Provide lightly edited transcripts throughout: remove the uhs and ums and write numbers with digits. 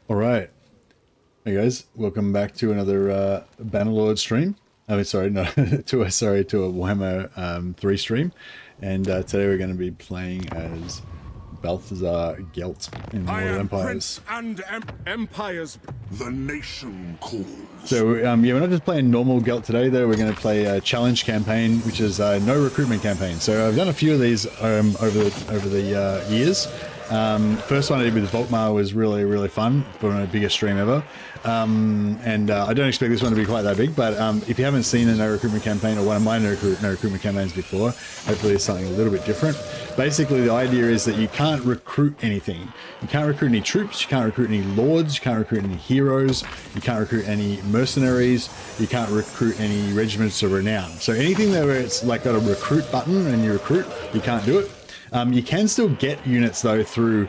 All right. Hey guys, welcome back to another Bannerlord stream. I mean, sorry, no, to a Warhammer 3 stream. And today we're going to be playing as Balthazar Gelt in the World of Empires. Prince and Empires. The nation calls. So yeah, we're not just playing normal Gelt today, though. We're going to play a challenge campaign, which is no recruitment campaign. So I've done a few of these over the years. First one I did with Volkmar was really fun, for my biggest stream ever. I don't expect this one to be quite that big, but if you haven't seen a no recruitment campaign or one of my no recruitment campaigns before, hopefully it's something a little bit different. Basically, the idea is that you can't recruit anything. You can't recruit any troops, you can't recruit any lords, you can't recruit any heroes, you can't recruit any mercenaries, you can't recruit any regiments of renown. So anything there where it's like got a recruit button and you recruit, you can't do it. You can still get units though through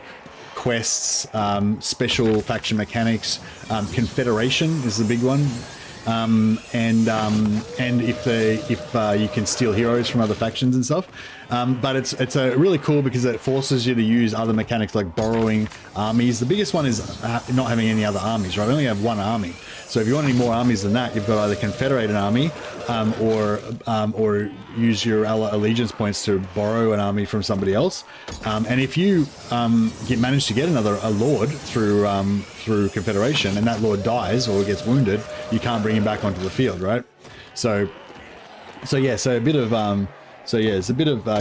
quests, special faction mechanics, confederation is the big one, and if you can steal heroes from other factions and stuff. But it's really cool because it forces you to use other mechanics like borrowing armies. The biggest one is not having any other armies, right? I only have one army. So if you want any more armies than that, you've got either confederate an army or use your allegiance points to borrow an army from somebody else. And if you manage to get a lord through confederation, and that lord dies or gets wounded, you can't bring him back onto the field, right? So it's a bit of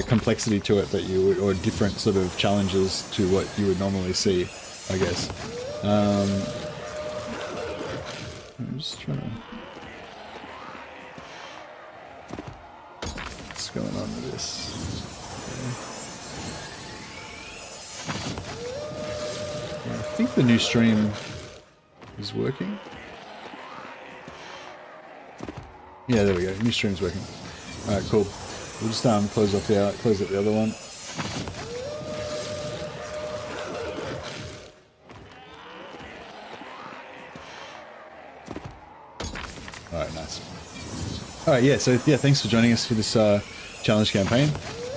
complexity to it that you would, or different sort of challenges to what you would normally see, I guess. I'm just trying to... What's going on with this? Okay. Yeah, I think the new stream is working. Yeah, there we go. New stream's working. All right, cool. We'll just close up the other one. All right, nice. All right, yeah. So yeah, thanks for joining us for this challenge campaign.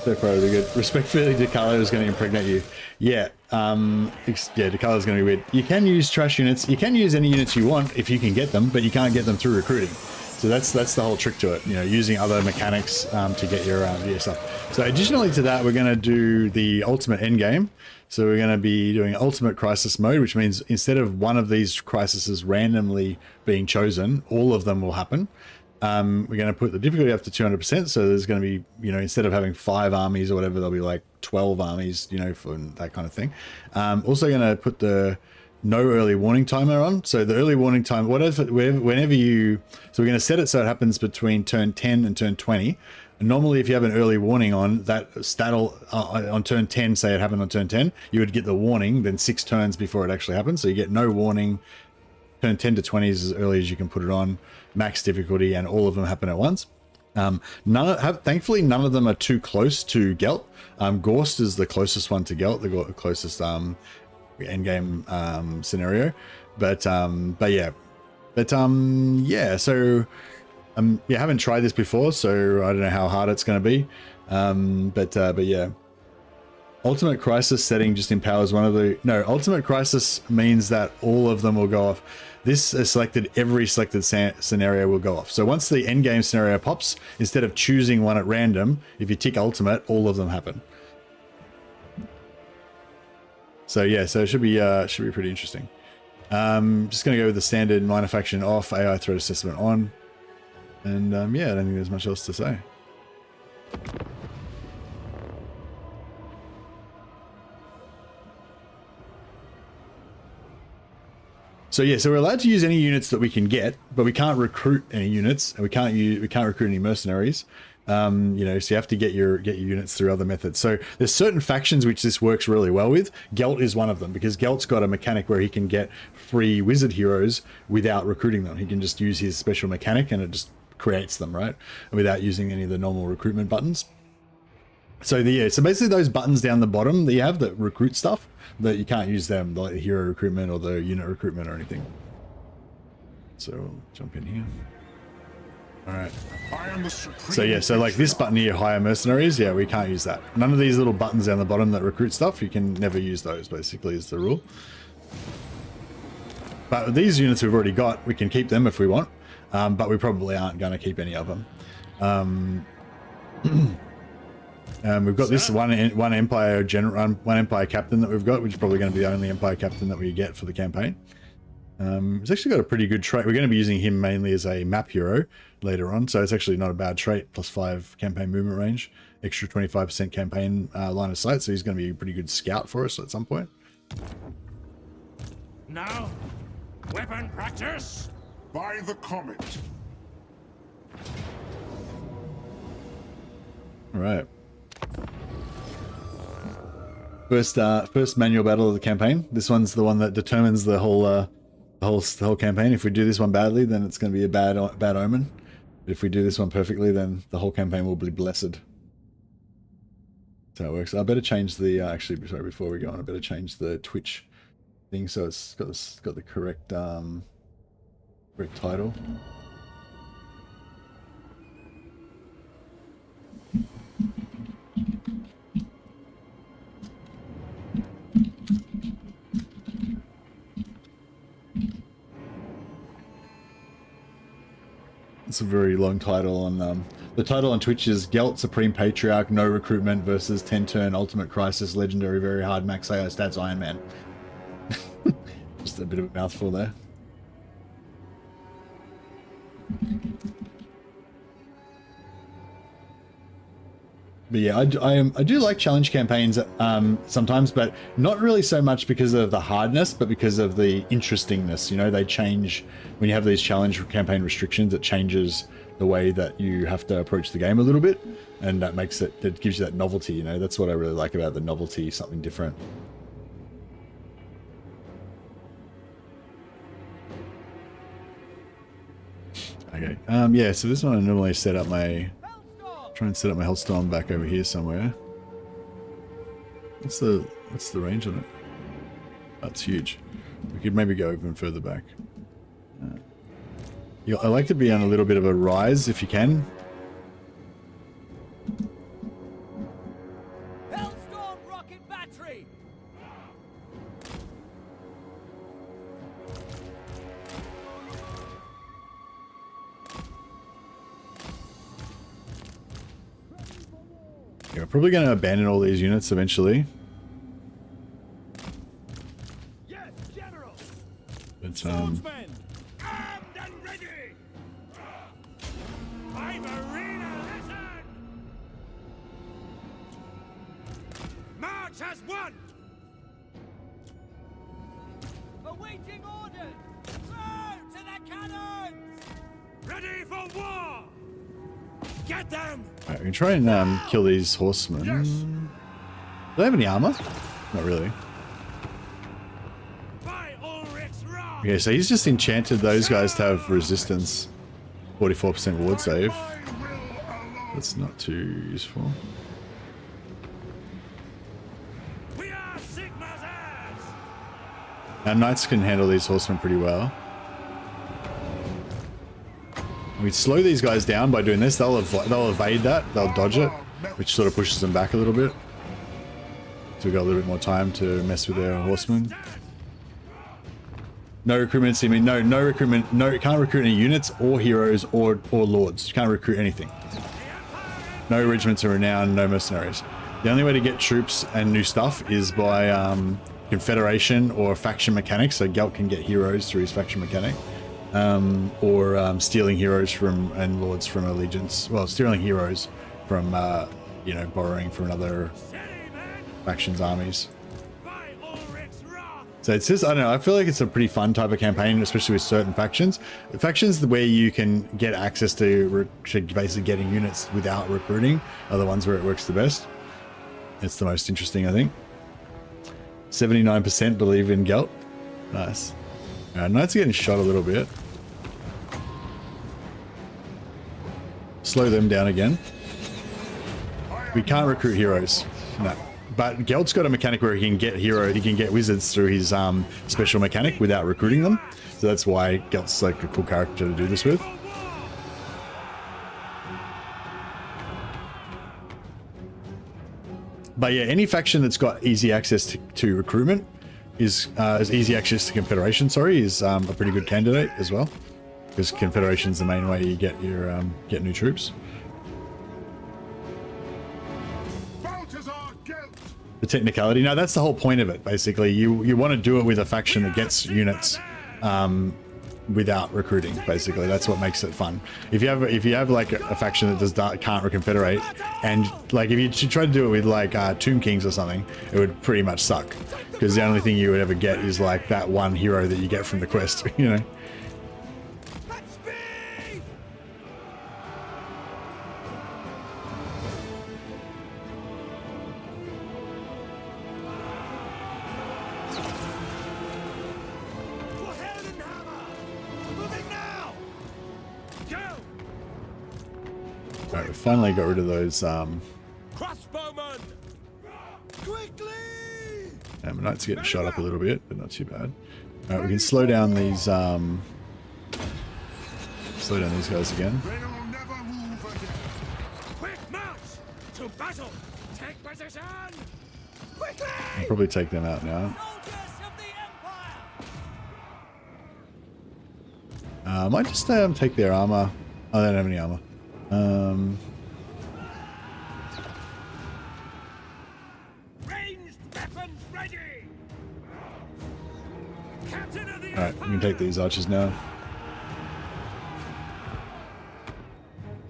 So far, really good. Respectfully, DeCarlo is going to impregnate you. Yeah, DeCarlo is going to be weird. You can use trash units. You can use any units you want if you can get them, but you can't get them through recruiting. So that's the whole trick to it. You know, using other mechanics to get your stuff. So additionally to that, we're going to do the ultimate endgame. So we're going to be doing ultimate crisis mode, which means instead of one of these crises randomly being chosen, all of them will happen. We're going to put the difficulty up to 200%. So there's going to be, you know, instead of having 5 armies or whatever, there'll be like 12 armies, you know, for that kind of thing. Also going to put the no early warning timer on. So the early warning time, whenever you, so we're going to set it so it happens between turn 10 and turn 20. And normally if you have an early warning on, that stat'll, on turn 10, say it happened on turn 10, you would get the warning then 6 turns before it actually happens. So you get no warning. Turn 10 to 20 is as early as you can put it on, max difficulty, and all of them happen at once. Thankfully, none of them are too close to Gelt. Gorst is the closest one to Gelt, the closest endgame scenario. So I haven't tried this before, so I don't know how hard it's going to be. But yeah. Ultimate Crisis setting just empowers one of the... No, Ultimate Crisis means that all of them will go off. This is selected, every selected scenario will go off. So once the endgame scenario pops, instead of choosing one at random, if you tick Ultimate, all of them happen. So yeah, so it should be pretty interesting. Just going to go with the standard minor faction off, AI threat assessment on. And yeah, I don't think there's much else to say. So yeah, so we're allowed to use any units that we can get, but we can't recruit any units, and we can't recruit any mercenaries. You know, so you have to get your units through other methods. So there's certain factions which this works really well with. Gelt is one of them, because Gelt's got a mechanic where he can get free wizard heroes without recruiting them. He can just use his special mechanic and it just creates them, right? Without using any of the normal recruitment buttons. So so basically those buttons down the bottom that you have that recruit stuff, that you can't use them, like the hero recruitment or the unit recruitment or anything. So we'll jump in here. All right. So yeah, so like this button here, hire mercenaries, yeah, we can't use that. None of these little buttons down the bottom that recruit stuff, you can never use those, basically, is the rule. But these units we've already got, we can keep them if we want, but we probably aren't going to keep any of them. We've got this one empire general, one empire captain that we've got, which is probably going to be the only empire captain that we get for the campaign. He's actually got a pretty good trait. We're going to be using him mainly as a map hero later on, so it's actually not a bad trait. +5 campaign movement range, extra 25% campaign line of sight, so he's going to be a pretty good scout for us at some point. Now, weapon practice by the comet. All right. First manual battle of the campaign. This one's the one that determines the whole campaign. If we do this one badly, then it's going to be a bad omen. But if we do this one perfectly, then the whole campaign will be blessed. That's how it works. I better change the actually. Sorry, before we go on, I better change the Twitch thing so it's got the correct title. It's a very long title on the title on Twitch is Gelt Supreme Patriarch No Recruitment versus 10-turn Ultimate Crisis Legendary Very Hard Max AI Stats Ironman. Just a bit of a mouthful there. But yeah, I do like challenge campaigns sometimes, but not really so much because of the hardness, but because of the interestingness. You know, they change when you have these challenge campaign restrictions. It changes the way that you have to approach the game a little bit, and that makes it, that gives you that novelty. You know, that's what I really like about the novelty, something different. Okay, yeah. So this one I normally set up my. Try and set up my Hellstorm back over here somewhere. What's the range on it? Oh, it's huge. We could maybe go even further back. Yeah, I like to be on a little bit of a rise if you can. Hellstorm rocket battery. Yeah, we're probably going to abandon all these units eventually. Yes, General. But Swordsmen, armed and ready. I'm arena, listen. March as one. Awaiting orders. Throw to the cannons. Ready for war. Get them. alright, we can try and kill these horsemen. Yes. Do they have any armor? Not really. By Ulrich's wrath. Okay, so he's just enchanted those guys to have resistance. 44% ward save. That's not too useful. We are Sigma's heirs. Our knights can handle these horsemen pretty well. We slow these guys down by doing this. They'll evade that. They'll dodge it, which sort of pushes them back a little bit. So we've got a little bit more time to mess with their horsemen. No recruitment. I mean, no recruitment. No, you can't recruit any units or heroes or lords. You can't recruit anything. No regiments of renown. No mercenaries. The only way to get troops and new stuff is by confederation or faction mechanics. So Gelt can get heroes through his faction mechanic. Or stealing heroes from and lords from allegiance. Well, stealing heroes from you know, borrowing from another faction's armies. So it's just, I don't know, I feel like it's a pretty fun type of campaign, especially with certain factions. The factions where you can get access to basically getting units without recruiting are the ones where it works the best. It's the most interesting, I think. 79% believe in Gelt. Nice. Knights are getting shot a little bit. Slow them down again. We can't recruit heroes. No. But Gelt's got a mechanic where he can get wizards through his special mechanic without recruiting them. So that's why Gelt's like a cool character to do this with. But yeah, any faction that's got easy access to recruitment as easy access to confederation. Sorry, is a pretty good candidate as well, because confederation's the main way you get your get new troops. The technicality. No, that's the whole point of it. Basically, you want to do it with a faction that gets units without recruiting. Basically, that's what makes it fun. If you have like a faction that can't reconfederate, and like if you try to do it with like Tomb Kings or something, it would pretty much suck, because the only thing you would ever get is like that one hero that you get from the quest. You know. Finally got rid of those Crossbowmen! Quickly! my knights getting shot up a little bit, but not too bad. Alright, we can slow down these guys again. Quick march! To battle! Take position! Quickly! I'll probably take them out now. Soldiers of the Empire! I might just take their armor. Oh, they don't have any armor. Ranged weapons ready! Captain of the Alright, we can take these archers now.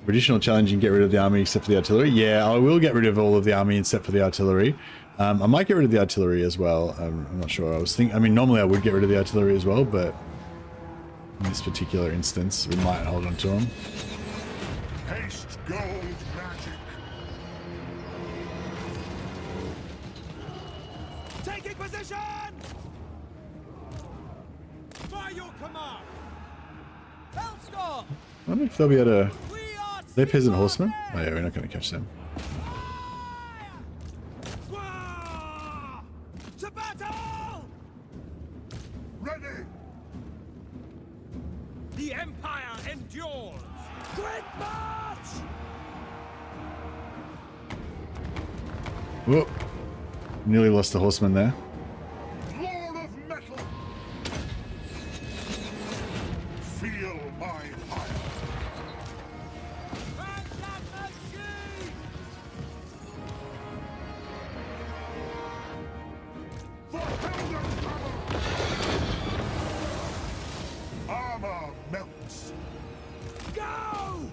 Additional challenge, you can get rid of the army except for the artillery. Yeah, I will get rid of all of the army except for the artillery. I might get rid of the artillery as well. I'm not sure. I mean, normally I would get rid of the artillery as well, but in this particular instance, we might hold on to them. Haste gold magic. Taking position! By your command! Hellstorm! I wonder if they'll be able to... We are They're peasant horsemen? Oh yeah, we're not going to catch them. Fire! To battle! Ready. The Empire endures! Quick march! Whoop. Nearly lost the horseman there. Lord of metal. Feel my fire. Franz and machine! For Helden armor melts. Go!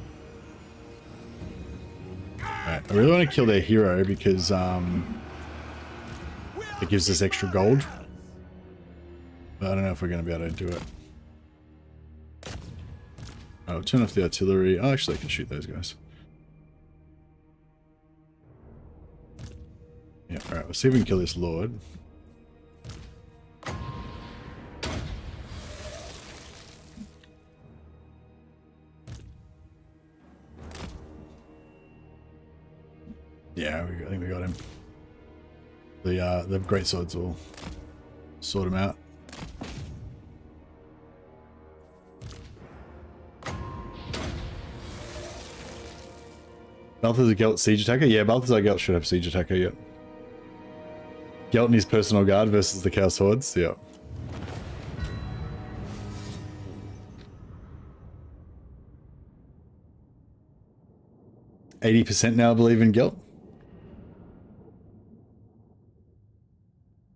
Alright, I really want to kill their hero because it gives us extra gold. But I don't know if we're going to be able to do it. Oh, turn off the artillery. Oh, actually I can shoot those guys. Yeah, alright, let's see if we can kill this lord. Yeah, I think we got him. The great swords will sort him out. Balthazar Gelt siege attacker? Yeah, Balthazar Gelt should have siege attacker, yep. Gelt and his personal guard versus the Chaos Hordes, yep. %, now I believe in Gelt.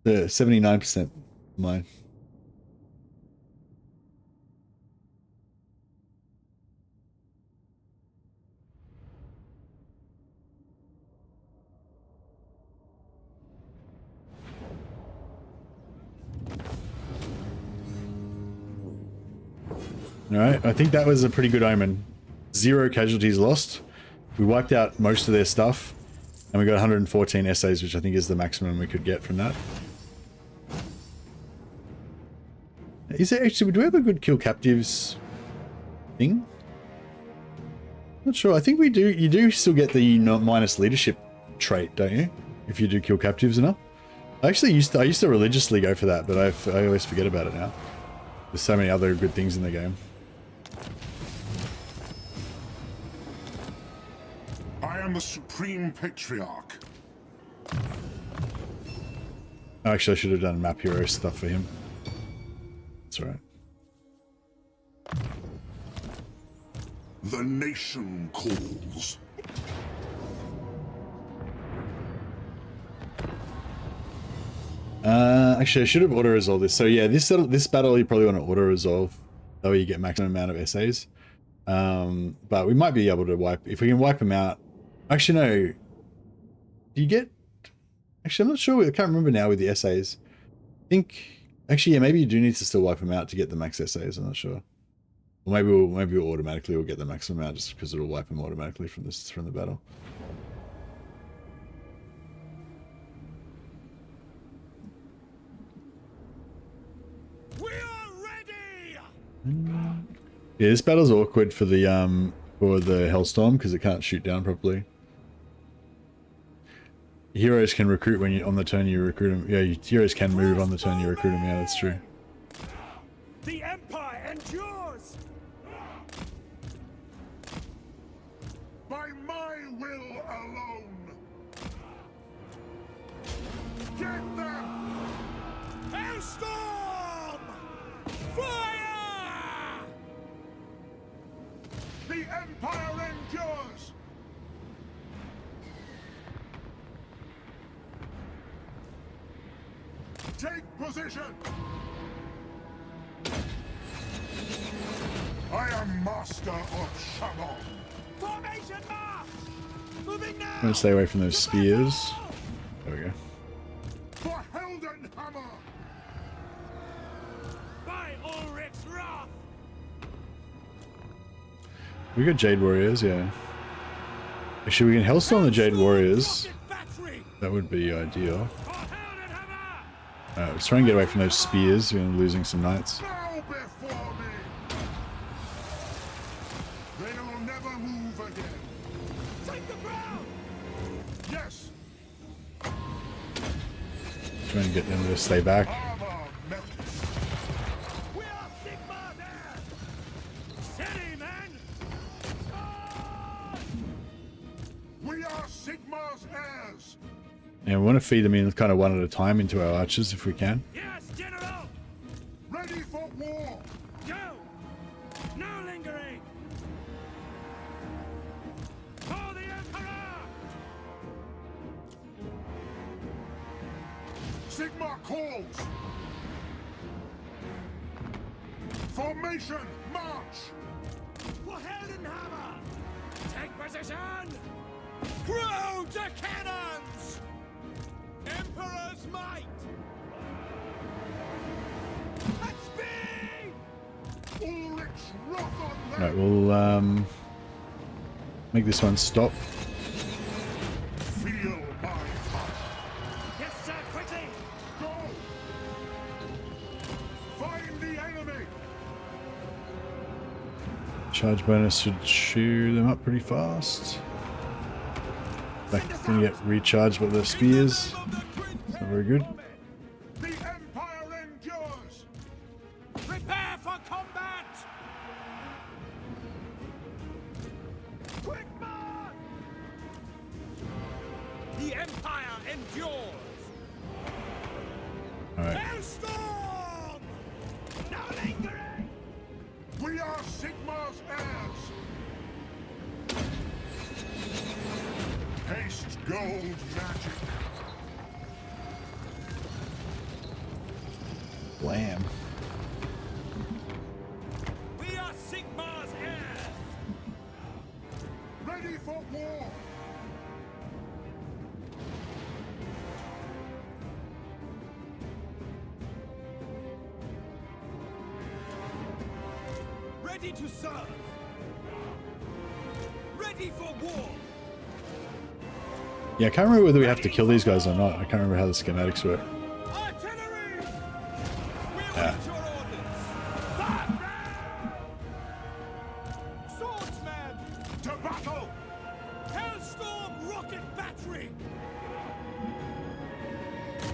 The 79% mine. Alright, I think that was a pretty good omen. 0 casualties lost. We wiped out most of their stuff, and we got 114 essays, which I think is the maximum we could get from that. Is there actually, do we have a good kill captives thing? Not sure. I think we do. You do still get the minus leadership trait, don't you? If you do kill captives enough. I used to religiously go for that, but I always forget about it now. There's so many other good things in the game. I am the Supreme Patriarch. Oh, actually, I should have done map hero stuff for him. That's alright. The nation calls. Actually, I should have auto-resolved this. So yeah, this battle you probably want to auto-resolve. That way you get maximum amount of essays. But we might be able to wipe... If we can wipe them out... Actually, no. Do you get... Actually, I'm not sure. I can't remember now with the essays. I think... Actually, yeah, maybe you do need to still wipe them out to get the max essays. I'm not sure. Or maybe we'll automatically will get the maximum amount just because it'll wipe them automatically from the battle. We are ready. Yeah, this battle's awkward for the Hellstorm because it can't shoot down properly. Heroes can recruit when you on the turn you recruit them. Yeah, heroes can move on the turn you recruit them. Yeah, that's true. The Empire endures. By my will alone. Get them! Hailstorm! Fire! The Empire endures! Take position! I am master of Shalom. Formation march! Moving now! I'm gonna stay away from those spears. There we go. For Heldenhammer! By Ulrich's wrath! We got Jade Warriors, yeah. Actually, we can Hellstorm the Jade Warriors. That would be ideal. Alright, let's try and get away from those spears. We're losing some knights. Bow before me! They'll never move again. Take the ground! Yes! Trying to get them to stay back. Armor melts. We are Sigma there! Steady, men! Charge! We are Sigma's heirs. And we want to feed them in kind of one at a time into our archers if we can. Yes, General! Ready for war. Go! No lingering! For the Emperor! Sigma calls. Formation, march. For Heldenhammer! Take position! Crew to cannons! Emperor's might! At speed! Ulrich's wrath on them. Right, we'll make this one stop. Feel my heart. Yes, sir, quickly! Go. Find the enemy. Charge bonus should chew them up pretty fast. Back gonna get recharged by the spears. It's not very good. The Empire endures. Prepare for combat! Quick march! The Empire endures! Alright. Hailstorm! No lingering! We are Sigma's heirs. Haste gold magic. Blam. We are Sigma's heirs! Ready for war. Ready to serve! Ready for war! Yeah, I can't remember whether we have to kill these guys or not. I can't remember how the schematics work. Artillery! We Yeah. await your orders! Fire! Swordsmen! To battle. Hailstorm rocket battery!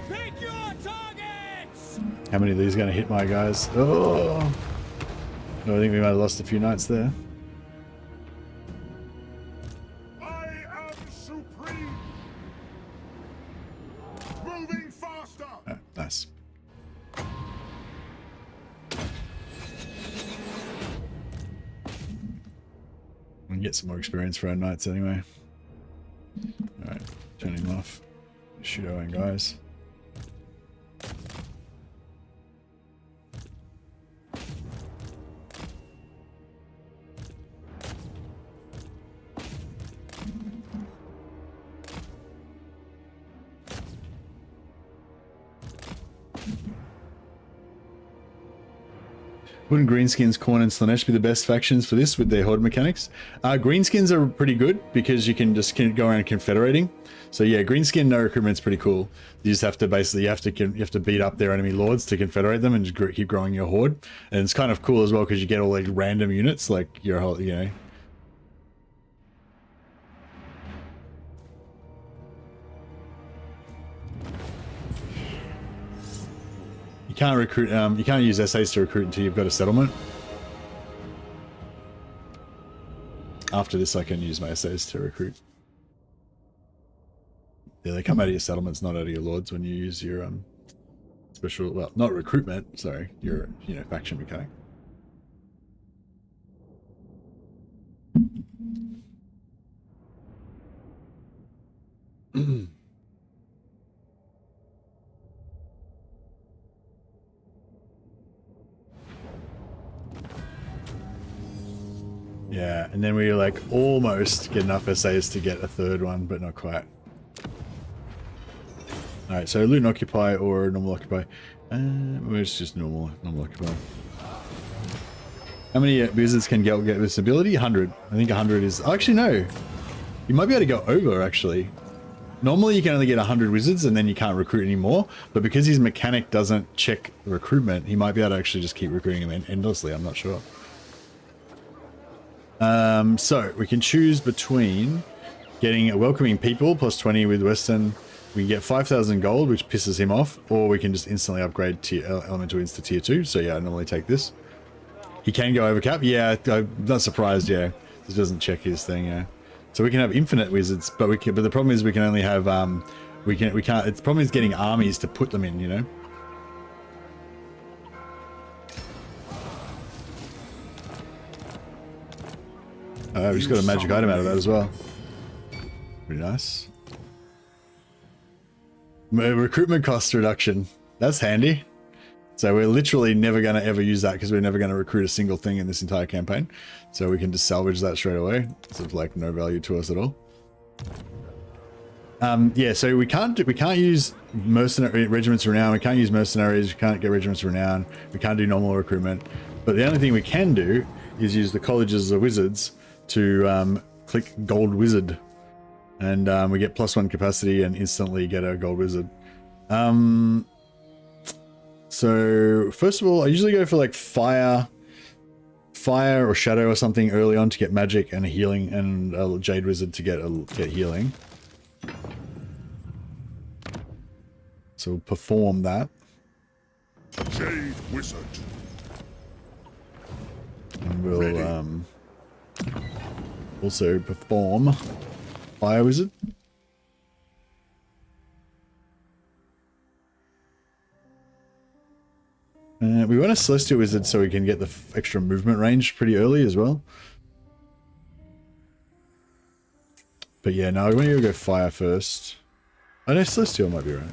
Pick your targets! How many of these are going to hit my guys? Oh! No, I think we might have lost a few knights there. I am supreme. Moving faster. Nice. We can get some more experience for our knights anyway. Alright, turning them off. Shoot our own guys. Wouldn't Greenskins, Khorne, and Slaanesh be the best factions for this with their horde mechanics? Greenskins are pretty good because you can just go around confederating. So yeah, Greenskin no recruitment's pretty cool. You just have to basically you have to beat up their enemy lords to confederate them and just keep growing your horde. And it's kind of cool as well because you get all these random units like your whole, you know. You can't recruit, you can't use SAs to recruit until you've got a settlement. After this, I can use my SAs to recruit. Yeah, they come out of your settlements, not out of your lords when you use your special, well, not recruitment, sorry, your, you know, faction mechanic. Yeah, and then we like almost get enough SAs to get a third one, but not quite. Alright, so loot and occupy or normal occupy. It's just normal occupy. How many wizards can Gelt get with this ability? 100. I think 100 is... Actually, no. You might be able to go over, actually. Normally, you can only get 100 wizards and then you can't recruit anymore. But because his mechanic doesn't check recruitment, he might be able to actually just keep recruiting them endlessly. I'm not sure. So we can choose between getting a welcoming people plus 20 with Western. We can get 5,000 gold, which pisses him off, or we can just instantly upgrade elemental winds to tier 2. So yeah, I normally take this. He can go over cap. Yeah, I'm not surprised. Yeah, this doesn't check his thing. Yeah, so we can have infinite wizards, but we can. But the problem is we can only have we can't. The problem is getting armies to put them in. You know. We just got a magic item out of that as well. Pretty nice. Recruitment cost reduction. That's handy. So we're literally never going to ever use that because we're never going to recruit a single thing in this entire campaign. So we can just salvage that straight away. It's of like no value to us at all. Yeah, so we can't use mercenary regiments of renown. We can't use mercenaries. We can't get regiments of renown. We can't do normal recruitment. But the only thing we can do is use the colleges of wizards to click gold wizard, and we get +1 capacity and instantly get a gold wizard. So first of all, I usually go for like fire or shadow or something early on to get magic and a healing, and a jade wizard to get healing. So we'll perform that. Jade wizard. And we'll also perform fire wizard. We want a celestial wizard so we can get the extra movement range pretty early as well. But yeah, no, we want to go fire first. I know celestial might be right.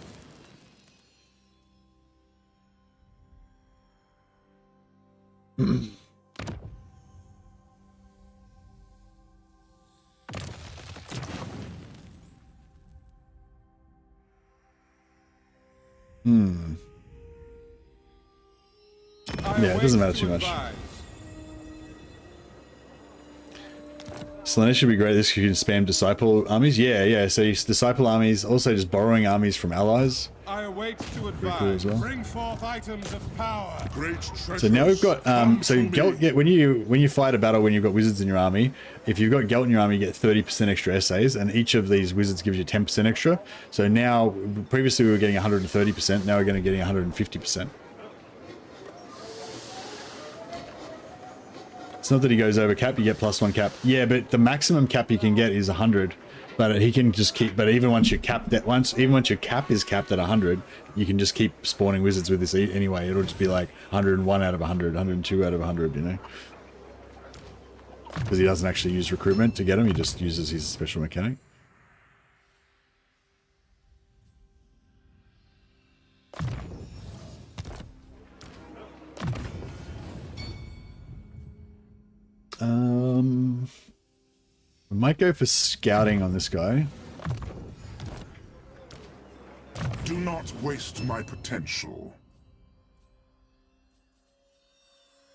Yeah, it doesn't matter too much. Slaanesh should be great. This you can spam disciple armies. Yeah. So you disciple armies, also just borrowing armies from allies. I await to advise. Cool as well. Bring forth items of power. Great So now we've got so Gelt. When you fight a battle when you've got wizards in your army, if you've got Gelt in your army, you get 30% extra SAs, and each of these wizards gives you 10% extra. So now, previously we were getting 130%. Now we're going to getting 150%. It's not that he goes over cap, you get +1 cap. Yeah, but the maximum cap you can get is 100. But he can just keep. But even once you're capped at even once your cap is capped at 100, you can just keep spawning wizards with this anyway. It'll just be like 101 out of 100, 102 out of 100, you know. Because he doesn't actually use recruitment to get him. He just uses his special mechanic. We might go for scouting on this guy. Do not waste my potential.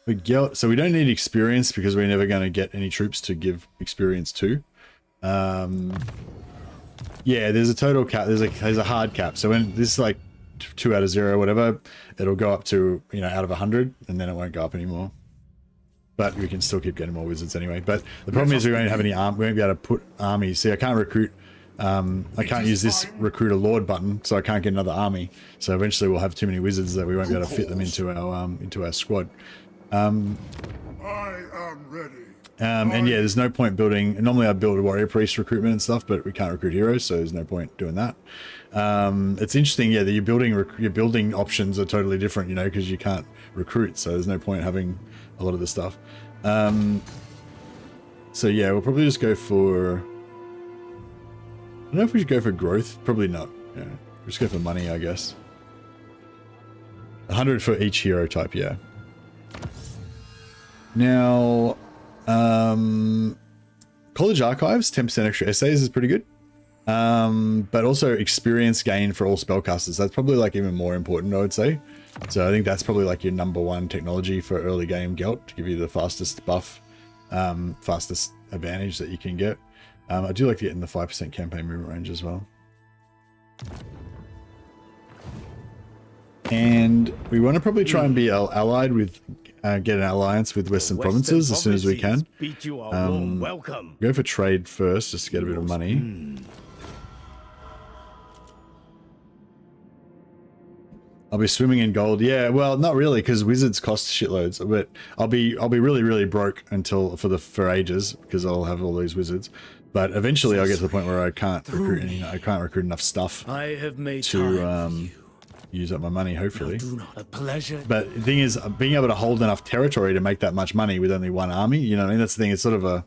But Gelt, so we don't need experience because we're never going to get any troops to give experience to. Yeah, there's a total cap. There's a hard cap. So when this is like 2 out of 0, whatever, it'll go up to, you know, out of 100, and then it won't go up anymore. But we can still keep getting more wizards anyway. But the problem is we won't have any we won't be able to put armies. See, I can't recruit. I can't use this recruit a lord button, so I can't get another army. So eventually we'll have too many wizards that we won't be able to fit them into our squad. I am ready. And yeah, there's no point building. Normally I build warrior priest recruitment and stuff, but we can't recruit heroes, so there's no point doing that. It's interesting, yeah, that your building options are totally different, you know, because you can't recruit, so there's no point having a lot of this stuff. So yeah, we'll probably just go for. I don't know if we should go for growth. Probably not. Yeah, we'll just go for money, I guess. 100 for each hero type. Yeah. Now, college archives, 10% extra essays is pretty good. But also experience gain for all spellcasters. That's probably like even more important, I would say. So I think that's probably like your #1 technology for early game Gelt, to give you the fastest buff, fastest advantage that you can get. I do like to get in the 5% campaign movement range as well. And we want to probably try and be allied with, get an alliance with Western provinces as soon as we can. Go for trade first, just to get a bit of money. I'll be swimming in gold. Yeah, well, not really, because wizards cost shitloads. But I'll be really broke for ages, because I'll have all these wizards. But eventually, I'll get to the point where I can't recruit enough stuff to use up my money. Hopefully, but the thing is, being able to hold enough territory to make that much money with only one army. You know, what I mean, that's the thing. It's sort of a,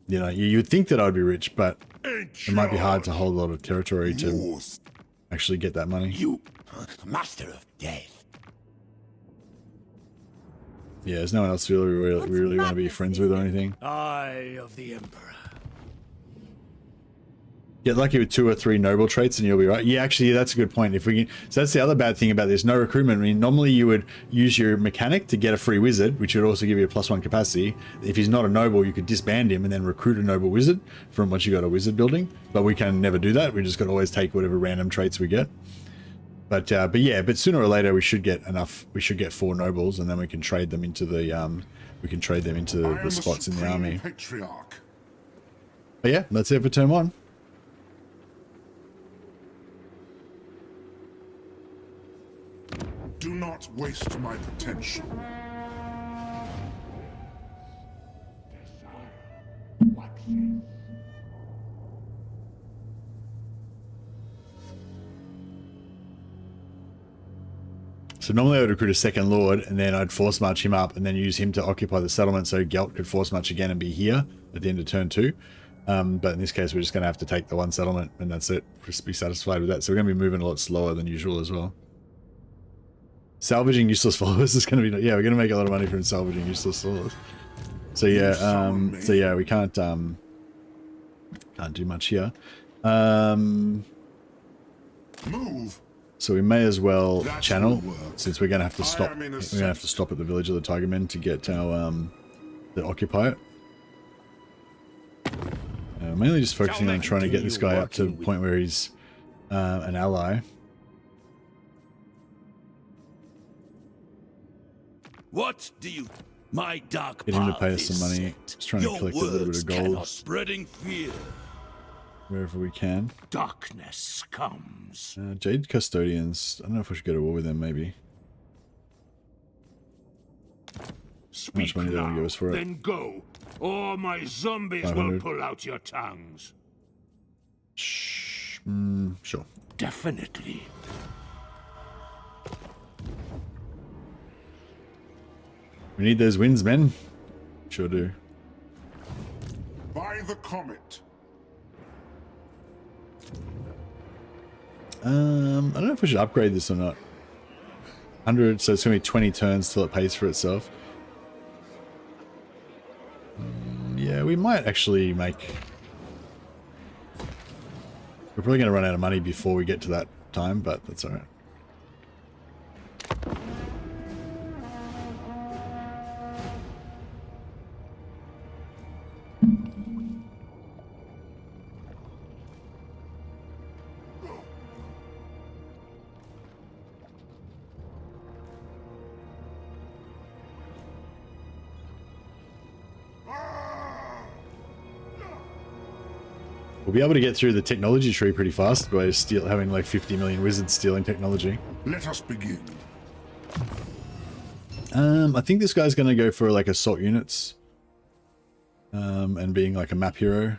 you know, you'd think that I'd be rich, but it might be hard to hold a lot of territory to actually get that money. You, master of death. Yeah, there's no one else we really want to be friends with or anything. Eye of the Emperor. Get lucky with 2 or 3 noble traits and you'll be right. Yeah, actually, that's a good point. If we can, so that's the other bad thing about this, no recruitment. I mean, normally you would use your mechanic to get a free wizard, which would also give you a +1 capacity. If he's not a noble, you could disband him and then recruit a noble wizard from once you got a wizard building. But we can never do that. We just got to always take whatever random traits we get. But yeah, but sooner or later we should get enough. We should get 4 nobles, and then we can trade them into the the spots in the army. Patriarch. But yeah, that's it for turn 1. Do not waste my potential. So normally I would recruit a 2nd lord, and then I'd force march him up, and then use him to occupy the settlement so Gelt could force march again and be here at the end of turn 2. But in this case, we're just going to have to take the 1 settlement, and that's it. Just be satisfied with that. So we're going to be moving a lot slower than usual as well. Salvaging useless followers is going to be, yeah, we're going to make a lot of money from salvaging useless followers. So yeah, we can't do much here. Move. So we may as well channel, since we're going to have to stop. We're going to have to stop at the village of the Tigermen to get our to occupy it. Mainly just focusing on trying to get this guy up to the point where he's an ally. What do you, my dark Get him to path pay us some money. set. Just trying to Your collect a little bit words of gold cannot spreading fear. wherever we can. Darkness comes. Jade Custodians. I don't know if we should go to war with them. Maybe. How much money do they want to give us for it? Then go, or my zombies will 500. pull out your tongues. Sure. Definitely. We need those wins, men. Sure do. By the comet. I don't know if we should upgrade this or not. 100, so it's going to be 20 turns till it pays for itself. Yeah, we might actually make... We're probably going to run out of money before we get to that time, but that's alright. We'll be able to get through the technology tree pretty fast by having like 50 million wizards stealing technology. Let us begin. I think this guy's going to go for like assault units. And being like a map hero.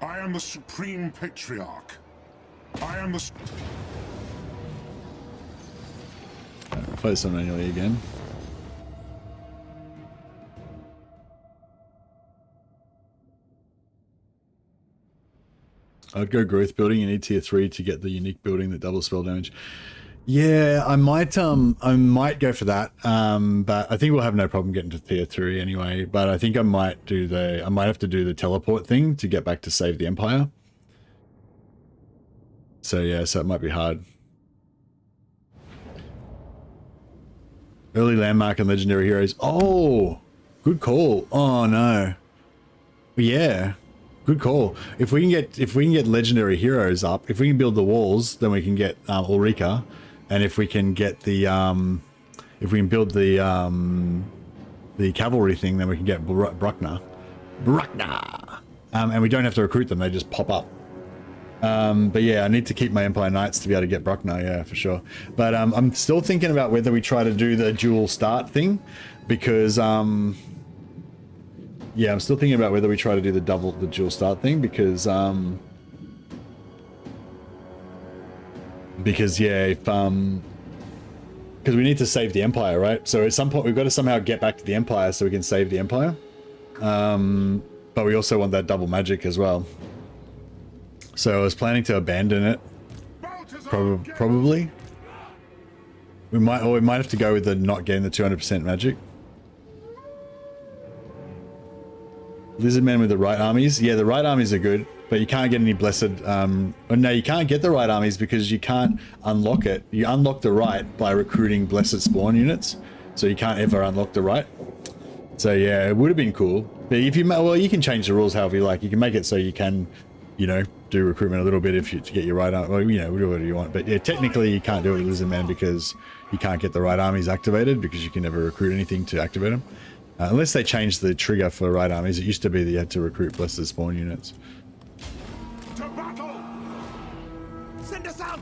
I am the Supreme Patriarch. I am the... Focus on manually again. I'd go growth building. You need tier 3 to get the unique building that doubles spell damage. Yeah, I might go for that. But I think we'll have no problem getting to tier 3 anyway. But I think I might have to do the teleport thing to get back to save the Empire. So yeah, so it might be hard. Early landmark and legendary heroes. Oh, good call. Oh no. Yeah, good call. If we can get legendary heroes up, if we can build the walls, then we can get Ulrika, and if we can get the build the cavalry thing, then we can get Bruckner. And we don't have to recruit them; they just pop up. But yeah, I need to keep my Empire Knights to be able to get Bruckner, yeah, for sure. But I'm still thinking about whether we try to do the dual start thing, because yeah, I'm still thinking about whether we try to do the dual start thing, because yeah, if because we need to save the Empire, right? So at some point we've got to somehow get back to the Empire so we can save the Empire. But we also want that double magic as well. So I was planning to abandon it. Probably. We might have to go with the not getting the 200% magic. Lizardmen with the right armies. Yeah, the right armies are good, but you can't get any blessed... no, you can't get the right armies because you can't unlock it. You unlock the right by recruiting blessed spawn units. So you can't ever unlock the right. So yeah, it would have been cool. But if you... Well, you can change the rules however you like. You can make it so you can, you know, do recruitment a little bit to get your right army. Well, you know, do whatever you want. But yeah, technically you can't do it with Lizardmen because you can't get the right armies activated because you can never recruit anything to activate them. Unless they change the trigger for right armies. It used to be that you had to recruit blessed spawn units. To battle! Send us out!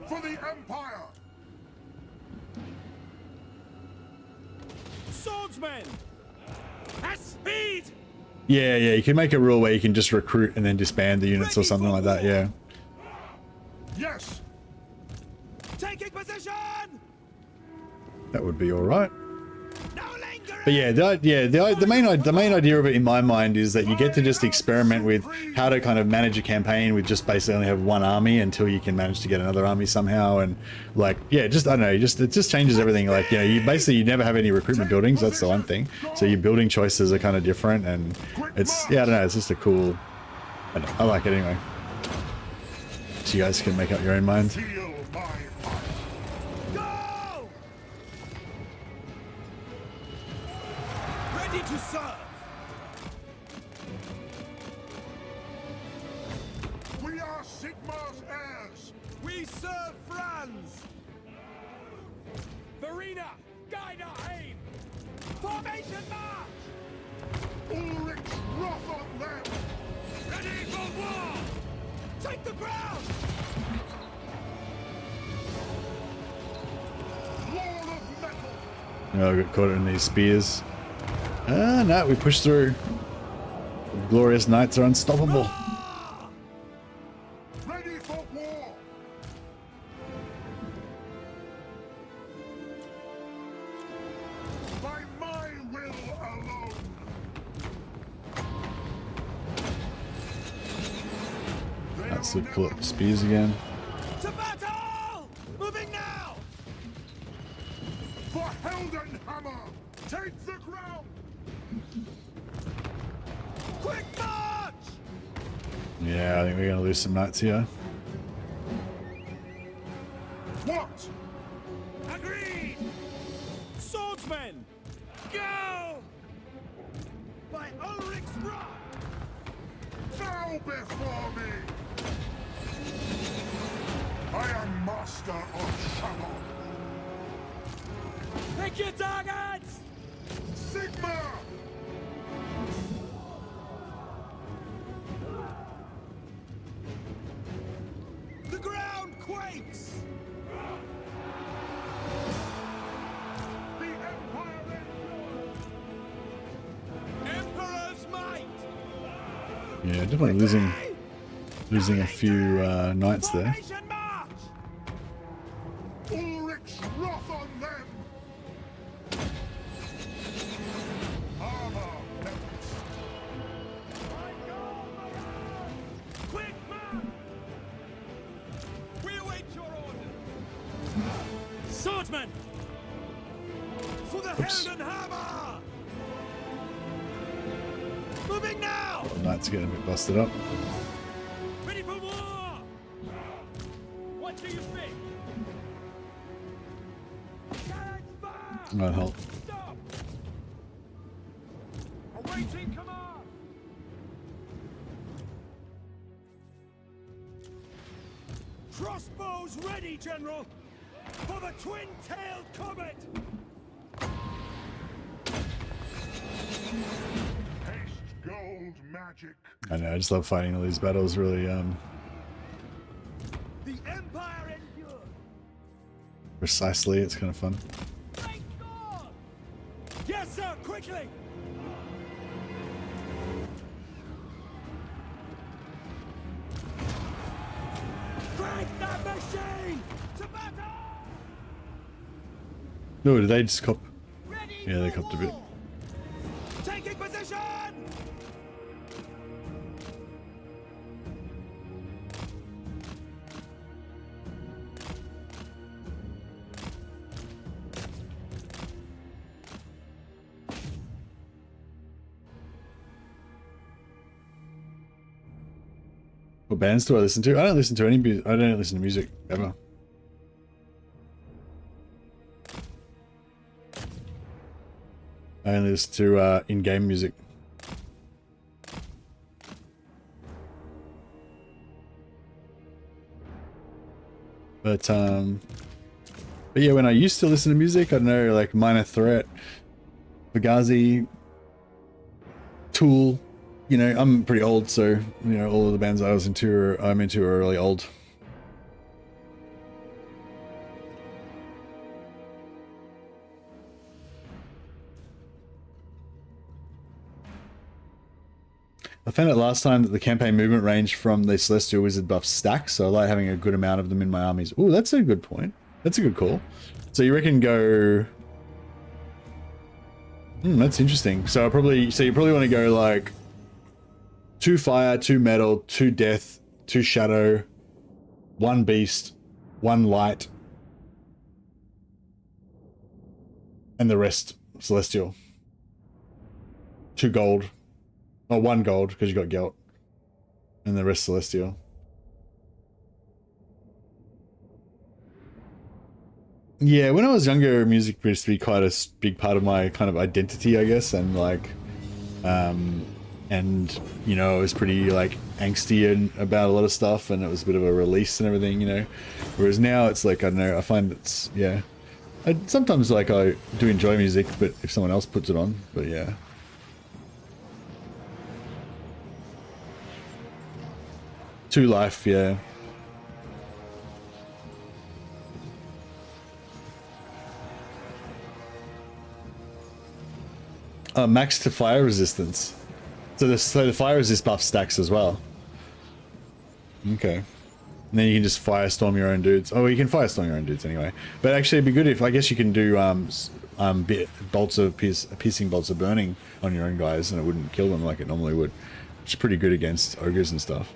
For the Empire! Swordsmen! At speed! Yeah, you can make a rule where you can just recruit and then disband the units or something like that, yeah. Yes! Taking position! That would be alright. No lingering! But yeah, the main idea of it in my mind is that you get to just experiment with how to kind of manage a campaign with just basically only have one army until you can manage to get another army somehow, and like, yeah, just I don't know, it just changes everything. Like, you know, you never have any recruitment buildings. That's the one thing. So your building choices are kind of different, and it's, yeah, I don't know, it's just a cool. I like it anyway. So you guys can make up your own mind. Feel my heart. Go! Ready to serve! We are Sigmar's heirs! We serve Franz! Verena, guide our aim! Formation march! Ulrich's wrath on them! Ready for war! Take the ground! Oh, I got caught in these spears. Ah, no, we pushed through. The glorious knights are unstoppable. Ready for war! By my will alone! That's to pull up the spears again. To battle! Moving now! For Heldenhammer! Take the ground! Quick march! Yeah, I think we're gonna lose some knights here. What? Agreed! Swordsmen! Go! By Ulrich's rod! Bow before me! I am master of Shamrock! Pick your targets! Sigma! The ground quakes! The Empire Emperor's might! Yeah, definitely losing a few knights there. Formation march! Ulrich's wrath on them! Armor melts! Quick march! We await your order! Swordsmen! For the Oops. Heldenhammer! Moving now! Knights are getting a bit busted up. Ready for war! What do you think? Challenge fire! Might help. Stop! Awaiting command! Crossbows ready, General! For the twin-tailed comet! Haste gold magic! I know, I just love fighting all these battles. Really, The Empire endures! precisely. It's kind of fun. Thank God! Yes, sir! Quickly! Crank that machine! To battle! No, did they just cop? Ready Yeah, they for copped a bit. war! Taking position! What bands do I listen to? I don't listen to any. I don't listen to music ever. I only listen to in-game music. But yeah, when I used to listen to music, I don't know, like Minor Threat, Fugazi, Tool. You know, I'm pretty old, so you know all of the bands I'm into are really old. I found out last time that the campaign movement range from the Celestial Wizard buff stacks, so I like having a good amount of them in my armies. Oh, that's a good point. That's a good call. So you reckon go... that's interesting. So you probably want to go like 2 fire, 2 metal, 2 death, 2 shadow, 1 beast, 1 light, and the rest celestial. 2 gold. Oh, 1 gold, because you got Gelt. And the rest celestial. Yeah, when I was younger, music used to be quite a big part of my kind of identity, I guess, and like, and you know, I was pretty like angsty and about a lot of stuff, and it was a bit of a release and everything, you know. Whereas now it's like, I don't know, I find it's, yeah. Sometimes like I do enjoy music, but if someone else puts it on, but yeah. To life, yeah. Max to fire resistance. So the fire resist buff stacks as well. Okay. And then you can just firestorm your own dudes. Oh, you can firestorm your own dudes anyway. But actually, it'd be good if, I guess you can do bolts of piercing bolts of burning on your own guys, and it wouldn't kill them like it normally would. Which is pretty good against ogres and stuff.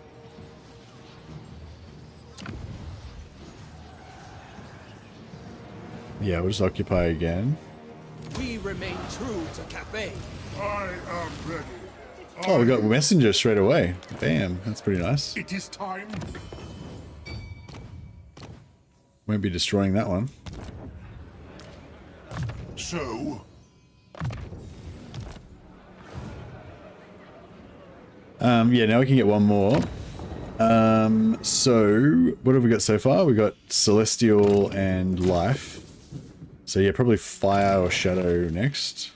Yeah, we'll just occupy again. We remain true to Cafe. I am ready. Oh, we got messenger straight away. Bam, that's pretty nice. It is time. Won't be destroying that one. So, Yeah, now we can get one more. So what have we got so far? We got celestial and life. So yeah, probably fire or shadow next.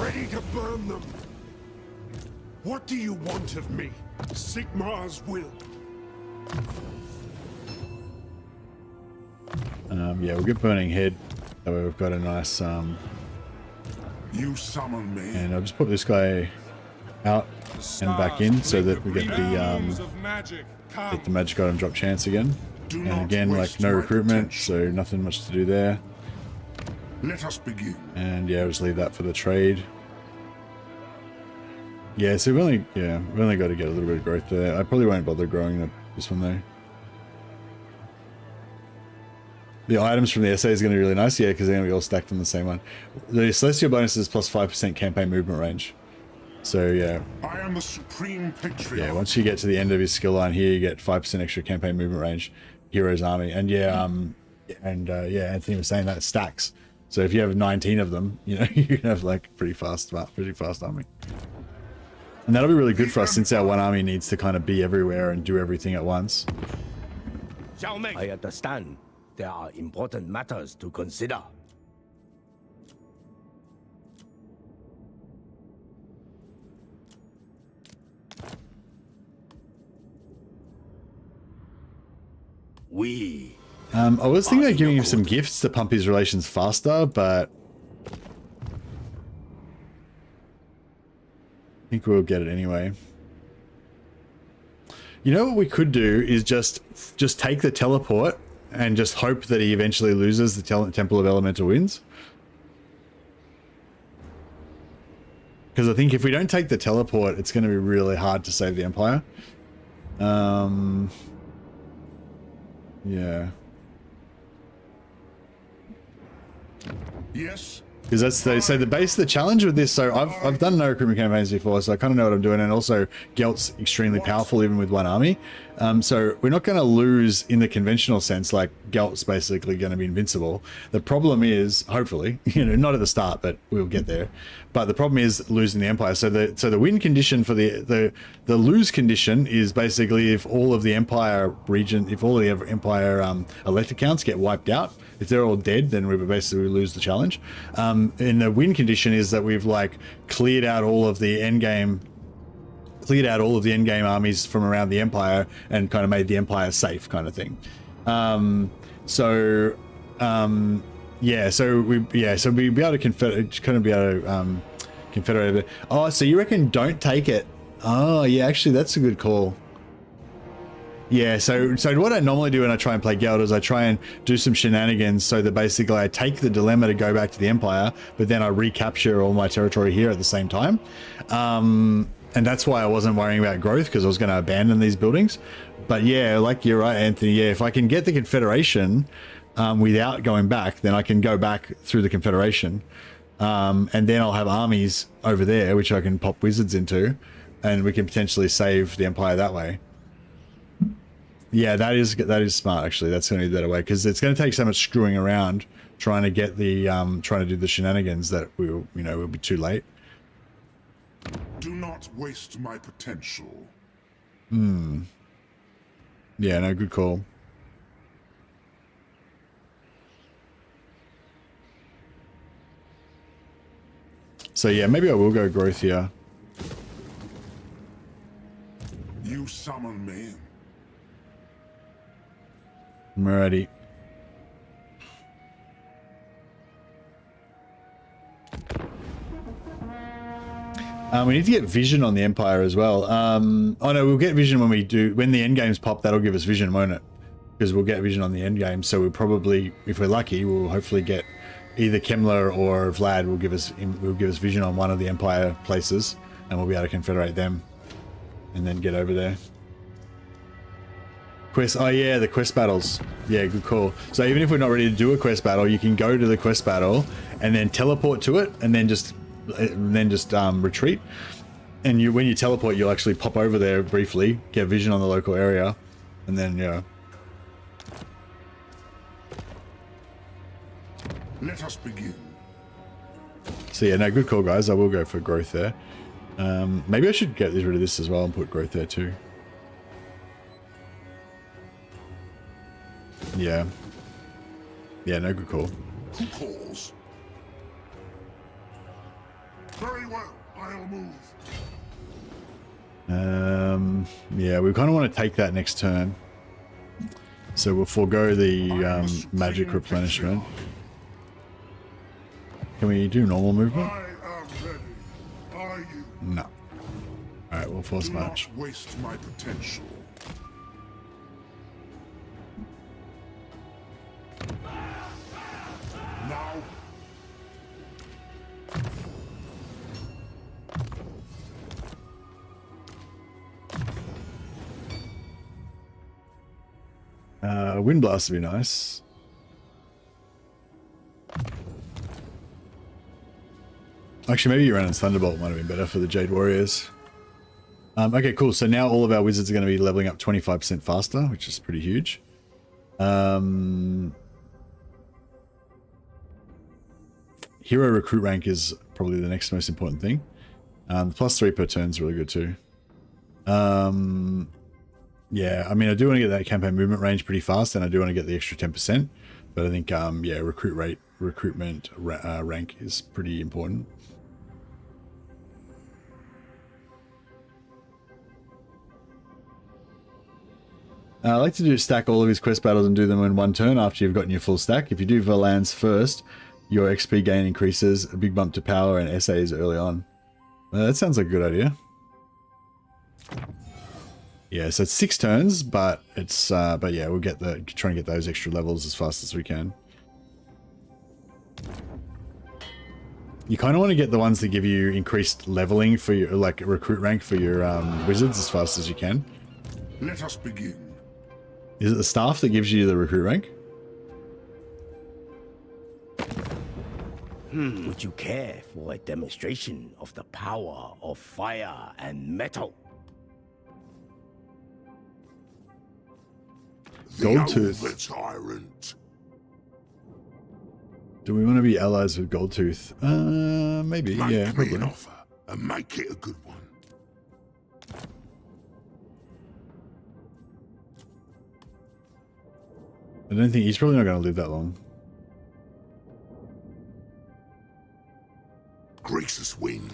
ready to burn them. What do you want of me? Sigmar's will. Yeah, we'll get burning head. That way we've got a nice You summon me. and I'll just put this guy out and back in so that we get the magic item drop chance again. And again, like no recruitment, so nothing much to do there. Let us begin. And yeah, I'll just leave that for the trade. Yeah, so we've only got to get a little bit of growth there. I probably won't bother growing this one though. The items from the essay is going to be really nice, yeah, because they're going to be all stacked on the same one. The celestial bonus is plus 5% campaign movement range. So yeah. I am the supreme patriarch. Yeah, once you get to the end of his skill line here, you get 5% extra campaign movement range. Hero's army, and yeah, yeah, Anthony was saying that it stacks. So if you have 19 of them, you know, you can have like pretty fast army. And that'll be really good for us since our one army needs to kind of be everywhere and do everything at once. I understand. There are important matters to consider. I was thinking about giving him some gifts to pump his relations faster, but I think we'll get it anyway. You know what we could do is just take the teleport and just hope that he eventually loses the Temple of Elemental Winds. Because I think if we don't take the teleport, it's going to be really hard to save the Empire. Yeah. Yes. Because that's the challenge with this. So I've done no recruitment campaigns before, so I kind of know what I'm doing. And also, Gelt's extremely powerful even with one army. So we're not going to lose in the conventional sense. Like Gelt's basically going to be invincible. The problem is, hopefully, you know, not at the start, but we'll get there. But the problem is losing the Empire. So the win condition for the lose condition is basically if all of the Empire region, if all of the Empire Elector counts get wiped out. If they're all dead, then we basically lose the challenge. And the win condition is that we've like cleared out all of the endgame armies from around the Empire and kind of made the Empire safe, kind of thing. Yeah, so we'd be able to confederate. Oh, so you reckon don't take it? Oh, yeah, actually, that's a good call. Yeah, so what I normally do when I try and play Gelt is I try and do some shenanigans so that basically I take the dilemma to go back to the Empire, but then I recapture all my territory here at the same time. And that's why I wasn't worrying about growth, because I was going to abandon these buildings. But yeah, like you're right, Anthony, yeah, if I can get the Confederation without going back, then I can go back through the Confederation. And then I'll have armies over there, which I can pop wizards into, and we can potentially save the Empire that way. Yeah, that is smart, actually. That's going to be a better way, because it's going to take so much screwing around trying to get the trying to do the shenanigans that we'll be too late. Do not waste my potential. Yeah, no, good call. So yeah, maybe I will go growth here. You summon me. Alrighty. We need to get vision on the Empire as well. Oh no, we'll get vision when the end games pop. That'll give us vision, won't it? Because we'll get vision on the end game. So we'll probably, if we're lucky, we'll hopefully get either Kemmler or Vlad will give us vision on one of the Empire places, and we'll be able to confederate them, and then get over there. Quest. Oh yeah, the quest battles. Yeah, good call. So even if we're not ready to do a quest battle, you can go to the quest battle and then teleport to it, and then just retreat. And when you teleport, you'll actually pop over there briefly, get vision on the local area, and then yeah. Let us begin. So yeah, no, good call, guys. I will go for growth there. Maybe I should get rid of this as well and put growth there too. Yeah. Yeah, no, good call. Who calls? Very well, I'll move. Yeah, we kind of want to take that next turn. So we'll forego the magic replenishment. Can we do normal movement? I am ready. Are you? No. Alright, we'll force Do march. not waste my potential. Now. Wind blast would be nice. Actually, maybe Uranus Thunderbolt might have been better for the Jade Warriors. Okay, cool. So now all of our wizards are going to be leveling up 25% faster, which is pretty huge. Hero recruit rank is probably the next most important thing. +3 per turn is really good too. Yeah, I mean, I do want to get that campaign movement range pretty fast, and I do want to get the extra 10%. But I think, yeah, recruitment rank is pretty important. I like to stack all of his quest battles and do them in one turn after you've gotten your full stack. If you do Valance first, your XP gain increases, a big bump to power, and essays early on. That sounds like a good idea. Yeah, so it's 6 turns, but it's but yeah, we'll try and get those extra levels as fast as we can. You kind of want to get the ones that give you increased leveling for your recruit rank for your wizards as fast as you can. Let us begin. Is it the staff that gives you the recruit rank? Would you care for a demonstration of the power of fire and metal? Gold Tooth. The tyrant. Do we want to be allies with Gold Tooth? Maybe. Make Yeah, me probably. an offer and make it a good one. I don't think he's probably not going to live that long. Gracious wind.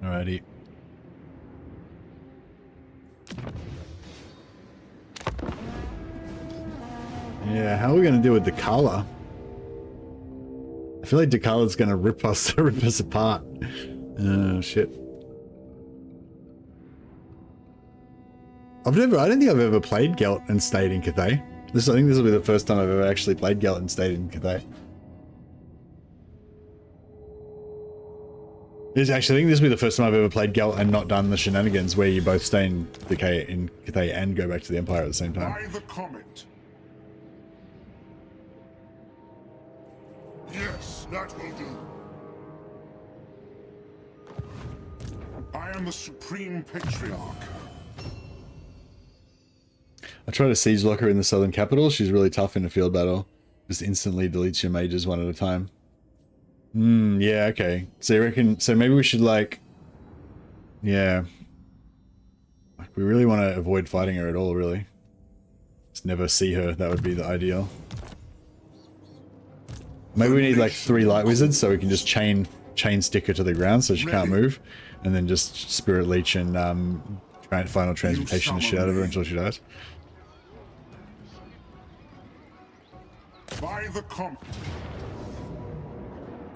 Alrighty. Yeah, how are we going to deal with Dakala? I feel like Dakala's going to rip us apart. Oh shit. I don't think I've ever played Gelt and stayed in Cathay. I think this will be the first time I've ever actually played Gelt and stayed in Cathay. I think this will be the first time I've ever played Gelt and not done the shenanigans where you both stay in Cathay and go back to the Empire at the same time. By the comet. Yes, that will do. I am the Supreme Patriarch. I tried a siege locker in the southern capital. She's really tough in a field battle. Just instantly deletes your mages one at a time. Yeah, okay. So you reckon, so maybe we should yeah. We really want to avoid fighting her at all, really. Just never see her. That would be the ideal. Maybe we need like 3 light wizards so we can just chain stick her to the ground so she can't move, and then just spirit leech and final transmutation the shit out of her until she dies. By the comp.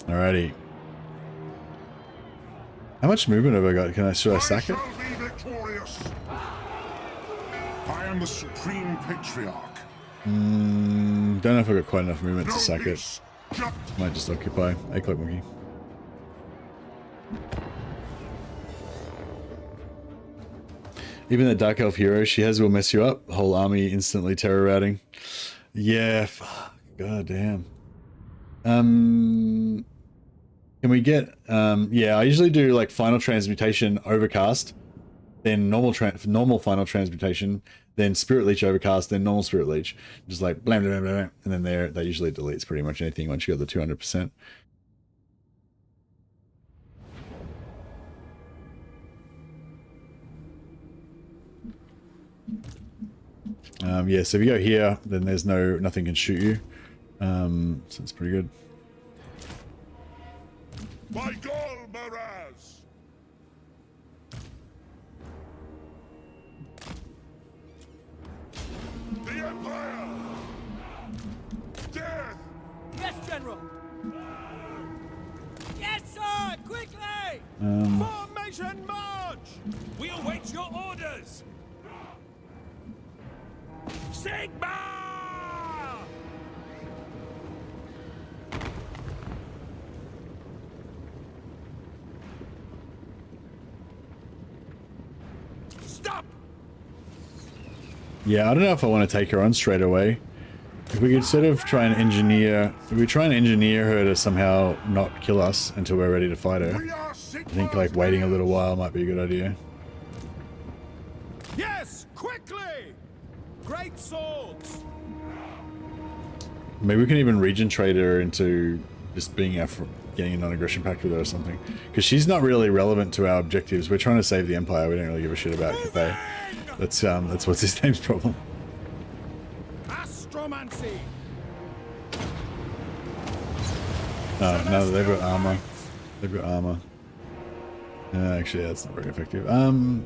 Alrighty. How much movement have I got? Should I sack it? Shall be victorious. I am the supreme patriarch. Don't know if I've got quite enough movement to sack it. Just Might just occupy. A cloak monkey. Even the Dark Elf hero she has will mess you up. Whole army instantly terror routing. Yeah, fuck. God damn. Can we get... yeah, I usually do like final transmutation overcast, then normal final transmutation, then spirit leech overcast, then normal spirit leech. Just like blam blam blam blam, and then that usually deletes pretty much anything once you got the 200%. Yeah, so if you go here, then there's nothing can shoot you. So it's pretty good. by Gol Maraz. The Empire. Death. Yes, General. Yes, sir. Quickly. Formation march! We await your orders! Sigma! Stop! Yeah, I don't know if I want to take her on straight away. If we could sort of try and engineer... If we try and engineer her to somehow not kill us until we're ready to fight her, We are I think like waiting a little while might be a good idea. Yes, quickly! Great swords! Maybe we can even region trade her into just being getting a non-aggression pact with her or something. Because she's not really relevant to our objectives. We're trying to save the Empire. We don't really give a shit about Cathay. That's what's his name's problem. Astromancy! No, they've got armor. They've got armor. Actually, that's not very effective.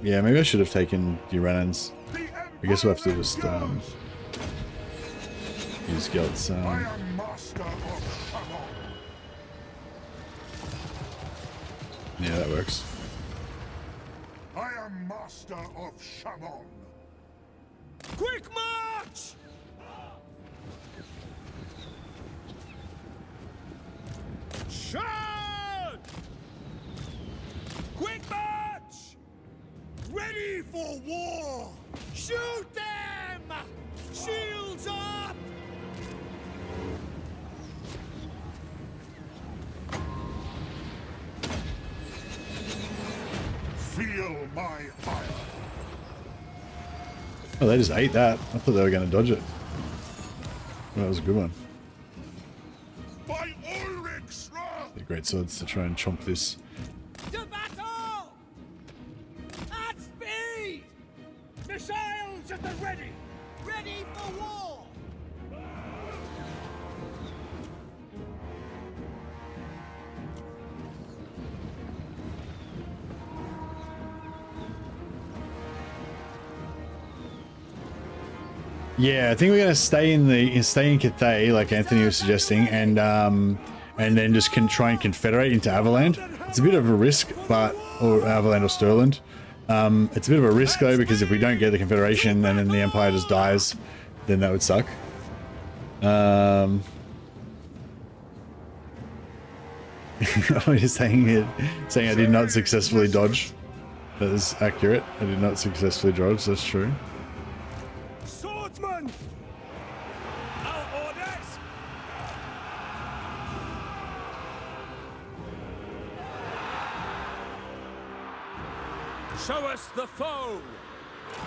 Yeah, maybe I should have taken the Renans. I guess we'll have to just use Gelt's. I am master of Shamon. Yeah, that works. I am master of Shamon. Quick march! Charge! Quick march! Ready for war! Shoot them! Shields up! Feel my fire. Oh, they just ate that. I thought they were going to dodge it. That was a good one. By Ulrich's wrath. The great swords to try and chomp this. To battle! At speed! Missiles at the ready! Ready for war! Yeah, I think we're gonna stay in Cathay, like Anthony was suggesting, and then just try and confederate into Averland. It's a bit of a risk, or Averland or Stirland. It's a bit of a risk though, because if we don't get the confederation and then the Empire just dies, then that would suck. I'm just saying I did not successfully dodge. That is accurate. I did not successfully dodge. That's true. Swordsman! Our orders! Show us the foe!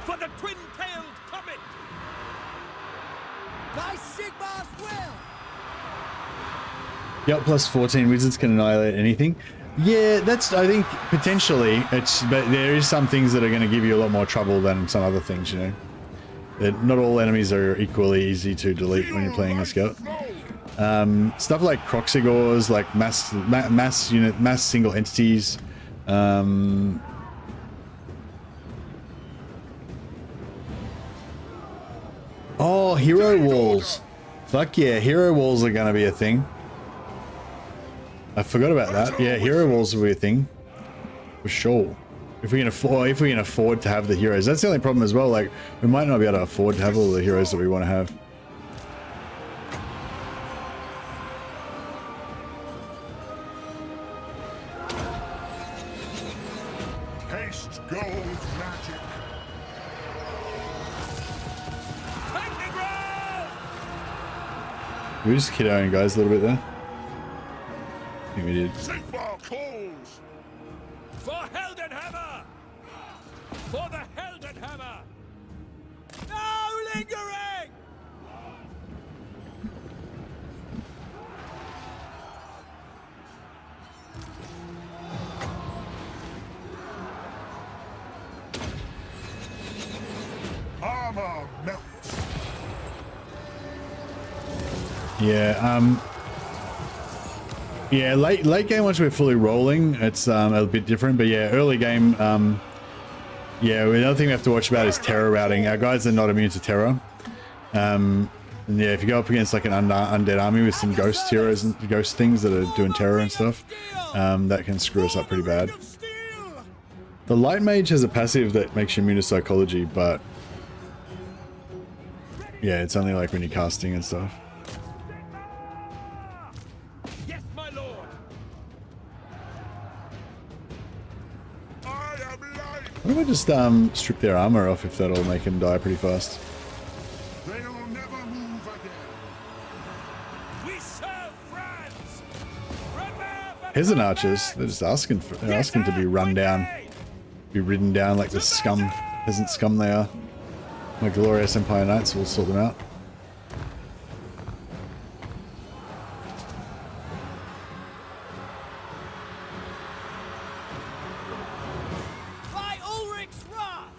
For the twin-tailed comet! By Sigmar's will! Yep, plus 14 wizards can annihilate anything. Yeah, that's, I think, potentially, but there is some things that are going to give you a lot more trouble than some other things, you know. That not all enemies are equally easy to delete when you're playing a scout. Stuff like Croxigors, like mass single entities. Oh, hero walls. Fuck yeah, hero walls are going to be a thing. I forgot about that. Yeah, hero walls will be a thing. For sure. If we can afford to have the heroes. That's the only problem as well. Like, we might not be able to afford to have all the heroes that we want to have. Haste gold magic. We just kid our own guys a little bit there. I think we did. Sigmar calls. For Heldenhammer! For the Heldenhammer! No lingering! Armor melts. Yeah, yeah, late game once we're fully rolling, it's a bit different, but yeah, early game, yeah, another thing we have to watch about is terror routing. Our guys are not immune to terror. And yeah, if you go up against like an undead army with some ghost heroes and ghost things that are doing terror and stuff, that can screw us up pretty bad. The light mage has a passive that makes you immune to psychology, but yeah, it's only like when you're casting and stuff. Yes, my lord! I am light. Why don't we just strip their armor off if that'll make them die pretty fast? They'll never move again. We serve Franz! Prepare for Peasant archers, they're just asking to be run down, be ridden down like the scum, peasant scum they are. My glorious Empire Knights will sort them out. By Ulrich's wrath!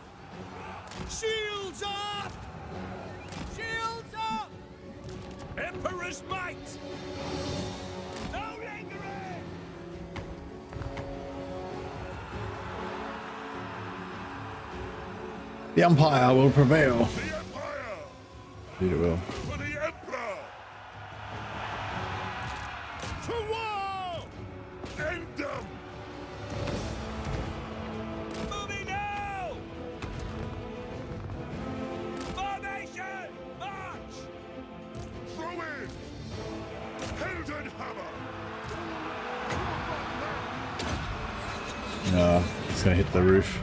Shields up! Shields up! Emperor's might! No lingering! The Empire will prevail. The Empire Indeed it will. for the Emperor. To war! End them. Moving now! Formation! March! Throw in. Heldenhammer. No, it's gonna hit the roof.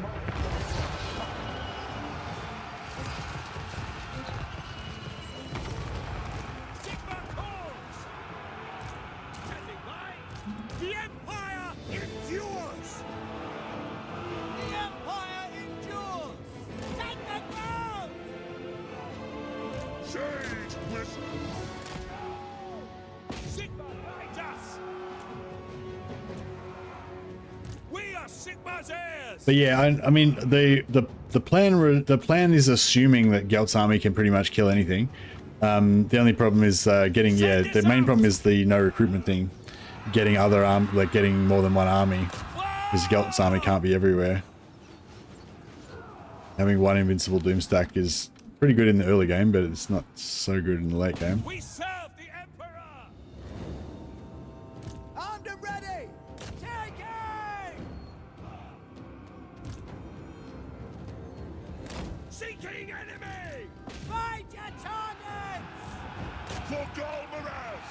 Sigmar calls! Standing by! The Empire endures! The Empire endures! Take the ground! Sage whistle. Sigmar rides us! We are Sigmar's heirs! But yeah, I mean the plan is assuming that Gelt's army can pretty much kill anything. The only problem is the main problem is the no recruitment thing, getting getting more than one army, because Gelt's army can't be everywhere. Having one invincible doom stack is pretty good in the early game, but it's not so good in the late game. We serve the Emperor! Armed and ready! Taking! Seeking enemy! Find your targets! For Galmaraz.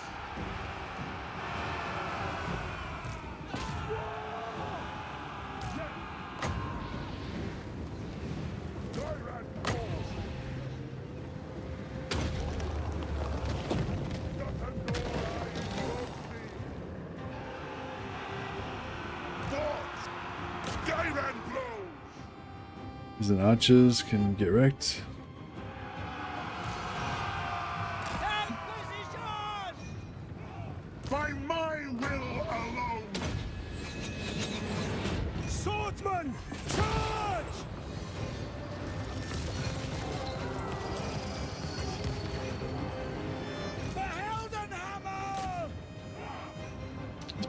Tyrant calls. Tyrant blows. Peasant archers can get wrecked. Take position! By my will alone.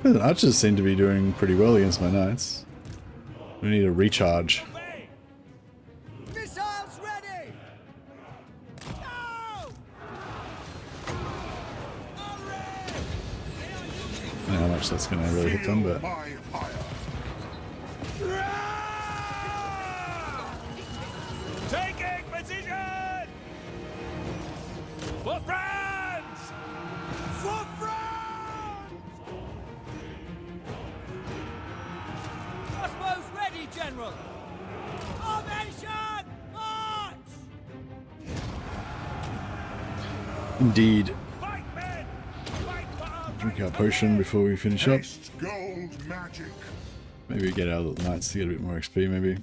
The archers seem to be doing pretty well against my knights. We need a recharge. Missiles ready! Go! I don't know how much that's going to really hit them, but My fire. Taking position! For France! For France! Crossbows ready, General! Formation! March! indeed. Fight, men! Fight for our Drink our potion before we finish up. Haste gold magic. Maybe get our little knights to get a bit more XP, maybe.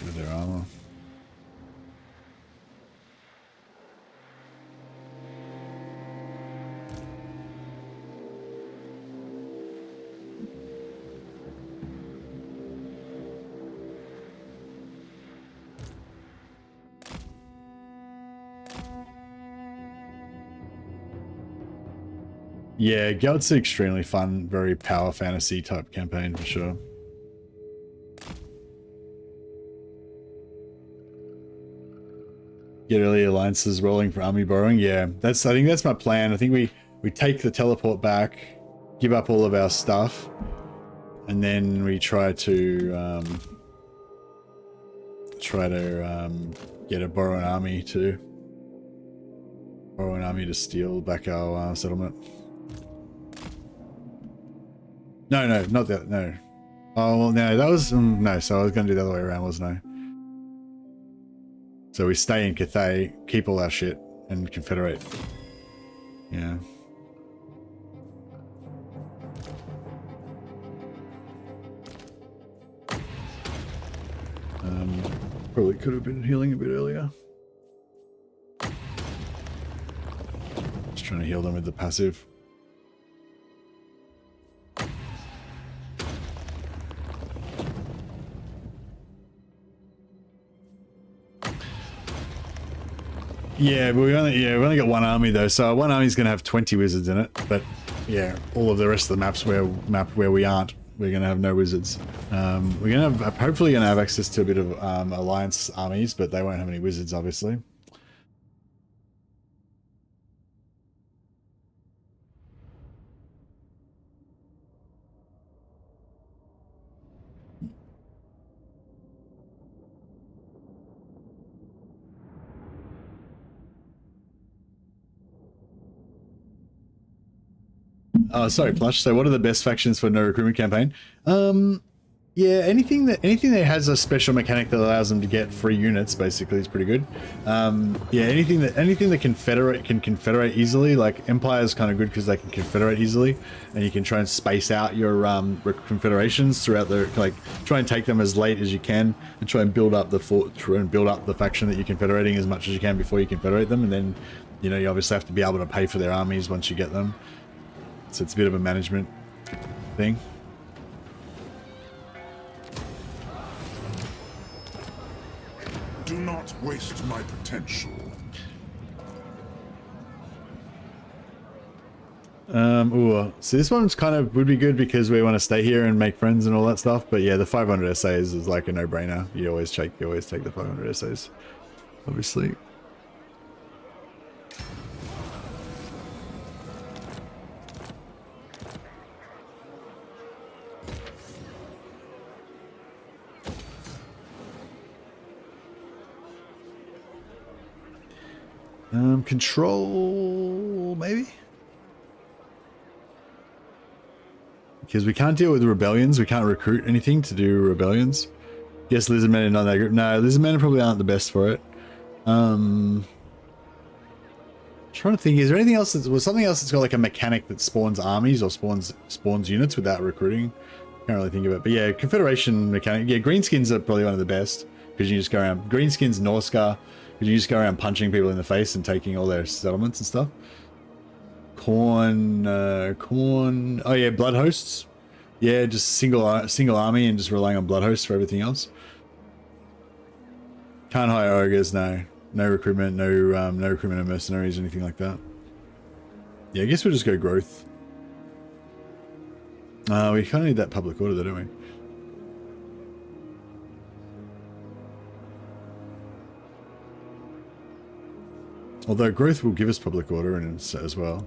With their armor. Yeah, Gelt's an extremely fun, very power fantasy type campaign for sure. Get early alliances rolling for army borrowing. Yeah, I think that's my plan. I think we take the teleport back, give up all of our stuff, and then we try to borrow an army to steal back our settlement. No, not that. No. Oh well, no, that was no. So I was going to do the other way around, wasn't I? So we stay in Cathay, keep all our shit, and confederate. Yeah. Probably could have been healing a bit earlier. Just trying to heal them with the passive. Yeah, but we've only got one army though, so one army's gonna have 20 wizards in it. But yeah, all of the rest of the maps where we aren't, we're gonna have no wizards. We're gonna have hopefully gonna have access to a bit of alliance armies, but they won't have any wizards, obviously. Oh, sorry, Plush. So what are the best factions for no recruitment campaign? Yeah, anything that has a special mechanic that allows them to get free units basically is pretty good. Yeah, anything that can confederate easily. Like Empire is kind of good because they can confederate easily, and you can try and space out your confederations throughout the try and take them as late as you can, and try and build up the faction that you're confederating as much as you can before you confederate them, and then you obviously have to be able to pay for their armies once you get them. So it's a bit of a management thing. Do not waste my potential. So this one's would be good because we want to stay here and make friends and all that stuff. But yeah, the 500 essays is like a no-brainer. You always take the 500 essays, obviously. Control, maybe? Because we can't deal with rebellions. We can't recruit anything to do rebellions. Yes, lizardmen are not that group. No, lizardmen probably aren't the best for it. Trying to think, is there anything else something else that's got like a mechanic that spawns armies or spawns units without recruiting? Can't really think of it. But yeah, confederation mechanic. Yeah, greenskins are probably one of the best because you just go around. Greenskins, Norscar. You just go around punching people in the face and taking all their settlements and stuff. corn. Oh yeah, blood hosts. Yeah, just single army and just relying on blood hosts for everything else. Can't hire ogres, no recruitment, no recruitment of mercenaries or anything like that. Yeah, I guess we'll just go growth. We kind of need that public order though, don't we? Although growth will give us public order and as well.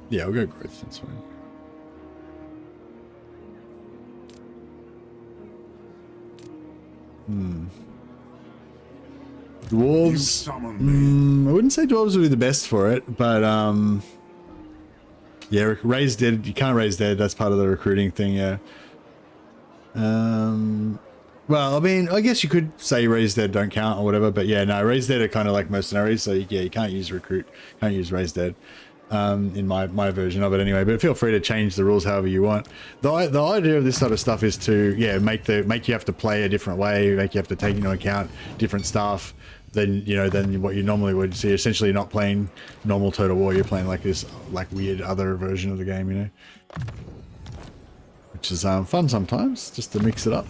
Yeah, we'll go growth, that's fine. Dwarves. I wouldn't say dwarves would be the best for it, but yeah, raise dead. You can't raise dead. That's part of the recruiting thing. Yeah. Well, I mean, I guess you could say raise dead don't count or whatever, but yeah, no, raise dead are kind of like mercenaries. So yeah, you can't use recruit, can't use raise dead. In my version of it anyway, but feel free to change the rules however you want. The idea of this sort of stuff is to make you have to play a different way, make you have to take into account different stuff than than what you normally would. So you're essentially not playing normal Total War, you're playing like this weird other version of the game, which is fun sometimes, just to mix it up.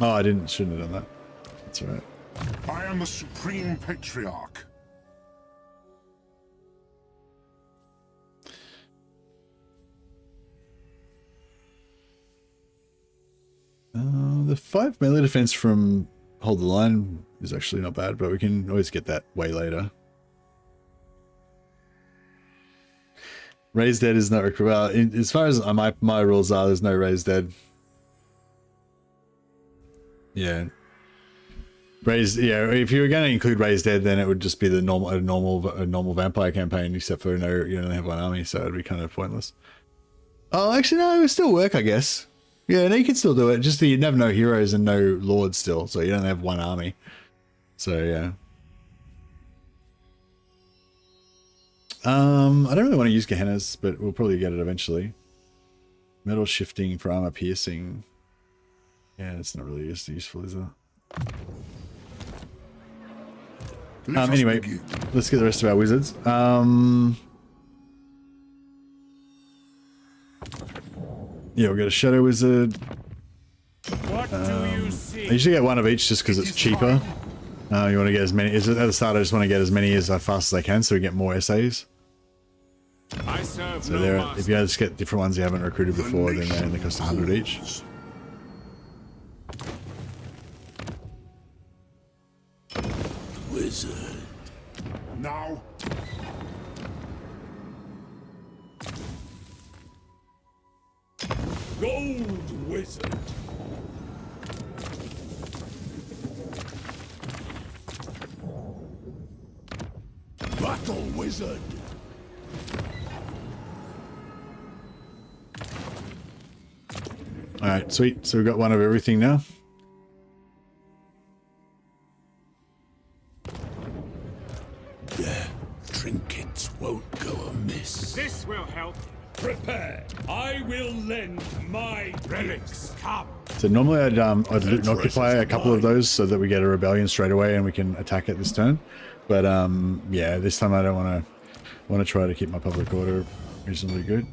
Oh, I shouldn't have done that. That's all right. I am the Supreme Patriarch. The 5 melee defense from Hold the Line is actually not bad, but we can always get that way later. Raise dead is not recruit. Well, as far as my rules are, there's no raise dead. Yeah. If you were going to include raise dead, then it would just be the normal vampire campaign, except for you only have one army, so it'd be kind of pointless. Oh, actually, no, it would still work, I guess. Yeah, no, you can still do it. Just that you'd have no heroes and no lords still, so you don't have one army. So yeah. I don't really want to use Gehennas, but we'll probably get it eventually. Metal shifting for armor piercing. Yeah, it's not really useful, is it? Anyway, let's get the rest of our wizards. Yeah, we'll get a Shadow Wizard. What do you see? I usually get one of each just because it's cheaper. You want to get as many. At the start, I just want to get as many as fast as I can so we get more essays. I serve So no if you just get different ones you haven't recruited before, then they only cost 100 each. Wizard. Now. Gold wizard. Battle wizard. All right, sweet. So we've got one of everything now. Yeah, trinkets won't go amiss. This will help. Prepare. I will lend my relics. Come. So normally I'd occupy a couple of those so that we get a rebellion straight away and we can attack it this turn. But yeah, this time I don't want to try to keep my public order reasonably good.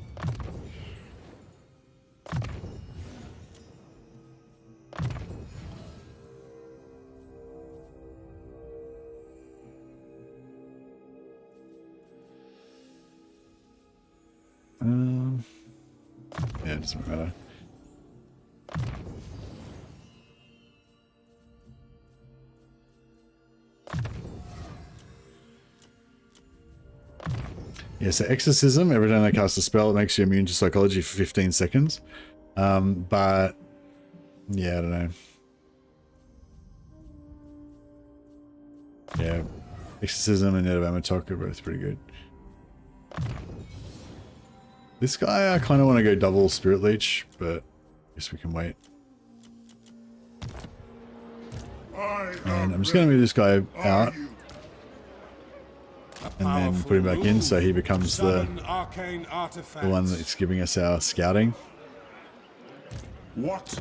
Yeah, it doesn't matter. Yeah, so exorcism, every time they cast a spell, it makes you immune to psychology for 15 seconds. But yeah, I don't know. Yeah, exorcism and net of Amatok are both pretty good. This guy, I kind of want to go double Spirit Leech, but I guess we can wait. And I'm just going to move this guy out. And then put him back in so he becomes the one that's giving us our scouting. What?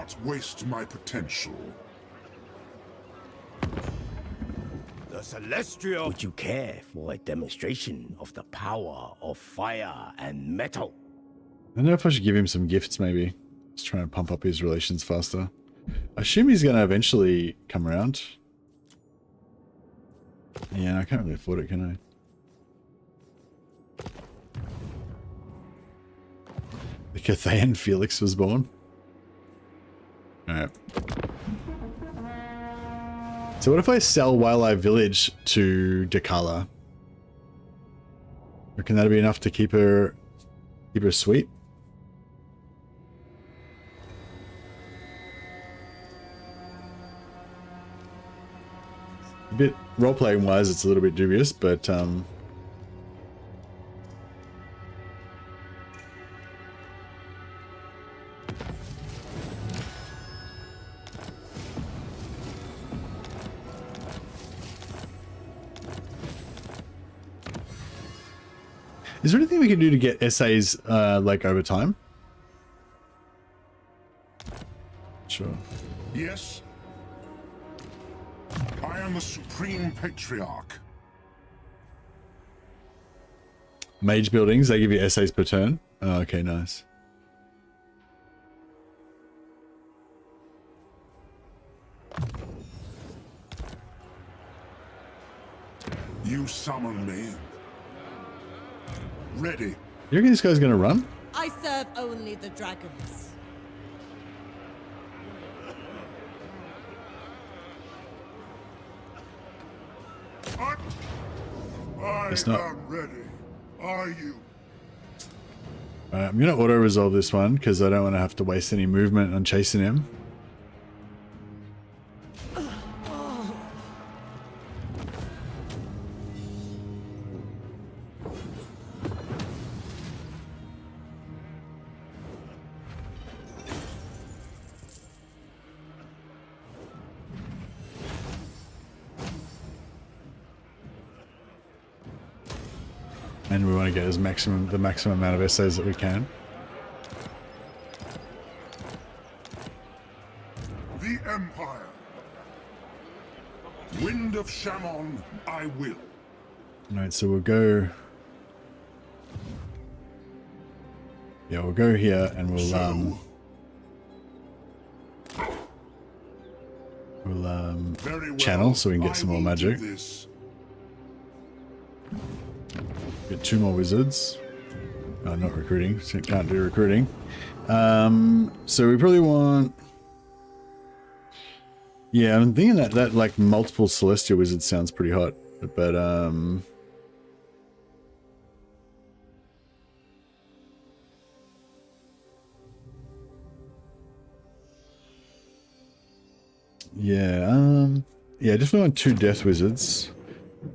not waste my potential. The Celestial. Would you care for a demonstration of the power of fire and metal? I don't know if I should give him some gifts, maybe. Just try and pump up his relations faster. I assume he's going to eventually come around. Yeah, I can't really afford it, can I? The Cathayan Felix was born. Alright. So what if I sell Wildlife Village to Dakala? Reckon that'd be enough to keep her sweet? A bit role-playing wise, it's a little bit dubious, but is there anything we can do to get essays like over time? Sure. Yes? I am the Supreme Patriarch. Mage buildings, they give you essays per turn. Oh, okay, nice. You summon me. Ready. You reckon this guy's gonna run? I serve only the dragons. I It's not. am ready. Are you? Alright, I'm gonna auto resolve this one because I don't want to have to waste any movement on chasing him. And we want to get the maximum amount of essays that we can. The Empire. Wind of Shaman, I will. Alright, so we'll go. Yeah, we'll go here and we'll Very well. channel so we can get I some more will do magic. this. Get 2 more wizards. Oh, not recruiting. So can't do recruiting. So we probably want. Yeah, I'm thinking that like multiple celestial wizards sounds pretty hot, but yeah, definitely want 2 death wizards.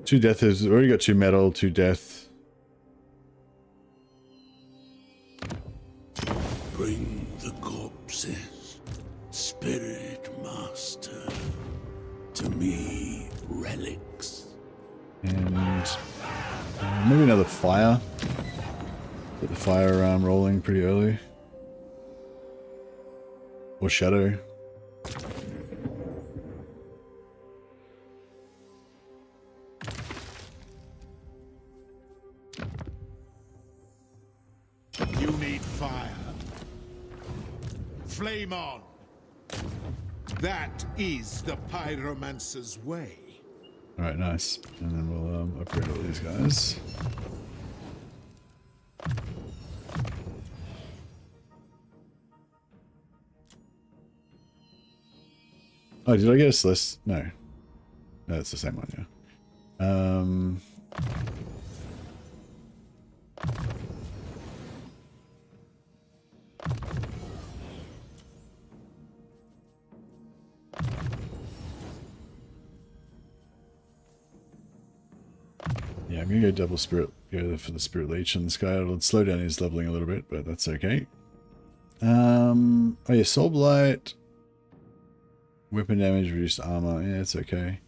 2 death is already got 2 metal, 2 death. Bring the corpses, spirit master. To me, relics. And maybe another fire. Get the fire rolling pretty early. Or shadow. You need fire. Flame on. That is the pyromancer's way. Alright, nice. And then we'll upgrade all these guys. Oh, did I get a Celeste? No. No, it's the same one, yeah. Yeah, I'm gonna go double spirit, go for the spirit leech on this guy. It'll slow down his leveling a little bit, but that's okay. Oh yeah, soul blight, weapon damage, reduced armor. Yeah, it's okay.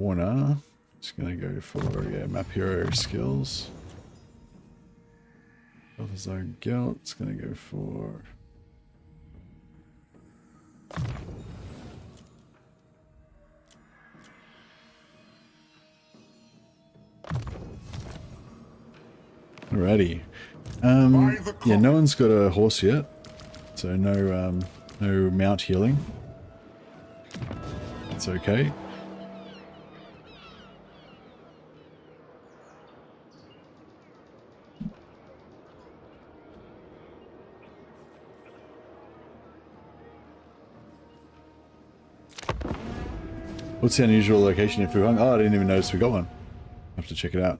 Warner. Just gonna go for map hero skills. Other zone Gelt. It's gonna go for alrighty. Yeah, no one's got a horse yet, so no mount healing. It's okay. What's the unusual location if we hung? Oh, I didn't even notice we got one. I'll have to check it out.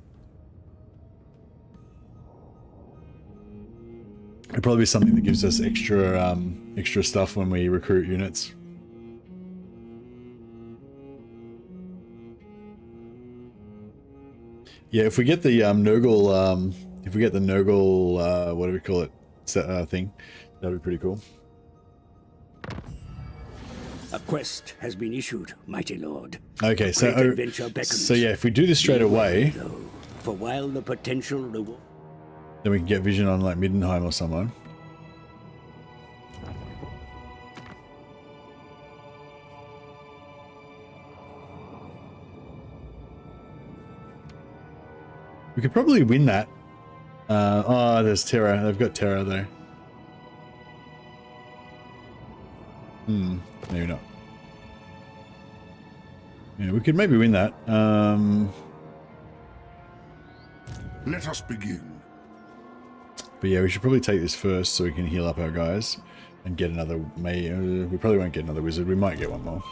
It'll probably be something that gives us extra stuff when we recruit units. Yeah, if we get the Nurgle, what do we call it, thing, that'd be pretty cool. A quest has been issued, mighty lord. Okay, so yeah, if we do this straight away, for while the potential reward, then we can get vision on like Middenheim or someone. We could probably win that. Oh, there's Terra. They've got Terra though. Maybe not. Yeah, we could maybe win that. Let us begin. But yeah, we should probably take this first so we can heal up our guys and get another. We probably won't get another wizard. We might get one more.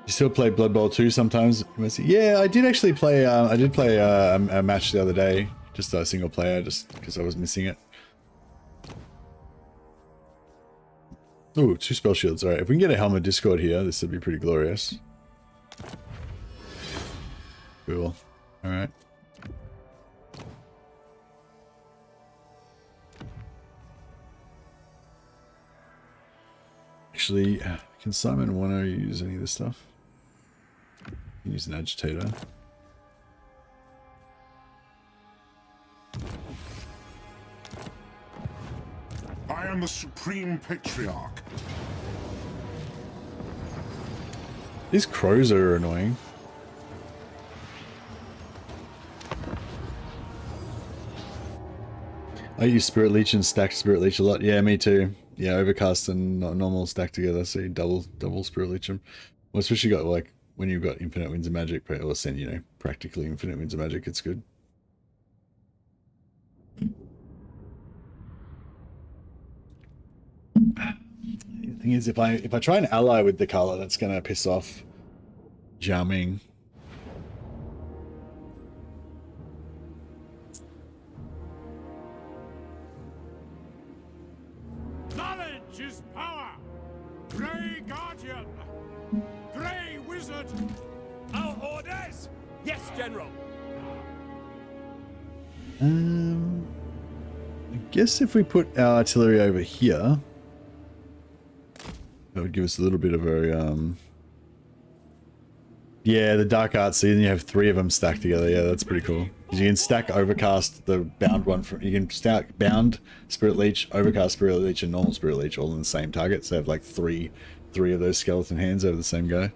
You still play Blood Bowl 2 sometimes? Yeah, I did actually play. I did play a match the other day, just a single player, just because I was missing it. Ooh, 2 spell shields. Alright, if we can get a Helm of Discord here, this would be pretty glorious. Cool. Alright. Actually, can Simon want to use any of this stuff? Use an agitator. I am the Supreme Patriarch. These crows are annoying. I use Spirit Leech and stack Spirit Leech a lot. Yeah, me too. Yeah, Overcast and normal stack together, so you double Spirit Leech them. Well, especially got like when you've got Infinite Winds of Magic, or send, you know, practically Infinite Winds of Magic, it's good. The thing is, if I try and ally with the color, that's gonna piss off Jiaming. Knowledge is power. Grey Guardian. Grey Wizard. Our orders. Yes, General. I guess if we put our artillery over here, that would give us a little bit of a, yeah, the Dark Arts, so then you have 3 of them stacked together. Yeah, that's pretty cool. Because you can stack Overcast, the bound one, from, you can stack Bound, Spirit Leech, Overcast, Spirit Leech, and normal Spirit Leech all in the same target. So they have like three of those skeleton hands over the same guy.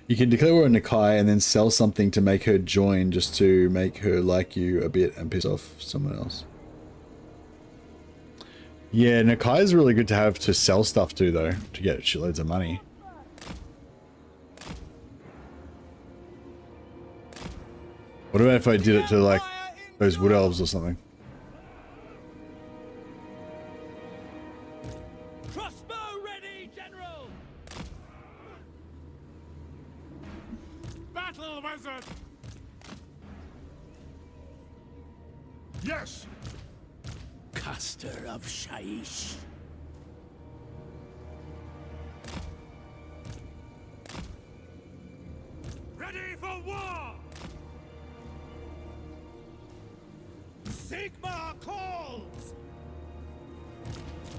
You can declare war on Nakai and then sell something to make her join, just to make her like you a bit and piss off someone else. Yeah, Nakai is really good to have to sell stuff to, though, to get shitloads of money. What about if I did it to, like, those wood elves or something? Crossbow ready, General. Battle Wizard. Yes. caster of Shaish. Ready for war! Sigma calls!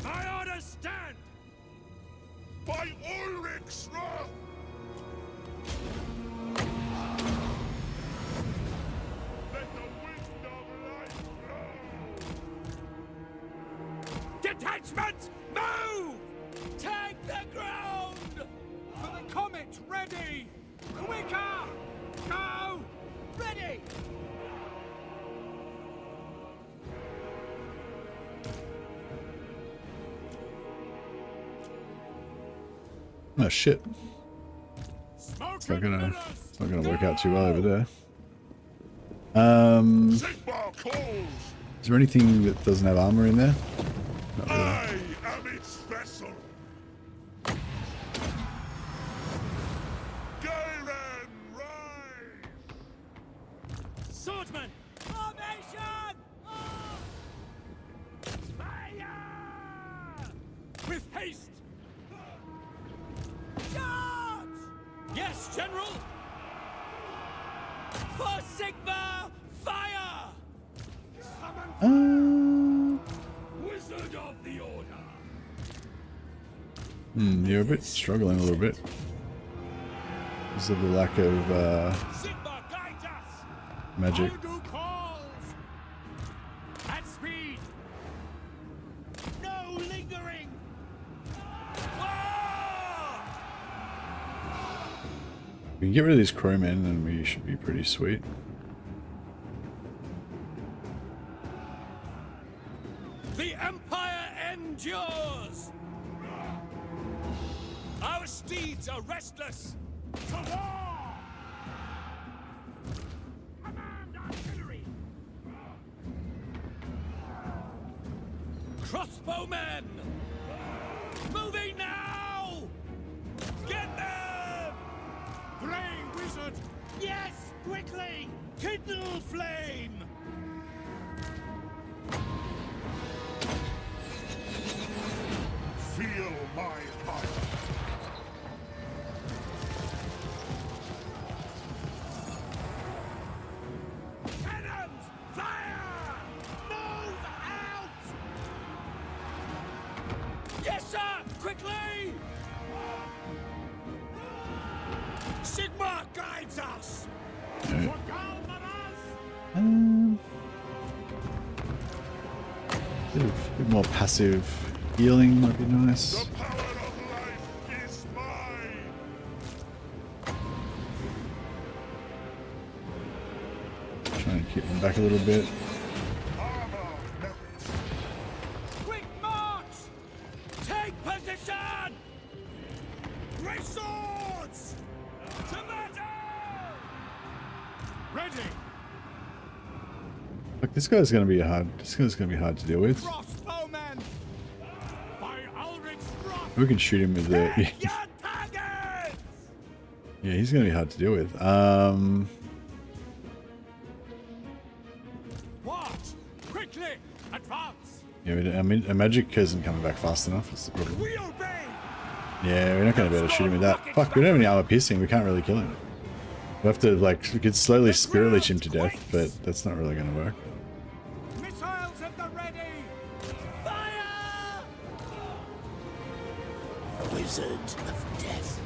My orders stand! Ulrich's wrath! Let the wind of life blow! Detachments, move! Take the ground! For the comet, ready! Quicker! Go! Ready! Oh shit. Smoke It's not and gonna work out too well over there. Sigmar calls! Is there anything that doesn't have armor in there? Not really. I am its vessel! Gairen, rise! Swordsman! Formation! Fire! With haste! Charge! Yes, General! For Sigma, fire! Wizard of the Order! You're a bit struggling a little bit. Because of the lack of Sigma guides us! magic. Aldu calls! At speed! No lingering! Ah! We can get rid of these crowmen and we should be pretty sweet. The Empire endures! Our steeds are restless! To war! Command artillery! Crossbowmen! Moving now! Get them! Grey wizard! Yes! Quickly! Kindle flame! Feel my heart! Cannons! Fire! Move out! Yes, sir! Quickly! Sigma guides us! Alright. For Galmaras! Bit more passive healing might be nice. The power of life is mine! Try and keep them back a little bit. Armor melts! Quick march! Take position! Great swords! To battle! Ready! Look, this guy's gonna be hard. This guy's gonna be hard to deal with. Crossbowmen! By Ulrich's wrath! We can shoot him with the. Take your targets! Yeah, he's gonna be hard to deal with. Watch! Quickly! Advance! Yeah, I mean, a magic isn't coming back fast enough. That's the problem. We obey! Yeah, we're not gonna be able to shoot him with that. Fuck, we don't have any armor piercing. We can't really kill him. We have to like, we could slowly spirit leech him to death, but that's not really gonna work. Missiles at the ready! Fire! Wizard of Death.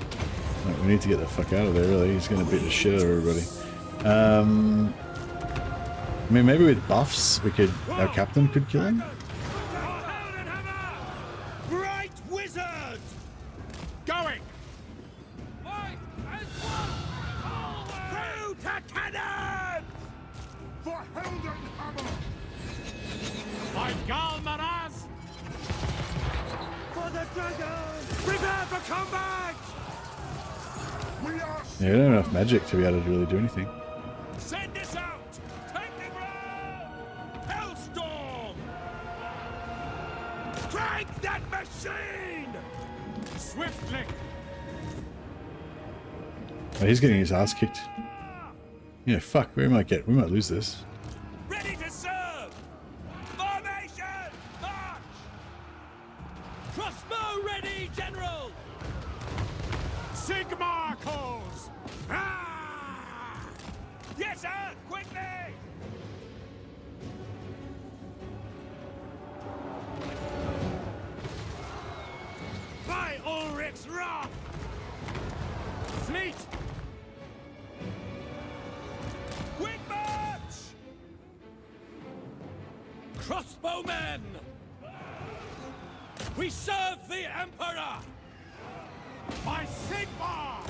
Right, we need to get the fuck out of there, really. He's gonna beat the shit out of everybody. I mean, maybe with buffs, we could, our captain could kill him. Bright wizard! Going! Through to cannon! For Heldenhammer! By Galmaraz! For the dragon! Prepare for combat! We are Yeah, we don't have enough magic to be able to really do anything. Send this out! Take the ground! Hellstorm! Crank that machine! Swiftly! Oh, he's getting his ass kicked. Yeah, fuck, we might lose this. Ready to serve! Formation! March! Crossbow ready, General! Sigmar calls! Ah! Yes, sir! Quickly! By Ulrich's wrath! fleet! Quick march! Crossbowmen! We serve the Emperor! By Sigmar!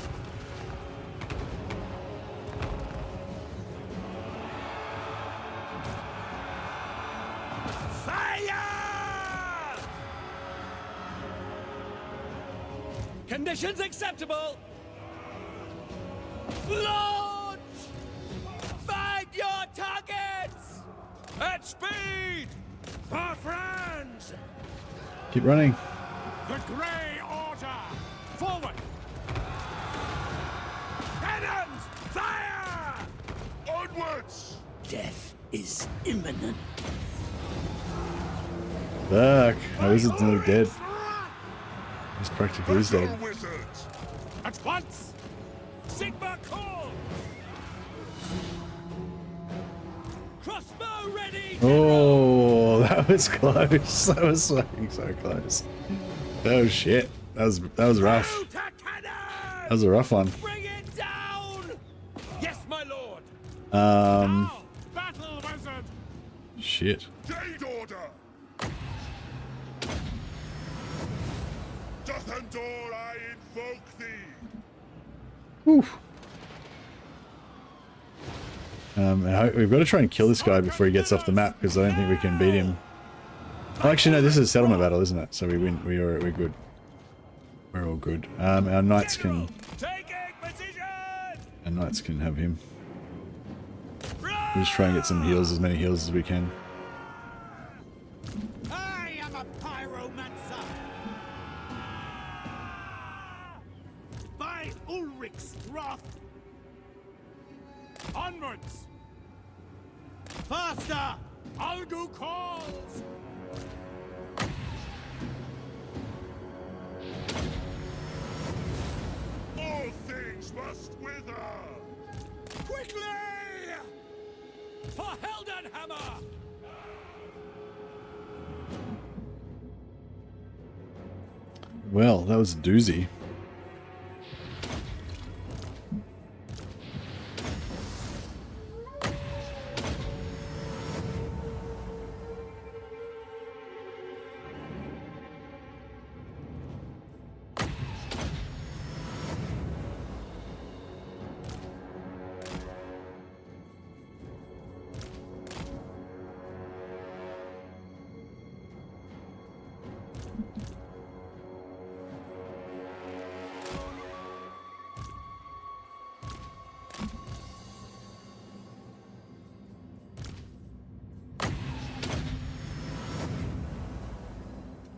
Fire! Conditions acceptable! Launch! Find your targets! At speed! For Franz! Keep running. The Grey Order! Forward! Cannons! Fire! Onwards! Death is imminent. Fuck. My wizard's nearly dead. He's practically dead. Wizards! At once! Sigma call! Crossbow ready! Oh, that was close. That was fucking so close. Oh shit. That was rough. Through to cannon! That was a rough one. Bring it down! Yes, my lord! Um, Now, battle wizard! shit. Jade Order! Dothendor, I invoke thee! Whew. We've got to try and kill this guy before he gets off the map because I don't think we can beat him. Oh, actually, no, this is a settlement battle, isn't it? So we win. We're good. We're all good. Our knights can. Taking position! Our knights can have him. We'll just try and get some heals, as many heals as we can. I am a pyromancer! By Ulrich's wrath! Onwards! Faster! Algu calls! All things must wither! Quickly! For Heldenhammer! Well, that was a doozy.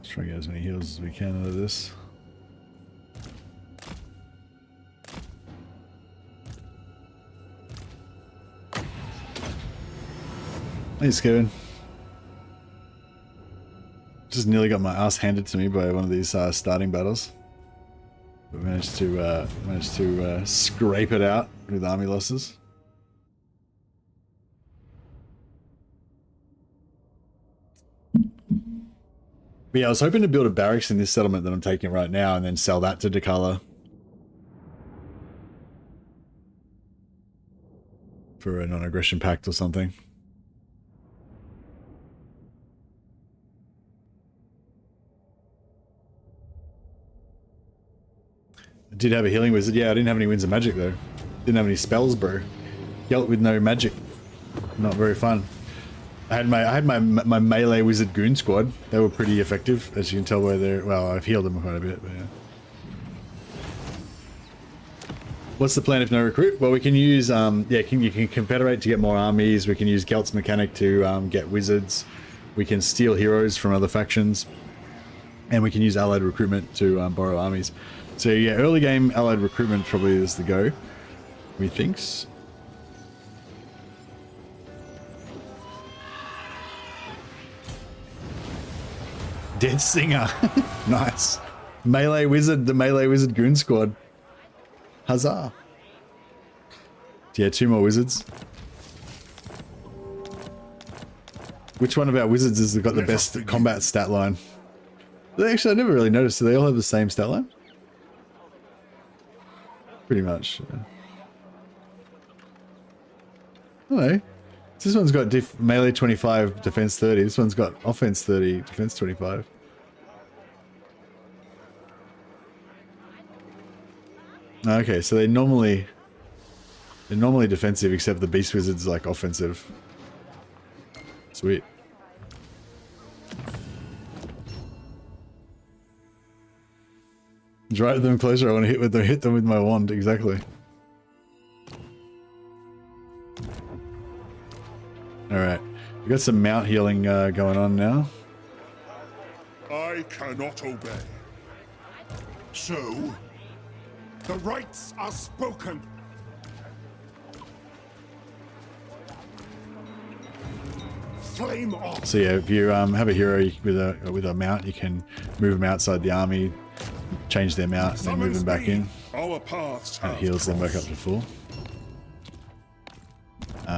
Try to get as many heals as we can out of this. Thanks, Kevin. Just nearly got my ass handed to me by one of these starting battles. But managed to scrape it out with army losses. But yeah, I was hoping to build a barracks in this settlement that I'm taking right now and then sell that to Dakala for a non-aggression pact or something. I did have a healing wizard. Yeah, I didn't have any winds of magic though. Didn't have any spells, bro. Gelt with no magic. Not very fun. I had my melee wizard goon squad. They were pretty effective, as you can tell by their. Well, I've healed them quite a bit, but yeah. What's the plan if no recruit? Well, we can use you can confederate to get more armies. We can use Gelt's mechanic to get wizards. We can steal heroes from other factions, and we can use allied recruitment to borrow armies. So yeah, early game allied recruitment probably is the go. Methinks. Dead Singer. Nice. Melee Wizard, the Melee Wizard Goon Squad. Huzzah. Yeah, 2 more wizards. Which one of our wizards has got the best combat stat line? Actually, I never really noticed. Do they all have the same stat line? Pretty much. Yeah. Hello. This one's got melee 25, defense 30. This one's got offense 30, defense 25. Okay, so they're normally defensive, except the beast wizard's like offensive. Sweet. Drive them closer. I want to hit them with my wand. Exactly. All right, we got some mount healing going on now. I cannot obey. So, the rights are spoken. Flame off. So yeah, if you have a hero with a mount, you can move them outside the army, change their mount, and then move them back in. Our paths And it have heals them back up to full.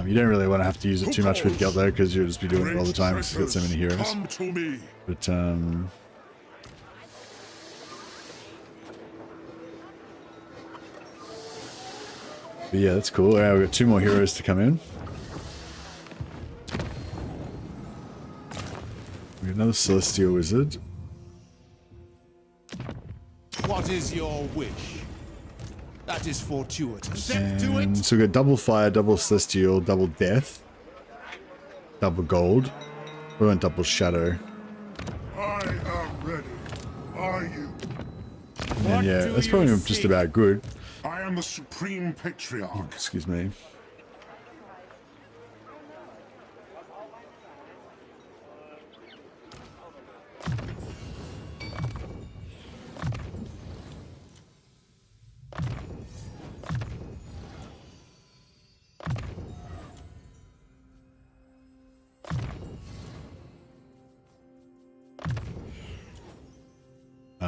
You don't really want to have to use it too much with Gelt though, because you'll just be doing it all the time because you've got so many heroes. Come to me. But yeah, that's cool. Alright, we've got 2 more heroes to come in. We got another Celestial Wizard. What is your wish? That is fortuitous. And so we've got double fire, double celestial, double death, double gold. We want double shadow. I am ready. Are you? And yeah, that's probably just about good. I am the Supreme Patriarch. Excuse me.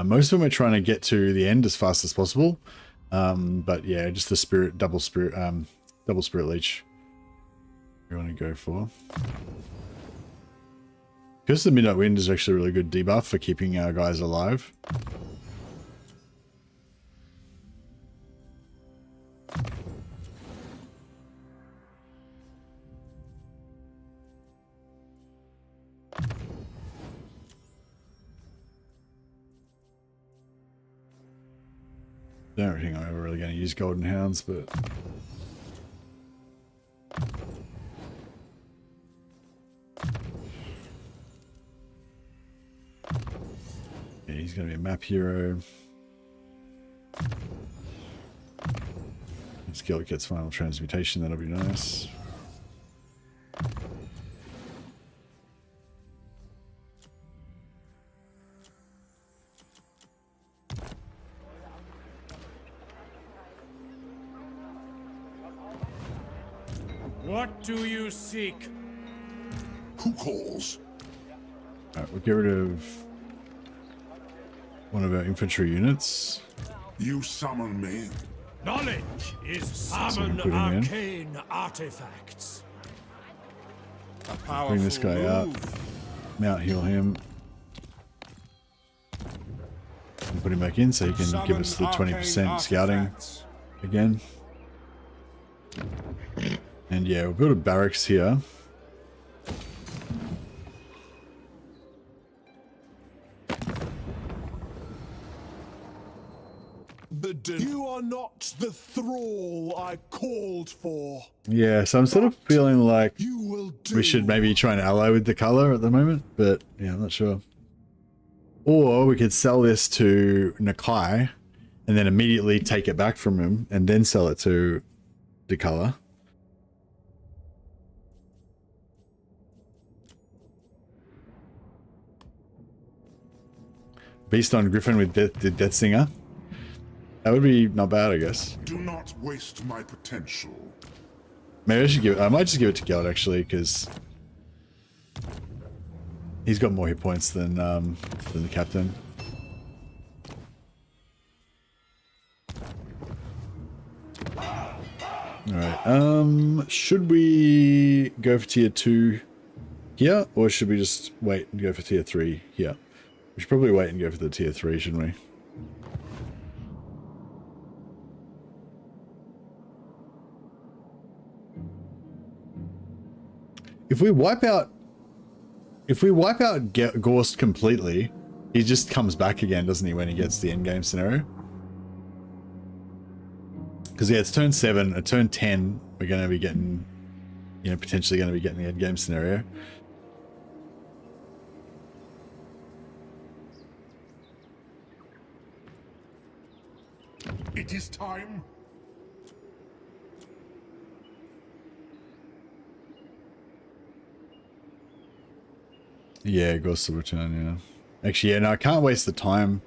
Most of them are trying to get to the end as fast as possible, but yeah, just the double spirit leech we want to go for. Because the Midnight Wind is actually a really good debuff for keeping our guys alive. I don't think I'm ever really going to use Golden Hounds, but... yeah, he's going to be a map hero. If Gelt gets final transmutation, that'll be nice. What do you seek? Who calls? Alright, we'll get rid of one of our infantry units. You summon me. Knowledge is Summon summon arcane artifacts. Bring this guy out. Mount heal him. And put him back in so he can give us the 20% scouting again. And yeah, we'll build a barracks here. You are not the thrall I called for. Yeah, so I'm sort of feeling like You will do. we should maybe try and ally with the color at the moment, but yeah, I'm not sure. Or we could sell this to Nakai and then immediately take it back from him and then sell it to the color. Beast on Griffin with the Death Singer. That would be not bad, I guess. Do not waste my potential. Maybe I should give it, I might just give it to Gelt actually, because he's got more hit points than the captain. Alright, should we go for tier 2 here, or should we just wait and go for tier 3 here? We should probably wait and go for the tier 3, shouldn't we? If we wipe out Gorst completely, he just comes back again, doesn't he, when he gets the endgame scenario? Because yeah, it's turn 7. At turn 10, we're going to be getting, you know, potentially going to be getting the endgame scenario. It is time. Yeah, Gorst will return, yeah. Actually, yeah, no, I can't waste the time.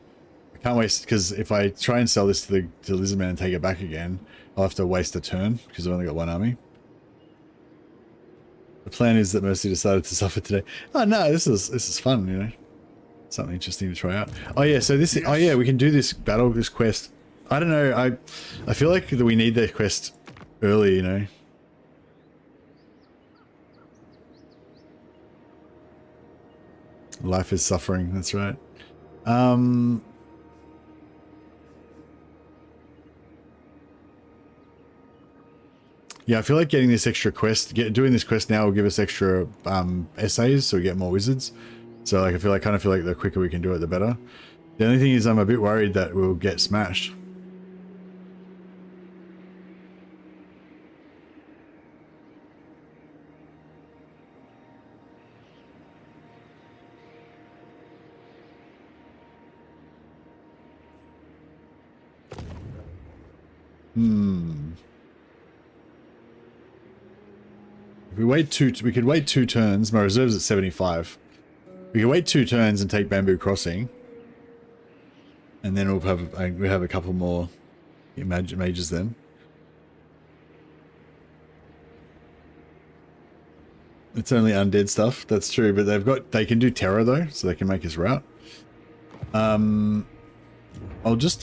I can't waste, because if I try and sell this to Lizardman and take it back again, I'll have to waste a turn, because I've only got 1 army. The plan is that Mercy decided to suffer today. Oh no, this is fun, you know. Something interesting to try out. Oh yeah, so this, oh yeah, we can do this quest. I don't know, I feel like that we need that quest early, you know. Life is suffering, that's right. Yeah, I feel like getting this extra quest, doing this quest now will give us extra essays, so we get more wizards. So like, I kind of feel like the quicker we can do it, the better. The only thing is I'm a bit worried that we'll get smashed. If we wait we could wait 2 turns. My reserve's at 75. We can wait 2 turns and take Bamboo Crossing, and then we'll have a couple more mages then. It's only undead stuff. That's true, but they can do terror though, so they can make us rout. I'll just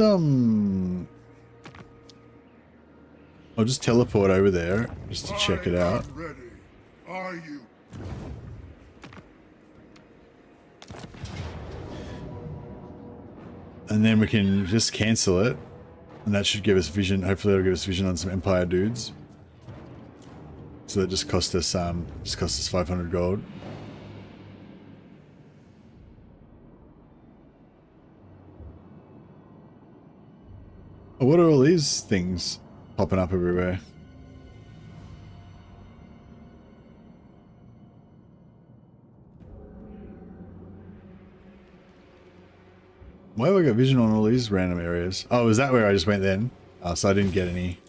teleport over there just to check it out. Ready. Are you? And then we can just cancel it, and that should give us vision. Hopefully it'll give us vision on some Empire dudes. So that just cost us 500 gold. Oh, what are all these things popping up everywhere? Why have I got vision on all these random areas? Oh, is that where I just went then? Oh, so I didn't get any.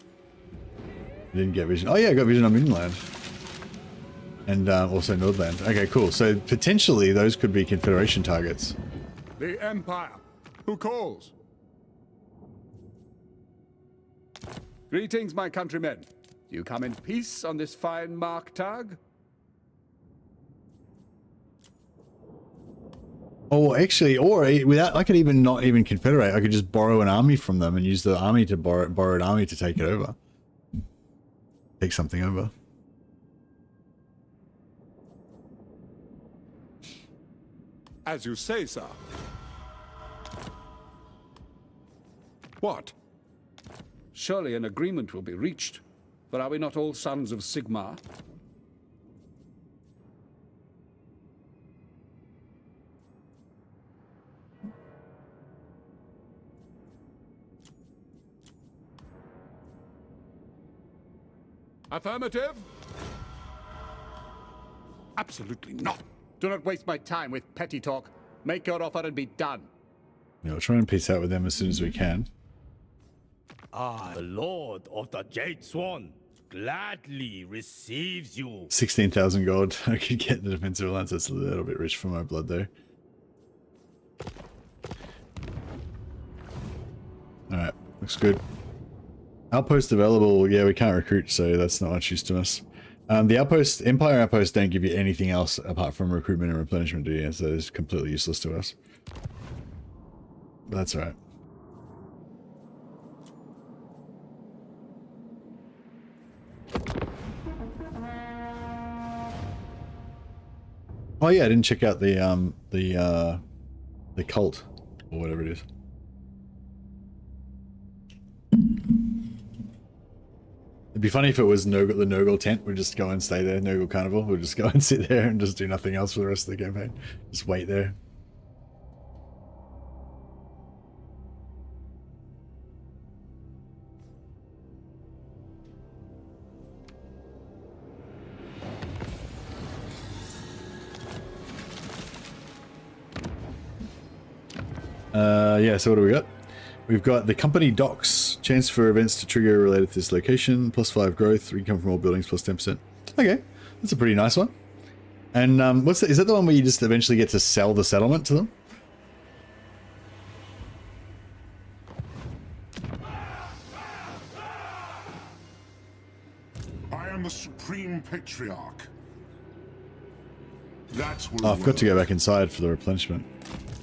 I didn't get vision. Oh yeah, I got vision on Middenland. And also Nordland. Okay, cool. So potentially those could be confederation targets. The Empire. Who calls? Greetings, my countrymen. Do you come in peace on this fine Marktag? Oh, actually, or without, I could even not even confederate. I could just borrow an army from them and use the army to borrow an army to take it over. Take something over. As you say, sir. What? Surely an agreement will be reached. But are we not all sons of Sigmar? Affirmative? Absolutely not. Do not waste my time with petty talk. Make your offer and be done. Yeah, we'll try and peace out with them as soon as we can. The Lord of the Jade Swan gladly receives you. 16,000 gold. I could get the defensive alliance. That's a little bit rich for my blood though. Alright, looks good. Outpost available. Yeah, we can't recruit, so that's not much use to us. The Empire outposts don't give you anything else apart from recruitment and replenishment, do you? So it's completely useless to us. But that's alright. Oh yeah, I didn't check out the cult or whatever it is. It'd be funny if it was the Nurgle tent. We'd just go and stay there. Nurgle Carnival. We'd just go and sit there and just do nothing else for the rest of the campaign. Just wait there. Yeah, so what do we got? We've got the company docks. Chance for events to trigger related to this location. +5 growth. Income from all buildings +10%. Okay, that's a pretty nice one. And what's that? Is that the one where you just eventually get to sell the settlement to them? I am the Supreme Patriarch. That's what Oh, I've got to go back inside for the replenishment.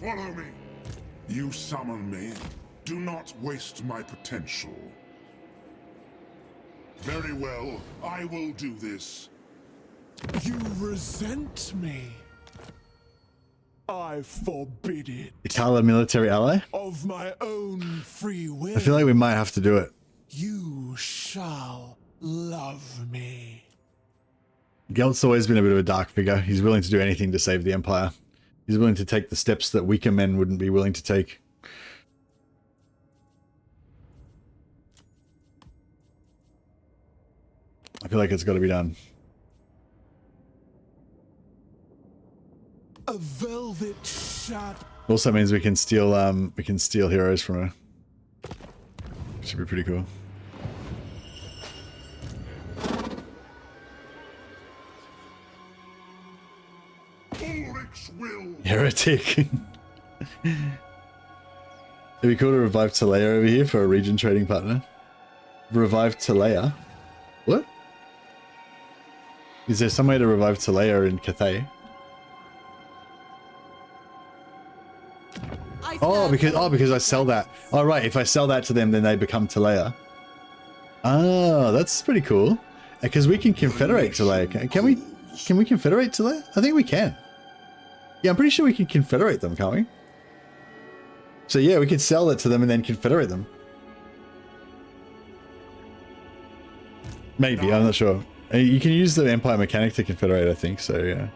Follow me. You summon me. Do not waste my potential. Very well, I will do this. You resent me. I forbid it. Itala military ally? Of my own free will. I feel like we might have to do it. You shall love me. Gelt's always been a bit of a dark figure. He's willing to do anything to save the Empire. He's willing to take the steps that weaker men wouldn't be willing to take. I feel like it's got to be done. A velvet shot. Also means we can steal heroes from her. Should be pretty cool. Heretic. It'd be cool to revive Talea over here for a region trading partner. Revive Talea? What? Is there some way to revive Talea in Cathay? Because I sell that. Oh right, if I sell that to them, then they become Talea. Ah, that's pretty cool. Because we can confederate Talea. Can we confederate Talea? I think we can. Yeah, I'm pretty sure we can confederate them, can't we? So yeah, we could sell it to them and then confederate them. Maybe, I'm not sure. You can use the Empire mechanic to confederate, I think, so yeah.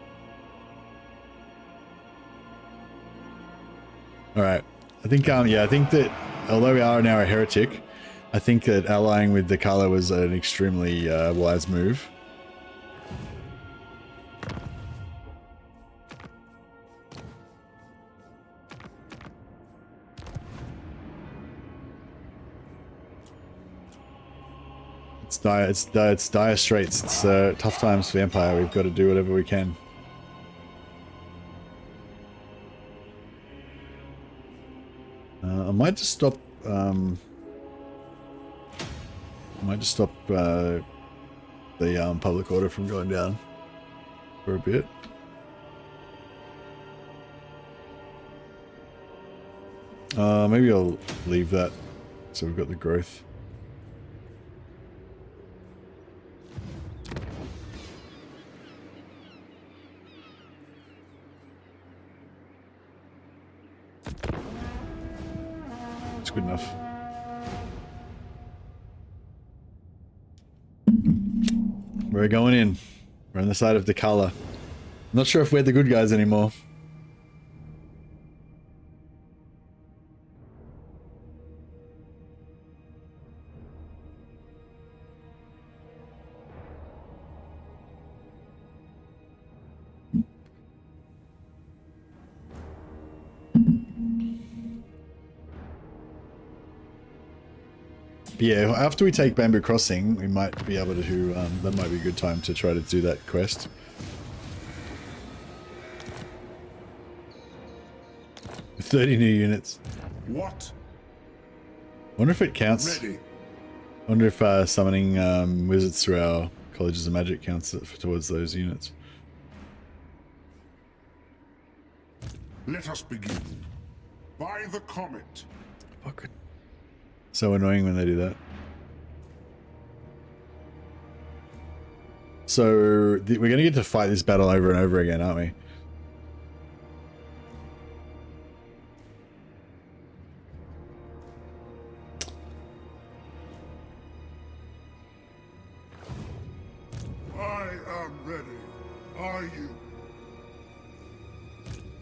Alright. I think, yeah, I think that, although we are now a heretic, I think that allying with the Karl was an extremely wise move. It's dire straits. It's tough times for the Empire. We've got to do whatever we can. I might just stop. I might just stop the public order from going down for a bit. Maybe I'll leave that so we've got the growth. Good enough. We're going in. We're on the side of the Karl. I'm not sure if we're the good guys anymore. Yeah, after we take Bamboo Crossing, we might be able to do, that might be a good time to try to do that quest. With 30 new units. What? Wonder if it counts. Ready. Wonder if summoning wizards through our colleges of magic counts towards those units. Let us begin. By the comet. Fuck it. So annoying when they do that. So we're going to get to fight this battle over and over again, aren't we? by you.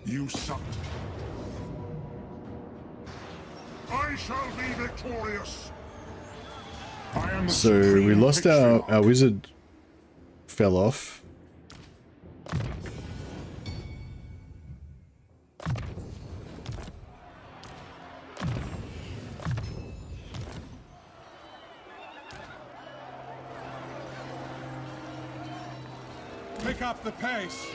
You suck. I shall be victorious. I am the So we supreme lost our wizard fell off. Pick up the pace.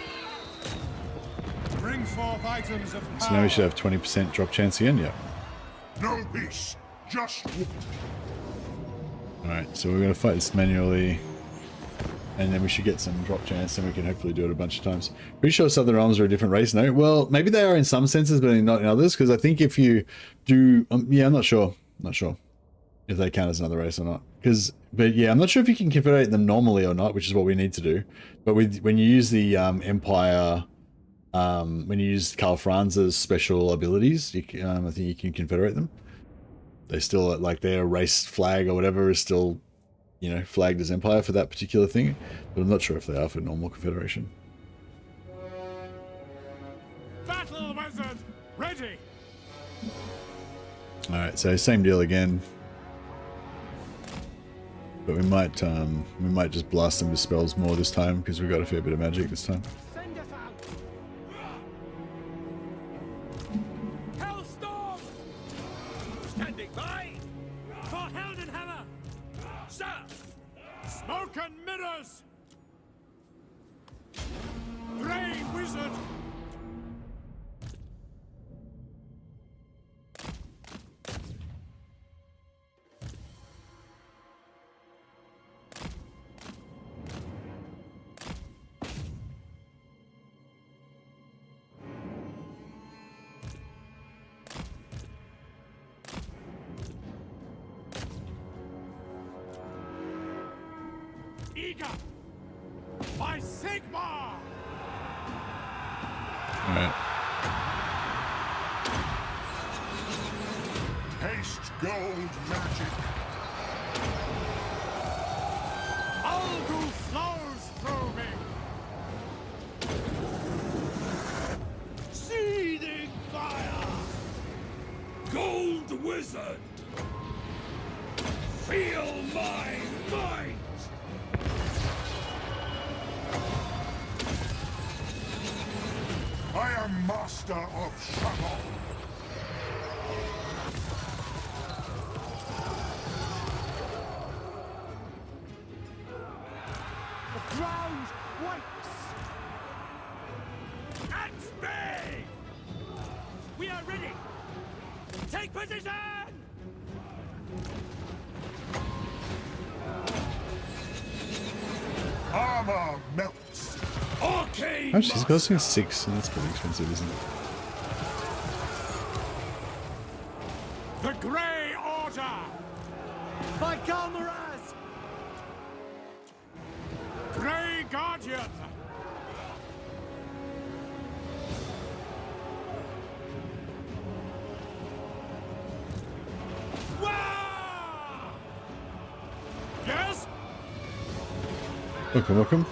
Bring forth items of power. So now we should have 20% drop chance again, yeah. No peace, just Alright, so we're going to fight this manually. And then we should get some drop chance and we can hopefully do it a bunch of times. Pretty sure Southern Realms are a different race, no? Well, maybe they are in some senses, but not in others. Because I think if you do... yeah, I'm not sure. Not sure if they count as another race or not. But yeah, I'm not sure if you can confederate them normally or not, which is what we need to do. But when you use the Empire... when you use Karl Franz's special abilities, I think you can confederate them. They still, like, their race flag or whatever is still, you know, flagged as Empire for that particular thing. But I'm not sure if they are for normal confederation. Battle wizard, ready. Alright, so same deal again. But we might just blast them with spells more this time because we've got a fair bit of magic this time. Send us out. Hellstorm. Standing by. For Heldenhammer. Sir. Smoke and mirrors. Grey wizard. Eager by Sigmar. Alright. taste gold magic. Algu flows through me. Seething fire. Gold wizard. Feel my might. I am master of Shabbat. The ground quakes. At bay! We are ready. Take position! Armor melts. Arcane! Oh, she's costing 6, and that's pretty expensive, isn't it? The Grey Order! By Galmaraz! Grey Guardian! Wah! Yes? Welcome, welcome.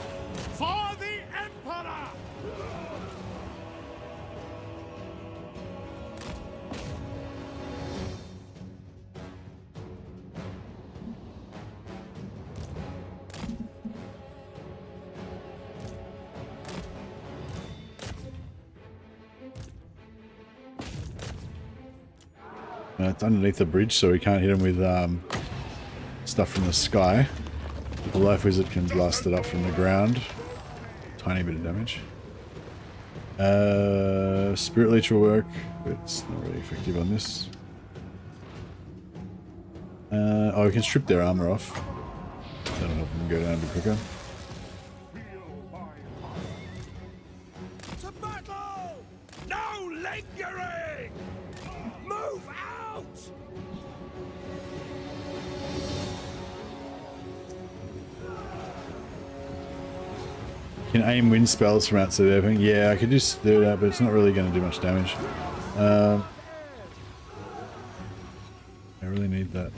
For the Emperor! It's underneath the bridge, so we can't hit him with stuff from the sky. The Life Wizard can blast it up from the ground. Tiny bit of damage. Spirit Leech will work, but it's not really effective on this. Oh, we can strip their armor off. That'll help them go down a bit quicker. To battle! No lingering! Move out! Can aim wind spells from outside the opening. Yeah, I could just do that, but it's not really going to do much damage. I really need that.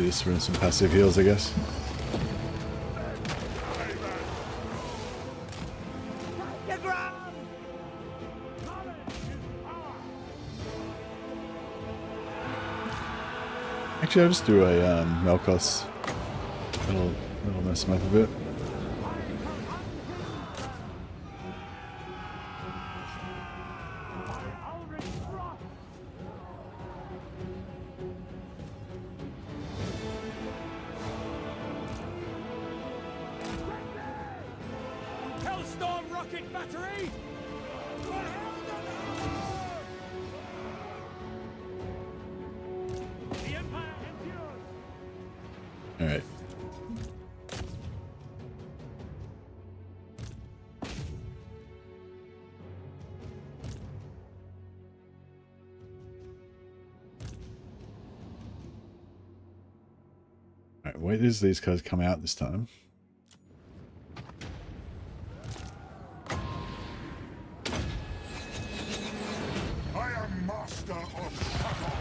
this for some passive heals, I guess. Actually, I'll just do a Melkos. That'll mess him up a bit. Hellstorm rocket battery! The Empire endures! Alright. Alright, wait, these guys come out this time. I am master of battle.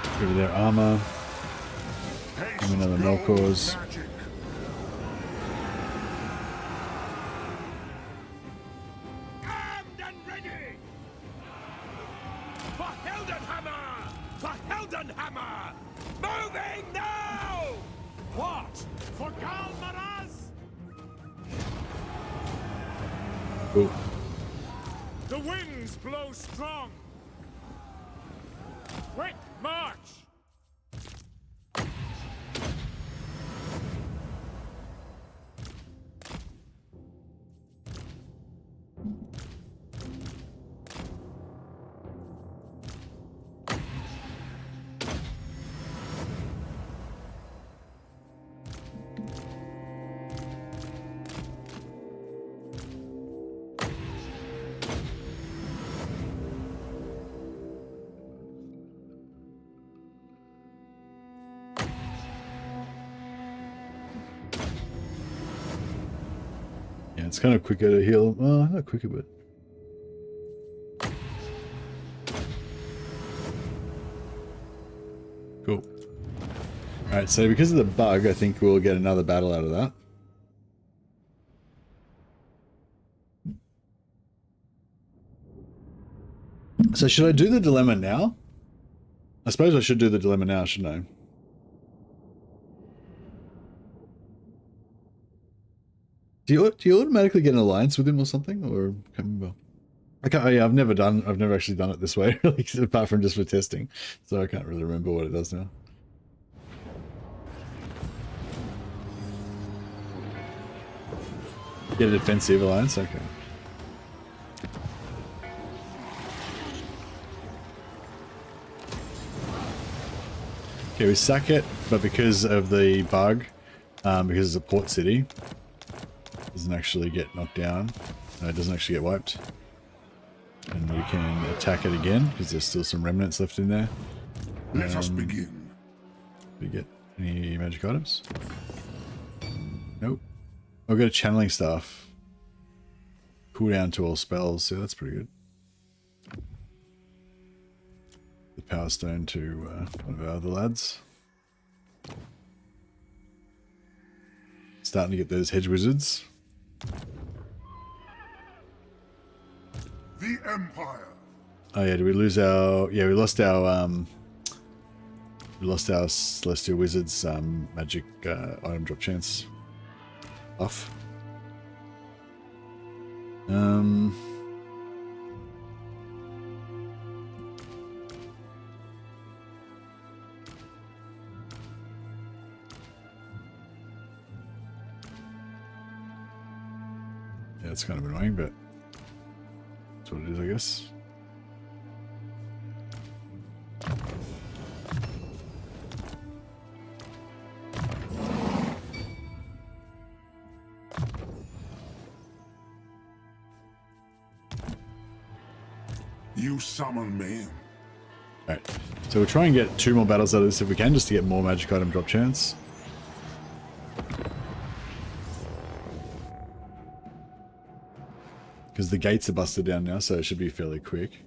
Get rid of their armor. Give me another Melkors. Magic. Armed and ready! For Heldenhammer! For Heldenhammer! Moving now! What? For Karl Maraz? Cool. The winds blow strong! Quick march! Yeah, it's kind of quicker to heal. Well, not quicker, but... Cool. Alright, so because of the bug, I think we'll get another battle out of that. So should I do the dilemma now? I suppose I should do the dilemma now, shouldn't I? Do you automatically get an alliance with him or something? Or can't remember. I can't. Yeah, I've never actually done it this way, really, apart from just for testing. So I can't really remember what it does now. Get a defensive alliance, okay. Okay, we sack it, but because of the bug, because it's a port city, it doesn't actually get knocked down. No, it doesn't actually get wiped. And we can attack it again, because there's still some remnants left in there. Let us begin. Do we get any magic items? Nope. I've got a channeling staff. Cooldown to all spells, so that's pretty good. The power stone to one of our other lads. Starting to get those hedge wizards. The Empire. Oh yeah, did we lose our... Yeah, we lost our Celestial Wizards magic item drop chance off. Yeah, it's kind of annoying, but that's what it is, I guess. You summon me. Alright, so we'll try and get 2 more battles out of this if we can, just to get more magic item drop chance. Because the gates are busted down now, so it should be fairly quick.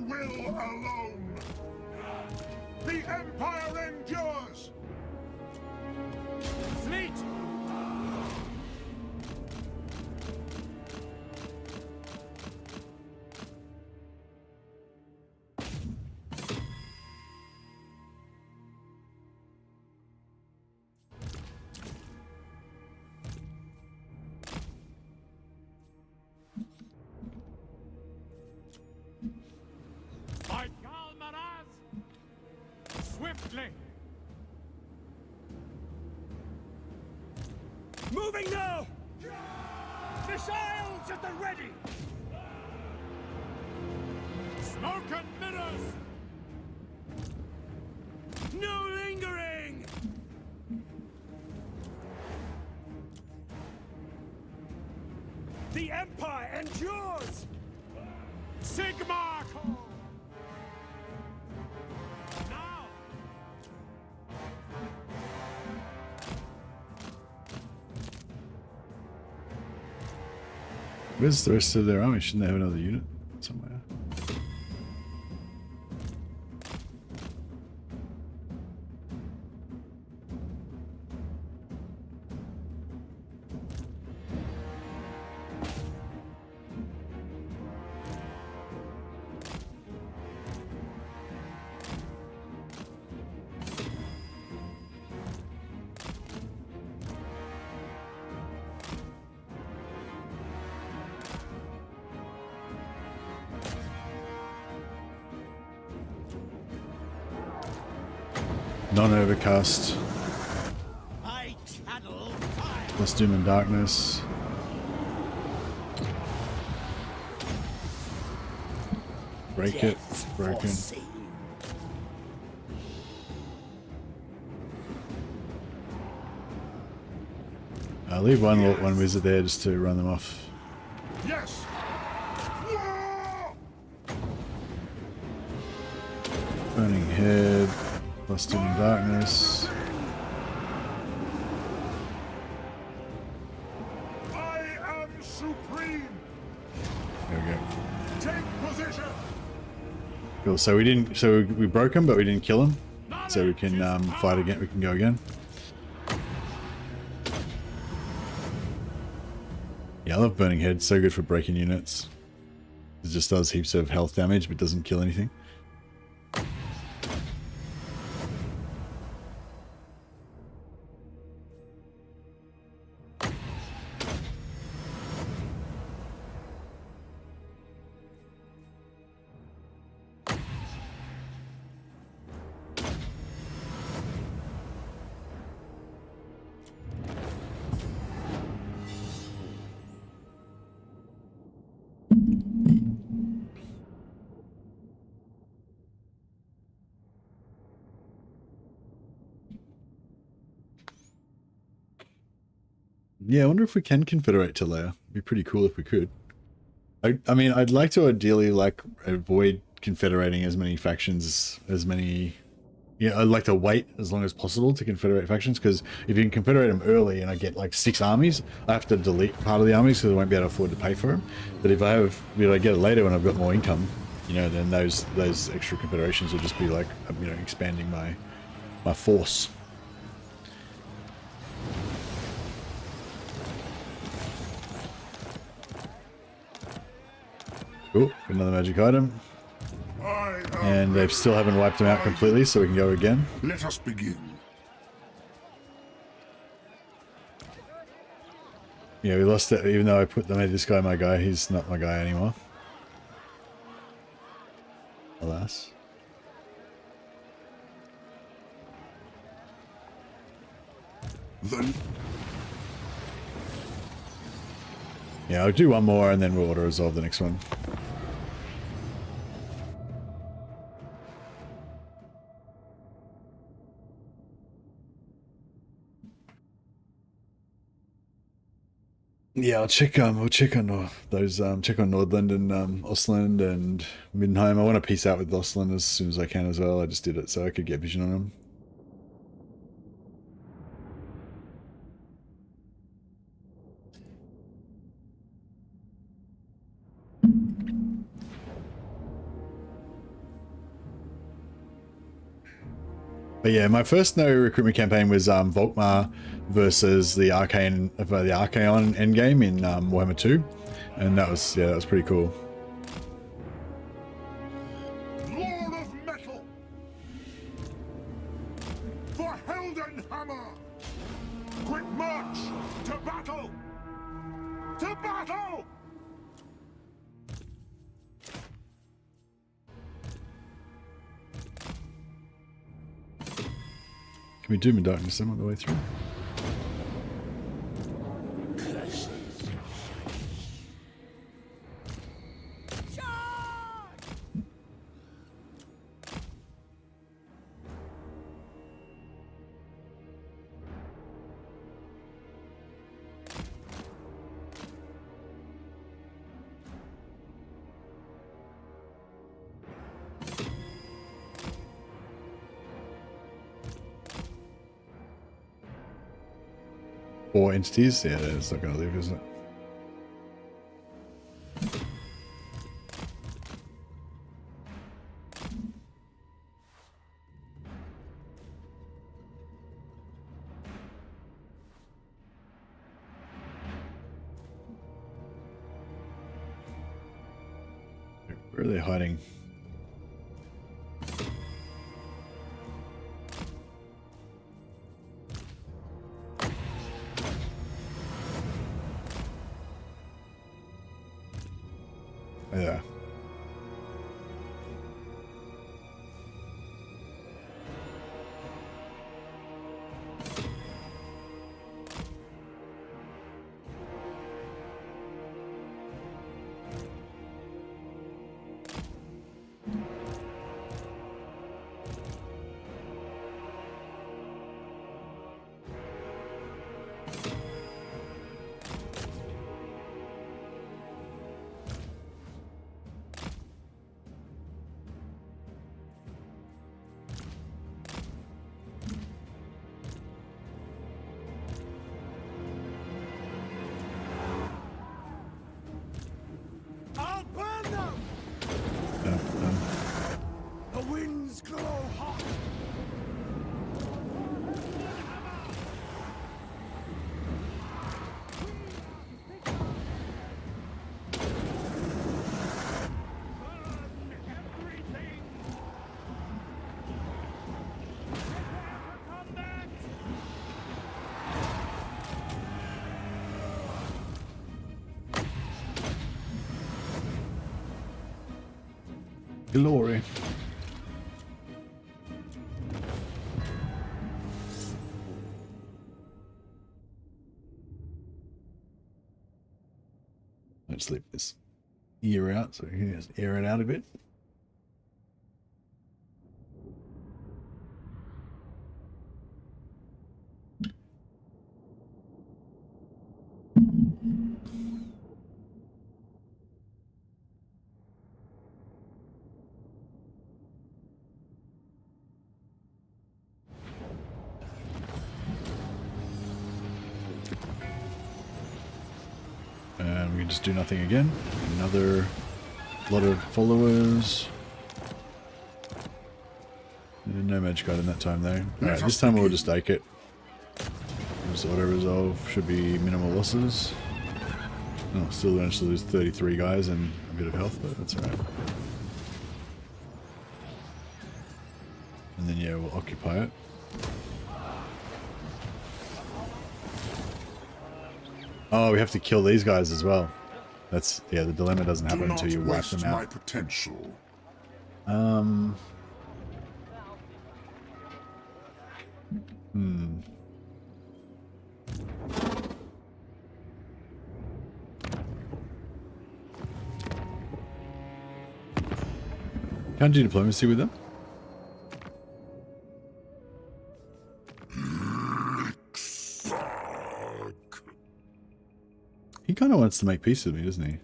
will alone. The Empire endures. Fleet! By Karl swiftly! Moving now! Missiles at the ready! Smoke and mirrors! No lingering! The Empire endures! Sigmar! Now! Where's the rest of their army? Shouldn't they have another unit somewhere? Non-overcast. I channel Plus doom and darkness. Break it. Broken. I'll leave one wizard there just to run them off. Yes. War! Burning head. Plus doom and darkness. I am supreme. There we go. Take position. Cool. So we didn't. So we broke him, but we didn't kill him. So we can fight again. We can go again. Yeah, I love burning head. So good for breaking units. It just does heaps of health damage, but doesn't kill anything. Yeah, I wonder if we can confederate to Leia. It'd be pretty cool if we could. I mean, I'd like to ideally like avoid confederating as many factions as many. Yeah, I'd like to wait as long as possible to confederate factions, because if you can confederate them early and I get like 6 armies, I have to delete part of the armies because I won't be able to afford to pay for them. But if I have, you know, I get it later when I've got more income, you know, then those extra confederations will just be like, you know, expanding my force. Cool, another magic item. And they still haven't wiped them out completely, so we can go again. Let us begin. Yeah, we lost it, even though I made this guy my guy. He's not my guy anymore. Alas. Then Yeah, I'll do one more and then we'll auto-resolve the next one. Yeah, I'll check. We'll check on those. Check on Nordland and Ostland and Middenland. I want to peace out with Ostland as soon as I can as well. I just did it so I could get vision on them. But yeah, my first no recruitment campaign was Volkmar versus the Archaeon endgame in Warhammer 2, and that was pretty cool. Lord of Metal! For Heldenhammer! Quick march! To battle! To battle! Can we doom and darkness them on the way through? Four entities? Yeah, it's not going to leave, is it? Where are they hiding? Yeah. I'll burn them! The winds glow hot! Glory. Let's leave this ear out so we can just air it out a bit. And we can just do nothing again. Another lot of followers. No magic card in that time though. Alright, this time we'll just take it. Just auto resolve. Should be minimal losses. Oh, still managed to lose 33 guys and a bit of health, but that's alright. And then yeah, we'll occupy it. Oh, we have to kill these guys as well. That's, yeah, the dilemma doesn't happen until you wipe them out. My potential. Can't do diplomacy with them? He kind of wants to make peace with me, doesn't he?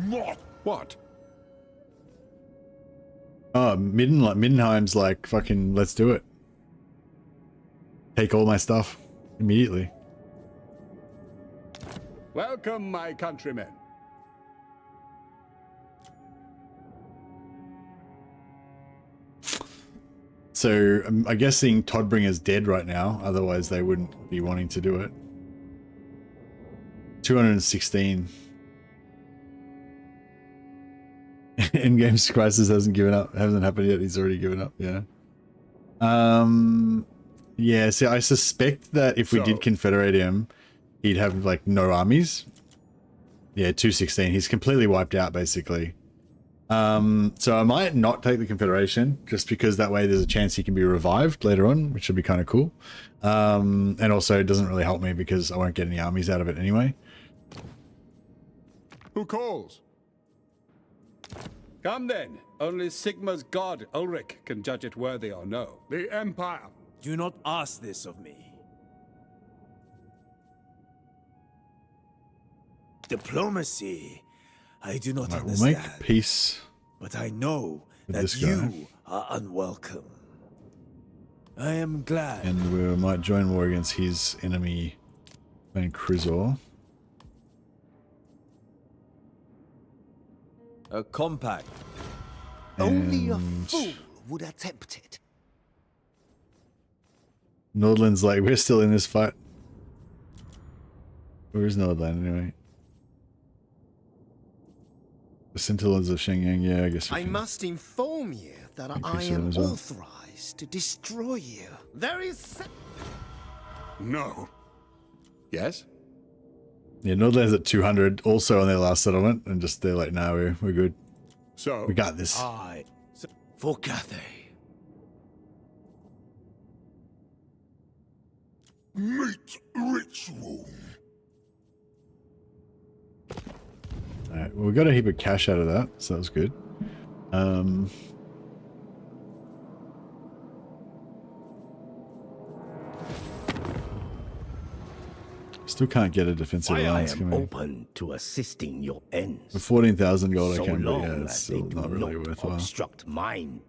not. What? Oh, Middenheim's like, fucking, let's do it. Take all my stuff immediately. Welcome, my countrymen. So I'm guessing Todbringer's dead right now, otherwise they wouldn't be wanting to do it. 216. Endgame's crisis hasn't happened yet. He's already given up. Yeah. Yeah. So I suspect that if we did confederate him, he'd have like no armies. Yeah, 216. He's completely wiped out basically. So I might not take the confederation just because that way there's a chance he can be revived later on, which would be kind of cool. And also it doesn't really help me because I won't get any armies out of it anyway. Who calls? Come then. Only Sigma's god, Ulrich, can judge it worthy or no. The Empire. Do not ask this of me. Diplomacy, I do not We'll understand. make peace. But I know with that this guy. you are unwelcome. I am glad. And we might join war against his enemy, Van Crizor. A compact. Only a Fool would attempt it. Nordland's like, we're still in this fight. Where is Nordland anyway? The Scintillans of Shenyang, yeah, I guess we I can must inform you that I increase them am as well. authorized to destroy you. There is... No. Yes? Yeah, Nordland's at 200, also on their last settlement, and just they're like, nah, we're good. So, We got this. For Cathay. Meat ritual. Alright, well, we got a heap of cash out of that, so that was good. Still can't get a defensive I alliance, am can we? open to assisting your ends. For 14,000 gold so I can, but long yeah, as it's they still do not really worthwhile. obstruct mine.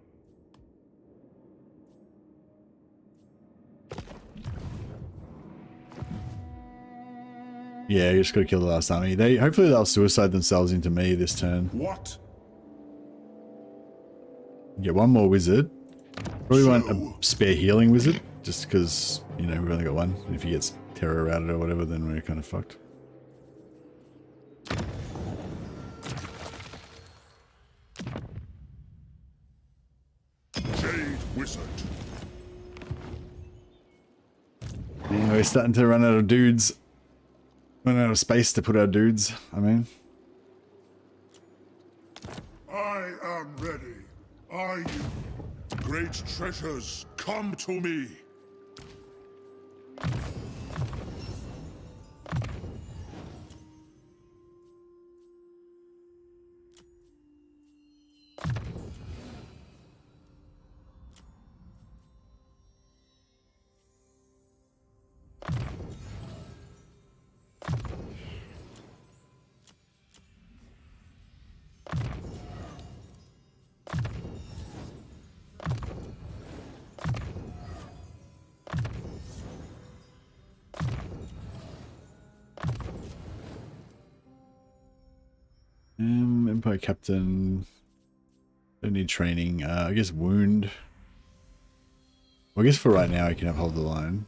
Yeah, you just gotta kill the last army. Hopefully they'll suicide themselves into me this turn. What? Get one more wizard. Probably want a spare healing wizard, just because, you know, we've only got one. If he gets terror routed or whatever, then we're kind of fucked. Jade Wizard. Yeah, we're starting to run out of dudes. Run out of space to put our dudes, I mean. I am ready. Are you? Great treasures, come to me. Empire Captain. Don't need training. I guess wound. Well, I guess for right now I can hold the line.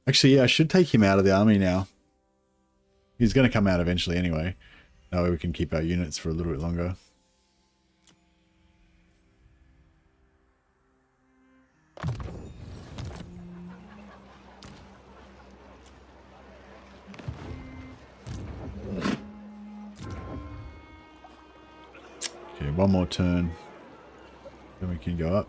Actually, yeah, I should take him out of the army now. He's going to come out eventually anyway. That way we can keep our units for a little bit longer. Okay, one more turn. Then we can go up.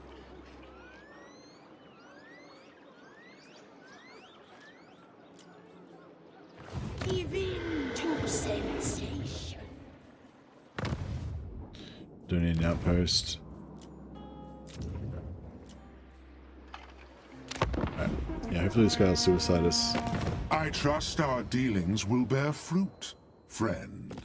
Give in to sensation. Don't need an outpost. Right. Yeah, hopefully this guy will suicide us. I trust our dealings will bear fruit, friend.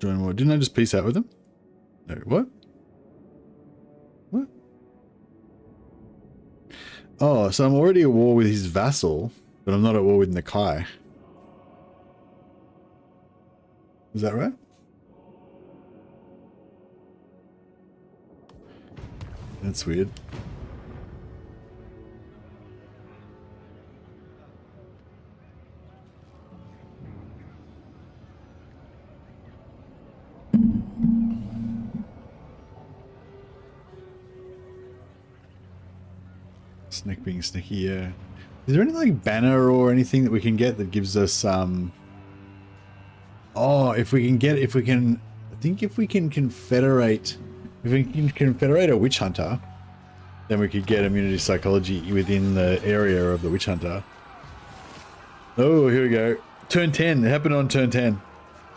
Join war. Didn't I just peace out with them? No, what? What? Oh, so I'm already at war with his vassal, but I'm not at war with Nakai. Is that right? That's weird. Snick being sneaky, yeah. Is there any like banner or anything that we can get that gives us oh, if we can I think if we can confederate a witch hunter, then we could get immunity psychology within the area of the witch hunter. Oh, here we go. Turn 10. It happened on turn 10.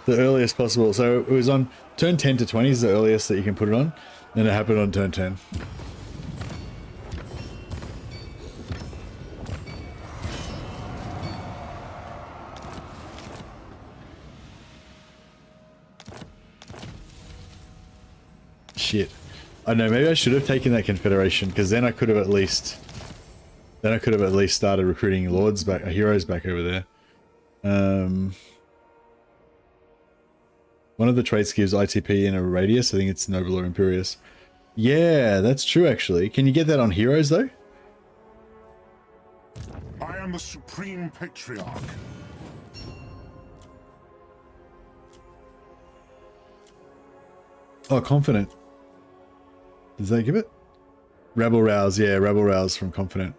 The earliest possible. So it was on turn 10 to 20 is the earliest that you can put it on. And it happened on turn 10. Shit. I don't know, maybe I should have taken that confederation, because then I could have at least started recruiting lords back, heroes back over there. One of the traits gives ITP in a radius. I think it's noble or imperious. Yeah, that's true actually. Can you get that on heroes though? I am the supreme patriarch. Oh, confident. Does that give it? Rebel rouse, yeah, rebel rouse from confident.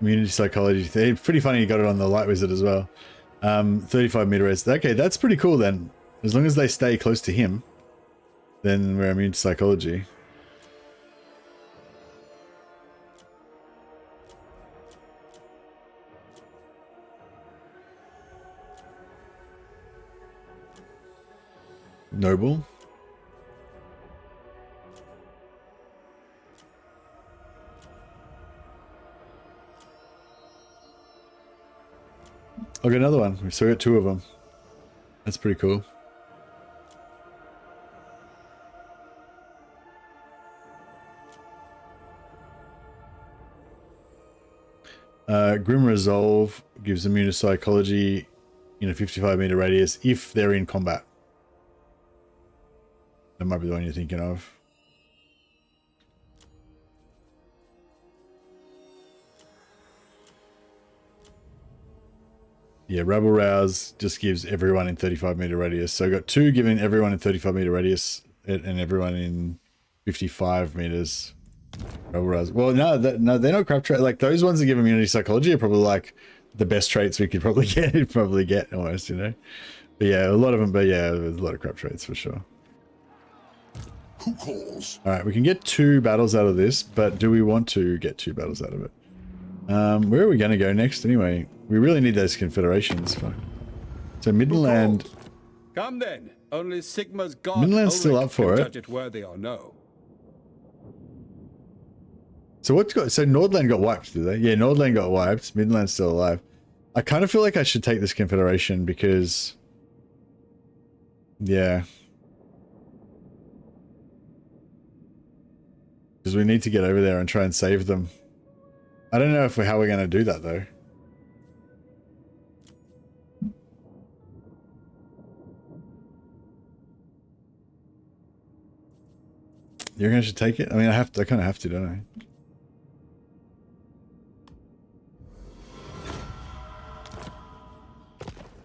Immunity psychology. It's pretty funny you got it on the light wizard as well. 35 meter rest. Okay, that's pretty cool then. As long as they stay close to him, then we're immune to psychology. Noble. I'll get another one. We still got 2 of them. That's pretty cool. Grim Resolve gives immune to psychology in a 55 meter radius if they're in combat. That might be the one you're thinking of. Yeah, Rebel Rouse just gives everyone in 35 meter radius. So I got 2 giving everyone in 35 meter radius and everyone in 55 meters. Rebel Rouse. Well, no, they're not crap traits. Like those ones that give immunity psychology are probably like the best traits we could probably get, almost, you know. But yeah, a lot of them. But yeah, there's a lot of crap traits for sure. Who calls? All right, we can get 2 battles out of this, but do we want to get 2 battles out of it? Where are we going to go next anyway? We really need those confederations. So Middenland. Come then. Only Sigma's god. Middenland's still up for it. Judge it worthy or no. So what's got? So Nordland got wiped, did they? Yeah, Nordland got wiped. Middenland's still alive. I kind of feel like I should take this confederation because, yeah, because we need to get over there and try and save them. I don't know how we're going to do that though. You're going to take it? I mean, I kind of have to, don't I?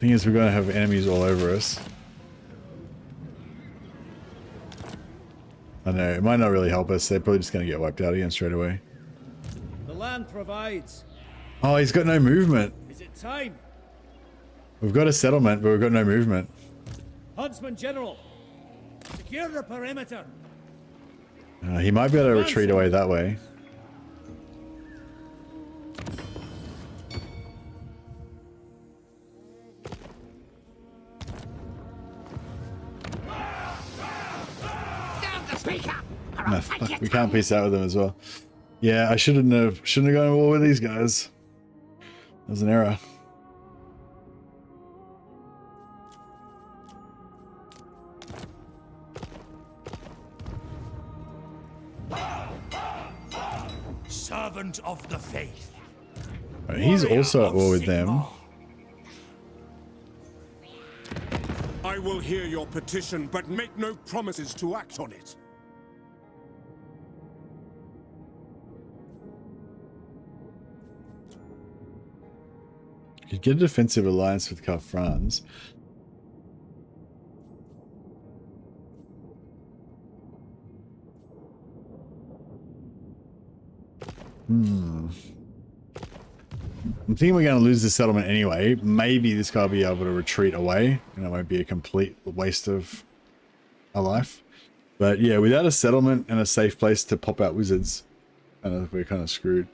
Thing is, we're going to have enemies all over us. I know, it might not really help us. They're probably just going to get wiped out again straight away. The land provides. Oh, he's got no movement. Is it time? We've got a settlement, but we've got no movement. Huntsman General, secure the perimeter. He might be able to retreat away that way. No, fuck, we can't peace out with them as well. Yeah, I shouldn't have gone to war with these guys. That was an error. servant of the faith. He's also at war with them. I will hear your petition, but make no promises to act on it. You get a defensive alliance with Karl Franz. I'm thinking we're going to lose this settlement anyway. Maybe this guy will be able to retreat away, and it won't be a complete waste of a life. But yeah, without a settlement and a safe place to pop out wizards, we're kind of screwed.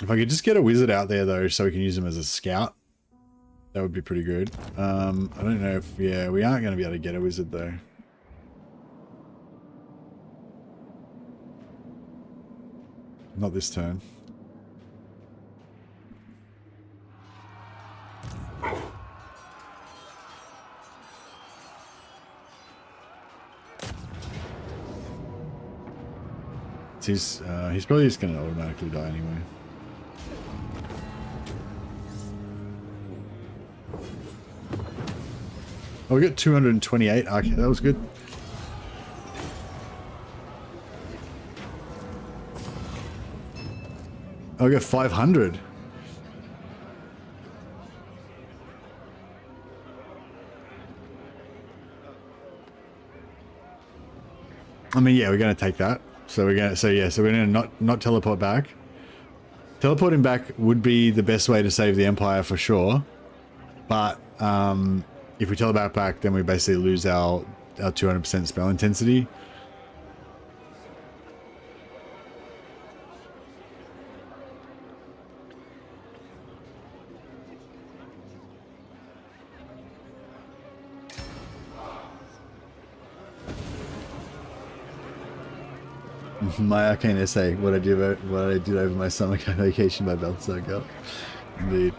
If I could just get a wizard out there though, so we can use him as a scout, that would be pretty good. I don't know if, yeah, we aren't going to be able to get a wizard though. Not this turn. He's probably just going to automatically die anyway. Oh, we got 228. Okay, that was good. Oh, we got 500. I mean, yeah, we're going to take that. So we're going to, so we're going to not teleport back. Teleporting back would be the best way to save the Empire for sure. But if we teleport back, then we basically lose our 200% spell intensity. My arcane essay, what I did over my summer vacation by Balthazar Gelt. Indeed.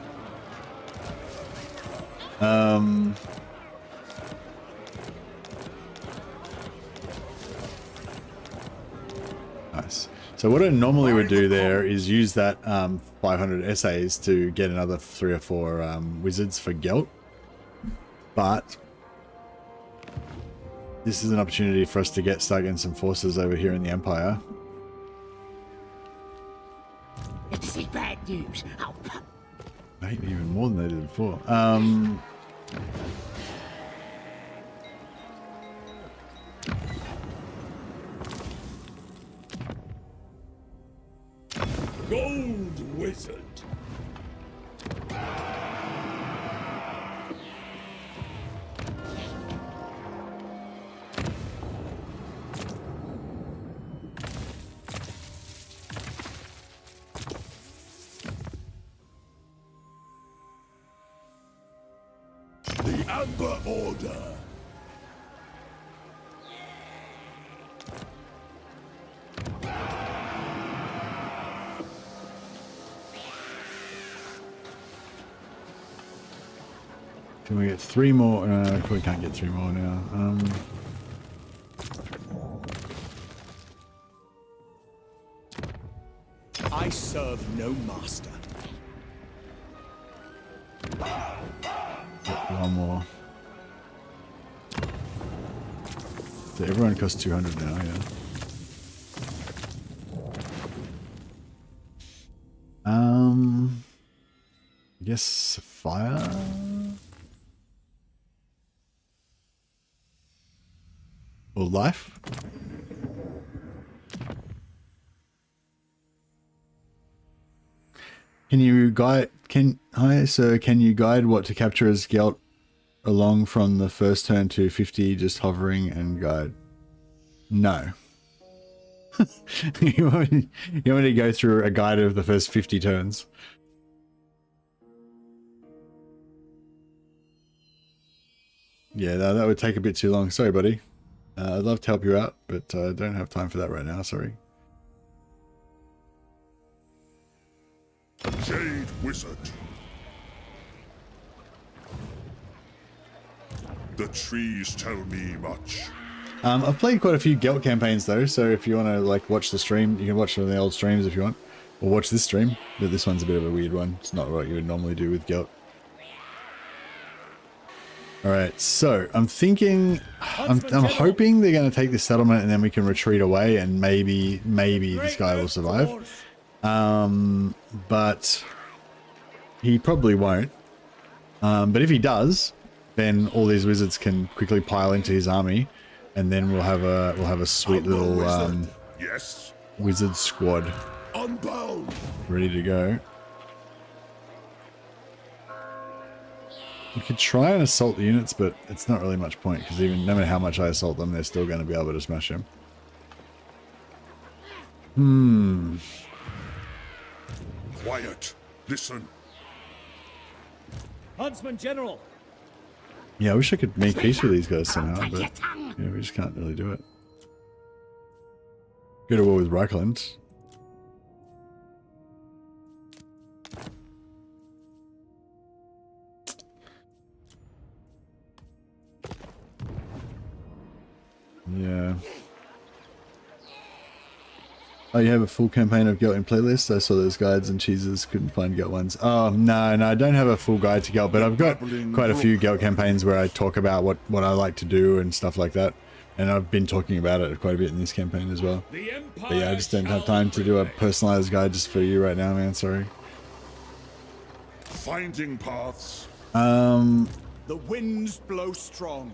Nice. So what I normally would do there is use that 500 essays to get another 3 or 4 wizards for Gelt. But this is an opportunity for us to start getting some forces over here in the Empire. This is bad news. Oh, Maybe even more than they did before. Gold wizard. The Amber Order. Can we get 3 more? We can't get 3 more now. I serve no master. One more. So everyone costs 200 now, yeah. I guess fire. Or life. Can you guide? Hi, sir. Can you guide what to capture as Gelt along from the first turn to 50, just hovering and guide? No. you want me to go through a guide of the first 50 turns? Yeah, that would take a bit too long. Sorry, buddy. I'd love to help you out, but I don't have time for that right now. Sorry. Jade Wizard. The trees tell me much. I've played quite a few Gelt campaigns though, so if you want to like watch the stream, you can watch one of the old streams if you want, or watch this stream. But this one's a bit of a weird one. It's not what you would normally do with Gelt. All right, so I'm thinking, I'm hoping they're going to take this settlement and then we can retreat away and maybe this guy will survive. But he probably won't. But if he does, then all these wizards can quickly pile into his army. And then we'll have a sweet little wizard squad ready to go. We could try and assault the units, but it's not really much point because even no matter how much I assault them, they're still going to be able to smash him. Quiet. Listen. Huntsman General. Yeah, I wish I could make peace with these guys somehow, but yeah, we just can't really do it. Go to war with Reikland. Yeah. Oh, you have a full campaign of Gelt in playlist? I saw those guides and cheeses, couldn't find Gelt ones. Oh, no, I don't have a full guide to Gelt, but I've got quite a few Gelt campaigns where I talk about what I like to do and stuff like that. And I've been talking about it quite a bit in this campaign as well. But yeah, I just don't have time to do a personalized guide just for you right now, man, sorry. Finding paths. The winds blow strong.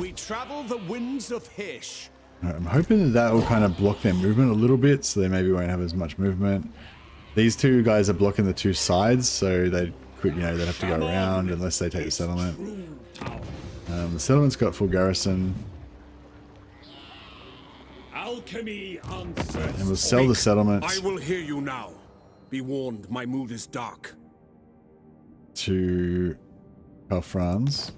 We travel the winds of Hish. I'm hoping that will kind of block their movement a little bit, so they maybe won't have as much movement. These two guys are blocking the two sides, so they could, they'd have to go around unless they take the settlement. The settlement's got full garrison. Alchemy and we'll sell the settlement. I will hear you now. Be warned, my mood is dark. To Franz,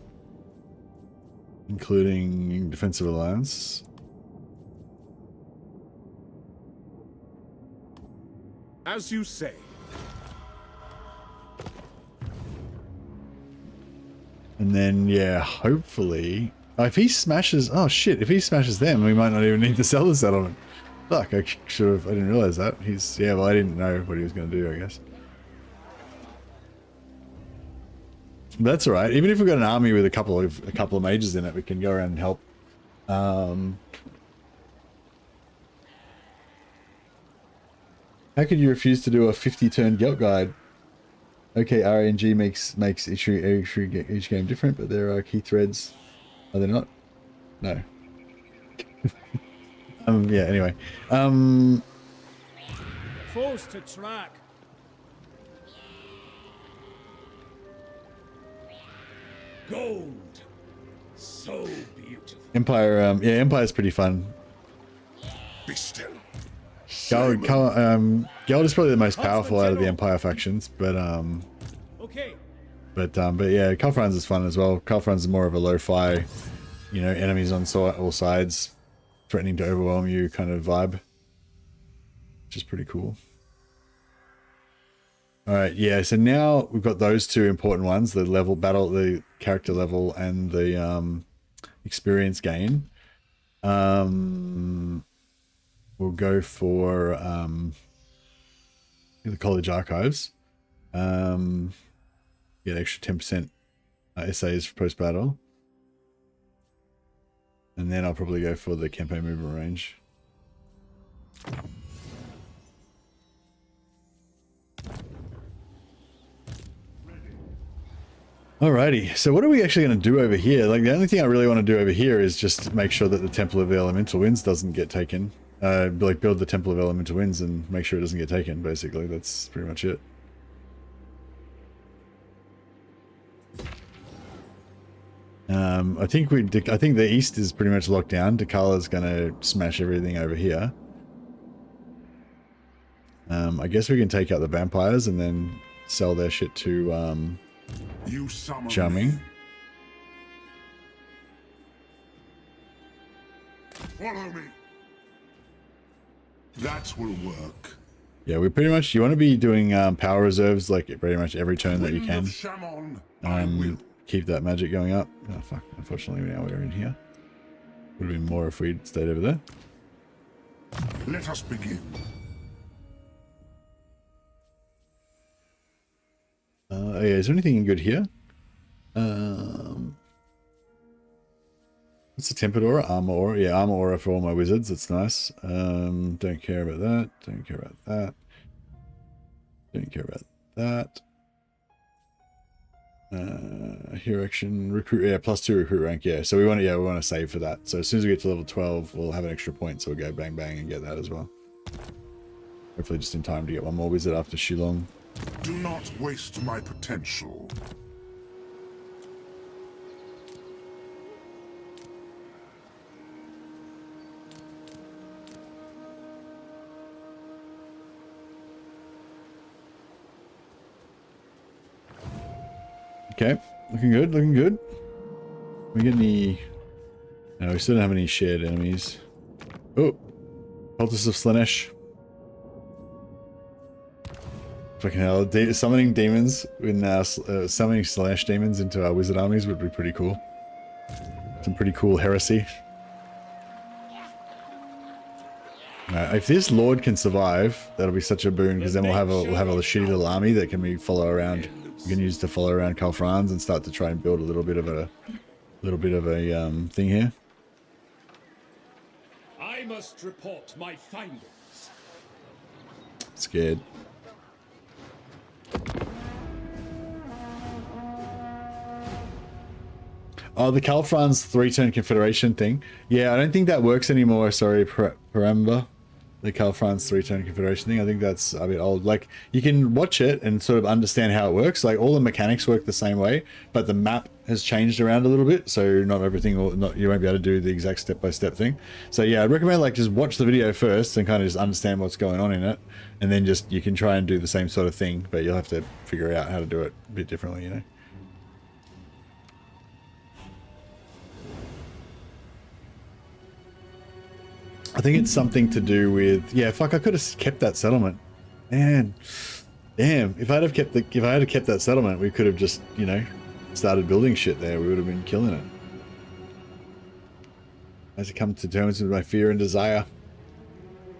including defensive alliance. As you say. And then, yeah, hopefully... if he smashes... Oh, shit. If he smashes them, we might not even need to sell the settlement. Fuck, I should have... I didn't realize that. Yeah, well, I didn't know what he was going to do, I guess. That's alright. Even if we've got an army with a couple of mages in it, we can go around and help. How could you refuse to do a 50-turn Gelt guide? Okay, RNG makes each game different, but there are key threads. Are there not? No. Yeah, anyway. Foes to track. Gold. So beautiful. Empire, yeah, Empire's pretty fun. Be still. Gelt is probably the most powerful out of the Empire factions, but yeah, Karl Franz is fun as well. Karl Franz is more of a lo-fi, enemies on all sides, threatening to overwhelm you kind of vibe, which is pretty cool. All right, yeah. So now we've got those two important ones: the character level, and the experience gain. We'll go for the college archives. Get extra 10% essays for post-battle. And then I'll probably go for the campaign movement range. Alrighty, so what are we actually going to do over here? Like, the only thing I really want to do over here is just make sure that the Temple of the Elemental Winds doesn't get taken. Like, build the Temple of Elemental Winds and make sure it doesn't get taken, basically. That's pretty much it. I think the east is pretty much locked down. Dakala's going to smash everything over here. I guess we can take out the vampires and then sell their shit to Charming. Follow me. That will work. Yeah, you want to be doing power reserves like pretty much every turn that you can. keep that magic going up. Oh fuck, unfortunately now we're in here. Would have been more if we'd stayed over there. Let us begin. Yeah, is there anything good here? What's the tempered aura? Armor aura. Yeah, armor aura for all my wizards. That's nice. Don't care about that. Don't care about that. Don't care about that. Hero action, recruit, yeah, +2 recruit rank, yeah. So we want to save for that. So as soon as we get to level 12, we'll have an extra point, so we'll go bang bang and get that as well. Hopefully just in time to get one more wizard after Shulong. Do not waste my potential. Okay, looking good, looking good. We get any... No, we still don't have any shared enemies. Oh! Cultists of Slaanesh. Fucking hell, summoning demons, summoning Slaanesh demons into our wizard armies would be pretty cool. Some pretty cool heresy. If this lord can survive, that'll be such a boon, because then we'll have a shitty little army that can be follow around. We can use to follow around Karl Franz and start to try and build a little bit of a thing here. I must report my findings. Scared. Oh, the Karl Franz 3-turn confederation thing. Yeah, I don't think that works anymore. Sorry, Paramba. The Karl Franz 3-turn confederation thing. I think that's a bit old. Like, you can watch it and sort of understand how it works. Like, all the mechanics work the same way, but the map has changed around a little bit, so not everything you won't be able to do the exact step-by-step thing. So yeah, I'd recommend like just watch the video first and kind of just understand what's going on in it, and then just you can try and do the same sort of thing, but you'll have to figure out how to do it a bit differently, you know. I think it's something to do with, yeah, fuck, I could have kept that settlement. Man, damn, if I had kept that settlement, we could have just, you know, started building shit there. We would have been killing it. As it comes to terms with my fear and desire.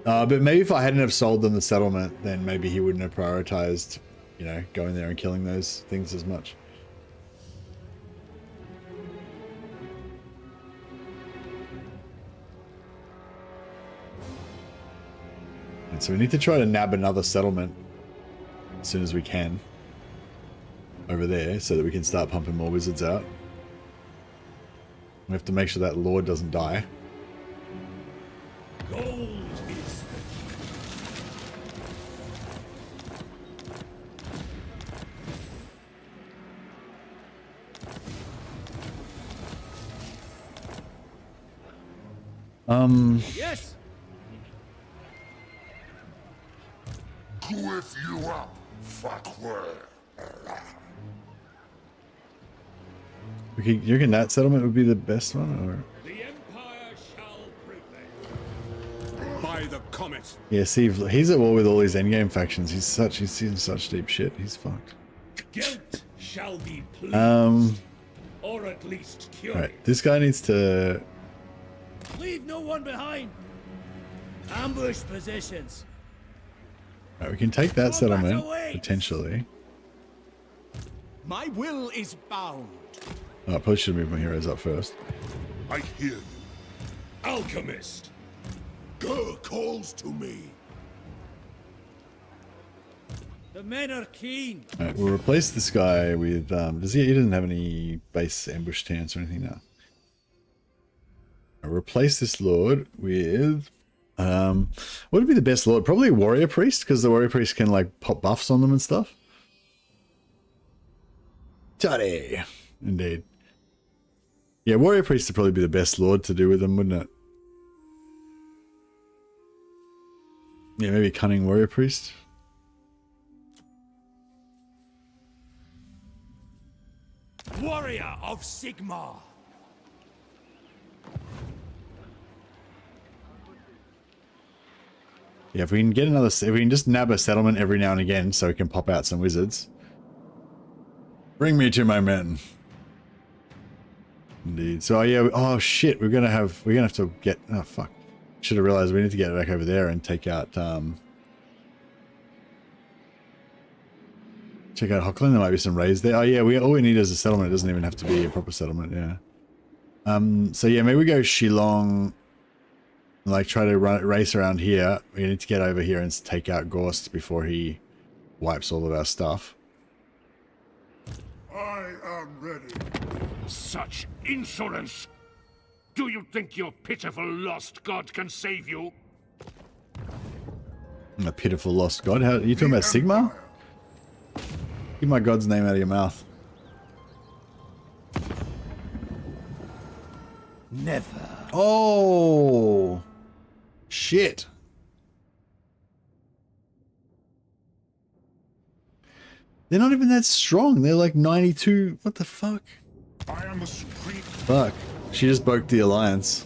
But maybe if I hadn't have sold them the settlement, then maybe he wouldn't have prioritized, you know, going there and killing those things as much. And so we need to try to nab another settlement as soon as we can over there so that we can start pumping more wizards out. We have to make sure that lord doesn't die. Gold is Yes. With you up, fuckware. You reckon that settlement would be the best one, or? the Empire shall prevail. By the comet. Yeah, see, he's at war with all his endgame factions. He's in such deep shit. He's fucked. Gelt shall be pleased, or at least curious. Right, this guy needs to. Leave no one behind. Ambush positions. Right, we can take that settlement potentially. My will is bound. Oh, I probably should move my heroes up first. I hear you. Alchemist. Girl calls to me. The men are keen. Alright, we'll replace this guy with he doesn't have any base ambush stance or anything now. I'll replace this lord with what would be the best lord? Probably a warrior priest, because the warrior priest can like pop buffs on them and stuff. Toddy. Indeed. Yeah, warrior priest would probably be the best lord to do with them, wouldn't it? Yeah, maybe cunning warrior priest. Warrior of Sigmar. Yeah, if we can get another, if we can just nab a settlement every now and again so we can pop out some wizards. Bring me to my men. Indeed. So yeah. Oh shit. We're gonna have to get. Oh fuck. Should have realized we need to get back over there and take out. Check out Hochland. There might be some raids there. Oh yeah. All we need is a settlement. It doesn't even have to be a proper settlement. Yeah. So yeah, maybe we go Shillong. Like try to race around here. We need to get over here and take out Gorst before he wipes all of our stuff. I am ready. Such insolence! Do you think your pitiful lost god can save you? A pitiful lost god? How are you talking about Sigma? Keep my god's name out of your mouth. Never. Oh shit. They're not even that strong. They're like 92. What the fuck? I am the supreme. Fuck. She just broke the alliance.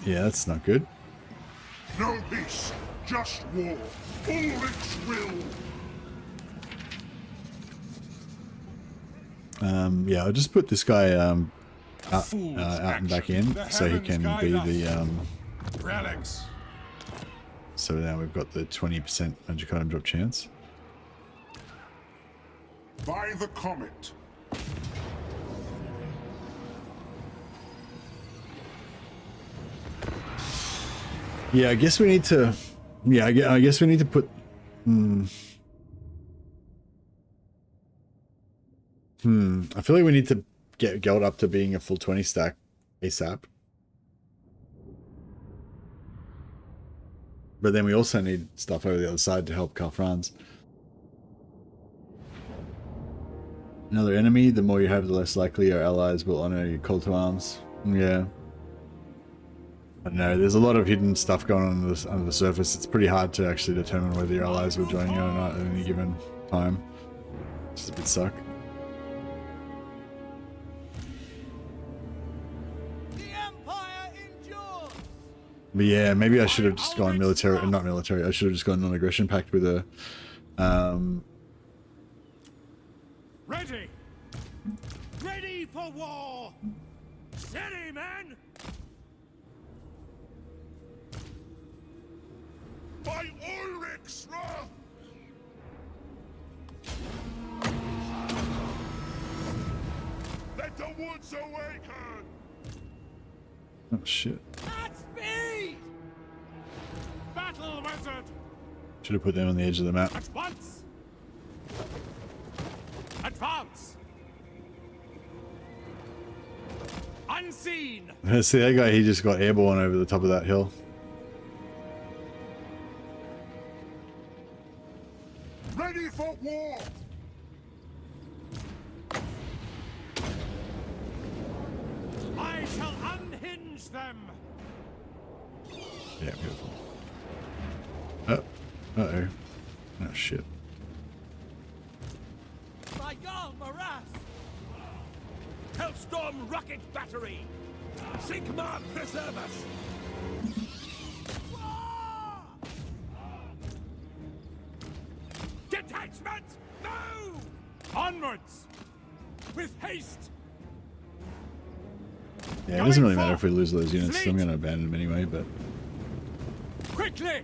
Yeah, that's not good. No peace, just war. Ulrich's will. Yeah, I'll just put this guy out and back in so he can be the Relics. so now we've got the 20% magic item drop chance. By the comet. Yeah, I guess we need to. Yeah, I guess we need to put. I feel like we need to get Gelt up to being a full 20 stack ASAP. But then we also need stuff over the other side to help Karl Franz. Another enemy, the more you have, the less likely your allies will honor your call to arms. Yeah. I don't know, there's a lot of hidden stuff going on under the surface. It's pretty hard to actually determine whether your allies will join you or not at any given time. Which is a bit suck. But yeah, maybe I should have just gone military, not military, I should have just gone non-aggression pact with a, Ready! Ready for war! Steady, men! By Ulrich's wrath! Let the woods awaken! oh shit. At speed! Battle wizard! Should have put them on the edge of the map. At once! Advance! Unseen! See that guy, he just got airborne over the top of that hill. Ready for war! I shall unhinge them! Yeah, beautiful. Oh, uh-oh. Oh shit. By Jarl Morass! Hellstorm rocket battery! Sigma preserve us! Detachment! Move! Onwards! With haste! Yeah, it doesn't really matter if we lose those units, so I'm going to abandon them anyway, but... Quickly!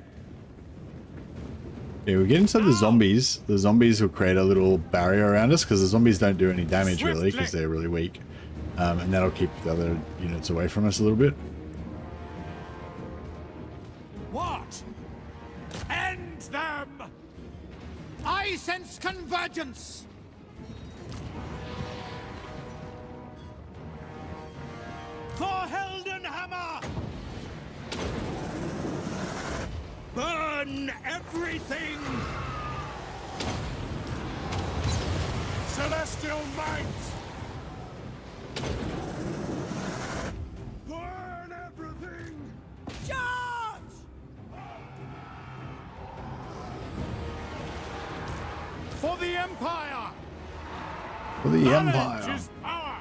Yeah, we get inside the zombies. The zombies will create a little barrier around us, because the zombies don't do any damage, really, because they're really weak. And that'll keep the other units away from us a little bit. What? End them! I sense convergence! For Heldenhammer! Burn everything! Celestial might! Burn everything! Charge! For the Empire! For the Knowledge Empire! is power!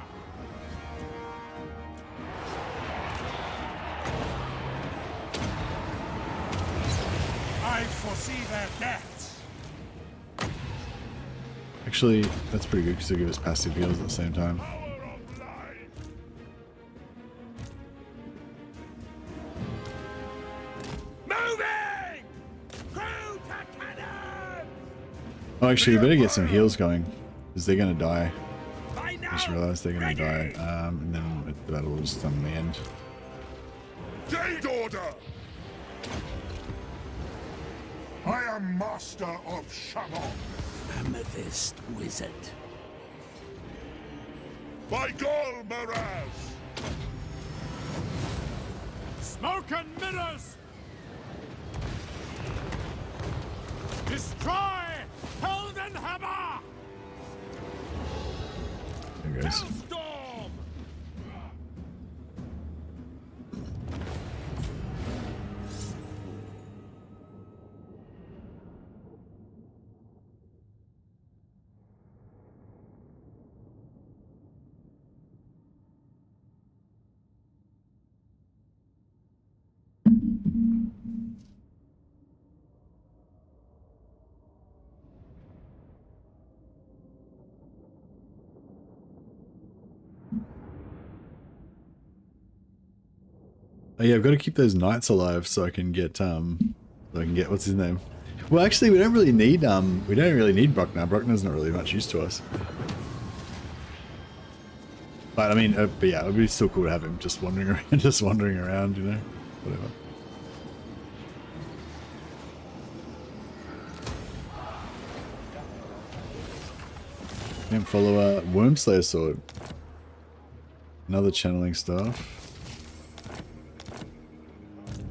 I foresee their deaths. Actually, that's pretty good because they give us passive heals at the same time. Oh, actually, we better get some heals going because they're going to die. I just realized they're going to die. And then the battle will just come in the end. Gate order! I am master of Shamon. Amethyst wizard. By Gol Maraz! Smoke and mirrors! Destroy Heldenhammer! There goes. Storm! Oh yeah, I've got to keep those knights alive so I can get what's his name? Well, actually, we don't really need Brock now. Brockner's not really much use to us. But I mean, but yeah, it would be still cool to have him just wandering around, you know, whatever. And follow a Wormslayer sword. Another channeling staff.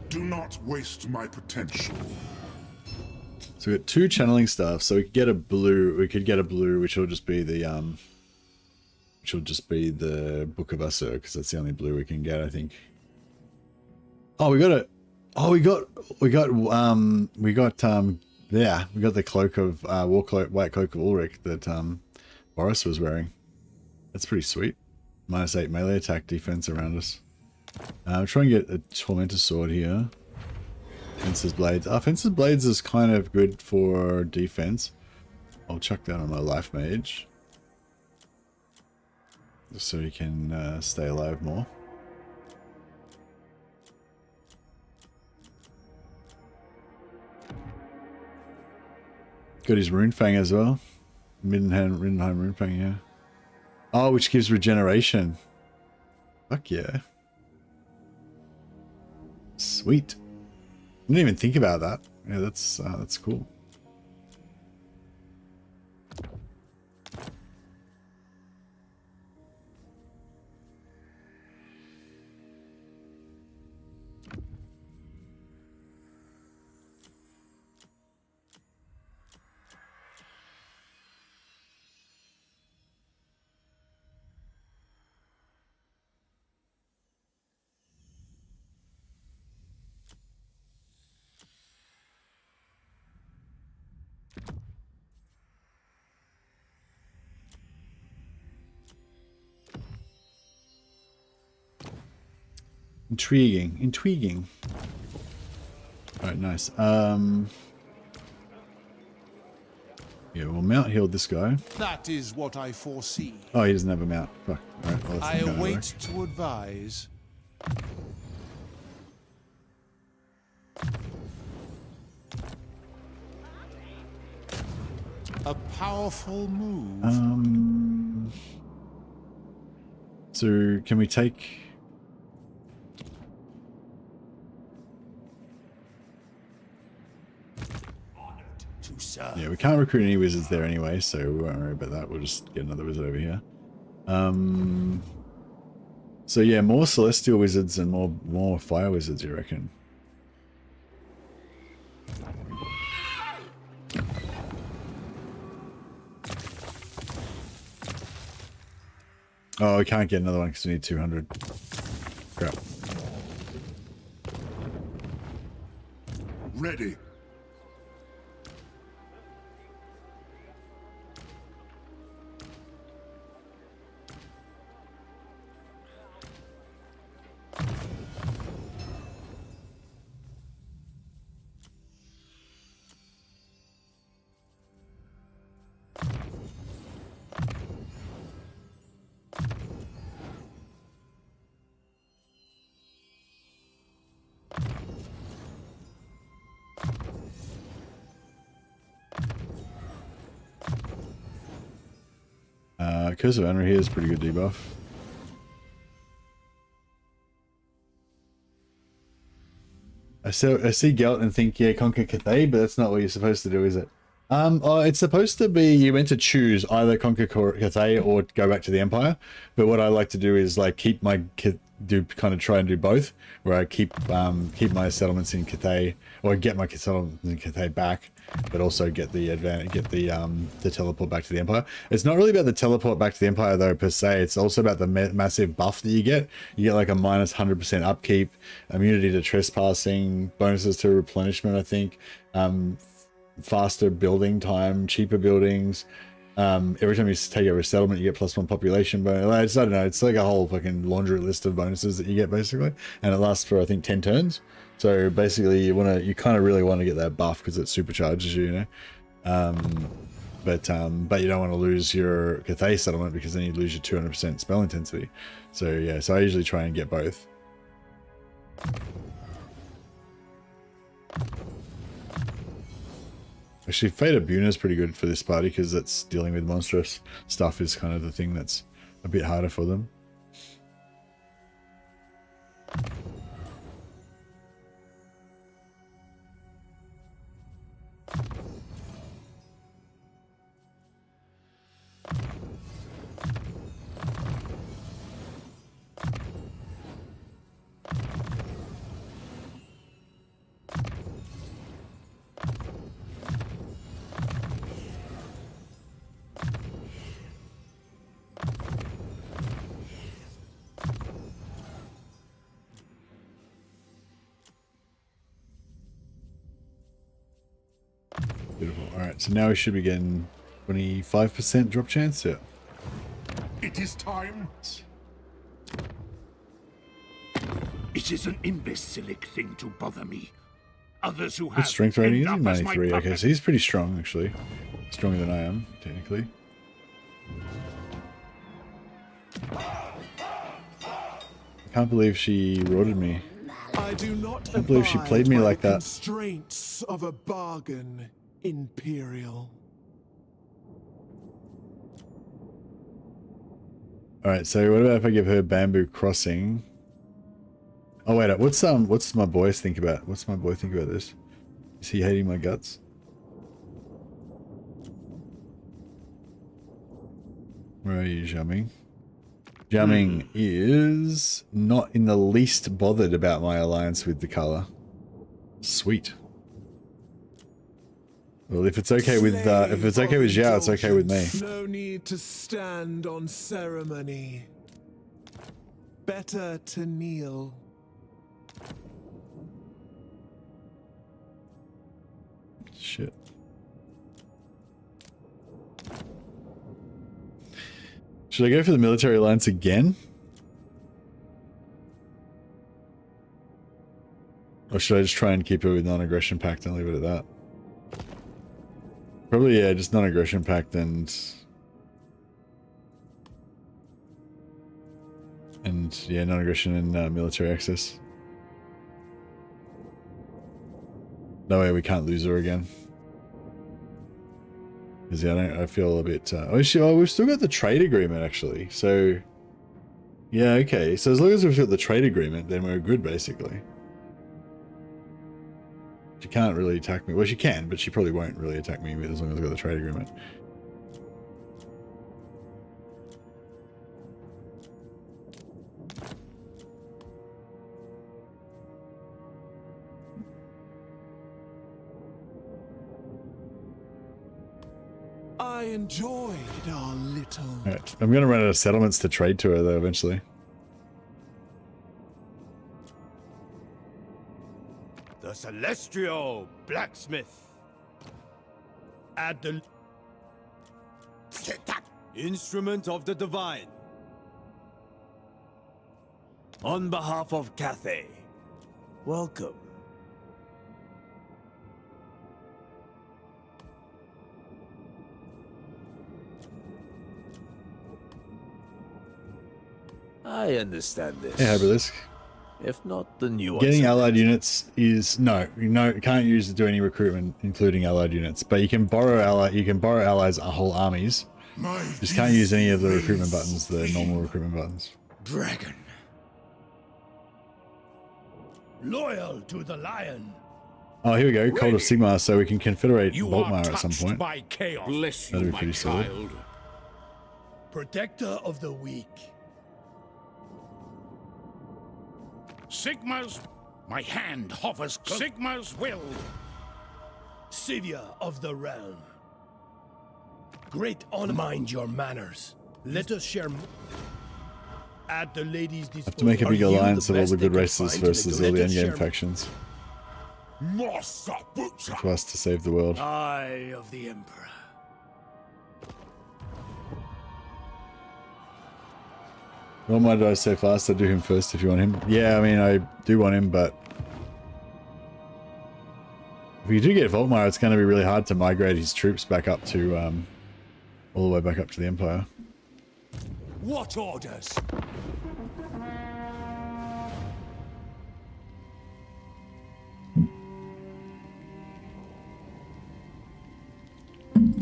Do not waste my potential. So we got 2 channeling staffs, so we could get a blue, which will just be the Book of Usur, because that's the only blue we can get, I think. Oh, we got the cloak of white cloak of Ulrich that Boris was wearing. That's pretty sweet. -8 melee attack defense around us. I'll try and get a Tormentor sword here. Fencer's Blades. Fencer's Blades is kind of good for defense. I'll chuck that on my Life Mage. Just so he can stay alive more. Got his Runefang as well. Middenland Runefang, yeah. Oh, which gives regeneration. Fuck yeah. Sweet. I didn't even think about that. Yeah, that's cool. Intriguing. Alright, nice. Yeah, we'll mount heal this guy. That is what I foresee. Oh, he doesn't have a mount. Fuck. Alright, well, I await to advise. A powerful move. So can we take? Yeah, we can't recruit any wizards there anyway, so we won't worry about that. We'll just get another wizard over here. So yeah, more celestial wizards and more fire wizards, you reckon? Oh, we can't get another one because we need 200. Crap. Ready. Curse of Honor here is pretty good debuff. I see Gelt and think, yeah, conquer Cathay, but that's not what you're supposed to do, is it? It's supposed to be, you're meant to choose either conquer Cathay or go back to the Empire. But what I like to do is like keep my try and do both, where I keep my settlements in Cathay, or get my settlements in Cathay back, but also get the advantage, the teleport back to the Empire. It's not really about the teleport back to the Empire though per se. It's also about the massive buff that you get. You get like a minus 100% upkeep, immunity to trespassing, bonuses to replenishment, I think, faster building time, cheaper buildings. Every time you take over a settlement, you get +1 population bonus. I don't know, it's like a whole fucking laundry list of bonuses that you get basically, and it lasts for I think 10 turns. So basically, you kind of really want to get that buff because it supercharges you, you know. But you don't want to lose your Cathay settlement because then you lose your 200% spell intensity. So yeah, so I usually try and get both. Actually, Fate of Buna is pretty good for this party because it's dealing with monstrous stuff is kind of the thing that's a bit harder for them. Beautiful. Alright, so now we should be getting 25% drop chance. Yeah. It is time. It is an imbecilic thing to bother me. Others who Good have strength rating, is he? end up as my 93. Okay, puppet. so he's pretty strong actually. Stronger than I am, technically. I can't believe she rorted me. I do not can't believe she played me abide by like the that. Constraints of a bargain, Imperial. Alright, so what about if I give her Bamboo Crossing? Oh wait, what's my boy think about? What's my boy think about this? Is he hating my guts? Where are you, Jamming? Jamming is not in the least bothered about my alliance with the color. Sweet. Well, if it's okay with Zhao, it's okay with me. No need to stand on ceremony. Better to kneel. Shit. Should I go for the military alliance again? Or should I just try and keep it with non-aggression pact and leave it at that? Probably, yeah, just non-aggression pact and yeah, non-aggression and military access. That way we can't lose her again. Because yeah, I feel a bit... we've still got the trade agreement actually, so... Yeah, okay, so as long as we've got the trade agreement, then we're good basically. She can't really attack me. Well, she can, but she probably won't really attack me as long as I've got the trade agreement. I enjoyed our little... Alright, I'm going to run out of settlements to trade to her though eventually. The Celestial Blacksmith. At the Instrument of the Divine. On behalf of Cathay, welcome. I understand this. Hey, Hybridisc. If not the new Getting allied units is no, you can't use it to do any recruitment, including allied units. But you can borrow allies, whole armies, Just can't use any of the recruitment buttons, the normal recruitment buttons. Dragon. Loyal to the lion. Oh, here we go. Cult of Sigmar, so we can confederate You Volkmar are at some touched point. by chaos. Bless you, That'd be my pretty solid. child. Protector of the weak. Sigma's... My hand hovers... Sigma's will. Savior of the realm. Great honor. Mind your manners. Let us share... At the ladies' disposal. Have to make a big alliance of all the good they races can find to versus make all the us endgame share- factions Master Butcher. for us to save the world. Eye of the Emperor. Why did I say fast? I do him first if you want him. Yeah, I mean, I do want him, but if you do get Volkmar, it's going to be really hard to migrate his troops back up to, all the way back up to the Empire. What orders?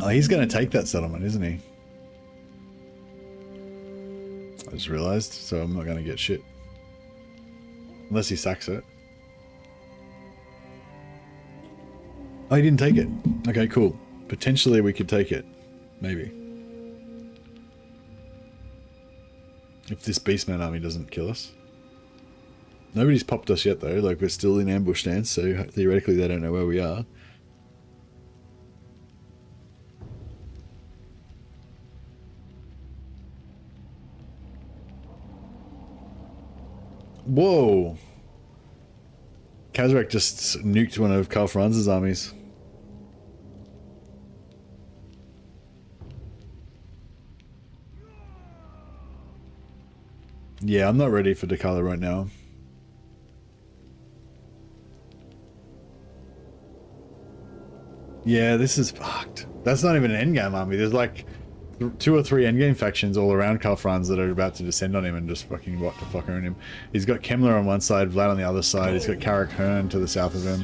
Oh, he's going to take that settlement, isn't he? I just realized, so I'm not going to get shit. Unless he sacks it. Oh, he didn't take it. Okay, cool. Potentially we could take it. Maybe. If this Beastman army doesn't kill us. Nobody's popped us yet, though. Like, we're still in ambush stance, so theoretically they don't know where we are. Whoa! Kazrak just nuked one of Karl Franz's armies. Yeah, I'm not ready for Dakala right now. Yeah, this is fucked. That's not even an endgame army. There's like 2 or 3 endgame factions all around Karl Franz that are about to descend on him and just fucking what the fuck own him. He's got Kemmler on one side, Vlad on the other side. He's got Karak Hearn to the south of him.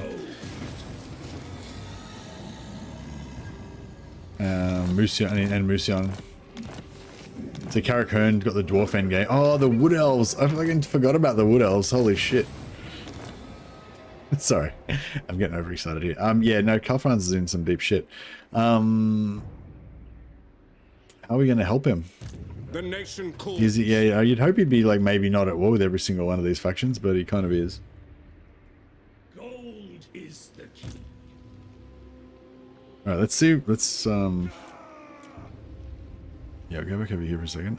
Musion and Musion. So Karak Hearn got the dwarf endgame. Oh, the Wood Elves! I fucking forgot about the Wood Elves. Holy shit. Sorry, I'm getting overexcited here. Yeah, no, Karl Franz is in some deep shit. How are we going to help him? The nation calls. Is he, yeah, you'd hope he'd be like maybe not at war with every single one of these factions, but he kind of is. Gold is the key. All right, let's see. Let's yeah, I'll go back over here for a second.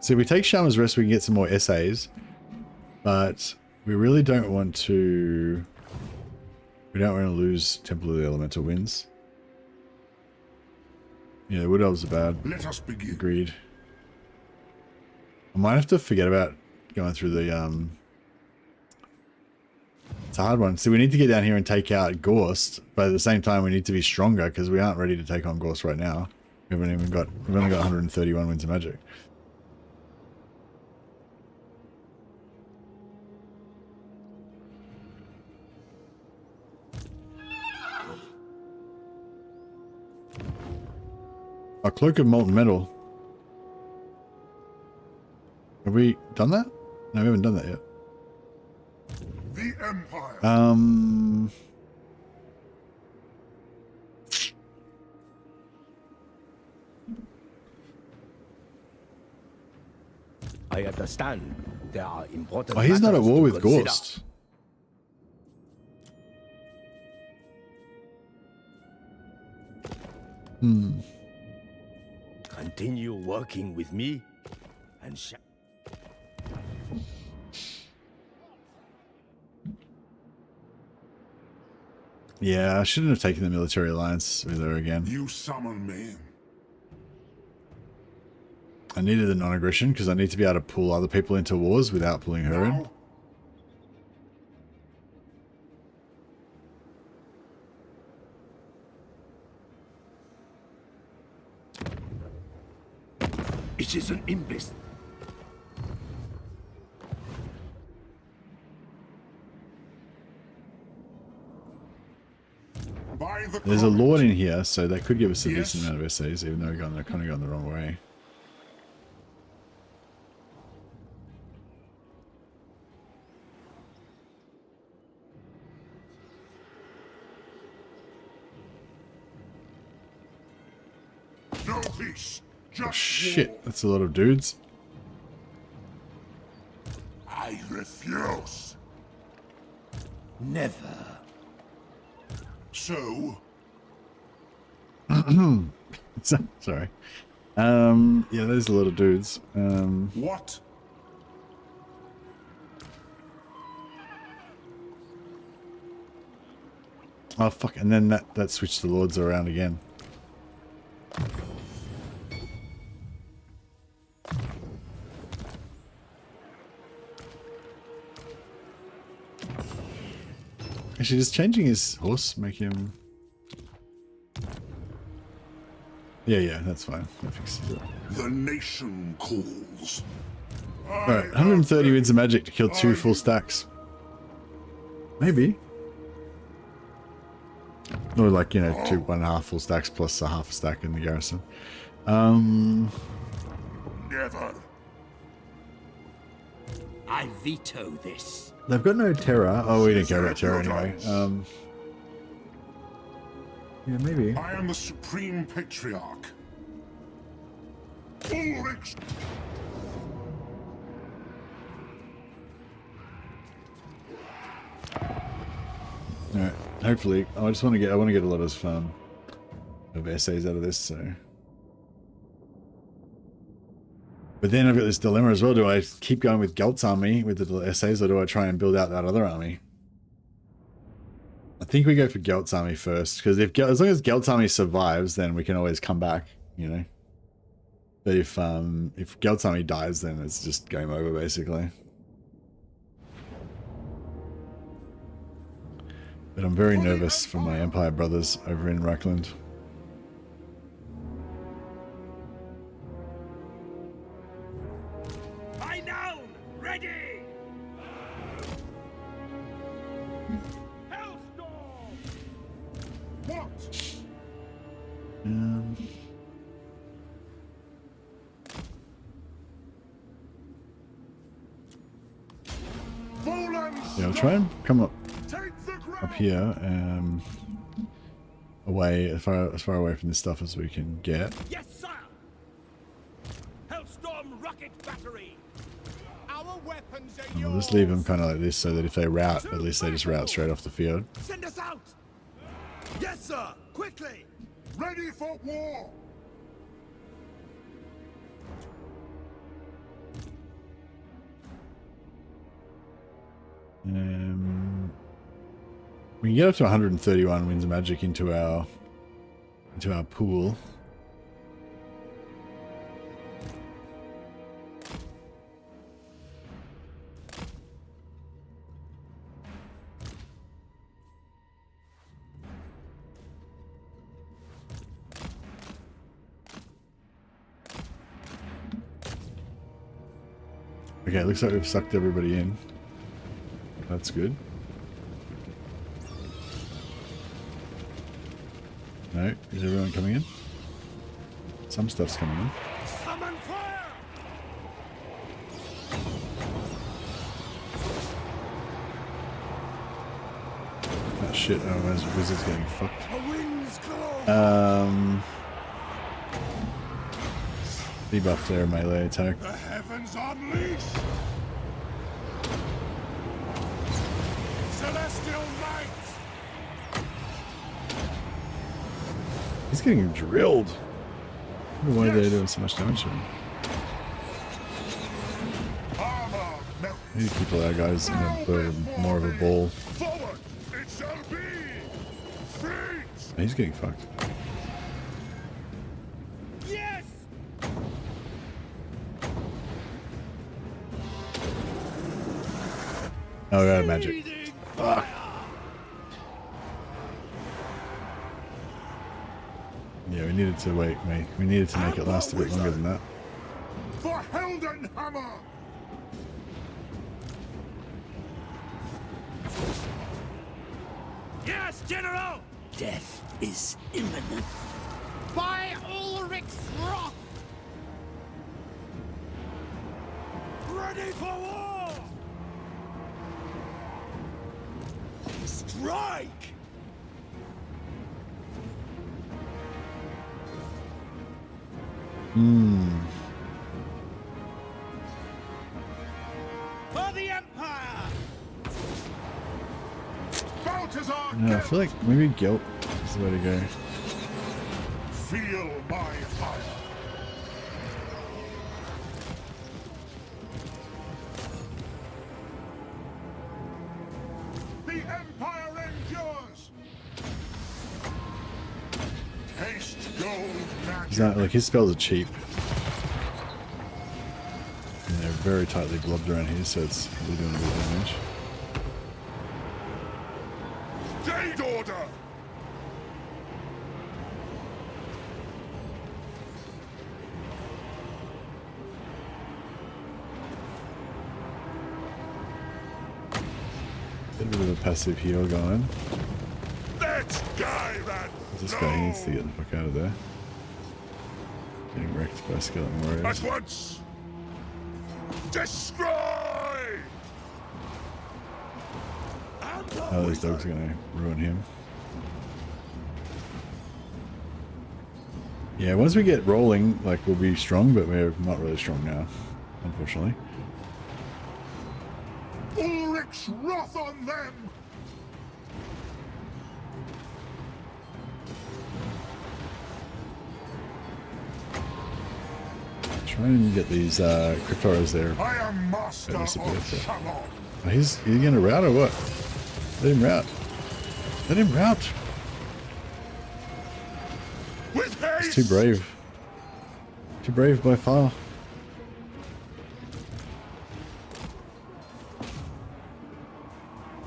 So if we take Shaman's Rest, we can get some more essays, but we really don't want to. We don't want to lose Temple of the Elemental Winds. Yeah, Wood Elves are bad. Let us begin. Agreed. I might have to forget about going through the it's a hard one. So we need to get down here and take out Gorst, but at the same time we need to be stronger because we aren't ready to take on Gorst right now. We've only got 131 Winds of Magic. A Cloak of Molten Metal. Have we done that? No, we haven't done that yet. The Empire. I understand there are important. Oh, he's not at matters war to with consider. Gorst. Continue working with me, and Yeah, I shouldn't have taken the military alliance with her again. You summon me. I needed the non-aggression because I need to be able to pull other people into wars without pulling her in. Now, It is an imbecile. By the There's a comet. lord in here, so that could give us a Yes. decent amount of essays, even though we're kind of going the wrong way. No peace. Just Oh shit, war. that's a lot of dudes. I refuse. Never. So, Sorry. Yeah, there's a lot of dudes. what? Oh fuck, and then that switched the lords around again. Actually, just changing his horse make him... Yeah, that's fine. That fixes it. The nation calls. Alright, 130 wins of magic to kill 2 full stacks. Maybe. Or like, you know, 2 1.5 full stacks plus a half a stack in the garrison. Never. I veto this. They've got no terror. Oh, we didn't care about terror anyway. Yeah, maybe. I am the supreme patriarch. Ulrich. Alright, hopefully. I want to get a lot of essays out of this, so. But then I've got this dilemma as well. Do I keep going with Gelt's army with the essays, or do I try and build out that other army? I think we go for Gelt's army first, because as long as Gelt's army survives, then we can always come back, you know. But if Gelt's army dies, then it's just game over, basically. But I'm very nervous for my Empire brothers over in Reikland. Renown, ready! Hellstorm! What? Yeah, I'll try and come up Take the ground. up here, away as far away from this stuff as we can get. Yes, sir! Hellstorm rocket battery! Our weapons are And yours! we'll just leave them kind of like this, so that if they rout, at least they just rout straight off the field. Send us out! Yes, sir! Quickly! Ready for war. We can get up to 131 wins of magic into our pool. Okay, it looks like we've sucked everybody in. That's good. No, is everyone coming in? Some stuff's coming in. Summon fire! Oh shit, oh, those wizards getting fucked. The winds glow! Debuff their melee attack. The heavens unleash. Celestial light. He's getting drilled. I wonder why they're doing so much damage to him. Armor melt. We need to keep all our guys in more of a ball. Forward. It shall be. Freeze. He's getting fucked. Yes! Oh god, magic. Fuck. Yeah, we needed to wait, mate. We needed to make it last a bit longer than that. For Heldenhammer. Yes, General! death is imminent. By Ulrich's wrath! Ready for war! Strike! For the Empire! Balthazar Yeah, I feel like maybe Gelt is the way to go. Feel my fire. The Empire endures. Taste gold magic. He's not like his spells are cheap. And they're very tightly blobbed around here, so it's really doing a bit of damage. Jade order. Get a bit of a passive heal going. Let's guy that. This guy needs to get the fuck out of there. Getting wrecked by skeleton warriors. At once. Destroy. Oh, these dogs are gonna ruin him. Yeah, once we get rolling, like, we'll be strong, but we're not really strong now, unfortunately. Ulrich's wrath on them. Try and get these Cryptoras there. I am master of Shamon. Oh, he's gonna rout or what? Let him rout. Let him rout. With haste. He's too brave. Too brave by far.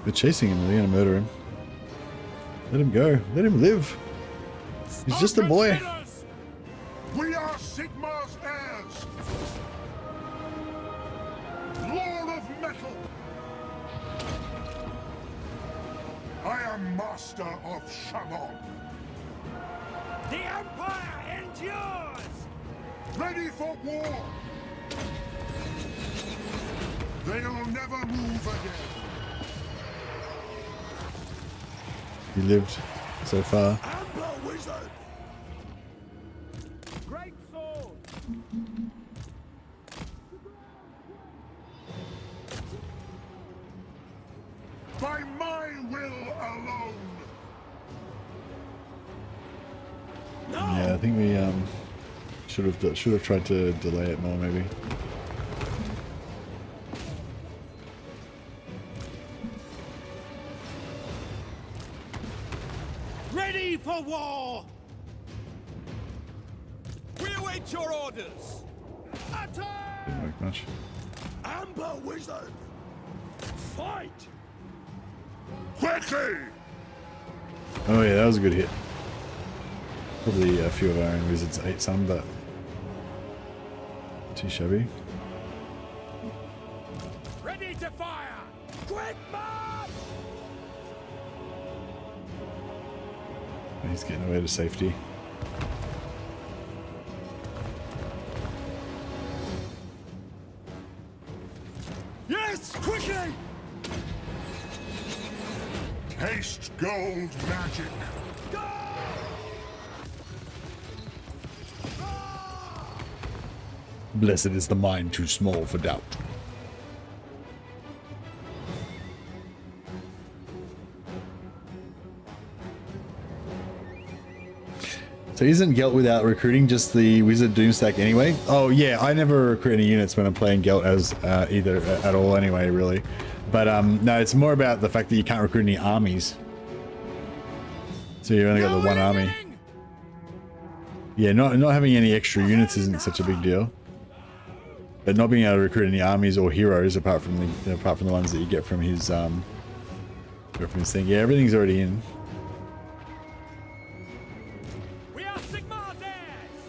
They're chasing him. They're gonna murder him. Let him go. Let him live. He's just a boy. We are Sigmar's heirs. Lord of metal. I am master of Shamon. The Empire endures! Ready for war. They'll never move again. He lived so far. Amber wizard! Great sword! By my will alone. Yeah, I think we should have tried to delay it more, maybe. Ready for war! We await your orders! Attack! Didn't work much. Amber wizard! Fight! Quickly! Oh yeah, that was a good hit. Probably a few of our own wizards ate some, but too shabby. Ready to fire! Quick march! He's getting away to safety. Yes, quickly! Taste gold magic. Blessed is the mind too small for doubt. So isn't Gelt without recruiting just the Wizard Doomstack anyway? Oh yeah, I never recruit any units when I'm playing Gelt as either at all anyway, really. But no, it's more about the fact that you can't recruit any armies. So you've only got the one army. Yeah, not having any extra units isn't such a big deal. But not being able to recruit any armies or heroes apart from the ones that you get from his thing. Yeah, everything's already in. We are Sigmar's heirs!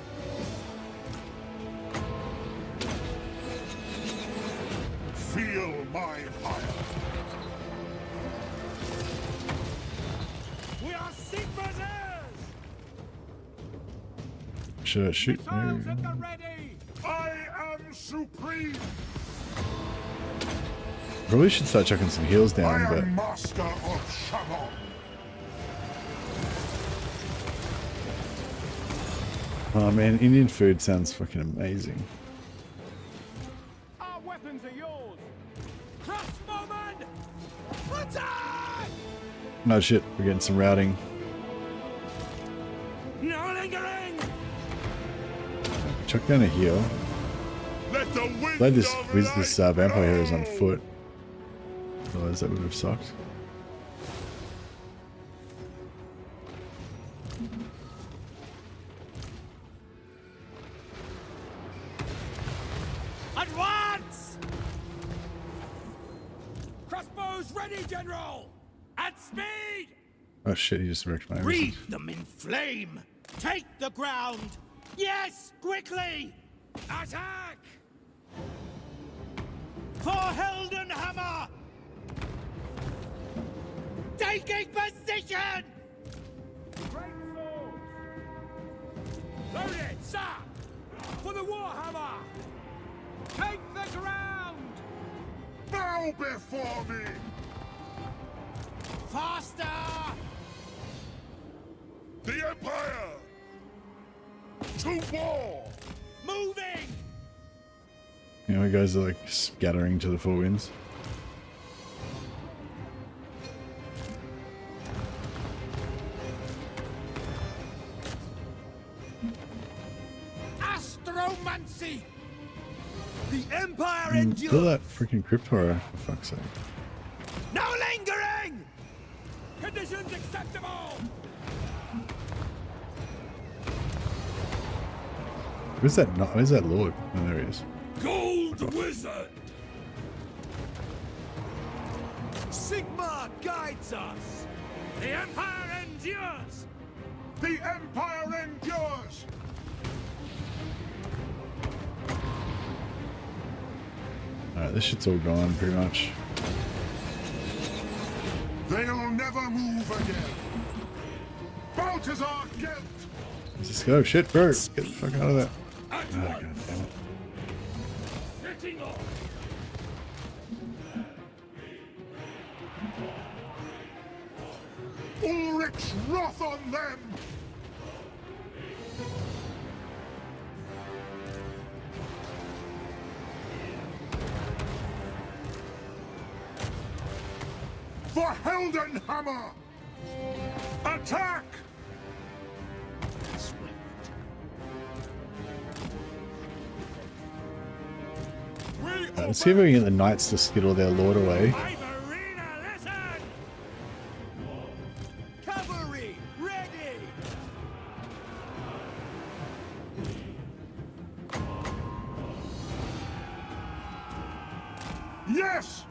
Feel my fire. We are Sigmar's should I shoot? Missiles at the ready! I am supreme! Probably should start chucking some heals I down, but am master of Shamon! oh man, Indian food sounds fucking amazing. Our weapons are yours! Crossbowmen! Attack! Oh shit, we're getting some routing. No lingering! Chuck down a heal. Let the wind Glad this of vampire hero is on blow! foot. Otherwise that would have sucked. Advance! Crossbows ready, General! At speed! Oh shit, he just wrecked my Wreathe them in flame! Take the ground! Yes! Quickly! Attack! For Heldenhammer! Taking position! Great swords! Loaded, sir! For the Warhammer! Take the ground! Bow before me! Faster! The Empire! To war! Moving! You know, you guys are like scattering to the four winds. Astromancy! The Empire Kill endures! that freaking crypt horror, for fuck's sake. No lingering! Conditions acceptable! Where's that? Where's that lord? Oh, there he is. Gold Wizard! Sigma guides us! The Empire endures! The Empire endures! Alright, this shit's all gone pretty much. They'll never move again! Balthazar Gelt! Let's just go. Shit, bro. Get the fuck out of there. Oh, god damn it. Setting off. Ulrich's wrath on them! For Heldenhammer! Attack! Let's see if we can get the knights to skittle their lord away. Cavalry, ready! Yes!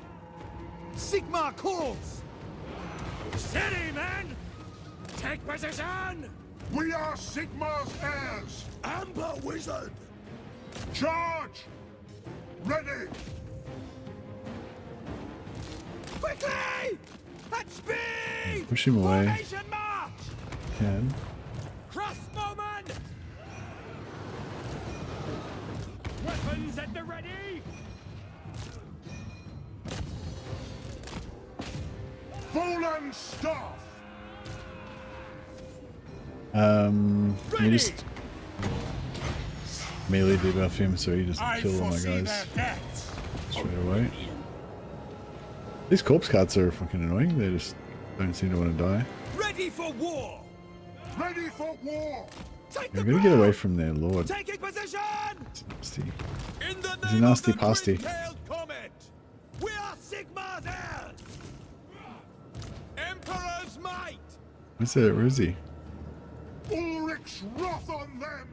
Sigma calls! Steady, men! Take position! We are Sigmar's heirs! Amber Wizard! Charge! Ready! Quickly! At speed! Push him away. Formation march! Can. Crossbowmen! Weapons at the ready! Fallen staff! Can you just melee debuff him so he doesn't kill all my guys straight away? These corpse cards are fucking annoying. They just don't seem to want to die. Ready for war! Ready for war! Take I'm gonna get away from their lord. Taking position! It's nasty. In the He's a name nasty of the pasty. twin-tailed comet, we are Sigma's heirs! Emperor's might! Where is he? Ulrich's wrath on them!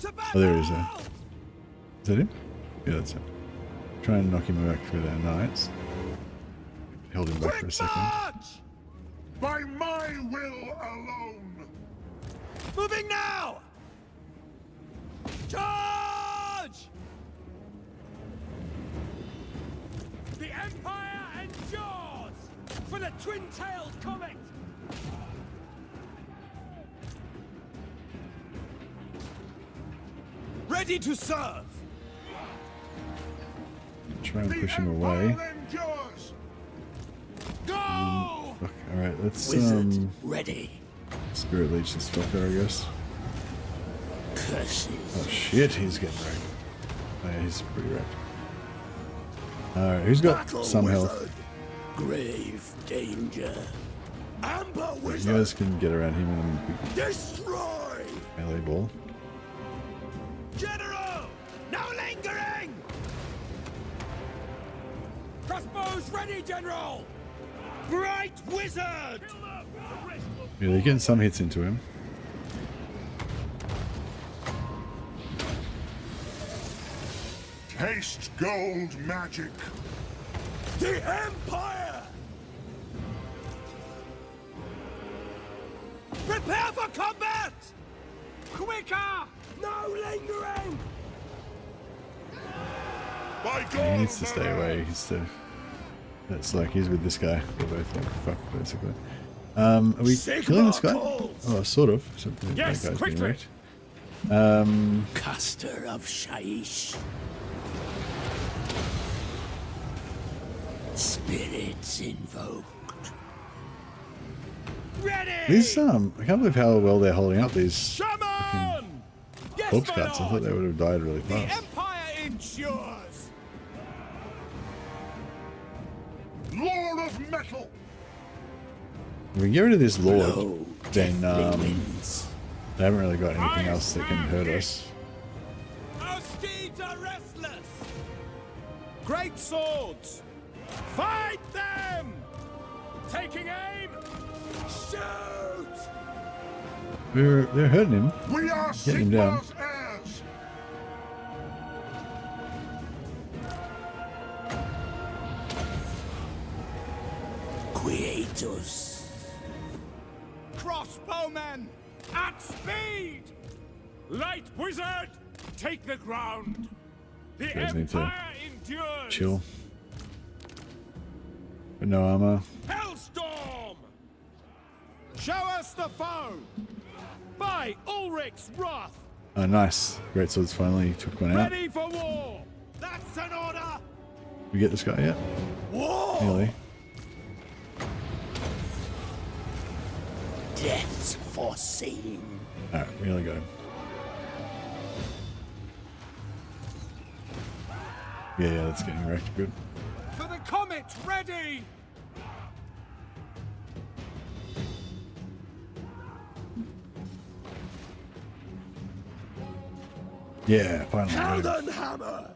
To Oh, there he is. battle! Is that him? Yeah, that's him. Try and knock him back through their knights. Held him back for a second. March! By my will alone! Moving now! Charge! The Empire endures for the twin-tailed comet! Ready to serve. Try and push him away. Go! Fuck, alright, let's Wizard ready. Spirit Leech this fucker, I guess. Curses. Oh shit, he's getting wrecked. Oh yeah, he's pretty wrecked. Alright, who's got some health? Grave danger. Amber You wizard! guys can get around him and Destroy! melee ball. General! No lingering! Crossbows ready, General! Bright wizard! Yeah, they're getting some hits into him. Taste gold magic. The Empire! Prepare for combat! Quicker! No lingering! By He God, needs to stay away. That's like he's with this guy. They're both like fuck basically. Are we killing this guy? Oh, sort of. Yes, that guy's being quickly. wrecked. Caster of Shaish. Spirits invoked. Ready! These I can't believe how well they're holding up these Shaman! Yes, corpse my cuts. I thought lord! they would have died really The fast. Empire endures. Lord of Metal. If we get rid of this lord, Blow then deathly winds. they haven't really got anything else that can hurt us. Our steeds are restless. Great swords. Fight them! Taking aim. Shoot! They're hurting him. We are Getting him down. Sigmar's heirs. Quietus. Crossbowmen. At speed! Light wizard, take the ground! The Guys need to Empire endures! Chill. But no armor. Hellstorm! Show us the foe. By Ulrich's wrath. Oh, nice. Great swords finally took one out. Ready for war. That's an order! We get this guy yet? War! Nearly. Death's foreseen. Alright, we nearly got him. Yeah, that's getting wrecked. Good. For the comet, ready! Yeah, finally. got him. Elden hammer!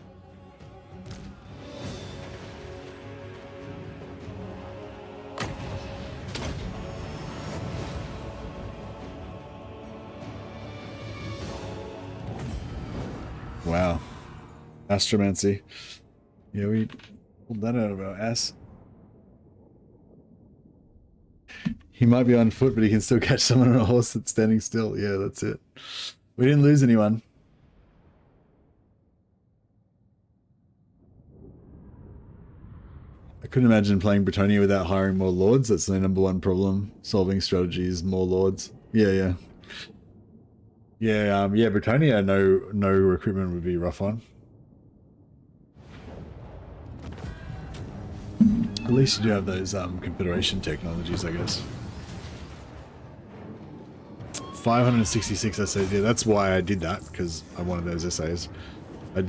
Wow. Astromancy. Yeah, we pulled that out of our ass. He might be on foot, but he can still catch someone on a horse that's standing still. Yeah, that's it. We didn't lose anyone. I couldn't imagine playing Britannia without hiring more lords. That's the number one problem. Solving strategies, more lords. Yeah. Yeah, Britannia, no recruitment would be rough on. At least you do have those confederation technologies, I guess. 566 essays. Yeah, that's why I did that, because I wanted those essays. I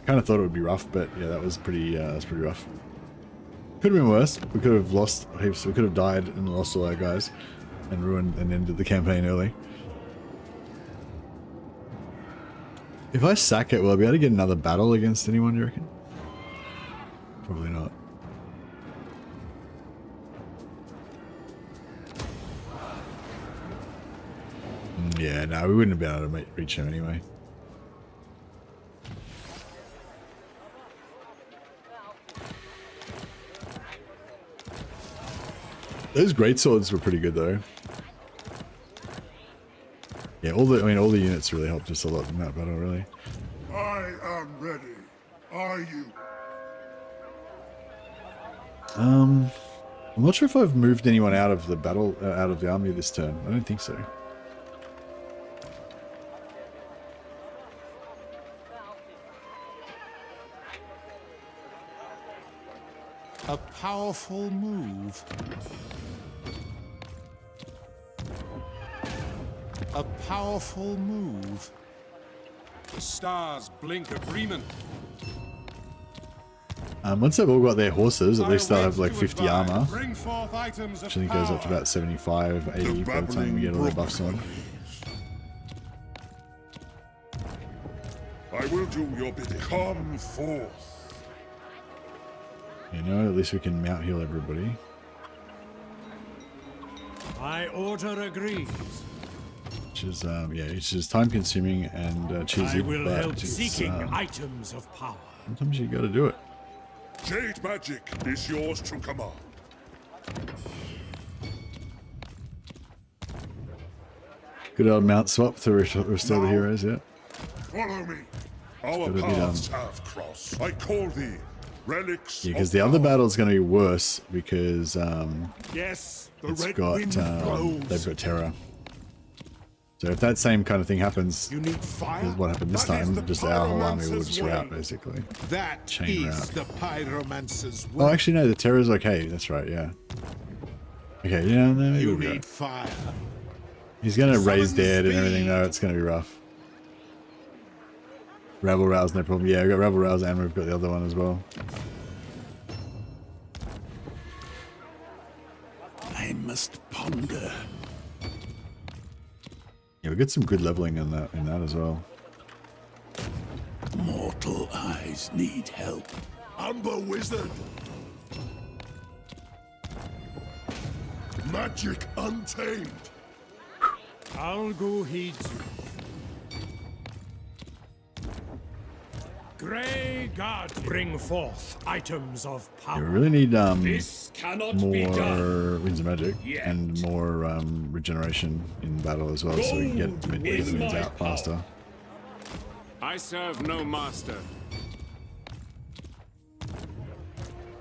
kind of thought it would be rough, but yeah, that was pretty rough. Could have been worse. We could have lost heaps. We could have died and lost all our guys, and ruined and ended the campaign early. If I sack it, will I be able to get another battle against anyone, do you reckon? Probably not. Yeah, no, we wouldn't have been able to reach him anyway. Those greatswords were pretty good though. Yeah, all the units really helped us a lot in that battle, really. I am ready. Are you? I'm not sure if I've moved anyone out of the battle, out of the army this turn. I don't think so. powerful move. A powerful move. The stars blink agreement. Once they've all got their horses, at least they'll have like 50 armor. Bring forth items Which of I think goes up to power. about 75, 80 by the time we get all the buffs on. I will do your bidding. Come forth. You know, at least we can mount heal everybody. My order agrees. Which is, yeah, it's just time consuming and cheesy. I will but help it's, seeking items of power. sometimes you gotta do it. Jade magic is yours to command. Good old mount swap to restore the heroes, yeah. Follow me. Our Gotta be paths have crossed. I call thee relics. Yeah, because of the other power. battle's going to be worse because Yes, the it's red got wind blows. they've got terror. So if that same kind of thing happens, You need fire. is what happened this That is time, the just our whole army will pyromancer's just way. rout basically. That Chain is route. the pyromancer's Oh, way. actually no, the terror's okay. That's right, yeah. Okay, yeah, no, maybe You we'll be need right. fire. He's going to raise Summon dead and speed. everything though. It's going to be rough. Rabble rouse, no problem. Yeah, we've got rabble rouse and we've got the other one as well. I must ponder. Yeah, we got some good leveling in that as well. Mortal eyes need help. Amber wizard. Magic untamed. I'll go heed you. Grey God, bring forth items of Yeah, power. we really need This cannot be done. more winds of magic Yet. and more regeneration in battle as well, so we can get the Gold minions is my out faster. I serve no master.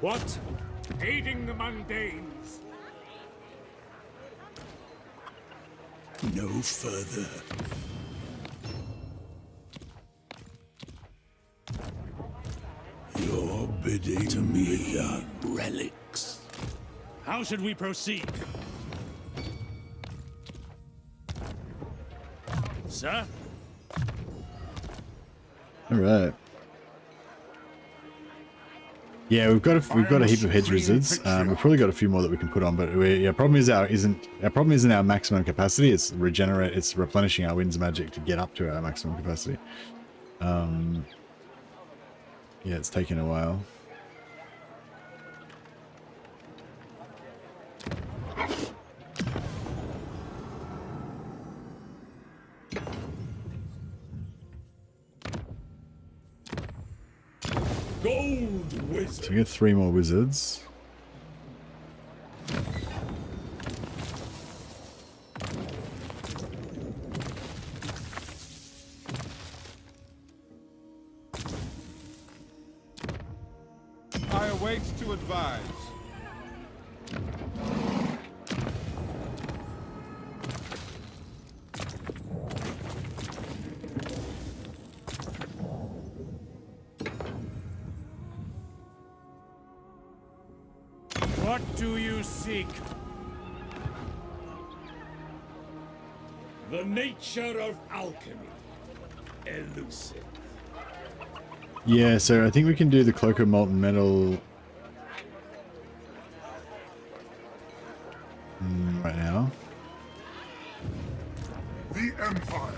What? Aiding the mundanes. No further. Your bidding to me, relics. How should we proceed? Sir? All right. Yeah, we've got a heap of hedge wizards. We've probably got a few more that we can put on, but problem isn't our maximum capacity. It's replenishing our winds of magic to get up to our maximum capacity. Yeah, it's taken a while. Gold wizard. So we get 3 more wizards. I await to advise. What do you seek? The nature of alchemy. Elusive. Yeah, so I think we can do the cloak of molten metal right now. The Empire.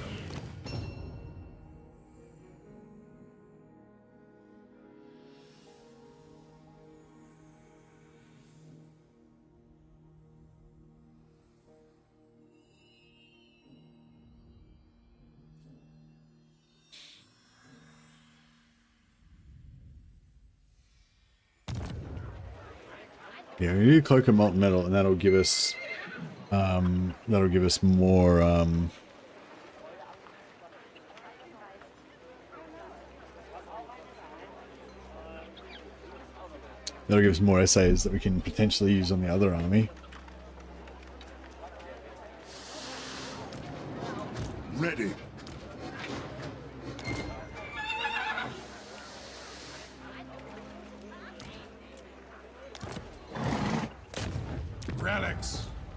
Yeah, we need cloak of molten metal, and that'll give us more that'll give us more essays that we can potentially use on the other army. Ready.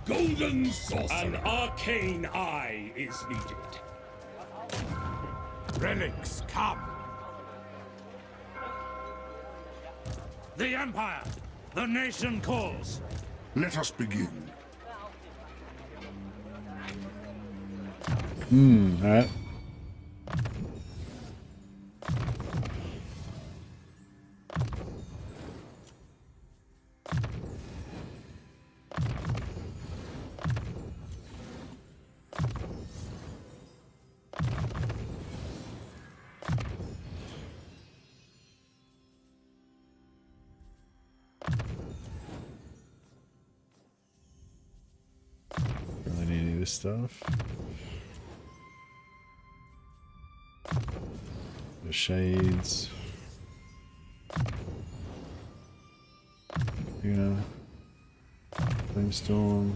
Golden sorcery. An arcane eye is needed. Relics, come! The Empire! The nation calls! Let us begin. Alright. Really need any of this stuff. The shades. You know. Flamestorm.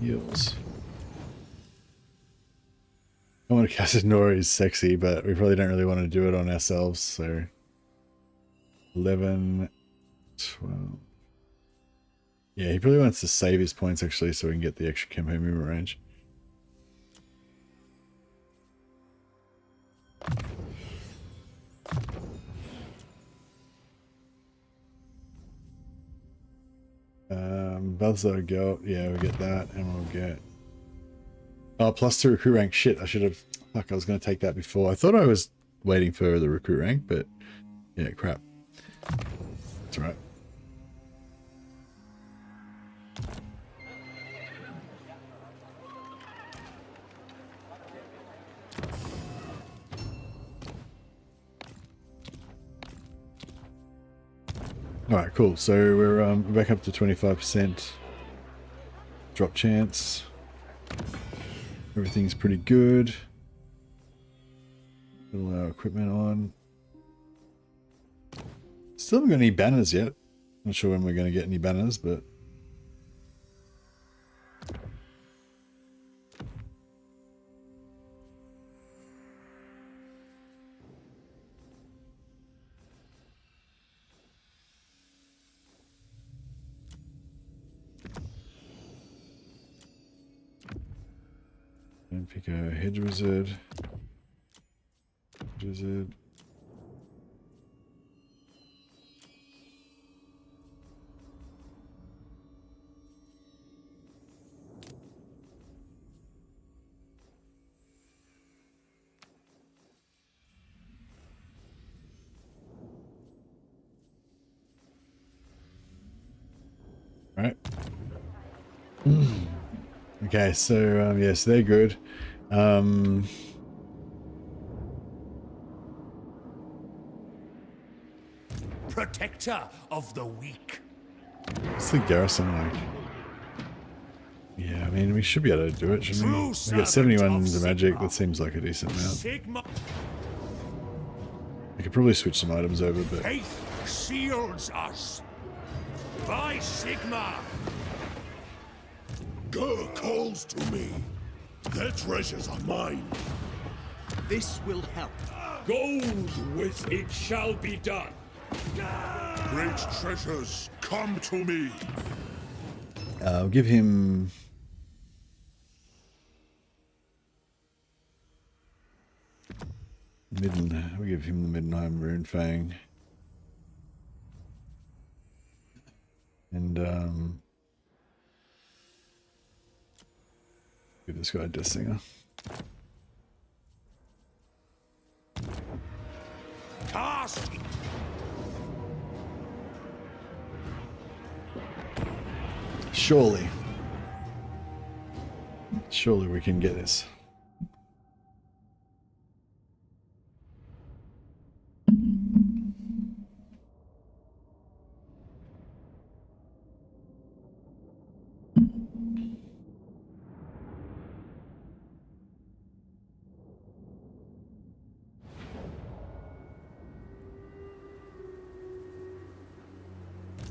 Heals. I want to cast Nora is sexy, but we probably don't really want to do it on ourselves, so 11, 12. Yeah, he probably wants to save his points actually so we can get the extra campaign movement range. Buzzard Gelt, yeah, we get that, and we'll get +2 recruit rank. Shit, I should have. Fuck, I was going to take that before. I thought I was waiting for the recruit rank, but yeah, crap. That's right. Alright, cool. So we're back up to 25% drop chance. Everything's pretty good. Put all our equipment on. Still haven't got any banners yet. Not sure when we're going to get any banners, but and pick a hedge wizard. Wizard. Right. Okay, so yes, they're good. Protector of the weak. What's the garrison like? Yeah, I mean, we should be able to do it, shouldn't we? We got 71 to magic. That seems like a decent amount. Sigma. I could probably switch some items over, but Faith shields us. By Sigma. Gur calls to me. Their treasures are mine. This will help. Gold with it shall be done. Great treasures, come to me. I'll give him Middenland. We'll give him the Middenheim Rune Fang. And give this guy Death Singer. Cast. Surely. Surely we can get this.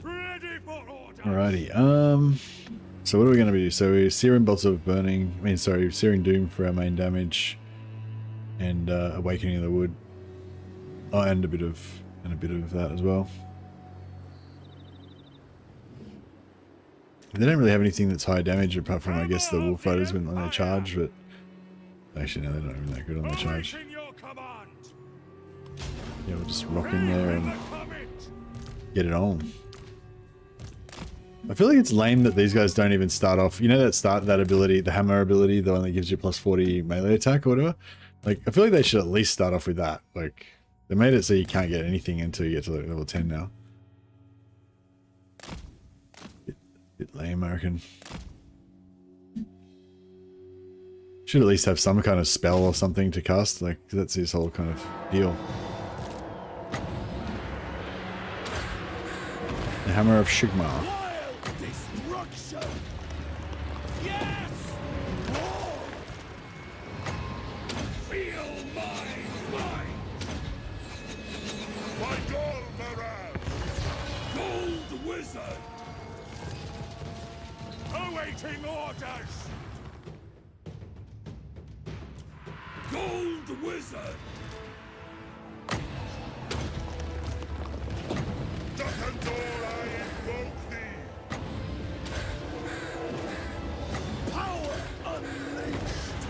Ready for order. Alrighty, So what are we going to be? So we're Searing Bolts of Burning. I mean, sorry, Searing Doom for our main damage, and Awakening of the Wood. Oh, and a bit of that as well. They don't really have anything that's high damage apart from, I guess, the Wolf Fighters when on their charge, but actually no, they're not even that good on their charge. Yeah, we'll just rock in there and get it on. I feel like it's lame that these guys don't even start off. You know that ability, the hammer ability, the one that gives you plus 40 melee attack or whatever? Like, I feel like they should at least start off with that. Like, they made it so you can't get anything until you get to like level 10 now. Bit lame, I reckon. Should at least have some kind of spell or something to cast. Like, that's his whole kind of deal. The Hammer of Sigmar. Awaiting orders! Gold Wizard! Duckendor, I invoke thee! Power unleashed!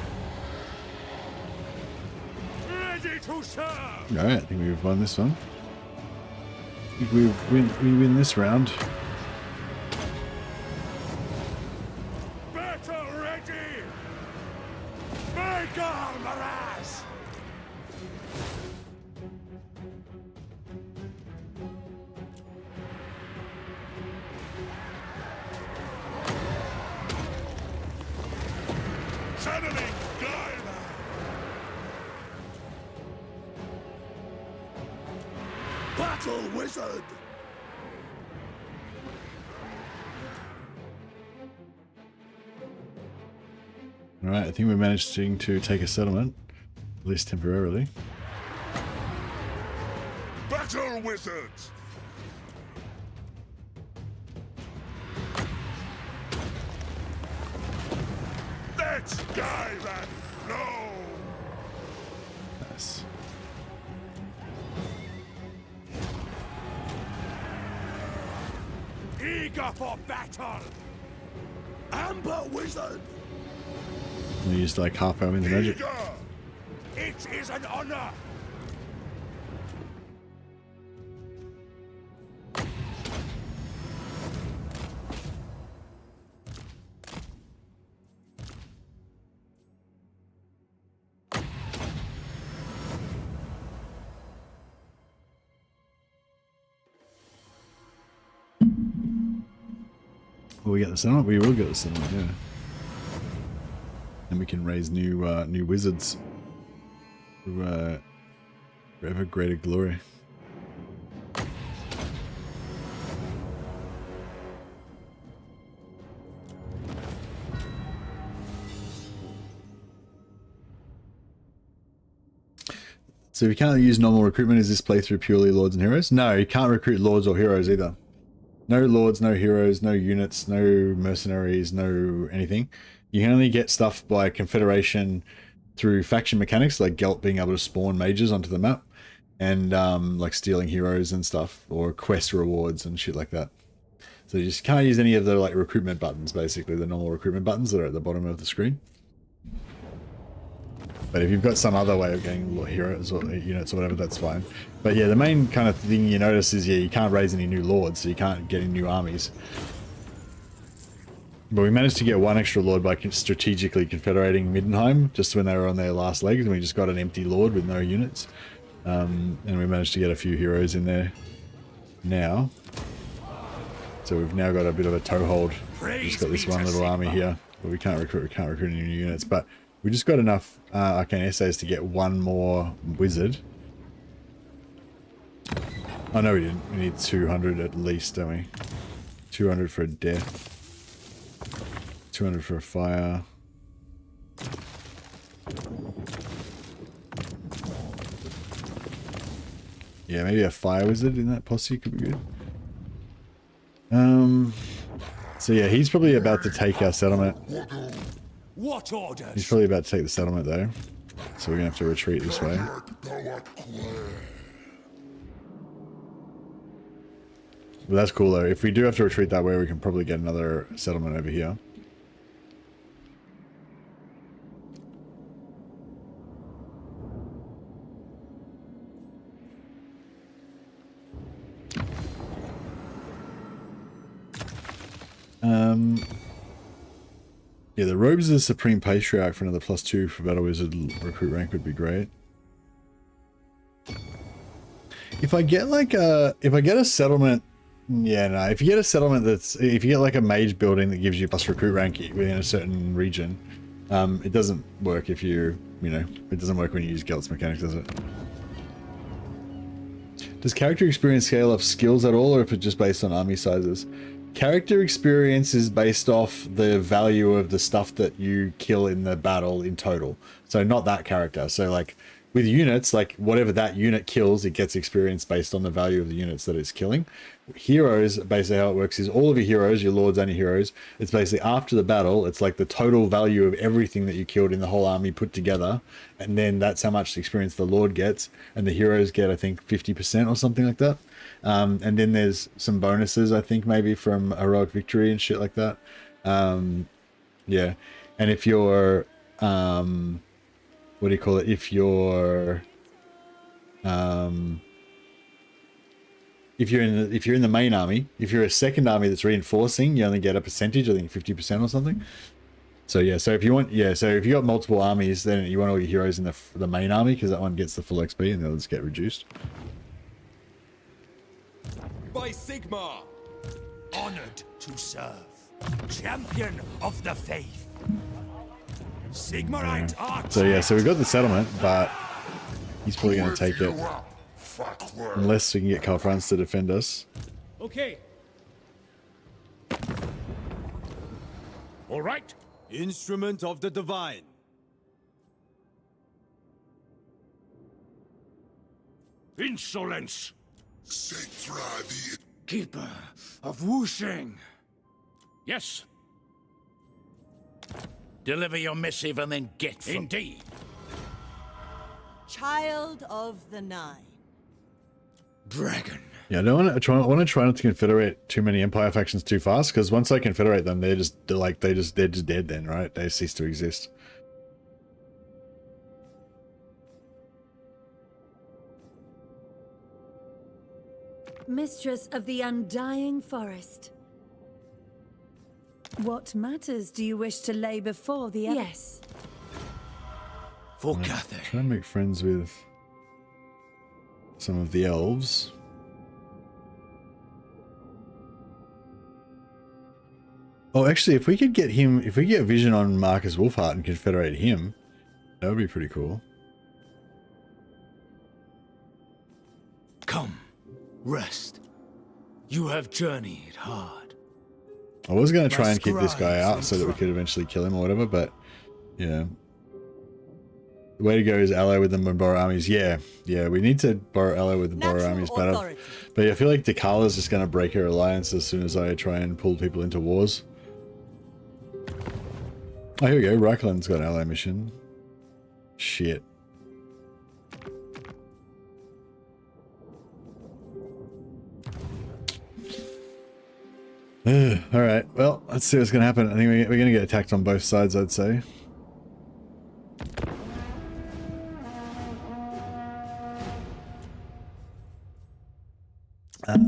Ready to serve! Alright, I think we've won this one. I think we win this round. Alright, I think we're managing to take a settlement, at least temporarily. Battle Wizards! Let's dive and flow! Nice. Eager for battle! Amber Wizard! We used like half our wins magic. It is an honor! Will we get the settlement? We will get the settlement, yeah. And we can raise new wizards to ever greater glory. So we can't use normal recruitment. Is this playthrough purely lords and heroes? No, you can't recruit lords or heroes either. No lords, no heroes, no units, no mercenaries, no anything. You can only get stuff by confederation through faction mechanics, like Gelt being able to spawn mages onto the map, and like stealing heroes and stuff, or quest rewards and shit like that. So you just can't use any of the like recruitment buttons, basically the normal recruitment buttons that are at the bottom of the screen. But if you've got some other way of getting heroes or units or whatever, that's fine. But yeah, the main kind of thing you notice is, yeah, you can't raise any new lords, so you can't get any new armies. But we managed to get one extra lord by strategically confederating Middenland just when they were on their last legs, and we just got an empty lord with no units. And we managed to get a few heroes in there now. So we've now got a bit of a toehold. We've just got this one little army here, but we can't recruit any new units. But we just got enough arcane essays to get one more wizard. Oh no, we didn't. We need 200 at least, don't we? 200 for a death. 200 for a fire. Yeah, maybe a fire wizard in that posse could be good. Let's So yeah, he's probably about to take our settlement. What orders? He's probably about to take the settlement though. So we're gonna have to retreat this way. Well, that's cool though. If we do have to retreat that way, we can probably get another settlement over here. Yeah, the robes of the Supreme Patriarch for another +2 for Battle Wizard recruit rank would be great. If I get like if I get a settlement, yeah, no, if you get a settlement if you get like a mage building that gives you plus recruit rank within a certain region, it doesn't work if you know, it doesn't work when you use Gelt's mechanics, does it? Does character experience scale off skills at all, or if it's just based on army sizes? Character experience is based off the value of the stuff that you kill in the battle in total. So not that character. So like with units, like whatever that unit kills, it gets experience based on the value of the units that it's killing. Heroes, basically how it works is all of your heroes, your lords and your heroes, it's basically after the battle, it's like the total value of everything that you killed in the whole army put together. And then that's how much experience the lord gets. And the heroes get, I think, 50% or something like that. And then there's some bonuses, I think, maybe from heroic victory and shit like that. Yeah. And if you're, what do you call it? If you're in the main army, if you're a second army that's reinforcing, you only get a percentage, I think 50% or something. So yeah, so if you want, yeah, so if you got multiple armies, then you want all your heroes in the main army because that one gets the full XP and the others get reduced. By Sigmar, honored to serve, champion of the faith. Sigmarite archer. So yeah, so we got the settlement, but he's probably going to take it unless we can get Karl Franz to defend us. Okay. All right. Instrument of the divine. Insolence. Keeper of Wushing. Yes. Deliver your missive and then get from... Indeed. Child of the Nine. Dragon. Yeah, I don't want to try not to confederate too many empire factions too fast, because once I confederate them, they're just dead then, right? They cease to exist. Mistress of the Undying Forest. What matters do you wish to lay before the other? Yes. For Cather. Try to make friends with some of the elves. Oh, actually, if we could get him, if we get vision on Marcus Wolfheart and confederate him, that would be pretty cool. Come, rest. You have journeyed hard. I was going to try and keep this guy out so that we could eventually kill him or whatever, but yeah. The way to go is ally with them and borrow armies. Yeah, we need to ally with the borrow armies better. But yeah, I feel like Dakala's just going to break her alliance as soon as I try and pull people into wars. Oh, here we go. Reikland's got an ally mission. Shit. Alright, well, let's see what's going to happen. I think we're going to get attacked on both sides, I'd say.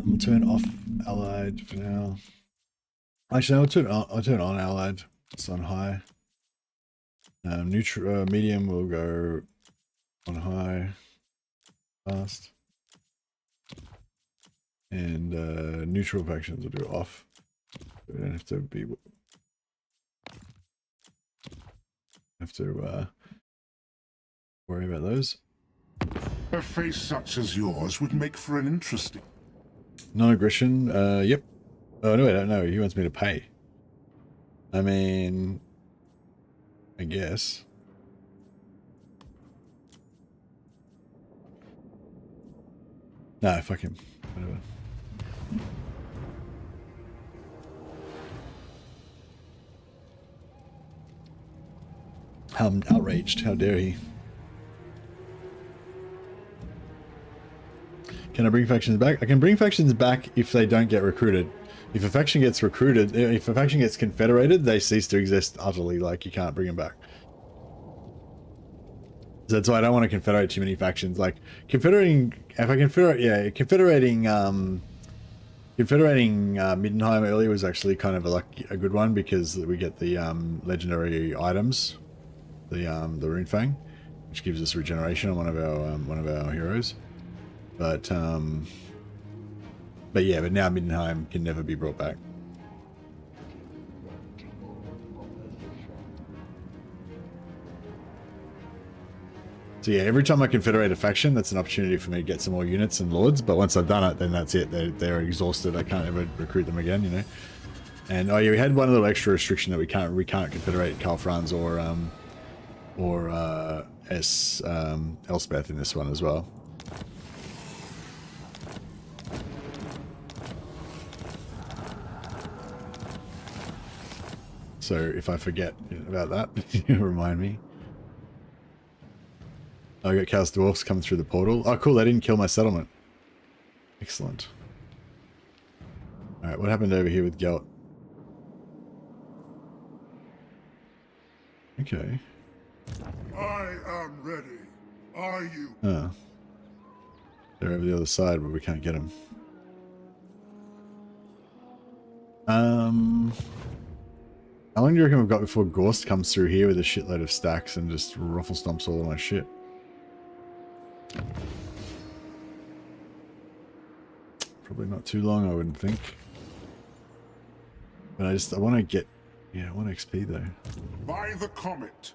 We'll turn off allied for now. Actually, I'll turn on allied. It's on high. Neutral, medium will go on high. Fast. And neutral factions will do off. We don't have to be. Worry about those. A face such as yours would make for an interesting. Non-aggression. Yep. Oh no, I don't know. He wants me to pay. I mean, I guess. Nah, fuck him. Whatever. I'm outraged. How dare he? Can I bring factions back? I can bring factions back if they don't get recruited. If a faction gets recruited, if a faction gets confederated, they cease to exist utterly. Like, you can't bring them back. So that's why I don't want to confederate too many factions. Like, confederating, if I confederate, yeah, confederating Middenheim earlier was actually kind of a good one, because we get the legendary items, the Rune Fang, which gives us regeneration on one of our heroes. But yeah, but now Middenheim can never be brought back. So yeah, every time I confederate a faction, that's an opportunity for me to get some more units and lords. But once I've done it, then that's it. They're exhausted. I can't ever recruit them again, you know. And oh yeah, we had one little extra restriction that we can't confederate Karl, Franz or Elspeth in this one as well. So if I forget about that, remind me. I got Chaos Dwarfs coming through the portal. Oh, cool. They didn't kill my settlement. Excellent. Alright, what happened over here with Gelt? Okay. I am ready. Are you? Oh. They're over the other side, but we can't get them. How long do you reckon we've got before Gorst comes through here with a shitload of stacks and just ruffle stomps all of my shit? Probably not too long, I wouldn't think. But I want to get, yeah, I want XP though. By the comet.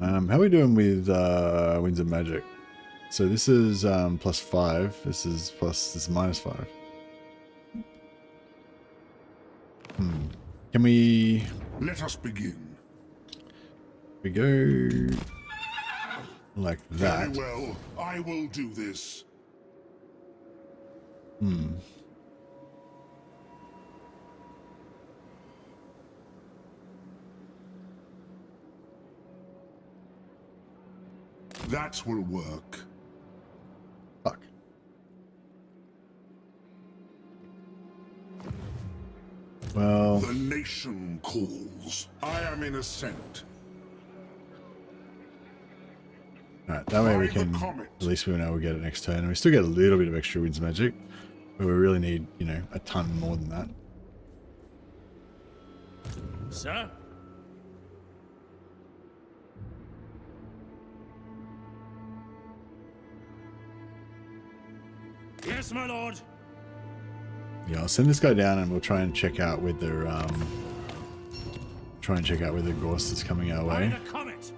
How are we doing with Winds of Magic? So this is +5. This is -5. Can we? Let us begin. We go like that. Very well, I will do this. That will work. Fuck. Well, the nation calls. I am in ascent. Alright, that way we can, at least we know we'll get it next turn. And we still get a little bit of extra Winds Magic, but we really need, you know, a ton more than that. Sir? Yes, my lord. Yeah, I'll send this guy down and we'll try and check out with the Gorst that's coming our way. By the comet.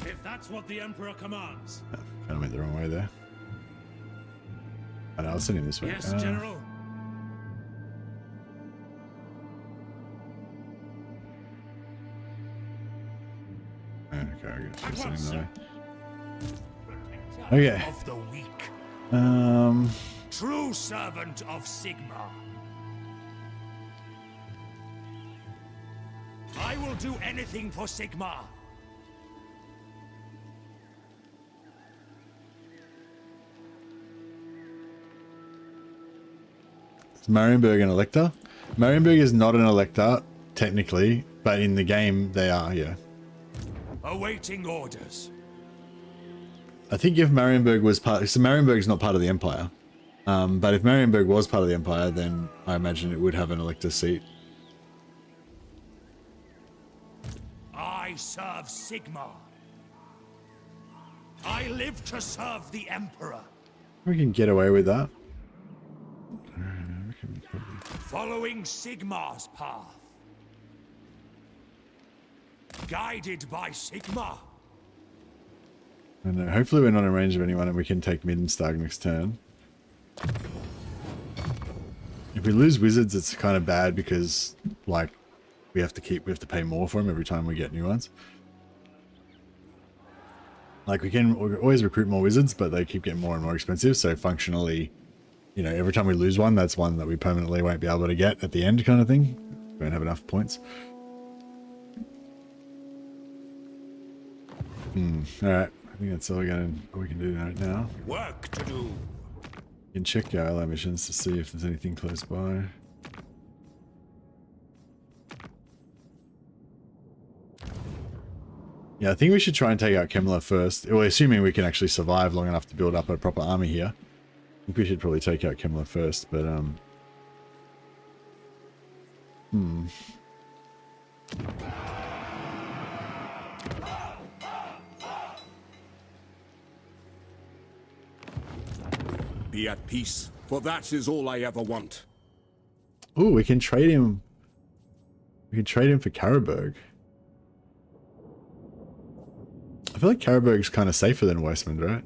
If that's what the Emperor commands. Oh, kind of went the wrong way there. I know, I'll send him this way. Yes, General. Okay, I guess we'll send him that way. Okay. Of the weak. True servant of Sigmar. I will do anything for Sigmar. Is Marienburg an Elector? Marienburg is not an Elector, technically, but in the game they are, yeah. Awaiting orders. I think if Marienburg was part... So Marienburg's not part of the Empire. But if Marienburg was part of the Empire, then I imagine it would have an Elector seat. I serve Sigmar. I live to serve the Emperor. We can get away with that. Following Sigmar's path. Guided by Sigmar. I know. Hopefully we're not in range of anyone and we can take Middenland next turn. If we lose wizards, it's kind of bad because, like, we have to pay more for them every time we get new ones. Like, we always recruit more wizards, but they keep getting more and more expensive. So functionally, you know, every time we lose one, that's one that we permanently won't be able to get at the end, kind of thing. Don't have enough points. Alright, I think that's all we can do right now. Work to do. You can check your ally missions to see if there's anything close by. Yeah, I think we should try and take out Kemmler first. Well, assuming we can actually survive long enough to build up a proper army here. I think we should probably take out Kemmler first, but Be at peace, for that is all I ever want. ooh, we can trade him. We can trade him for Karlberg. I feel like Karlberg's kind of safer than Wissenland, right?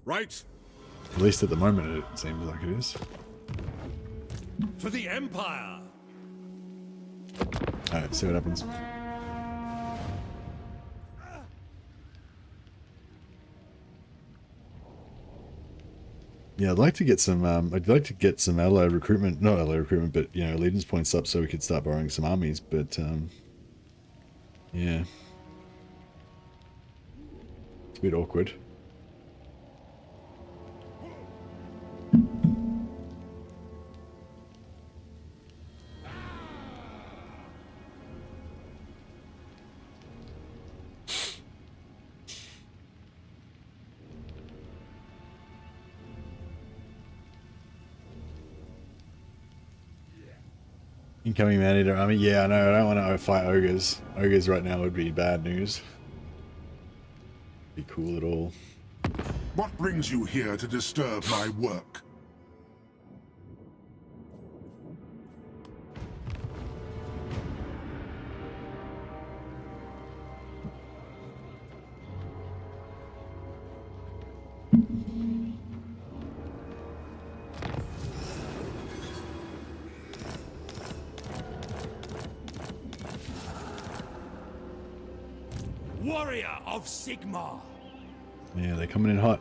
Right. At least at the moment, it seems like it is. For the Empire! Alright, see what happens. Yeah, I'd like to get some allied recruitment, not allied recruitment, but, you know, allegiance points up so we could start borrowing some armies, but, yeah. It's a bit awkward. Incoming man-eater army. Yeah, I know. I don't want to fight ogres. Ogres right now would be bad news. Be cool at all. What brings you here to disturb my work? Warrior of Sigmar! Yeah, they're coming in hot.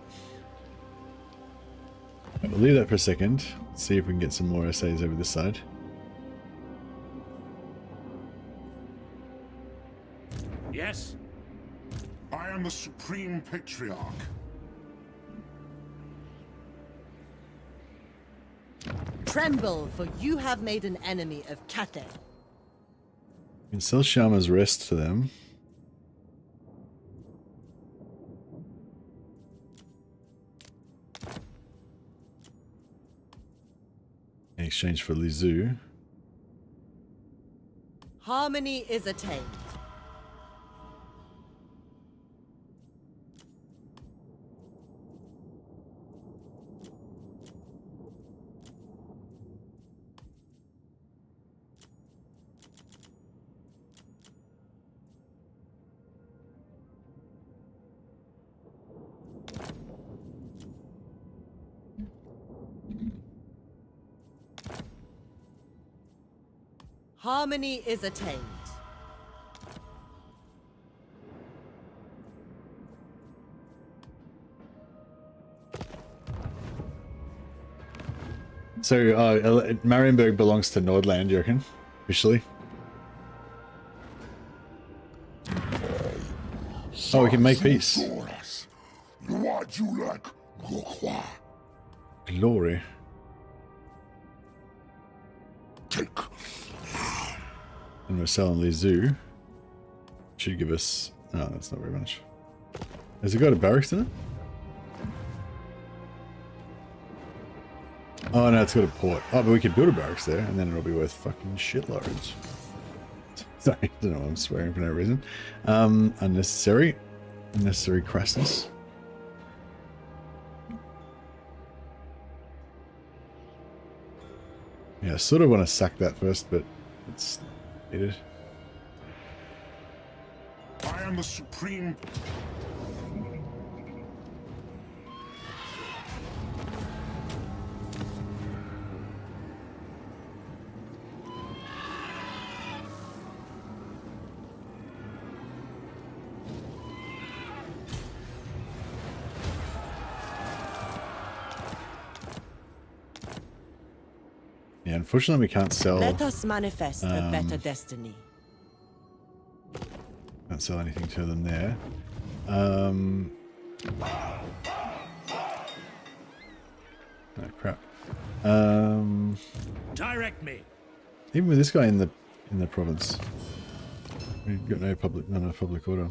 Right, we'll leave that for a second. See if we can get some more essays over this side. Yes? I am the Supreme Patriarch. Tremble, for you have made an enemy of Cathay. We can sell Sharma's Rest to them. In exchange for Lizu. Harmony is attained. Harmony is attained. So, Marienburg belongs to Nordland, you reckon? Officially? Oh, we can make peace. Glory. And we're selling Lizu. Should give us... Oh, that's not very much. Has it got a barracks in it? Oh no, it's got a port. Oh, but we could build a barracks there, and then it'll be worth fucking shitloads. Sorry, I don't know why I'm swearing for no reason. Unnecessary. Unnecessary crassness. Yeah, I sort of want to sack that first, but it's needed. I am the Supreme... Yeah, unfortunately we can't sell. Let us manifest a better destiny. Can't sell anything to them there. Oh crap. Direct me. Even with this guy in the province, we've got no public order.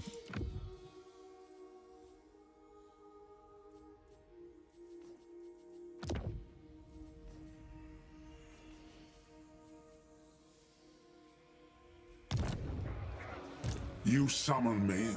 You summon me.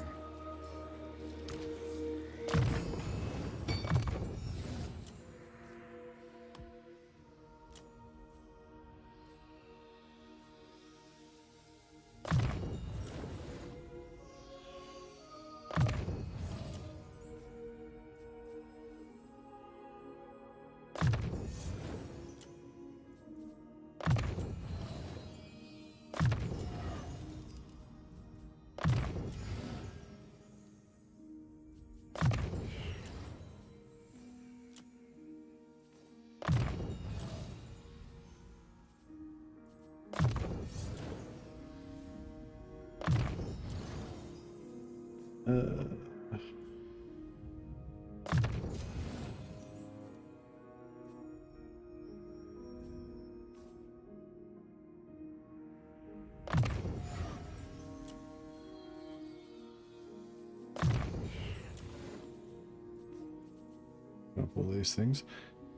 All these things.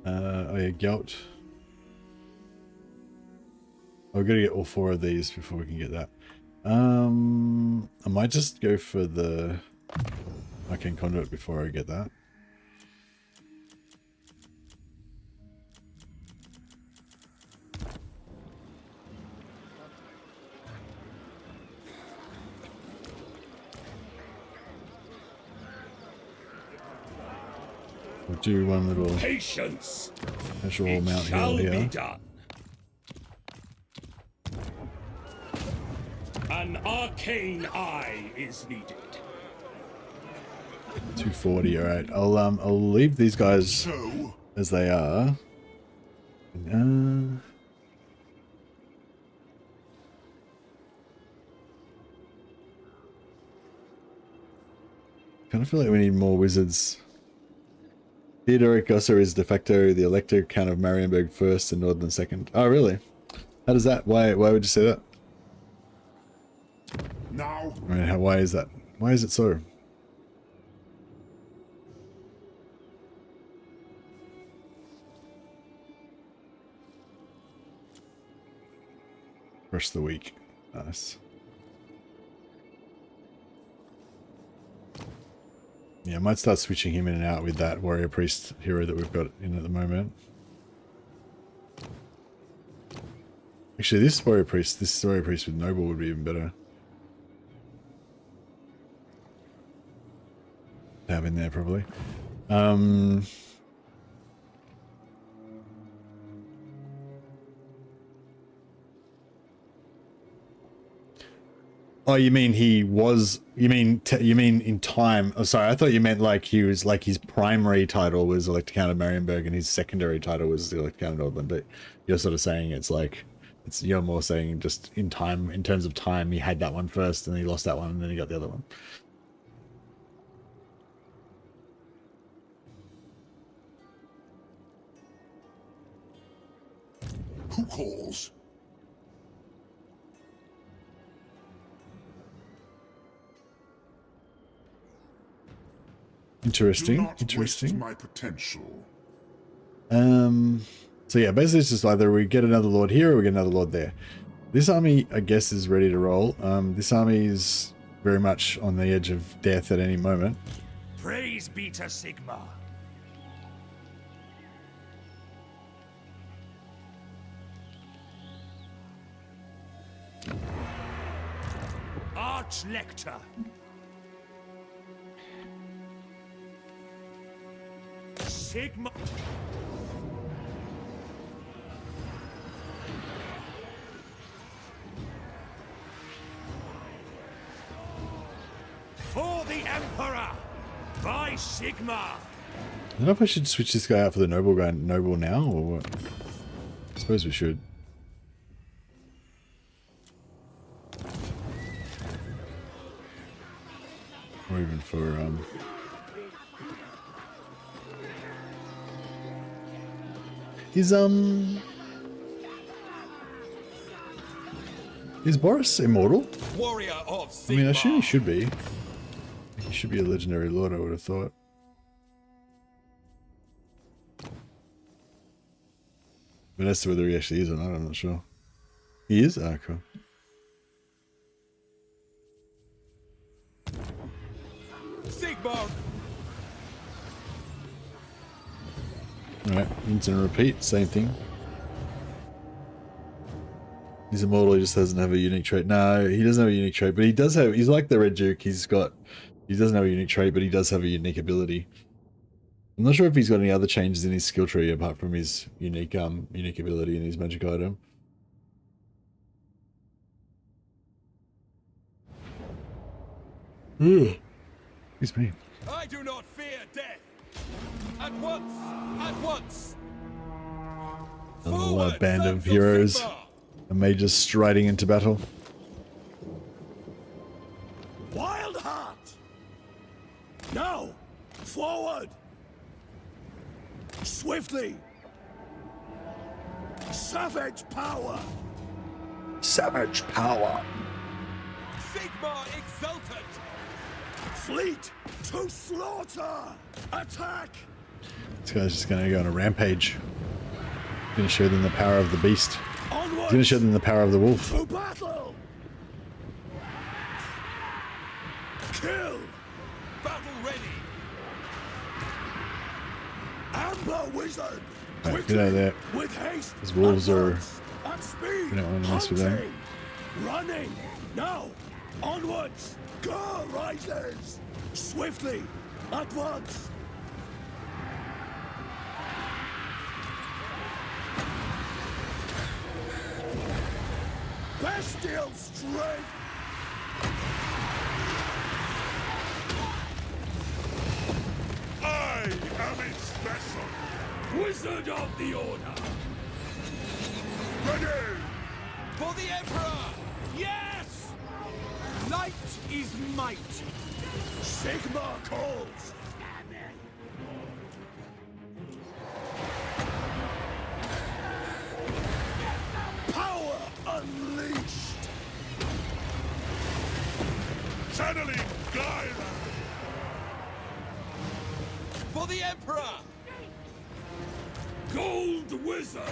Oh yeah, Gelt. I've got to get all 4 of these before we can get that. I might just go for the Arcane Conduit before I get that. We'll do one little patience. Casual mount hill here. Done. An arcane eye is needed. 240. All right. I'll leave these guys as they are. Kind of feel like we need more wizards. Theodoric Gosser is de facto the Elector, Count of Marienburg first and Nordland second. Oh, really? How does that? Why would you say that? Now. I mean, why is that? Why is it so? Rush the week. Nice. Yeah, I might start switching him in and out with that warrior priest hero that we've got in at the moment. Actually, this warrior priest with noble would be even better to have in there probably. Oh, you mean he was? You mean in time? Oh, sorry, I thought you meant like he was like his primary title was Elector Count of Marienburg and his secondary title was the Elector Count of Nordland. But you're sort of saying it's like you're more saying just in time, in terms of time, he had that one first and he lost that one and then he got the other one. Who calls? Interesting. Interesting. My potential. So yeah, basically it's just either we get another lord here or we get another lord there. This army, I guess, is ready to roll. This army is very much on the edge of death at any moment. Praise be to Sigma. Lector. Sigma. For the Emperor, by Sigma. I don't know if I should switch this guy out for the noble now or what. I suppose we should. Or even for Is Boris immortal? Warrior of I mean, I assume he should be. He should be a legendary lord, I would have thought. But as to whether he actually is or not, I'm not sure. He is? Ah, cool. Sigmar. Alright, rinse and repeat, same thing. He's immortal, he just doesn't have a unique trait. No, he doesn't have a unique trait, but he does have, he's like the Red Duke, he doesn't have a unique trait, but he does have a unique ability. I'm not sure if he's got any other changes in his skill tree apart from his unique ability and his magic item. Excuse me. I do not fear death. At once, at once. A little band of heroes and mages striding into battle. Wild heart! Now! Forward! Swiftly! Savage power! Savage power! Sigmar exultant! Fleet to slaughter! Attack! This guy's just gonna go on a rampage. He's gonna show them the power of the beast. Onwards! He's gonna show them the power of the wolf. To battle! Kill! Battle ready! Amber wizard! Right, get out of there. With haste! These wolves are... At speed! We don't want to mess with them. Hunting! Running! Now! Onwards! Go, risers! Swiftly! At once! Bestial strength! I am its vessel. Wizard of the Order! Ready! For the Emperor! Yes! Light is might! Sigmar calls! Power unleashed! Channeling Gyra! For the Emperor! Gold wizard!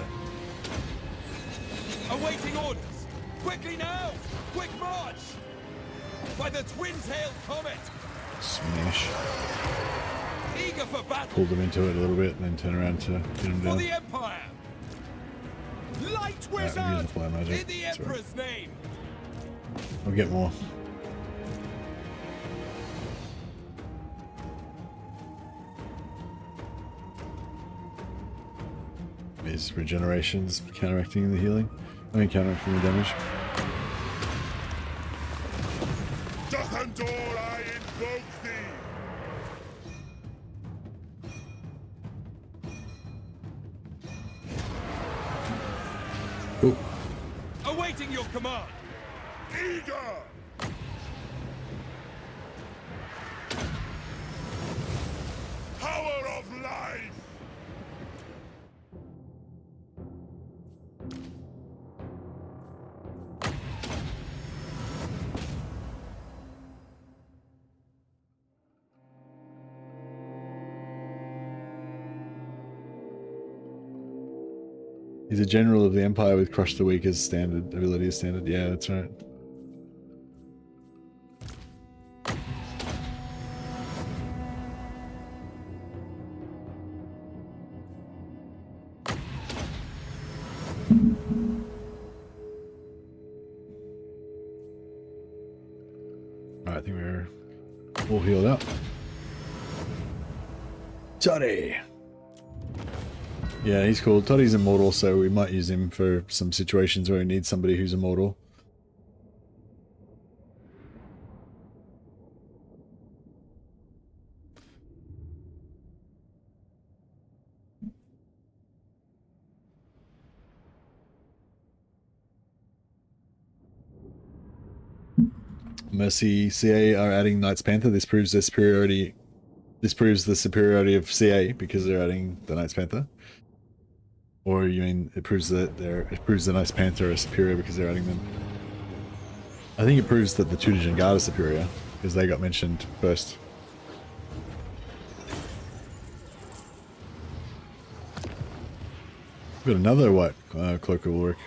Awaiting orders! Quickly now! Quick march! By the twin-tailed comet! Smash. Eager for battle! Pull them into it a little bit and then turn around to get them For down. the Empire! Light We're wizard! using the fire magic. In the That's right. Emperor's name! I'll get more. These regenerations counteracting the healing. I mean, counteracting the damage. Doth I invoke thee! Oh, Awaiting your command! Eager! Power of life! he's a general of the Empire with Crush the Weak as standard ability as standard. Yeah, that's right. Alright, I think we're all healed up. Toddy! Yeah, he's cool. Toddy's immortal, so we might use him for some situations where we need somebody who's immortal. Mercy CA are adding Knights Panther. This proves their superiority. This proves the superiority of CA because they're adding the Knights Panther. Or you mean it proves that it proves the Knights Panther are superior because they're adding them? I think it proves that the Tudor Guard are superior because they got mentioned first. Got another white cloak of work.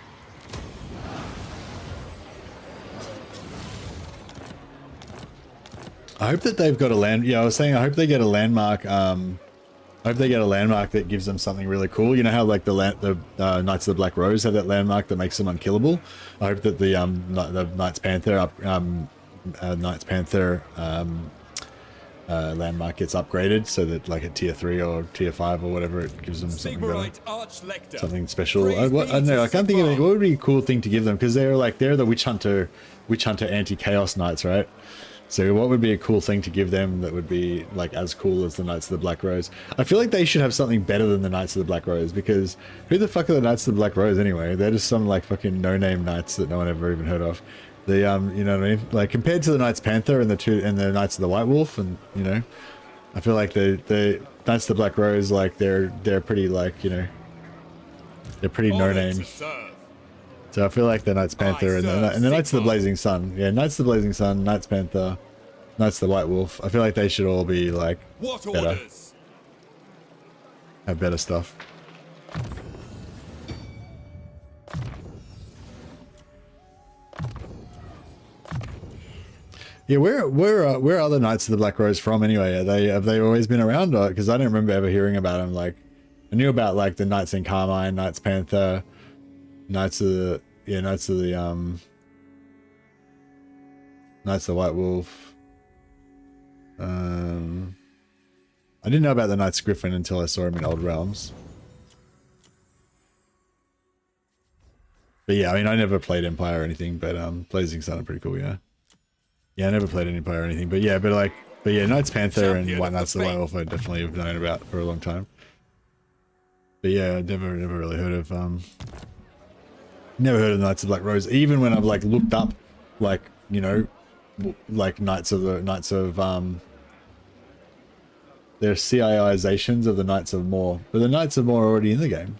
I hope that they've got a land. Yeah, I was saying I hope they get a landmark. I hope they get a landmark that gives them something really cool. You know how like the Knights of the Black Rose have that landmark that makes them unkillable. I hope that the Knights Panther landmark gets upgraded so that like at tier 3 or tier 5 or whatever it gives them something better, something special. I don't know. I can't think of it. What would be a cool thing to give them because they're the witch hunter anti-chaos knights, right? So what would be a cool thing to give them that would be like as cool as the Knights of the Black Rose? I feel like they should have something better than the Knights of the Black Rose because who the fuck are the Knights of the Black Rose anyway? They're just some like fucking no-name knights that no one ever even heard of. The you know what I mean? Like compared to the Knights Panther and the Knights of the White Wolf, and you know, I feel like the Knights of the Black Rose, like they're pretty like, you know, they're pretty no-name. So I feel like the Knights Panther and the Knights of the Blazing Sun, yeah, Knights of the Blazing Sun, Knights Panther, Knights of the White Wolf. I feel like they should all be like better, have better stuff. Yeah, where are the Knights of the Black Rose from anyway? Have they always been around? Because I don't remember ever hearing about them. Like I knew about like the Knights in Carmine, Knights Panther, Knights of the Knights of the White Wolf. I didn't know about the Knights Griffin until I saw him in Old Realms. But yeah, I mean I never played Empire or anything, but Blazing Sun are pretty cool, yeah. Yeah, I never played any Empire or anything, but yeah, Knights Panther and White Knights of the White Wolf I definitely have known about for a long time. But yeah, I never really heard of never heard of the Knights of Black Rose. Even when I've like looked up, like you know, like they're CIizations of the Knights of More, but the Knights of More are already in the game.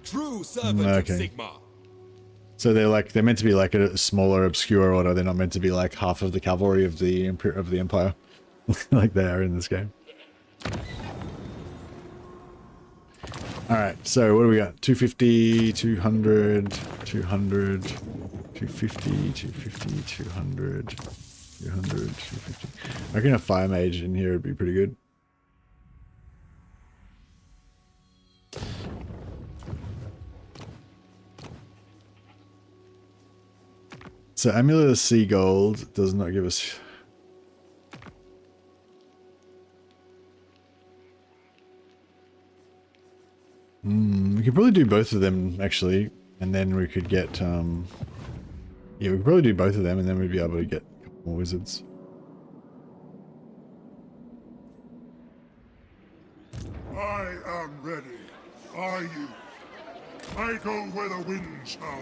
True servant of Sigma. So they're meant to be like a smaller, obscure order. They're not meant to be like half of the cavalry of the Empire, like they are in this game. All right, so what do we got? 250, 200, 200, 250, 250, 200, 200, 250. I reckon a fire mage in here would be pretty good. So Amulet of Sea Gold does not give us... we could probably do both of them, actually, and then we could get... yeah, we could probably do both of them, and then we'd be able to get a couple more wizards. I am ready. Are you? I go where the winds howl.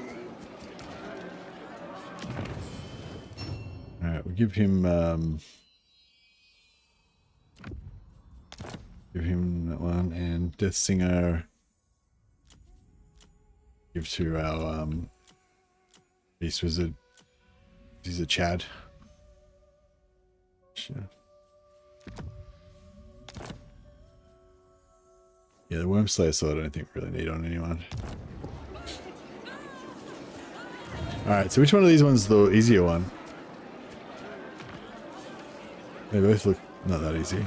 Alright, we'll give him that one, and Death Singer give to our Beast Wizard. He's a Chad. Sure. Yeah, the Wormslayer sword I don't think we really need on anyone. Alright, so which one of these ones is the easier one? They both look not that easy.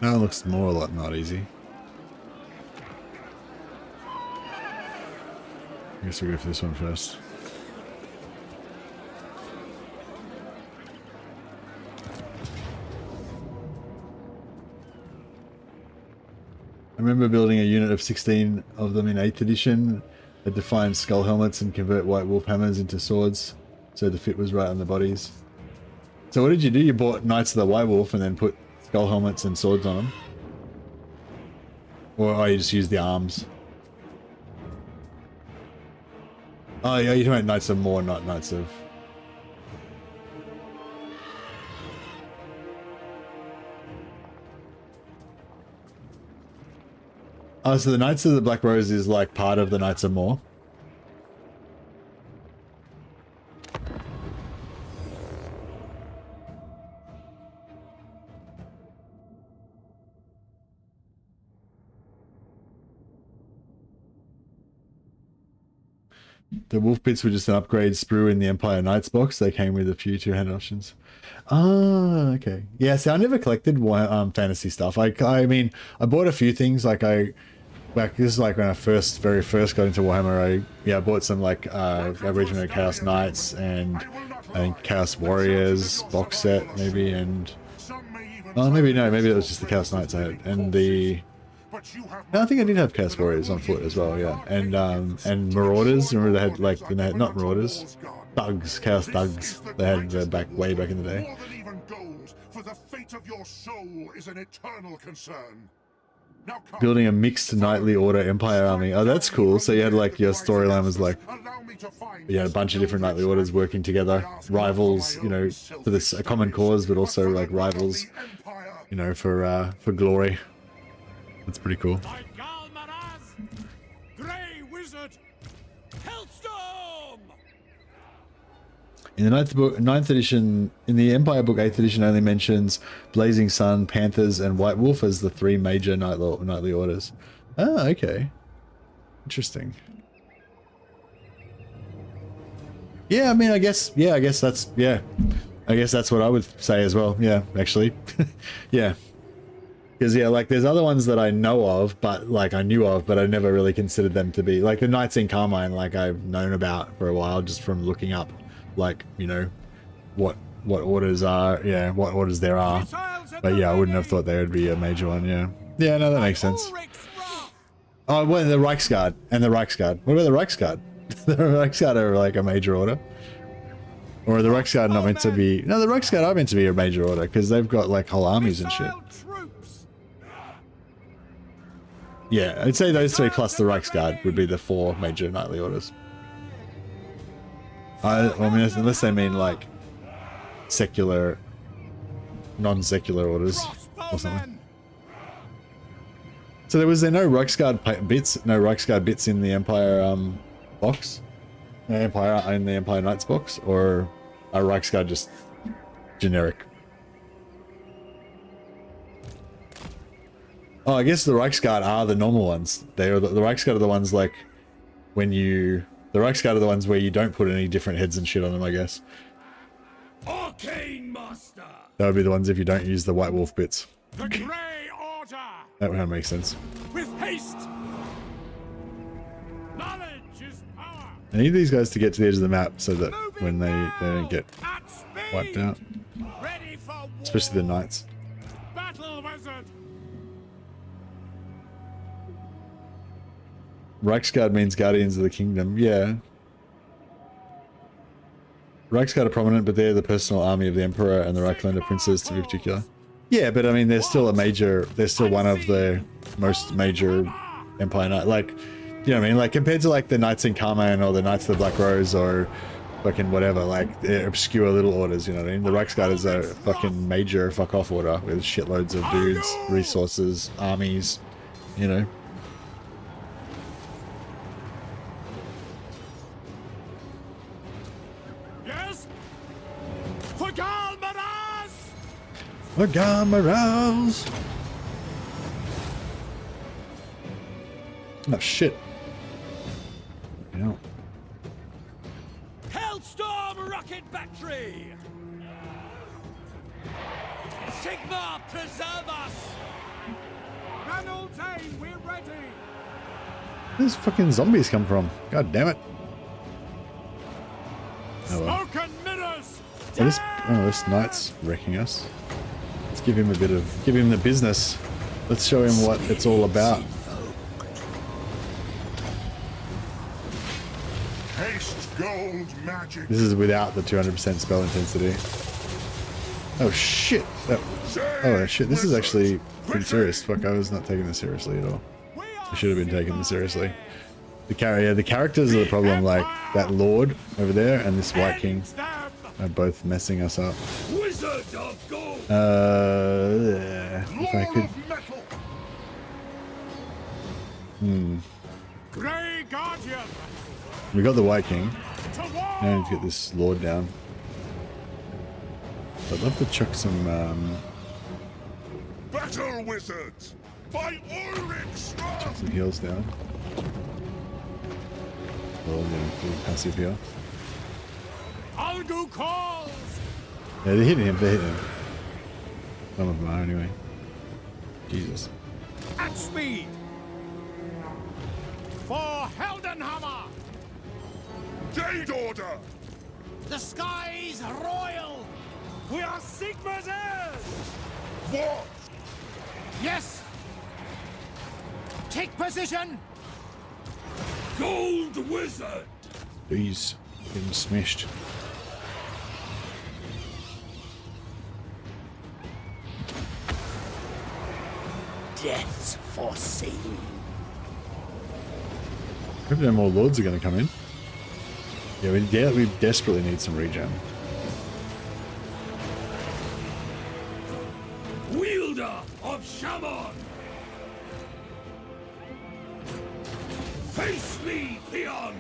That one looks more a lot not easy. I guess we'll go for this one first. I remember building a unit of 16 of them in 8th edition that defined skull helmets and convert white wolf hammers into swords, so the fit was right on the bodies. So what did you do? You bought Knights of the White Wolf and then put skull helmets and swords on them? Or you just use the arms? Oh, yeah, you're talking about Knights of More, not Knights of... Oh, so the Knights of the Black Rose is like part of the Knights of More? The wolf bits were just an upgrade sprue in the Empire Knights box. They came with a few two-handed options. Ah, okay. Yeah, see, I never collected fantasy stuff. I mean, I bought a few things. Like this is like when I very first got into Warhammer. I bought some like Aboriginal Chaos Knights and I think Chaos Warriors box set maybe, and maybe it was just the Chaos Knights I had, and the. No, I think I did have Chaos Warriors on foot as well, yeah. And Marauders, remember they had like, they had, not Marauders, Thugs, Chaos Thugs, they had way back in the day. More than even gold, for the fate of your soul is an eternal concern. Now come. Building a mixed knightly order empire army. Oh, that's cool. So you had like, your storyline was like, you had a bunch of different knightly orders working together, rivals, you know, for this a common cause, but also like rivals, you know, for glory. That's pretty cool. Grey Wizard, Hellstorm! In the 9th edition, in the Empire book, 8th edition only mentions Blazing Sun, Panthers, and White Wolf as the 3 major knightly orders. Ah, okay. Interesting. Yeah, I mean, I guess that's what I would say as well. Yeah, actually. Yeah. Because, yeah, like, there's other ones that I know of, but, like, I knew of, but I never really considered them to be, like, the Knights in Carmine, like, I've known about for a while just from looking up, like, you know, what orders are, yeah, what orders there are. But, yeah, I wouldn't have thought they would be a major one, yeah. Yeah, no, that makes sense. Oh, well, the Reichsguard, and the Reichsguard. What about the Reichsguard? The Reichsguard are, like, a major order. Or are the Reichsguard not meant to be... No, the Reichsguard are meant to be a major order, because they've got, like, whole armies and shit. Yeah, I'd say those 3 plus the Reichsguard would be the 4 major knightly orders. I mean, unless they mean like secular, non-secular orders or something. So there was no Reichsguard bits in the Empire box, the Empire Knights box, or a Reichsguard just generic. Oh, I guess the Reichsguard are the normal ones. They are the Reichsguard are the ones like the Reichsguard are the ones where you don't put any different heads and shit on them, I guess. Arcane Master. That would be the ones if you don't use the White Wolf bits. The Grey Order. That would make sense. With haste. Knowledge is power. I need these guys to get to the edge of the map so that when they don't get wiped out. Ready for war. Especially the knights. Battle Wizard. Reichsguard means Guardians of the Kingdom, yeah. Reichsguard are prominent, but they're the personal army of the Emperor and the Reiklander princes to be particular. Yeah, but I mean, they're still one of the most major Empire Knight, like, you know what I mean? Like, compared to like the Knights in Carmine or the Knights of the Black Rose or fucking whatever, like, they're obscure little orders, you know what I mean? The Reichsguard is a fucking major fuck-off order with shitloads of dudes, resources, armies, you know? Warhammer! Oh shit. Yeah. Hellstorm rocket battery! Sigma, preserve us! Ranultane, we're ready! Where does fucking zombies come from? God damn it. Oh well. Smoke and mirrors! This knight's wrecking us. Let's give him the business. Let's show him what it's all about. Haste gold magic. This is without the 200% spell intensity. Oh shit! Oh shit! This is actually pretty serious. Fuck! I was not taking this seriously at all. I should have been taking them seriously. The characters are the problem. Like that lord over there and this white king are both messing us up. Wizard of gold. If I could. Grey Guardian. We got the white king. Now I need to get this lord down. I'd love to chuck some. Battle wizards by Ulrich. Chuck some heals down. Oh, yeah, passive heal. Algu calls. Yeah, they're hitting him. They're hitting him. Some of them are anyway. Jesus. At speed. For Heldenhammer. Jade Order. The skies royal. We are Sigma's heirs. What? Yes. Take position. Gold wizard. He's getting smashed. Death's foreseen. Hope no more lords are going to come in. Yeah, we desperately need some regen. Wielder of Shaman. Face me, peon.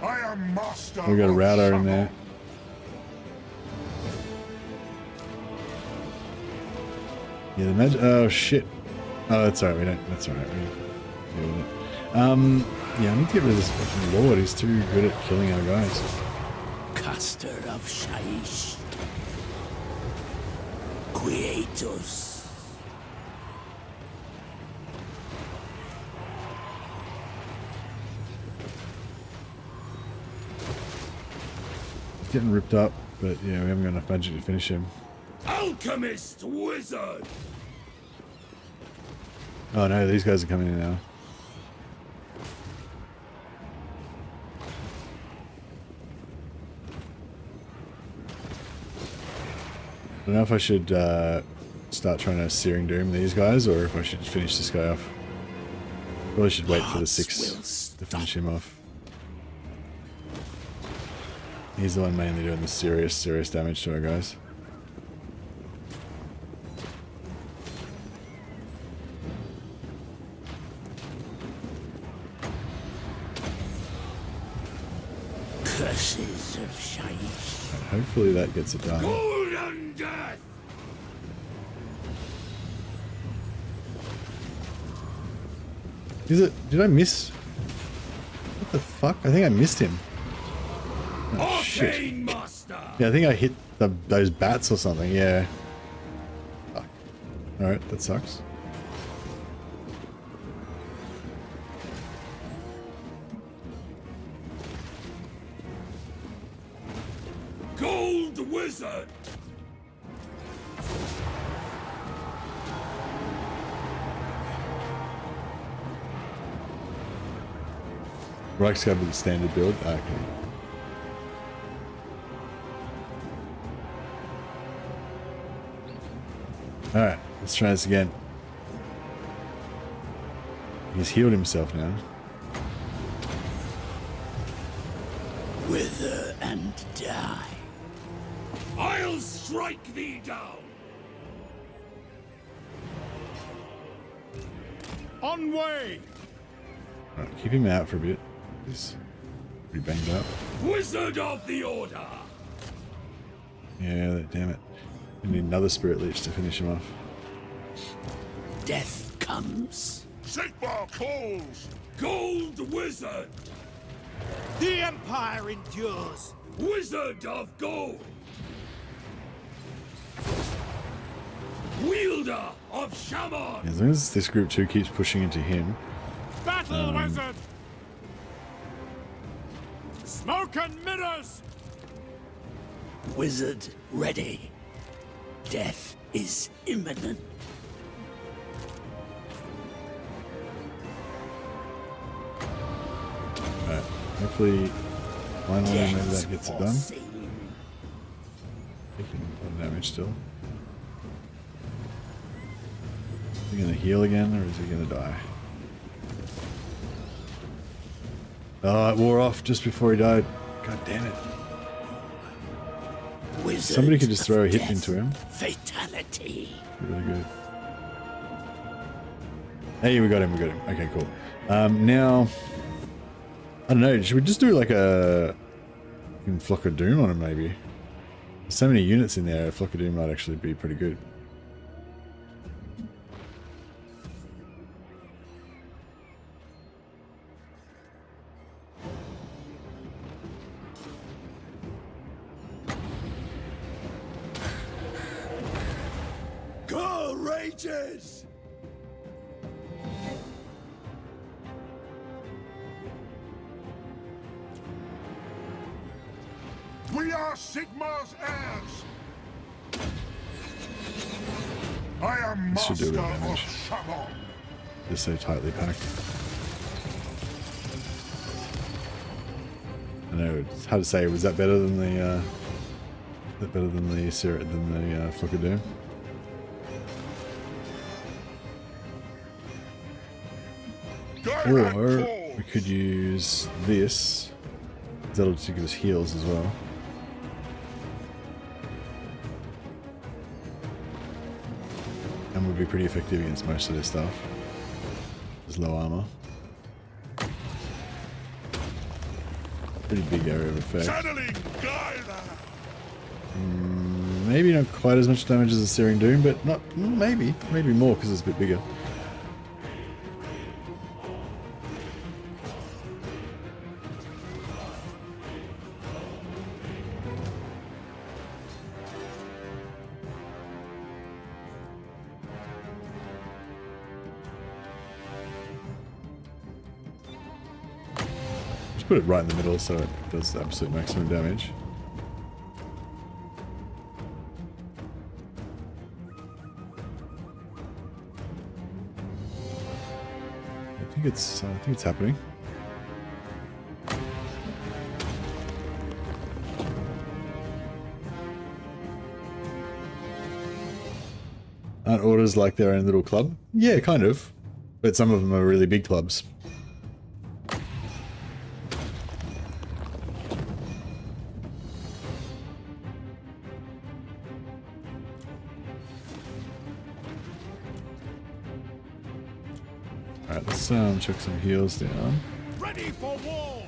I am master. We got a of router in Shaman. there. Yeah, the magic. Oh shit. Oh, that's alright. We don't. That's alright. We deal with it. Yeah, I need to get rid of this fucking lord. He's too good at killing our guys. Caster of Shaish. Quietus. He's getting ripped up, but yeah, we haven't got enough magic to finish him. Alchemist wizard. Oh no, these guys are coming in now. I don't know if I should start trying to Searing Doom these guys, or if I should finish this guy off. Probably should wait for the 6 to finish him off. He's the one mainly doing the serious damage to our guys. Curses of Shaish. Hopefully that gets it done. Golden death. Is it? Did I miss? What the fuck? I think I missed him. Oh, shit. Master. Yeah, I think I hit those bats or something. Yeah. Fuck. All right, that sucks. Gold wizard. Reich's go with the standard build. Okay. Alright, let's try this again. He's healed himself now. Wither and die. I'll strike thee down. On way. Alright, keep him out for a bit. He's pretty banged up. Wizard of the Order. Yeah, damn it. We need another Spirit Leech to finish him off. Death comes. Sigmar calls. Gold wizard. The Empire endures. Wizard of gold. Wielder of Shaman. As long as this group 2 keeps pushing into him. Battle wizard. Smoke and mirrors. Wizard ready. Death is imminent. Alright, hopefully, finally maybe that gets it done. Taking 1 damage still. he gonna heal again, or is he gonna die? Oh, it wore off just before he died. God damn it. Wizard Somebody could just throw a hit death. into him. Fatality. Really good. Hey, we got him, we got him. Okay, cool. Now, I don't know, should we just do like a Flock of Doom on him, maybe? There's so many units in there, a Flock of Doom might actually be pretty good. Karl rages! We are Sigmar's heirs. I am This should do a master bit of of damage. Shamon. Just so tightly packed. I know, it's hard to say, was that better than the, Flock of Doom? Or we could use this. That'll just give us heals as well. And would be pretty effective against most of this stuff. There's low armor. Pretty big area of effect. Maybe not quite as much damage as a Searing Doom, but not maybe more because it's a bit bigger. Put it right in the middle so it does absolute maximum damage. I think it's happening. Aren't orders like their own little club? Yeah, kind of. But some of them are really big clubs. Alright, let's chuck some heals down. Ready for war!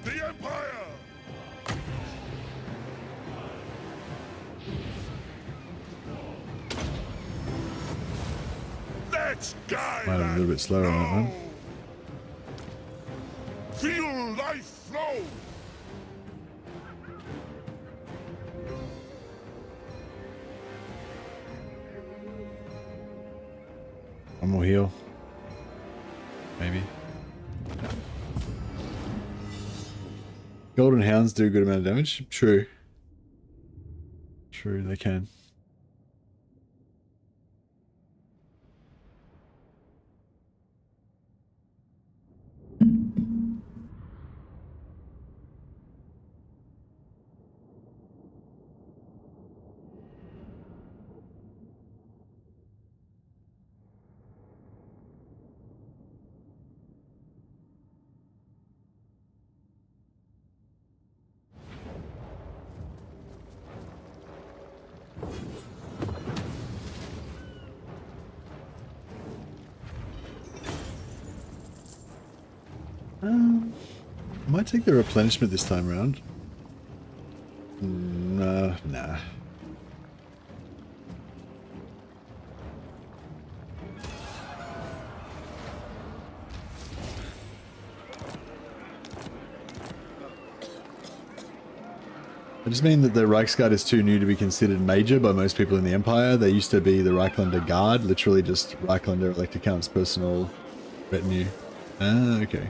The Empire! Let's guide Might have a little bit slower on that one. Feel life flow! One more heal. Maybe. Golden Hounds do a good amount of damage. True. True, they can. I might take the replenishment this time around. Nah. I just mean that the Reichsguard is too new to be considered major by most people in the Empire. They used to be the Reiklander Guard, literally just Reiklander Elector Count's personal retinue. Ah, okay.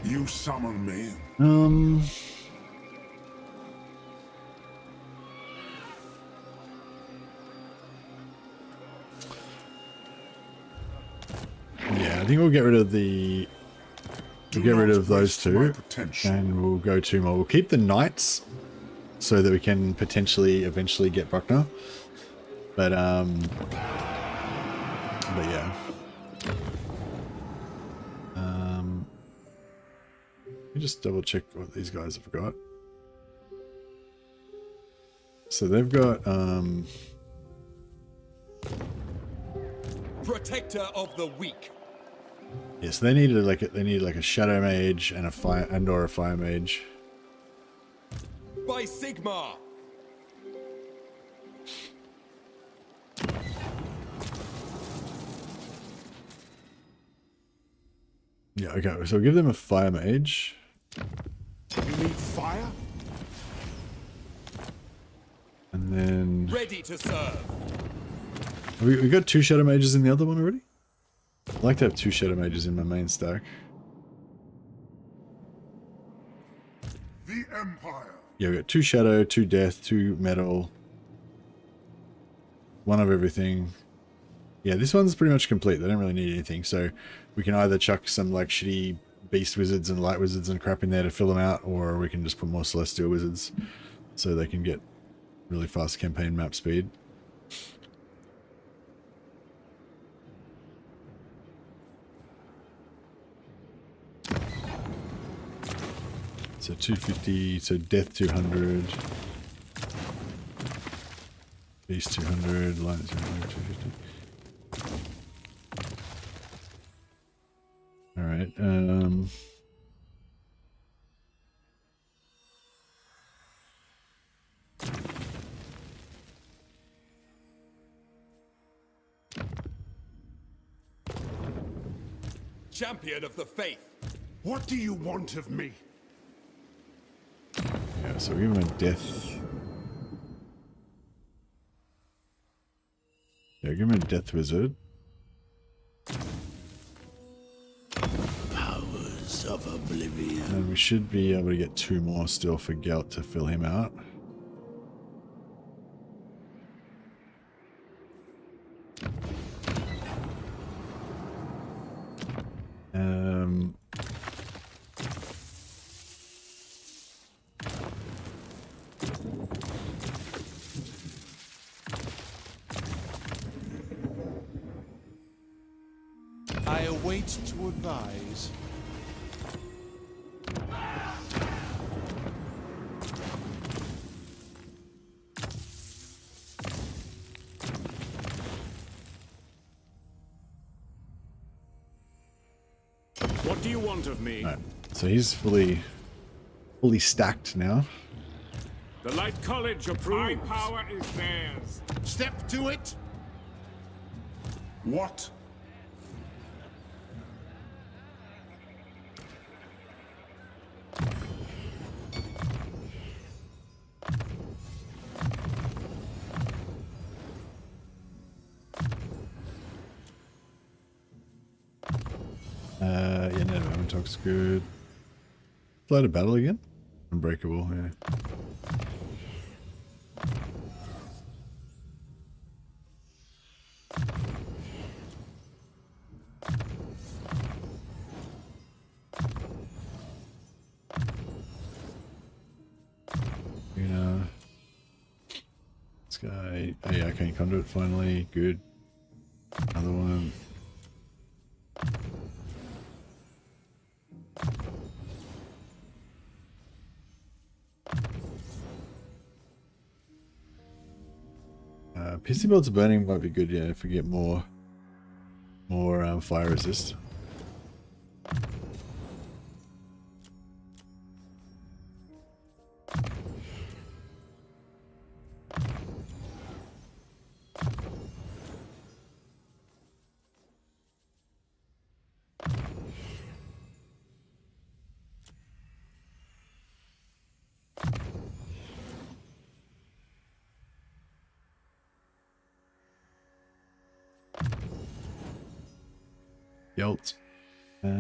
You summon me. I think we'll get rid of the... We'll get rid of those two, and we'll go 2 more. We'll keep the knights, so that we can potentially eventually get Bruckner. But yeah. Let me just double check what these guys have got. So they've got Protector of the weak. yes, they needed like a shadow mage and a fire or a fire mage. By Sigmar. Yeah, okay, so we'll give them a fire mage. You need fire? And then... Ready to serve. We got 2 shadow mages in the other one already? I'd like to have 2 shadow mages in my main stack. The Empire. Yeah, we got 2 shadow, 2 death, 2 metal. 1 of everything. Yeah, this one's pretty much complete. They don't really need anything, so we can either chuck some like shitty beast wizards and light wizards and crap in there to fill them out, or we can just put more celestial wizards so they can get really fast campaign map speed. So 250, so death 200, beast 200, light 200, 250. All right. Champion of the faith. What do you want of me? Yeah, so we give him a death. Yeah, give him a death wizard. Powers of oblivion. And we should be able to get 2 more still for Gelt to fill him out. I await to advise. What do you want of me? Right, so he's fully stacked now. The Light College approves. My power is theirs. Step to it. What? Yeah, no, talks good. Flight of battle again? Unbreakable, yeah. This guy, oh yeah, okay, conduit finally, good. Another one. Pissy Belts burning might be good, yeah, if we get more fire resist. Gelt. Alright,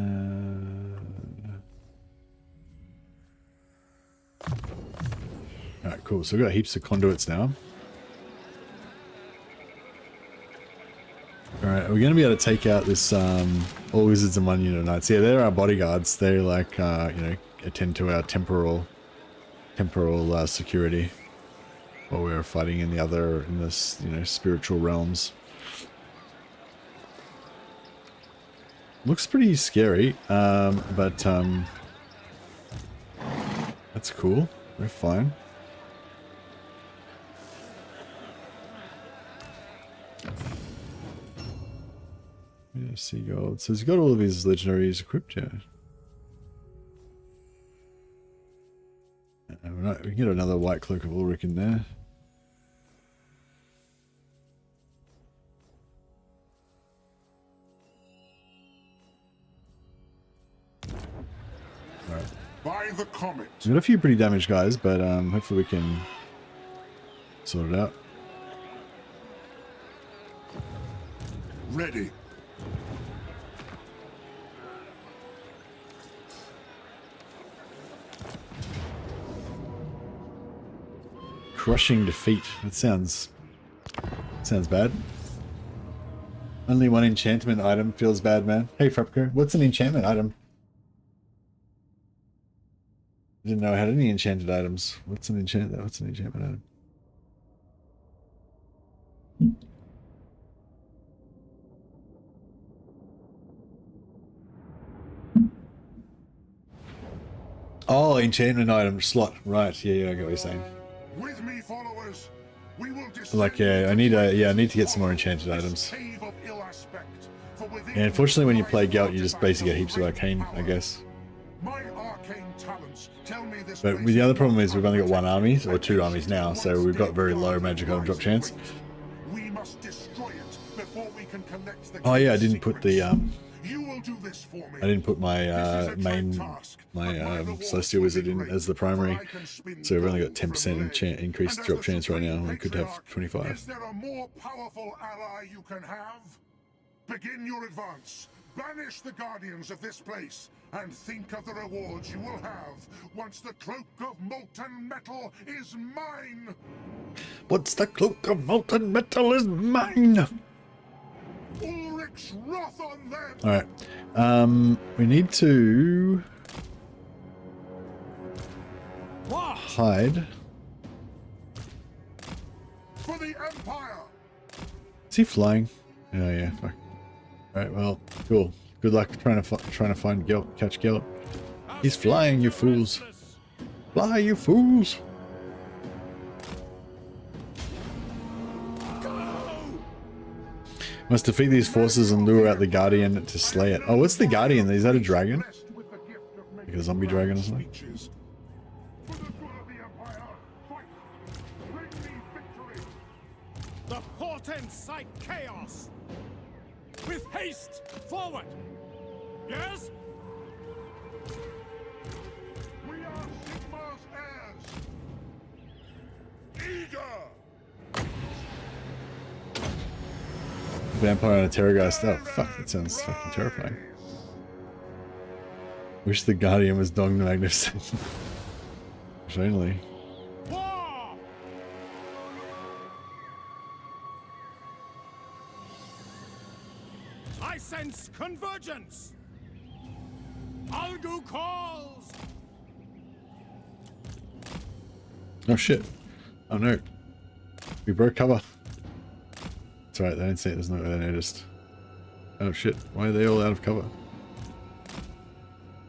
cool. So we've got heaps of conduits now. Alright, we're going to be able to take out this All wizards and 1 unit of knights. Yeah, they're our bodyguards. They like, you know, attend to our temporal security while we're fighting in this, you know, spiritual realms. Looks pretty scary, but that's cool. We're fine. Yeah, Seagull. So he's got all of his legendaries equipped, yeah. Right, we can get another White Cloak of Ulrich in there. Alright. By the comet. We've got a few pretty damaged guys, but hopefully we can sort it out. Ready. Crushing defeat. That sounds bad. Only one enchantment item feels bad, man. Hey Frepko, what's an enchantment item? I didn't know I had any enchanted items. What's an enchantment item? Oh, enchantment item slot. Right, yeah, I get what you're saying. With me, followers. We will Like, I need to get some more enchanted items. And unfortunately, when you play Gelt, you just basically get heaps of arcane, I guess. But the other problem is we've only got 1 army, or 2 armies now, so we've got very low magic item drop chance. Oh yeah, I didn't put the I didn't put my Celestial Wizard in as the primary, so we've only got 10% increased drop chance right now. We could have 25. Is there a more powerful ally you can have? Begin your advance. Banish the guardians of this place, and think of the rewards you will have once the cloak of molten metal is mine. Once the cloak of molten metal is mine. Ulrich's wrath on them. All right, we need to hide. For the Empire. Is he flying? Oh yeah. Fuck. All right. Well, cool. Good luck trying to find Gelt, catch Gelt. He's flying, you fools! Fly, you fools! Must defeat these forces and lure out the Guardian to slay it. Oh, what's the Guardian? Is that a dragon? Like a zombie dragon or something? The portents cite chaos! With haste! Forward! Yes? We are Sigmar's heirs! Eager! Vampire and a Terrorgeist. Oh, fuck, that sounds fucking terrifying. Wish the Guardian was Dong Magnificent. If only. I sense convergence! Algu calls! Oh shit. Oh no. We broke cover. That's right, they didn't see it, there's no way they noticed. Oh shit, why are they all out of cover?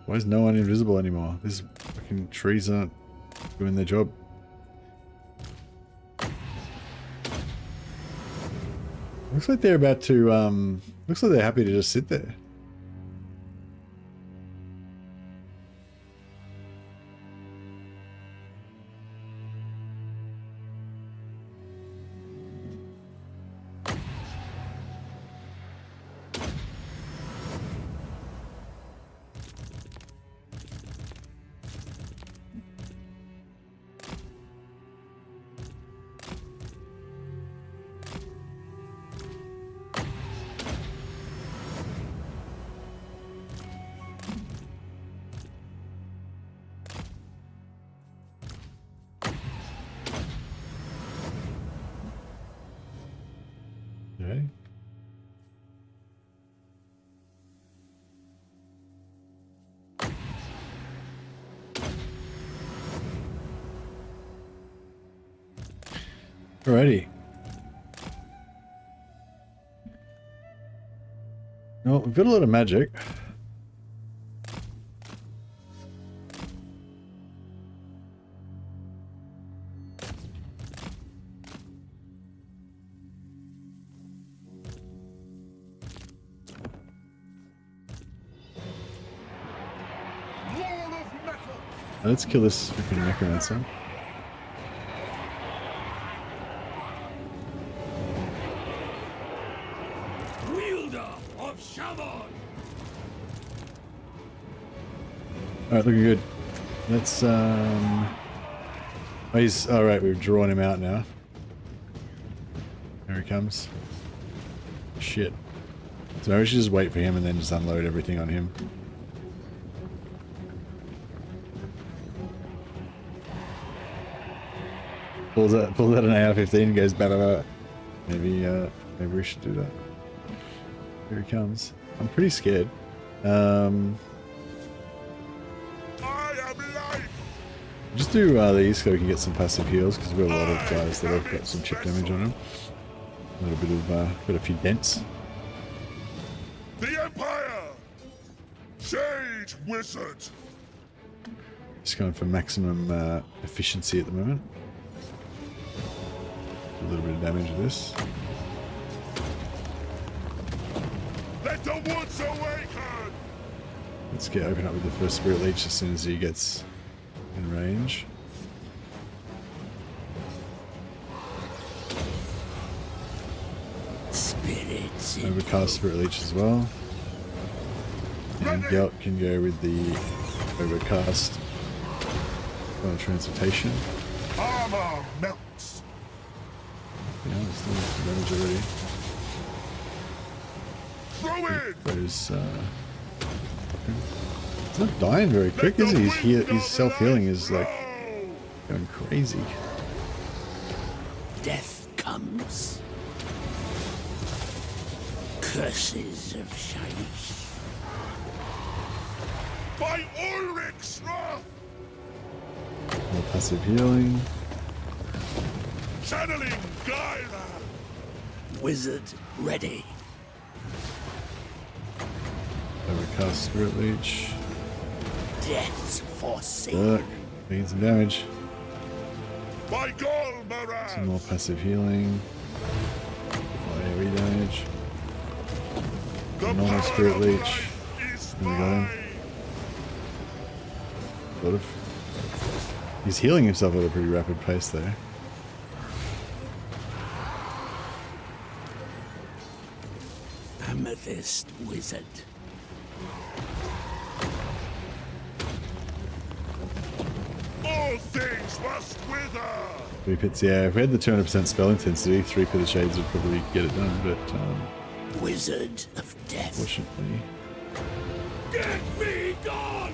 Why is no one invisible anymore? These fucking trees aren't doing their job. Looks like they're about to, looks like they're happy to just sit there. Alrighty. Well, we've got a lot of magic. Let's kill this freaking necromancer. Wielder of Shaman. Alright, looking good. Let's oh, he's alright, we've drawn him out now. Here he comes. Shit. So maybe we should just wait for him and then just unload everything on him. Pulls out an AR-15 and goes blah. Maybe we should do that. Here he comes. I'm pretty scared. Just do these so we can get some passive heals because we've got a lot of guys that have got some chip damage on them. A little bit of got a few dents. The Empire! Sage Wizard! Just going for maximum efficiency at the moment. A little bit of damage with this. Let the woods awaken! Let's get open up with the first Spirit Leech as soon as he gets in range. Spirits. Overcast Spirit Leech as well. And Gelt can go with the Overcast Transportation. Armor melts. Yeah, it's doing some damage already. Throw in! There's he's not dying very quick, is he? His self-healing is like going crazy. Death comes. Curses of Shaiish. By Ulrich's wrath! More passive healing. Channeling Gaia! Wizard ready. Overcast Spirit Leech. Death's forsaken. Look, taking some damage. By Golmaraz! Some more passive healing. More AoE damage. Normal Spirit Leech. There we got him. Sort of. He's healing himself at a pretty rapid pace there. Amethyst Wizard. All things must wither! 3 pits, yeah. If we had the 200% spell intensity, 3 Pit of Shades would probably get it done, but Wizard of Death. Fortunately. Get me gone!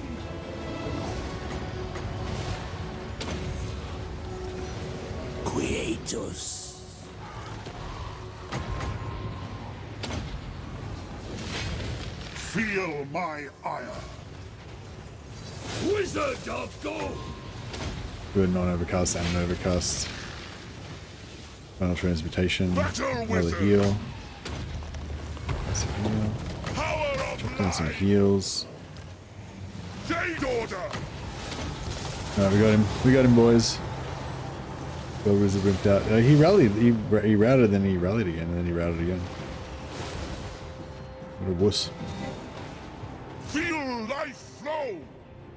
Quietus. Feel my ire. Wizard of Gold! Do a non-overcast and an overcast. Final Transportation. Another heal. Passive heal. Chuck down some heals. Jade Order! Alright, we got him. We got him, boys. Gold Wizard ripped out. He rallied. He routed, then he rallied again, and then he routed again. What a wuss. Feel life flow!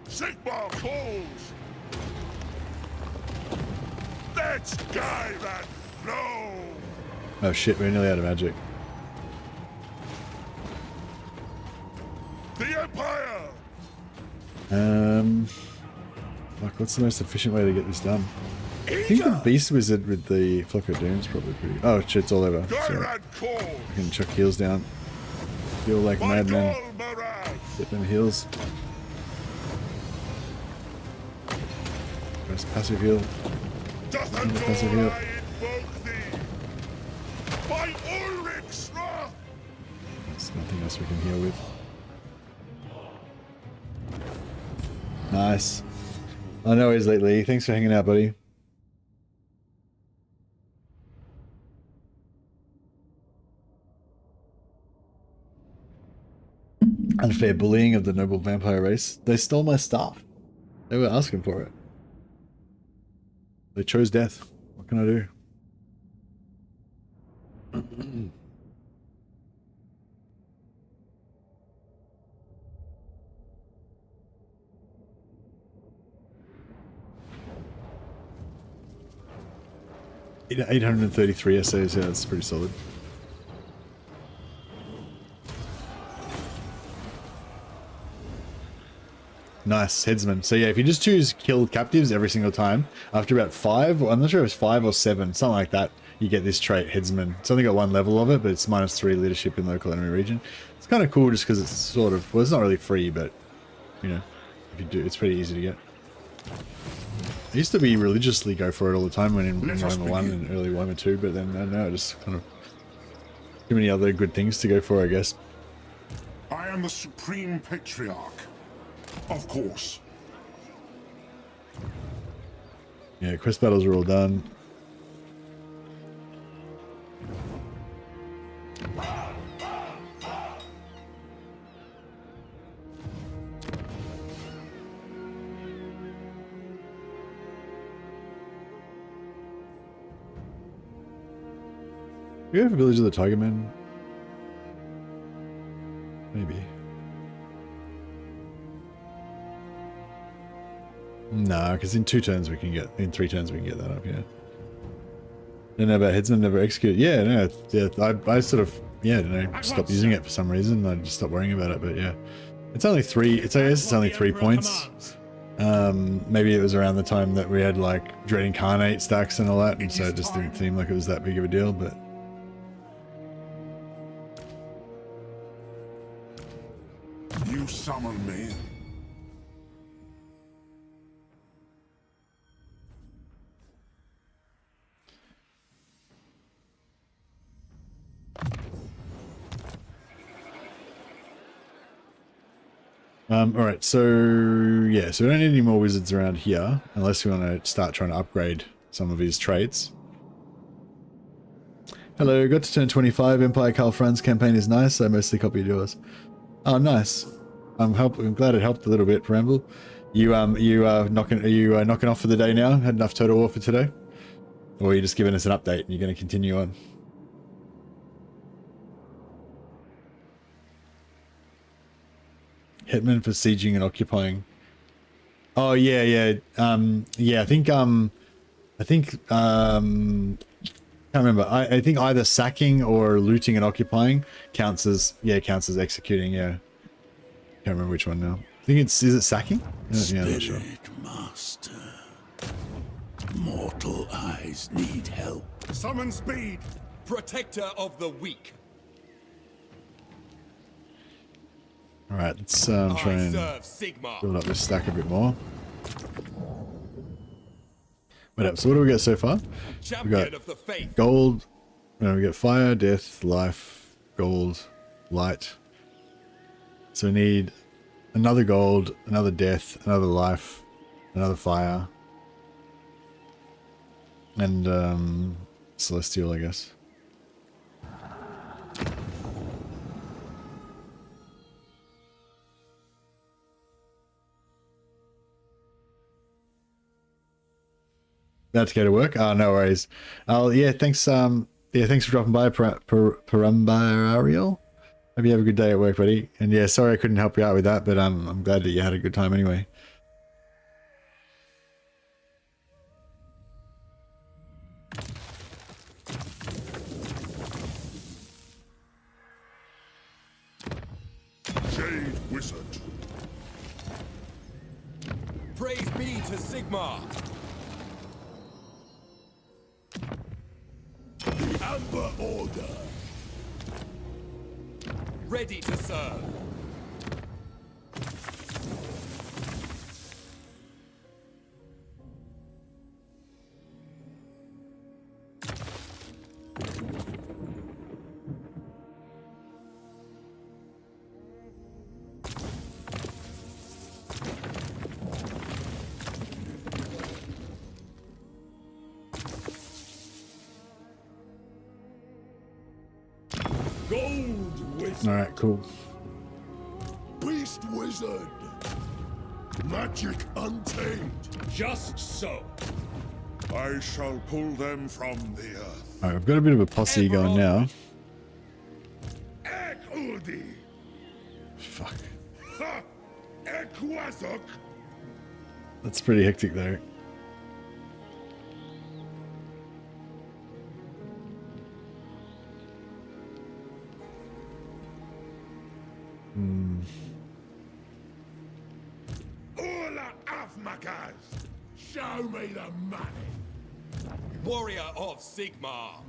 Sigmar calls! Let's guide that flow! Oh shit, we're nearly out of magic. The Empire! Fuck, what's the most efficient way to get this done? I think the Beast Wizard with the Flock of Doom is probably pretty... Oh shit, it's all over. So I can chuck heals down. Heal like madmen. Get them heals. First passive heal. Another passive heal. There's nothing else we can heal with. Nice. I know he's lately. Thanks for hanging out, buddy. Unfair bullying of the noble vampire race. They stole my stuff. They were asking for it. They chose death. What can I do? 833 essays, yeah, that's pretty solid. Nice, headsman. So yeah, if you just choose kill captives every single time, after about 5, or I'm not sure if it's 5 or 7, something like that, you get this trait, headsman. It's only got 1 level of it, but it's -3 leadership in local enemy region. It's kind of cool just because it's sort of, well, it's not really free, but, you know, if you do, it's pretty easy to get. I used to be religiously go for it all the time when in Warhammer 1 and early Warhammer 2, but then I don't know, just kind of too many other good things to go for, I guess. I am the Supreme Patriarch. Of course. Yeah, quest battles are all done. Do we have a village of the Tiger Men? Maybe. No, because in 2 turns we can get, in 3 turns we can get that up, yeah. Don't know about headsman, never execute. Yeah, no, yeah, I sort of, yeah, I don't know, stopped using it for some reason. I just stopped worrying about it, but yeah. It's only 3, I guess it's only 3 points. Maybe it was around the time that we had like Dread Incarnate stacks and all that, and so it just didn't seem like it was that big of a deal, but... You summon me. Alright, so yeah, so we don't need any more wizards around here, unless we want to start trying to upgrade some of his traits. Hello, got to turn 25, Empire Karl Franz campaign is nice, I mostly copied yours. Oh, nice. I'm glad it helped a little bit, Ramble. Are you knocking off for the day now? Had enough Total War for today? Or are you just giving us an update and you're going to continue on? Hetman for sieging and occupying. Oh yeah, yeah. Yeah, I think can't remember. I think either sacking or looting and occupying counts as executing, yeah. Can't remember which one now. I think is it sacking? Yeah, I'm not sure. Master. Mortal eyes need help. Summon speed. Protector of the weak. Alright, let's try and build up this stack a bit more. Wait up, so what do we get so far? We got gold, no, we got fire, death, life, gold, light. So we need another gold, another death, another life, another fire, and celestial, I guess. About to go to work? Oh, no worries. Oh, yeah, thanks, thanks for dropping by, Parambarial. Hope you have a good day at work, buddy. And yeah, sorry I couldn't help you out with that, but I'm glad that you had a good time anyway. Jade Wizard. Praise be to Sigmar. The Amber Order. Ready to serve. Gold Wizard. Alright, cool. beast wizard. Magic untamed. Just so. I shall pull them from the earth. Alright, I've got a bit of a posse going now. Ek Uldi. Fuck. Ha! Ek Wazok. That's pretty hectic though. Ula Afmakas. Show me the money. Warrior of Sigmar.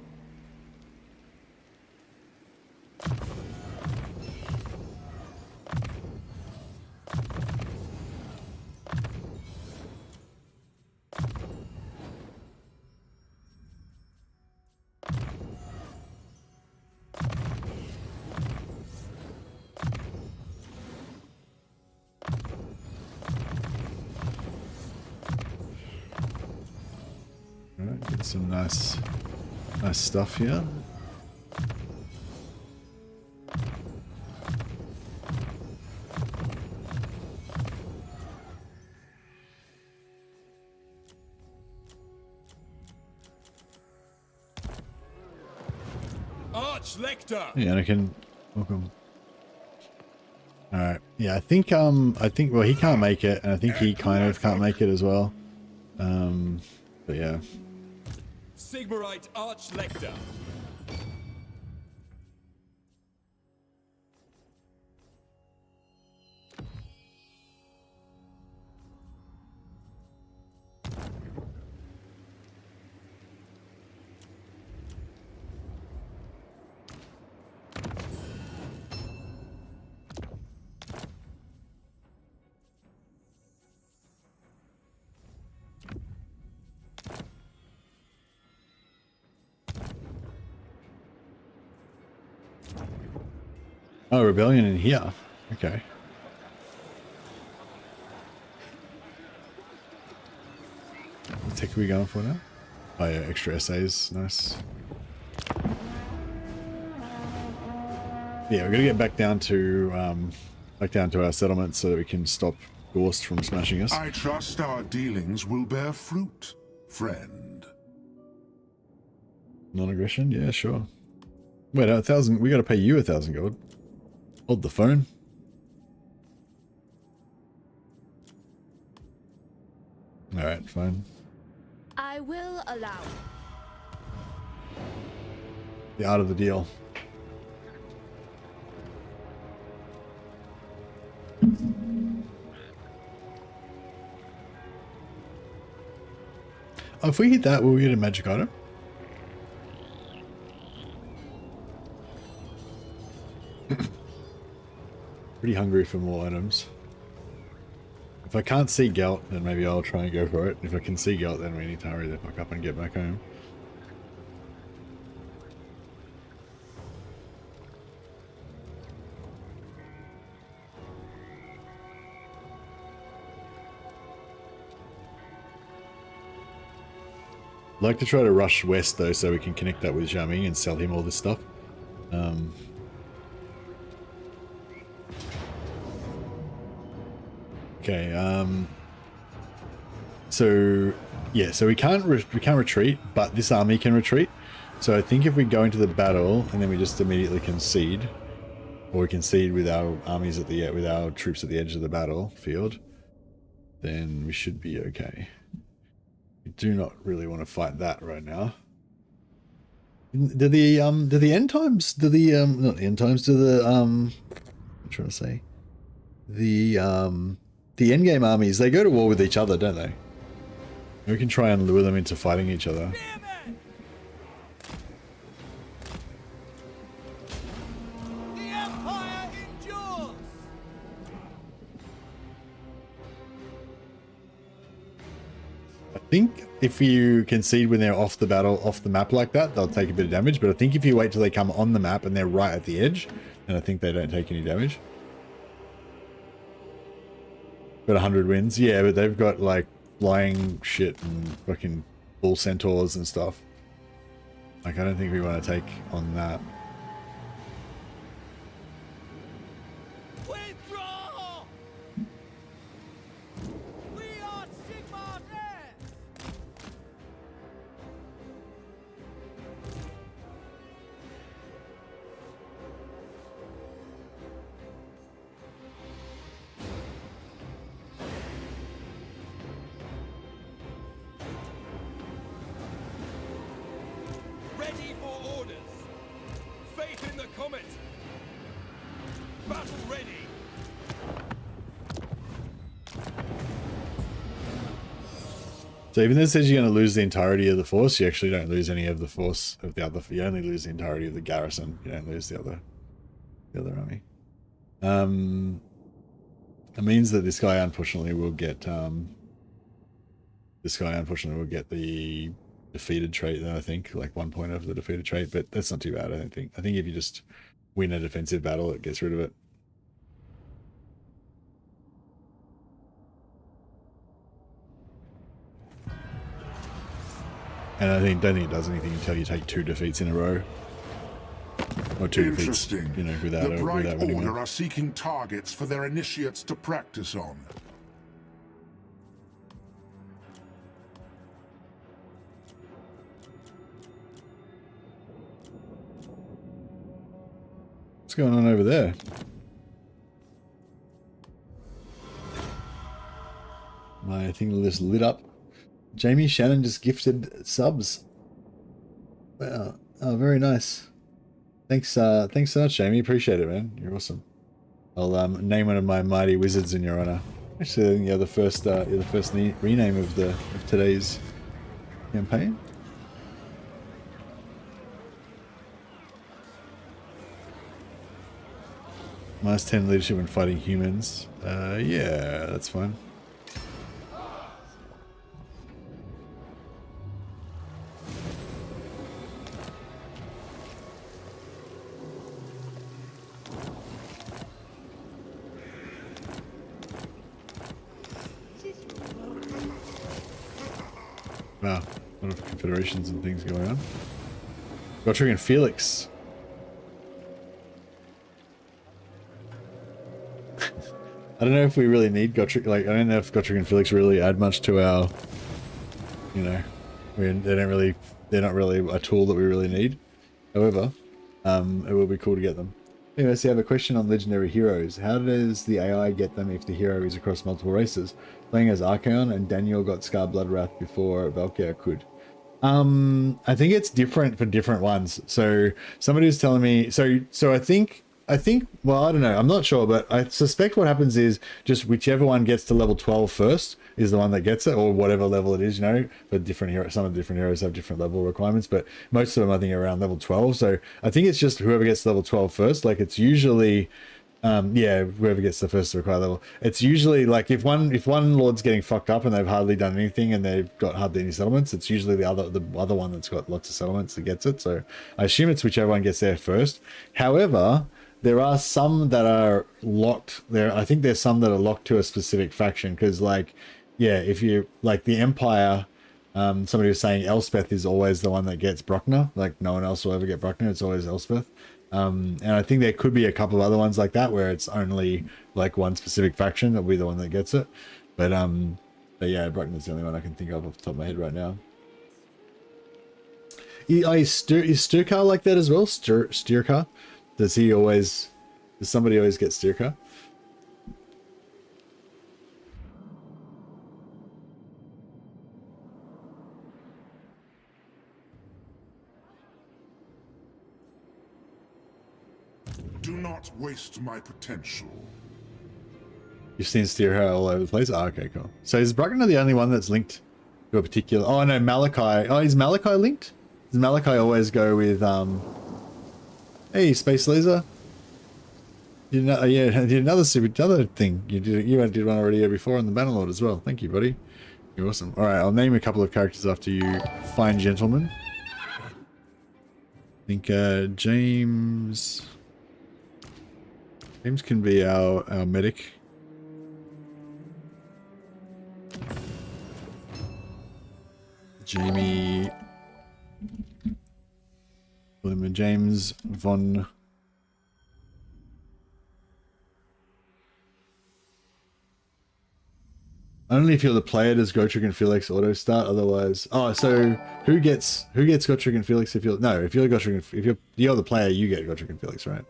Alright, get some nice stuff here. Lector. Yeah, Anakin, welcome. Alright, yeah, I think well he can't make it, and I think he kind of can't make it as well. But yeah. Sigmarite Arch-Lector. Oh, rebellion in here. Okay. What tech are we going for now? Oh yeah, extra essays. Nice. Yeah, we're gonna get back down to our settlement so that we can stop Gorst from smashing us. I trust our dealings will bear fruit, friend. Non-aggression? Yeah, sure. Wait, 1,000. We gotta pay you 1,000 gold. Hold the phone. Alright, fine. I will allow. The art of the deal. Oh, if we hit that, will we get a magic item? Pretty hungry for more items. If I can't see Gelt, then maybe I'll try and go for it. If I can see Gelt, then we need to hurry the fuck up and get back home. I'd like to try to rush west though, so we can connect up with Xiaoming and sell him all this stuff. Okay, so yeah, so we can't retreat, but this army can retreat. So I think if we go into the battle and then we just immediately concede, or we concede with our armies at the with our troops at the edge of the battlefield, then we should be okay. We do not really want to fight that right now. Do the end times? Do the not the end times? Do the I'm trying to say the endgame armies, they go to war with each other, don't they? We can try and lure them into fighting each other. The Empire endures. I think if you concede when they're off the map like that, they'll take a bit of damage. But I think if you wait till they come on the map and they're right at the edge, then I think they don't take any damage. Got 100 wins, yeah, but they've got like flying shit and fucking bull centaurs and stuff. Like, I don't think we want to take on that. Withdraw! faith in the comet. Battle ready. So even though it says you're going to lose the entirety of the force, you actually don't lose any of the force of the other. You only lose the entirety of the garrison. You don't lose the other army. It means that this guy unfortunately will get the defeated trait. Then I think like 1 point over the defeated trait, but that's not too bad. I don't think. I think if you just win a defensive battle, it gets rid of it. And I don't think it does anything until you take 2 defeats in a row. Or 2 defeats, you know, without The Bright winning Order one. are seeking targets for their initiates to practice on. What's going on over there? My thing just lit up. Jamie Shannon just gifted subs. Wow. Oh, very nice. Thanks so much, Jamie. Appreciate it, man. You're awesome. I'll name one of my mighty wizards in your honor. Actually, I think you're the first rename of today's campaign. -10 leadership when fighting humans. Yeah, that's fine. Wow, a lot of confederations and things going on. Gottrig and Felix. I don't know if we really need Gottrig. Like, I don't know if Gottrig and Felix really add much to our, you know, they're not really a tool that we really need. However, it will be cool to get them. Anyway, so I have a question on legendary heroes. How does the AI get them if the hero is across multiple races? Playing as Archaon and Daniel got Scar Bloodwrath before Valkyr could. I think it's different for different ones. So somebody was telling me, so I think, well, I don't know, I'm not sure, but I suspect what happens is just whichever one gets to level 12 first is the one that gets it, or whatever level it is, you know, for different heroes. Some of the different heroes have different level requirements, but most of them I think are around level 12. So I think it's just whoever gets to level 12 first. Like it's usually, yeah, whoever gets the first required level. It's usually like if one lord's getting fucked up and they've hardly done anything and they've got hardly any settlements, it's usually the other one that's got lots of settlements that gets it. So I assume it's whichever one gets there first. However, there are some that are locked there. I think there's some that are locked to a specific faction because, like, yeah, if you like the Empire, somebody was saying Elspeth is always the one that gets Brockner. Like no one else will ever get Brockner. It's always Elspeth. And I think there could be a couple of other ones like that where it's only like one specific faction that'll be the one that gets it. But yeah, Brockner's the only one I can think of off the top of my head right now. Is Stirkar like that as well? Stirkar? Does somebody always get Stirkar? Do not waste my potential. You've seen Stirkar all over the place? Oh, okay, cool. So is Brockner the only one that's linked to a particular... Oh, no, Malachi. Oh, is Malachi linked? Does Malachi always go with... Hey, Space Laser. You know, yeah, did another thing. You did one already here before on the Bannerlord as well. Thank you, buddy. You're awesome. All right, I'll name a couple of characters after you, fine gentlemen. I think James can be our medic. Jamie. William James von. Only if you're the player does Gotrek and Felix auto start. Otherwise, oh, so who gets Gotrek and Felix if you're Gotrek, if you're the player, you get Gotrek and Felix, right?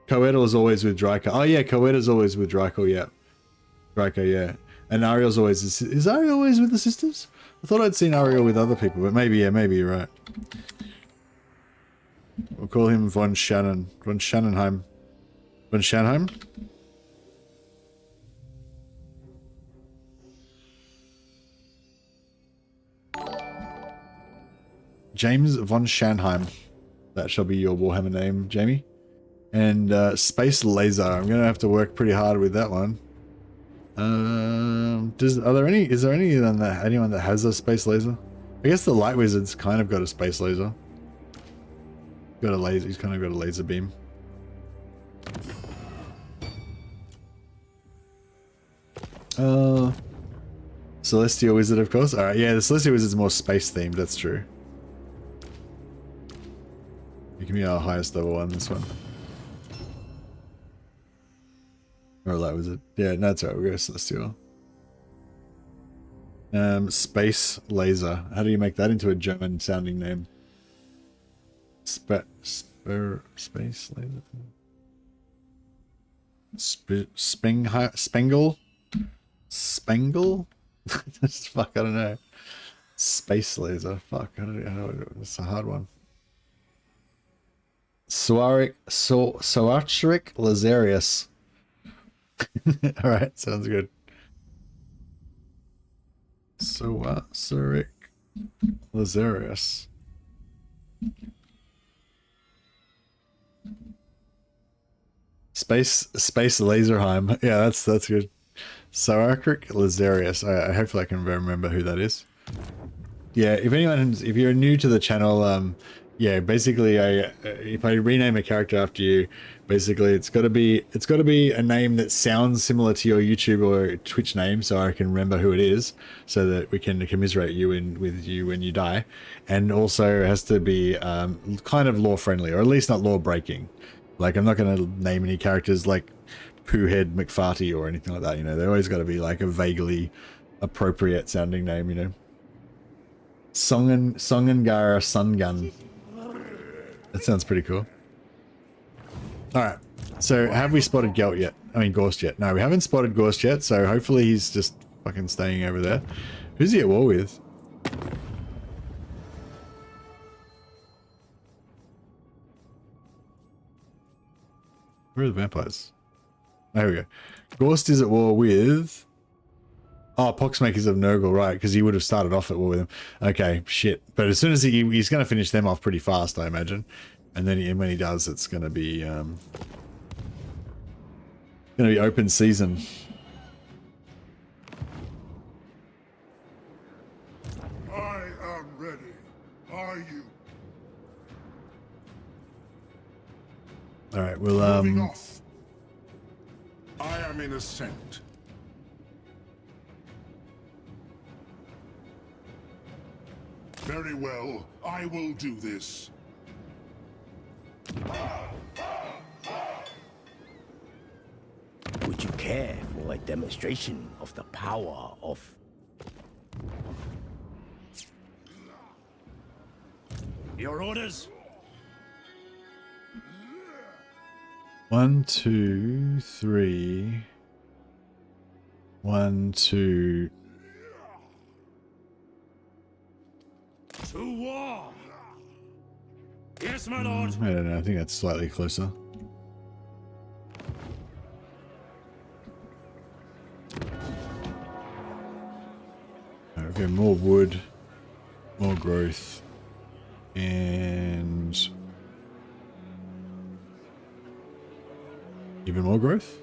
Coetal is always with Dryker. Oh yeah, Coetal's always with Dryker. Yeah, Dryker. Yeah, and Ariel's always is Ariel always with the sisters? I thought I'd seen Ariel with other people, but maybe, yeah, maybe you're right. We'll call him von Shannon. Von Shannonheim. Von Schanheim? James von Schanheim. That shall be your Warhammer name, Jamie. And Space Laser. I'm gonna have to work pretty hard with that one. Is there anyone that has a Space Laser? I guess the Light Wizard's kind of got a Space Laser. Got a laser. He's kind of got a laser beam. Celestial Wizard, of course. All right, yeah, the Celestial Wizard's more space themed. That's true. You can be our highest level one. This one. Or Light Wizard. Yeah, no, that's right. We'll go Celestial. Space Laser. How do you make that into a German sounding name? Space Laser. Spangle? Spangle? Just fuck, I don't know. Space Laser. Fuck, I don't know. It's a hard one. Soaric Lazarius. Alright, sounds good. Soaric Lazarius. Space Laserheim. Yeah, that's good. Soaric Lazarius. Hopefully I can remember who that is. Yeah, if you're new to the channel, yeah, basically if I rename a character after you, basically it's got to be a name that sounds similar to your YouTube or Twitch name, so I can remember who it is, so that we can commiserate you with you when you die, and also it has to be kind of lore friendly, or at least not lore breaking. Like, I'm not going to name any characters like Poohhead McFarty or anything like that, you know. They always got to be like a vaguely appropriate sounding name, you know. Songengara Sungun. That sounds pretty cool. Alright, so have we spotted Gelt yet? I mean, Gorst yet? No, we haven't spotted Gorst yet, so hopefully he's just fucking staying over there. Who's he at war with? Where are the vampires? There we go. Gorst is at war with... Oh, Poxmakers of Nurgle, right, because he would have started off at war with them. Okay, shit. But as soon as he's going to finish them off pretty fast, I imagine. And then when he does, it's going to be open season. I am ready. Are you? All right, we'll Moving off. I am in ascent. Very well, I will do this. Would you care for a demonstration of the power of... Your orders? 1, 2, 3. 1, 2. To war! Yes, my lord! I don't know, I think that's slightly closer. Okay, more wood, more growth, and even more growth?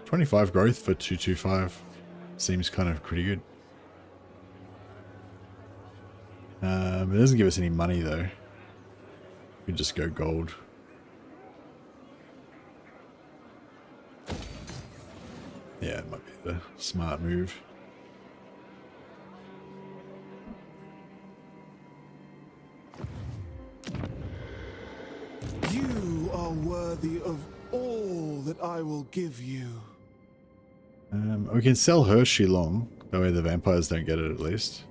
25 growth for 225. Seems kind of pretty good. It doesn't give us any money though. We could just go gold. Yeah, it might be the smart move. You are worthy of all that I will give you. We can sell her Shilong. That way the vampires don't get it at least.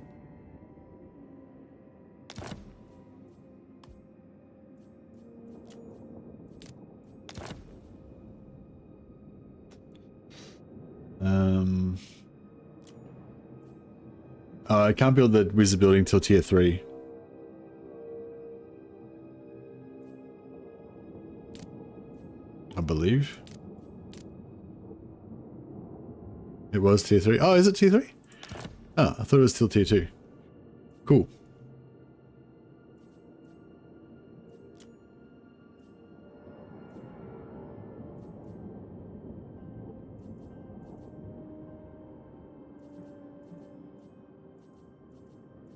I can't build the wizard building until tier 3. I believe. It was tier 3. Oh, is it tier 3? Oh, I thought it was still tier 2. Cool.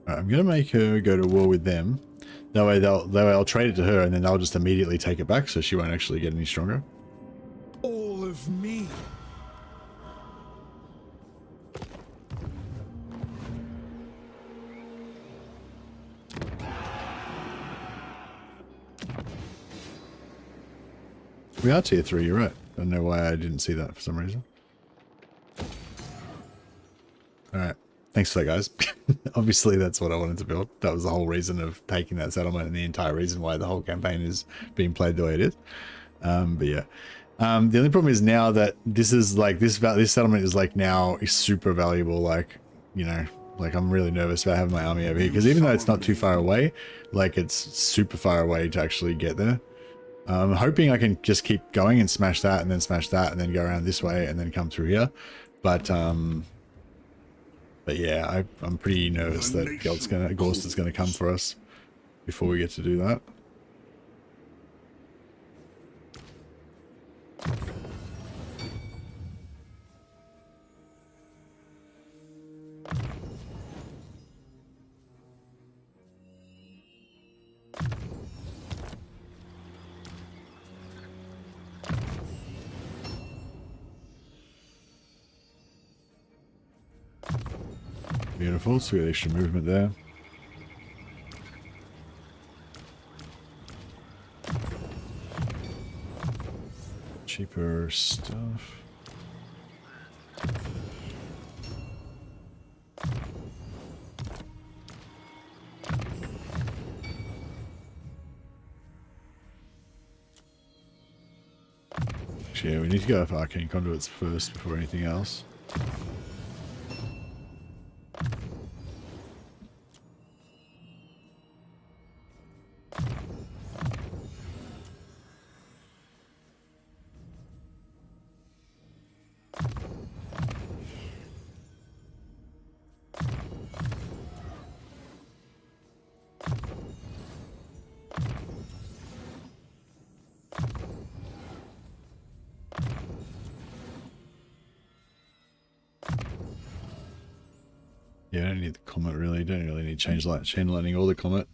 I'm gonna make her go to war with them. That way I'll trade it to her and then they'll just immediately take it back so she won't actually get any stronger. All of me. We are tier 3, you're right. I don't know why I didn't see that for some reason. Alright. Thanks for that, guys. Obviously, that's what I wanted to build. That was the whole reason of taking that settlement and the entire reason why the whole campaign is being played the way it is. But yeah. The only problem is now that this is like, this settlement is like now is super valuable. Like, you know, like I'm really nervous about having my army over here because even though it's not too far away, like it's super far away to actually get there. I'm hoping I can just keep going and smash that and then go around this way and then come through here. But yeah, I'm pretty nervous that Gorstad's gonna come for us before we get to do that. Beautiful, so we got extra movement there. Cheaper stuff. Actually, yeah, we need to go for arcane conduits first before anything else. Yeah, I don't need the comet really. Don't really need chain lightning or the comet.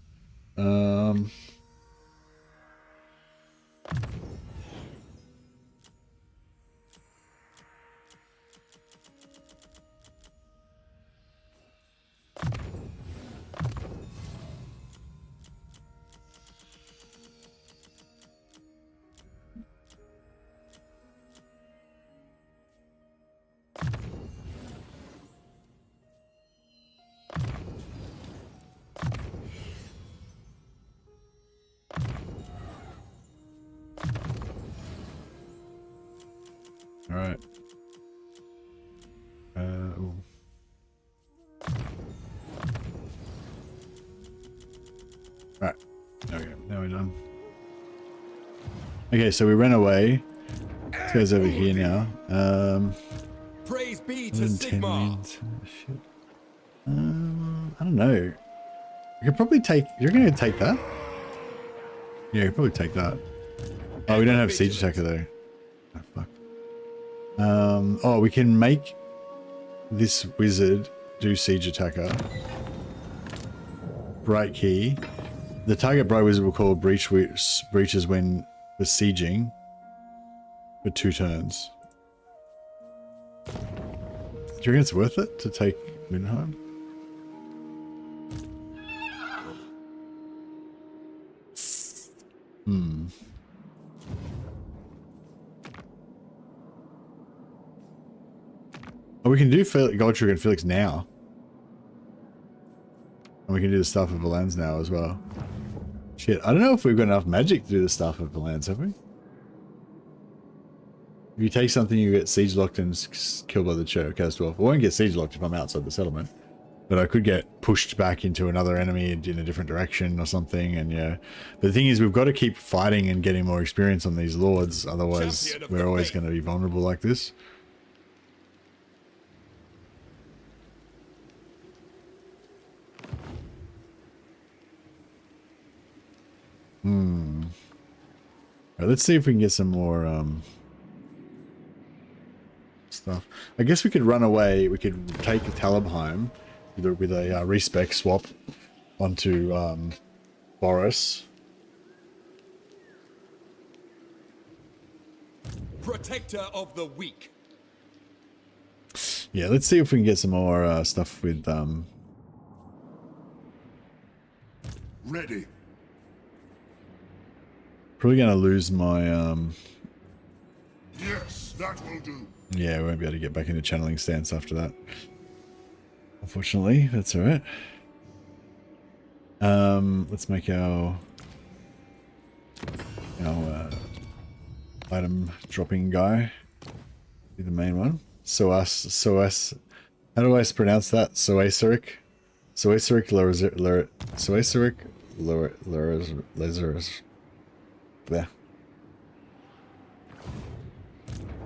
Alright. Alright. Okay, now we're done. Okay, so we ran away. This guy's over here now. Praise be to Sigmar. I don't know. We could probably take... You're going to take that? Yeah, you could probably take that. Oh, we don't have siege attacker though. Oh, fuck. Oh, we can make this wizard do siege attacker. Bright key. The target bright wizard will call breaches when besieging for 2 turns. Do you reckon it's worth it to take Middenland? Oh, we can do Goldtrigger and Felix now. And we can do the stuff of Valens now as well. Shit, I don't know if we've got enough magic to do the stuff of Valens, have we? If you take something, you get siege locked and killed by the Cherokast Dwarf. I won't get siege locked if I'm outside the settlement. but I could get pushed back into another enemy in a different direction or something. And yeah, but the thing is, we've got to keep fighting and getting more experience on these lords, otherwise we're always going to be vulnerable like this. All right, let's see if we can get some more stuff. I guess we could run away. We could take Talabheim with a respec swap onto Boris. Protector of the weak. Yeah, let's see if we can get some more stuff with Ready. Probably gonna lose my Yes, that will do. yeah, we won't be able to get back into channeling stance after that. Unfortunately, that's alright. Let's make our item dropping guy be the main one. Soas. How do I pronounce that? Soaseric? Soaseric Lazarus. There.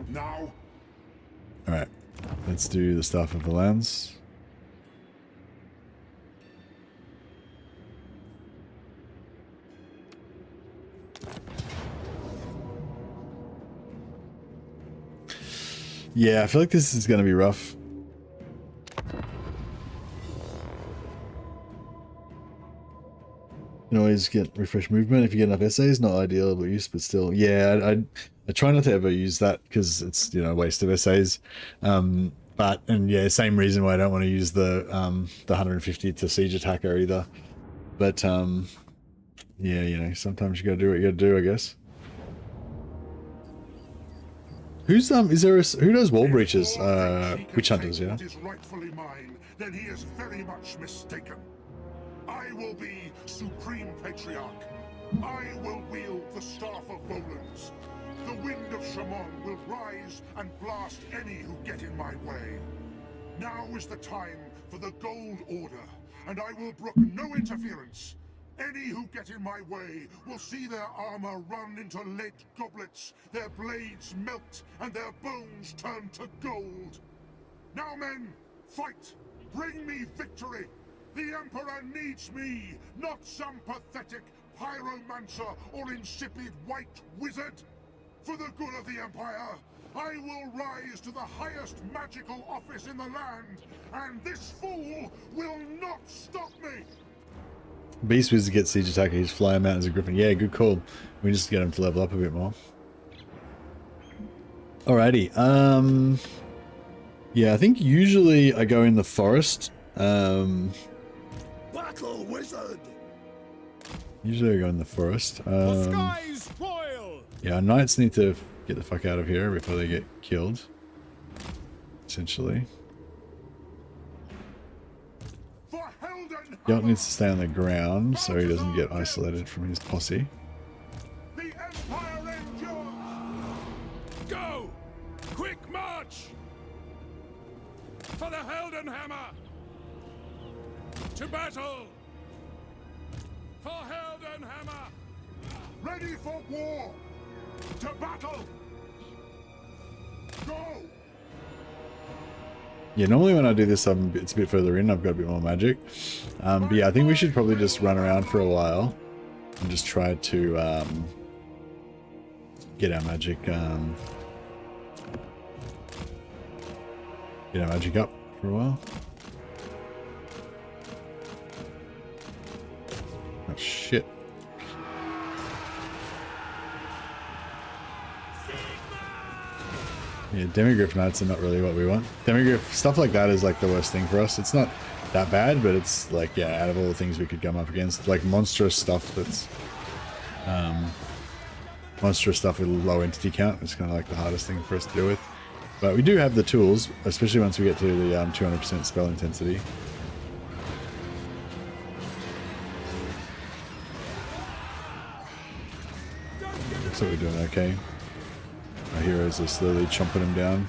Now. Alright. Let's do the Staff of the Lands. Yeah, I feel like this is going to be rough. You can always get refresh movement if you get enough essays. Not ideal use, but still, yeah. I try not to ever use that because it's, you know, a waste of essays. And yeah, same reason why I don't want to use the 150 to siege attacker either. But yeah, you know, sometimes you got to do what you got to do, I guess. Who's is there who does wall breaches? Witch hunters, yeah. Is rightfully mine, then he is very much mistaken. I will be supreme patriarch. I will wield the staff of Volans. The wind of Shamon will rise and blast any who get in my way. Now is the time for the Gold Order, and I will brook no interference. Any who get in my way will see their armor run into lead goblets, their blades melt, and their bones turn to gold. Now, men, fight! Bring me victory! The Emperor needs me, not some pathetic pyromancer or insipid white wizard. For the good of the Empire, I will rise to the highest magical office in the land, and this fool will not stop me! Beast Wizard gets siege attacker, he's flying mountains of Griffin. Yeah, good call. We just get him to level up a bit more. Alrighty. Yeah, I think usually I go in the forest. Battle wizard. Usually I go in the forest. The skies royal. Yeah, our knights need to get the fuck out of here before they get killed. Essentially. Gelt needs to stay on the ground so he doesn't get isolated from his posse. The Empire endures! Go! Quick march! For the Heldenhammer! To battle! For Heldenhammer! Ready for war! To battle! Go! Yeah, normally when I do this, it's a bit further in. I've got a bit more magic. But yeah, I think we should probably just run around for a while and just try to get our magic up for a while. Oh shit. Yeah, Demigriff Knights are not really what we want. Demigriff, stuff like that is like the worst thing for us. It's not that bad, but it's like, yeah, out of all the things we could come up against, like monstrous stuff that's... monstrous stuff with low entity count is kind of like the hardest thing for us to deal with. But we do have the tools, especially once we get to the 200% spell intensity. Looks like we're doing okay. Our heroes are slowly chomping him down.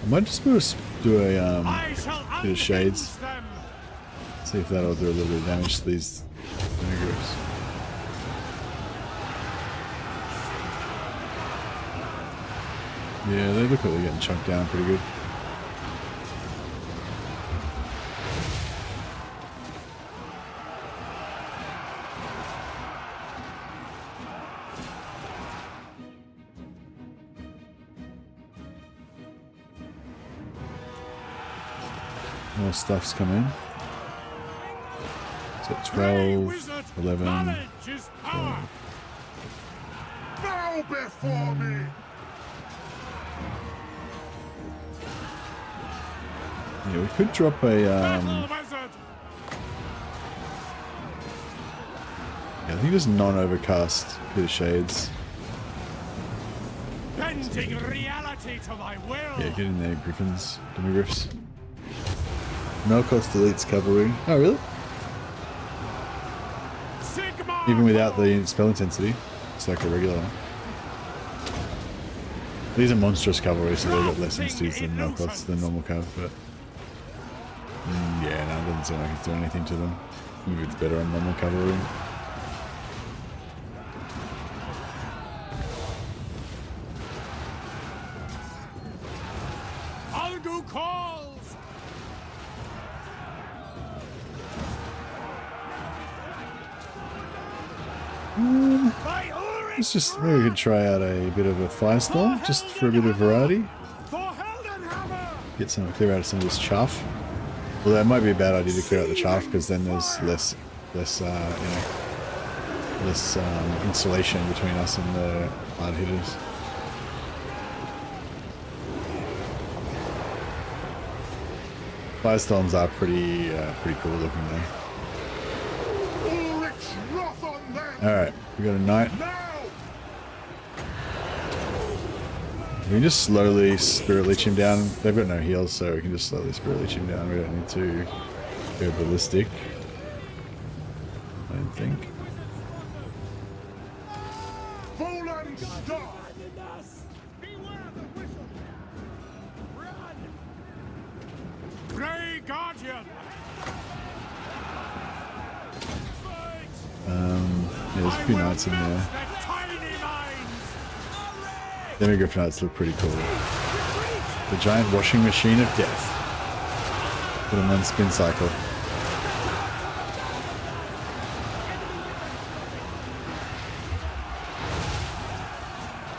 I might just do a bit of shades. See if that'll do a little bit of damage to these groups. Yeah, they look like they're getting chunked down pretty good. More stuff's come in. So 12, 11, 12. Bow before me! Yeah, we could drop a yeah, I think just non-overcast bit of shades. Bending reality to my will. Yeah, get in there, Griffins, Demigriffs. No cost deletes cavalry. Oh, really? Even without the spell intensity, it's like a regular one. These are monstrous cavalry, so they've got less sensitivities than no cost than normal cav, but yeah, no, it doesn't seem like it's doing anything to them. Maybe it's better on normal cavalry. Algu calls. Let's just maybe we could try out a bit of a firestorm, just for a bit of variety. Get some clear out of some of this chaff. Although it might be a bad idea to clear out the chaff because then there's less insulation between us and the hard hitters. Firestorms are pretty cool looking though. Alright, we got a knight. We can just slowly spirit leech him down. They've got no heals, so we can just slowly spirit leech him down. We don't need to go ballistic, I don't think. Grey Guardian. Yeah, there's a few knights in there. Demigriff knights look pretty cool. The giant washing machine of death. Put them on spin cycle.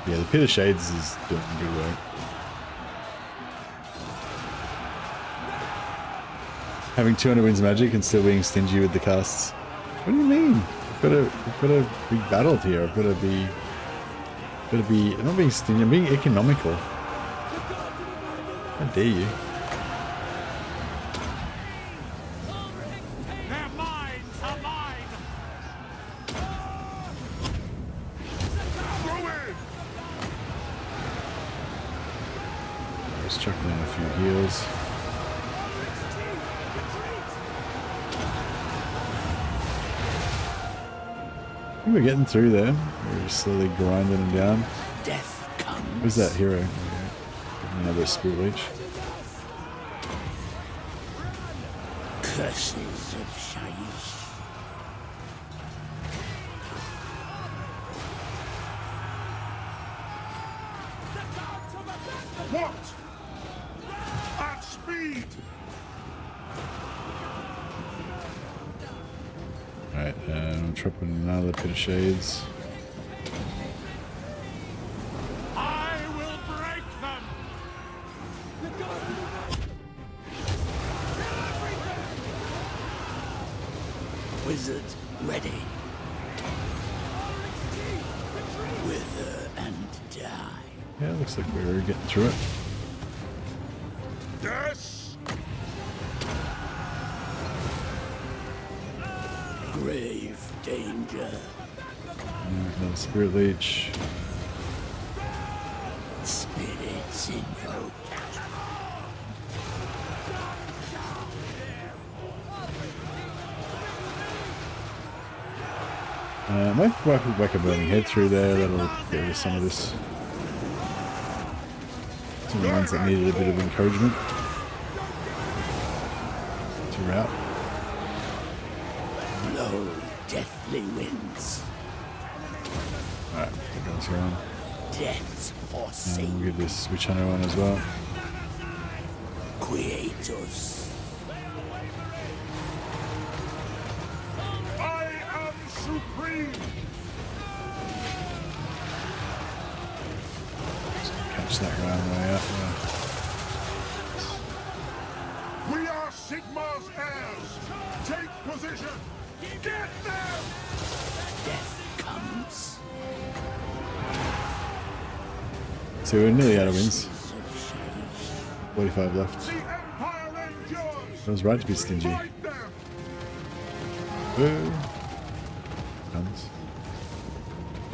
Yeah, the Pit of Shades is doing good work. Having 200 wins magic and still being stingy with the casts. What do you mean? I've got to be battled here. I've got to be. I'm not being stingy. I'm being economical. How dare you? Their minds are mine. Just chuckling in a few heals. I think we're getting through there. We're just slowly grinding them down. Death comes. Who's that hero? Okay. Give him another spirit leech. Curses of Shaiish. What? At speed! Alright, I'm dropping another Pit of Shades. I will break them. Wizard ready. Wither and die. Yeah, it looks like we're getting through it. Yes! Grave danger. Another Spirit Leech. Spirits invoked. Might whack a Burning Head through there. That'll get rid of some of this. Some of the ones that needed a bit of encouragement to rout. Blow deathly winds. Alright, goes around. Death's And forsaken. we'll give this Witch Hunter one as well. Creators. I am supreme. Catch that guy on the way out. Yeah. We are Sigmar's heirs. Take position. Get them. Death comes. So we're nearly out of wins. 45 left. The Empire endures. I was right to be stingy. Fight them. Whoa. Guns.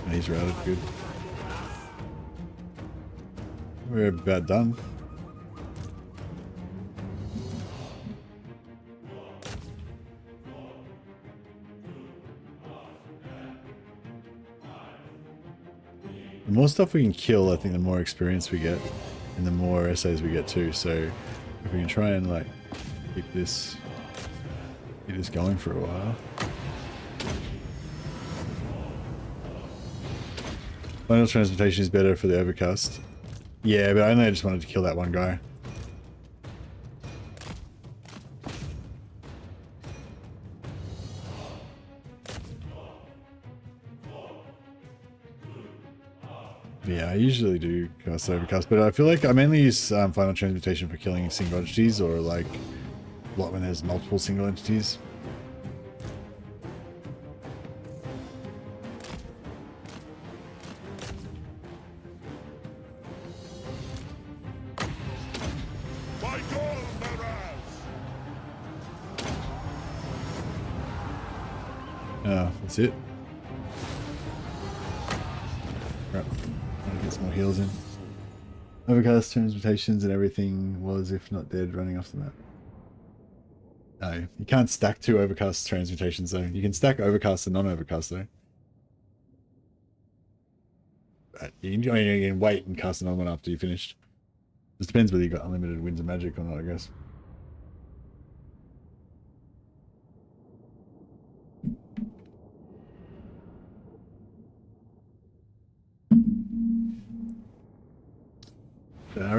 Oh, he's routed, good. We're about done. The more stuff we can kill, I think the more experience we get, and the more essays we get too. So if we can try and like keep this going for a while. Final transportation is better for the overcast. Yeah, but I just wanted to kill that one guy. Yeah, I usually do cast overcast, but I feel like I mainly use final transmutation for killing single entities, or like when there's multiple single entities. That's it. Crap. Gotta get some more heals in. Overcast transmutations and everything was, if not dead, running off the map. No, you can't stack two overcast transmutations though. You can stack overcast and non-overcast though. But you can wait and cast another one after you finished. Just depends whether you got unlimited winds of magic or not, I guess.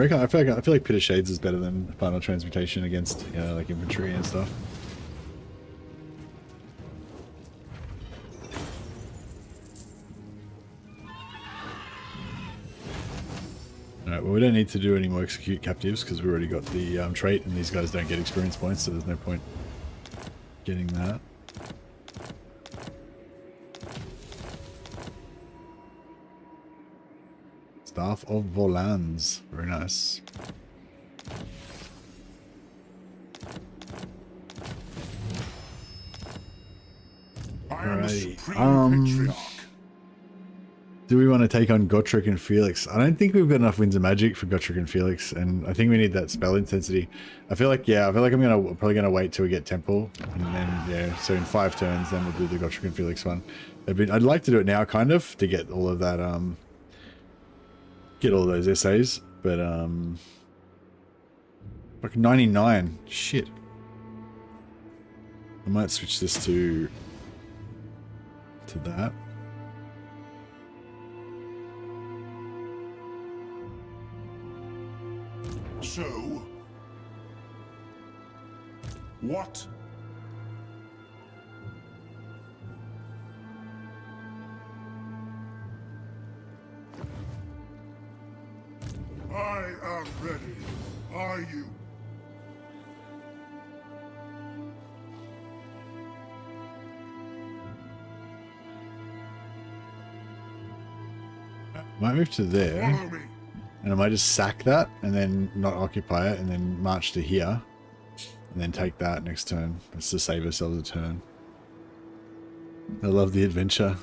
I feel like Pit of Shades is better than Final Transmutation against, you know, like infantry and stuff. Alright, well we don't need to do any more execute captives because we already got the trait, and these guys don't get experience points, so there's no point getting that. Staff of Volans. Very nice. Alright. Do we want to take on Gotrek and Felix? I don't think we've got enough winds of magic for Gotrek and Felix, and I think we need that spell intensity. I feel like I'm probably gonna wait till we get Temple, and then yeah, so in 5 turns then we'll do the Gotrek and Felix one. I'd like to do it now kind of to get all of that get all those essays, but like 99. Shit. I might switch this to that. So, what? I am ready. Are you? Might move to there, and I might just sack that and then not occupy it, and then march to here, and then take that next turn. That's to save ourselves a turn. I love the adventure.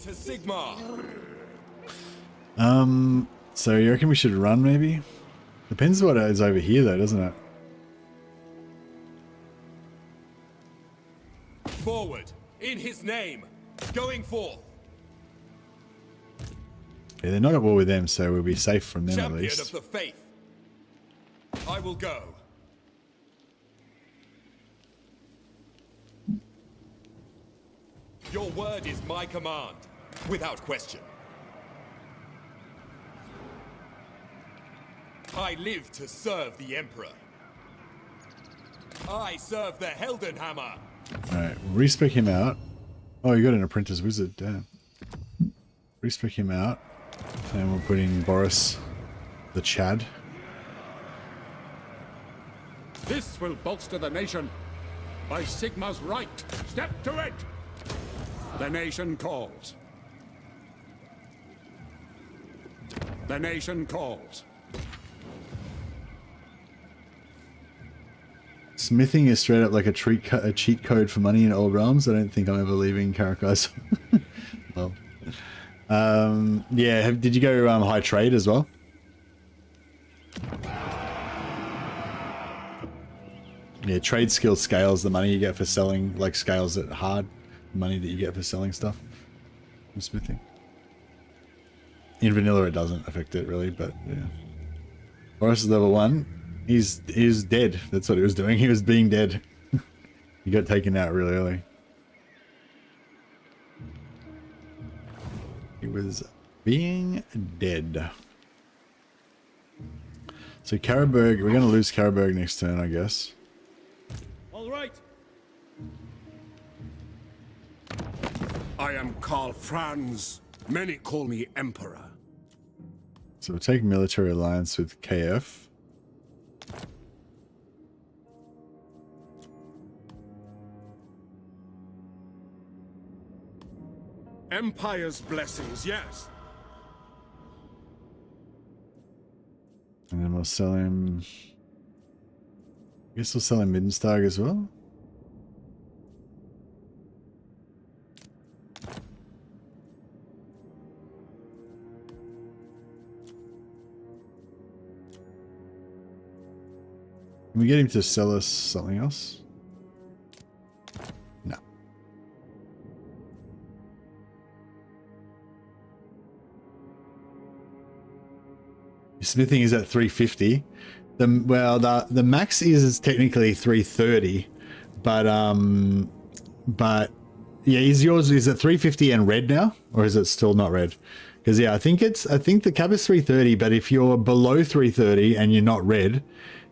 To Sigmar. So you reckon we should run maybe? Depends what is over here though, doesn't it? Forward. In his name, going forth. Yeah, they're not at war with them, so we'll be safe from them Champion at least. of the faith. I will go. Your word is my command, without question. I live to serve the Emperor. I serve the Heldenhammer. Alright, respec him out. Oh, you got an apprentice wizard, damn. Respec him out. And we'll put in Boris the Chad. This will bolster the nation. By Sigma's right, step to it! The nation calls. The nation calls. Smithing is straight up like a cheat code for money in old realms. I don't think I'm ever leaving Caracas. Well, yeah. Did you go high trade as well? Yeah, trade skill scales the money you get for selling, like scales it hard money that you get for selling stuff from smithing. In vanilla it doesn't affect it really, but yeah. Boris is level 1. He's dead. That's what he was doing. He was being dead. He got taken out really early. He was being dead. So Karrenberg, we're going to lose Karrenberg next turn, I guess. All right. I am Karl Franz. Many call me Emperor. So we'll take military alliance with KF. Empire's blessings, yes. And then we'll sell him... I guess we'll sell him Middenland as well. Can we get him to sell us something else? No. Smithing is at 350. The max is technically 330, but yeah, is yours at 350 and red now, or is it still not red? Because yeah, I think the cap is 330, but if you're below 330 and you're not red,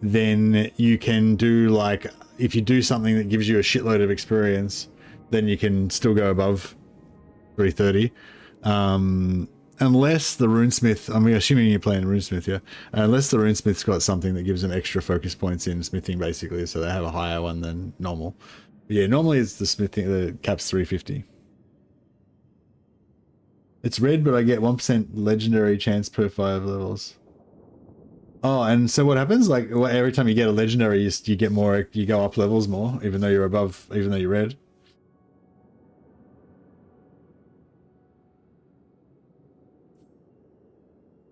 then you can do, like, if you do something that gives you a shitload of experience, then you can still go above 330. Unless the runesmith, I'm assuming you're playing runesmith, yeah. Unless the runesmith's got something that gives them extra focus points in smithing, basically, so they have a higher one than normal. But yeah, normally it's the smithing, the cap's 350. It's red, but I get 1% legendary chance per 5 levels. Oh, and so what happens? Like, every time you get a legendary, you get more, you go up levels more, even though you're above, even though you're red.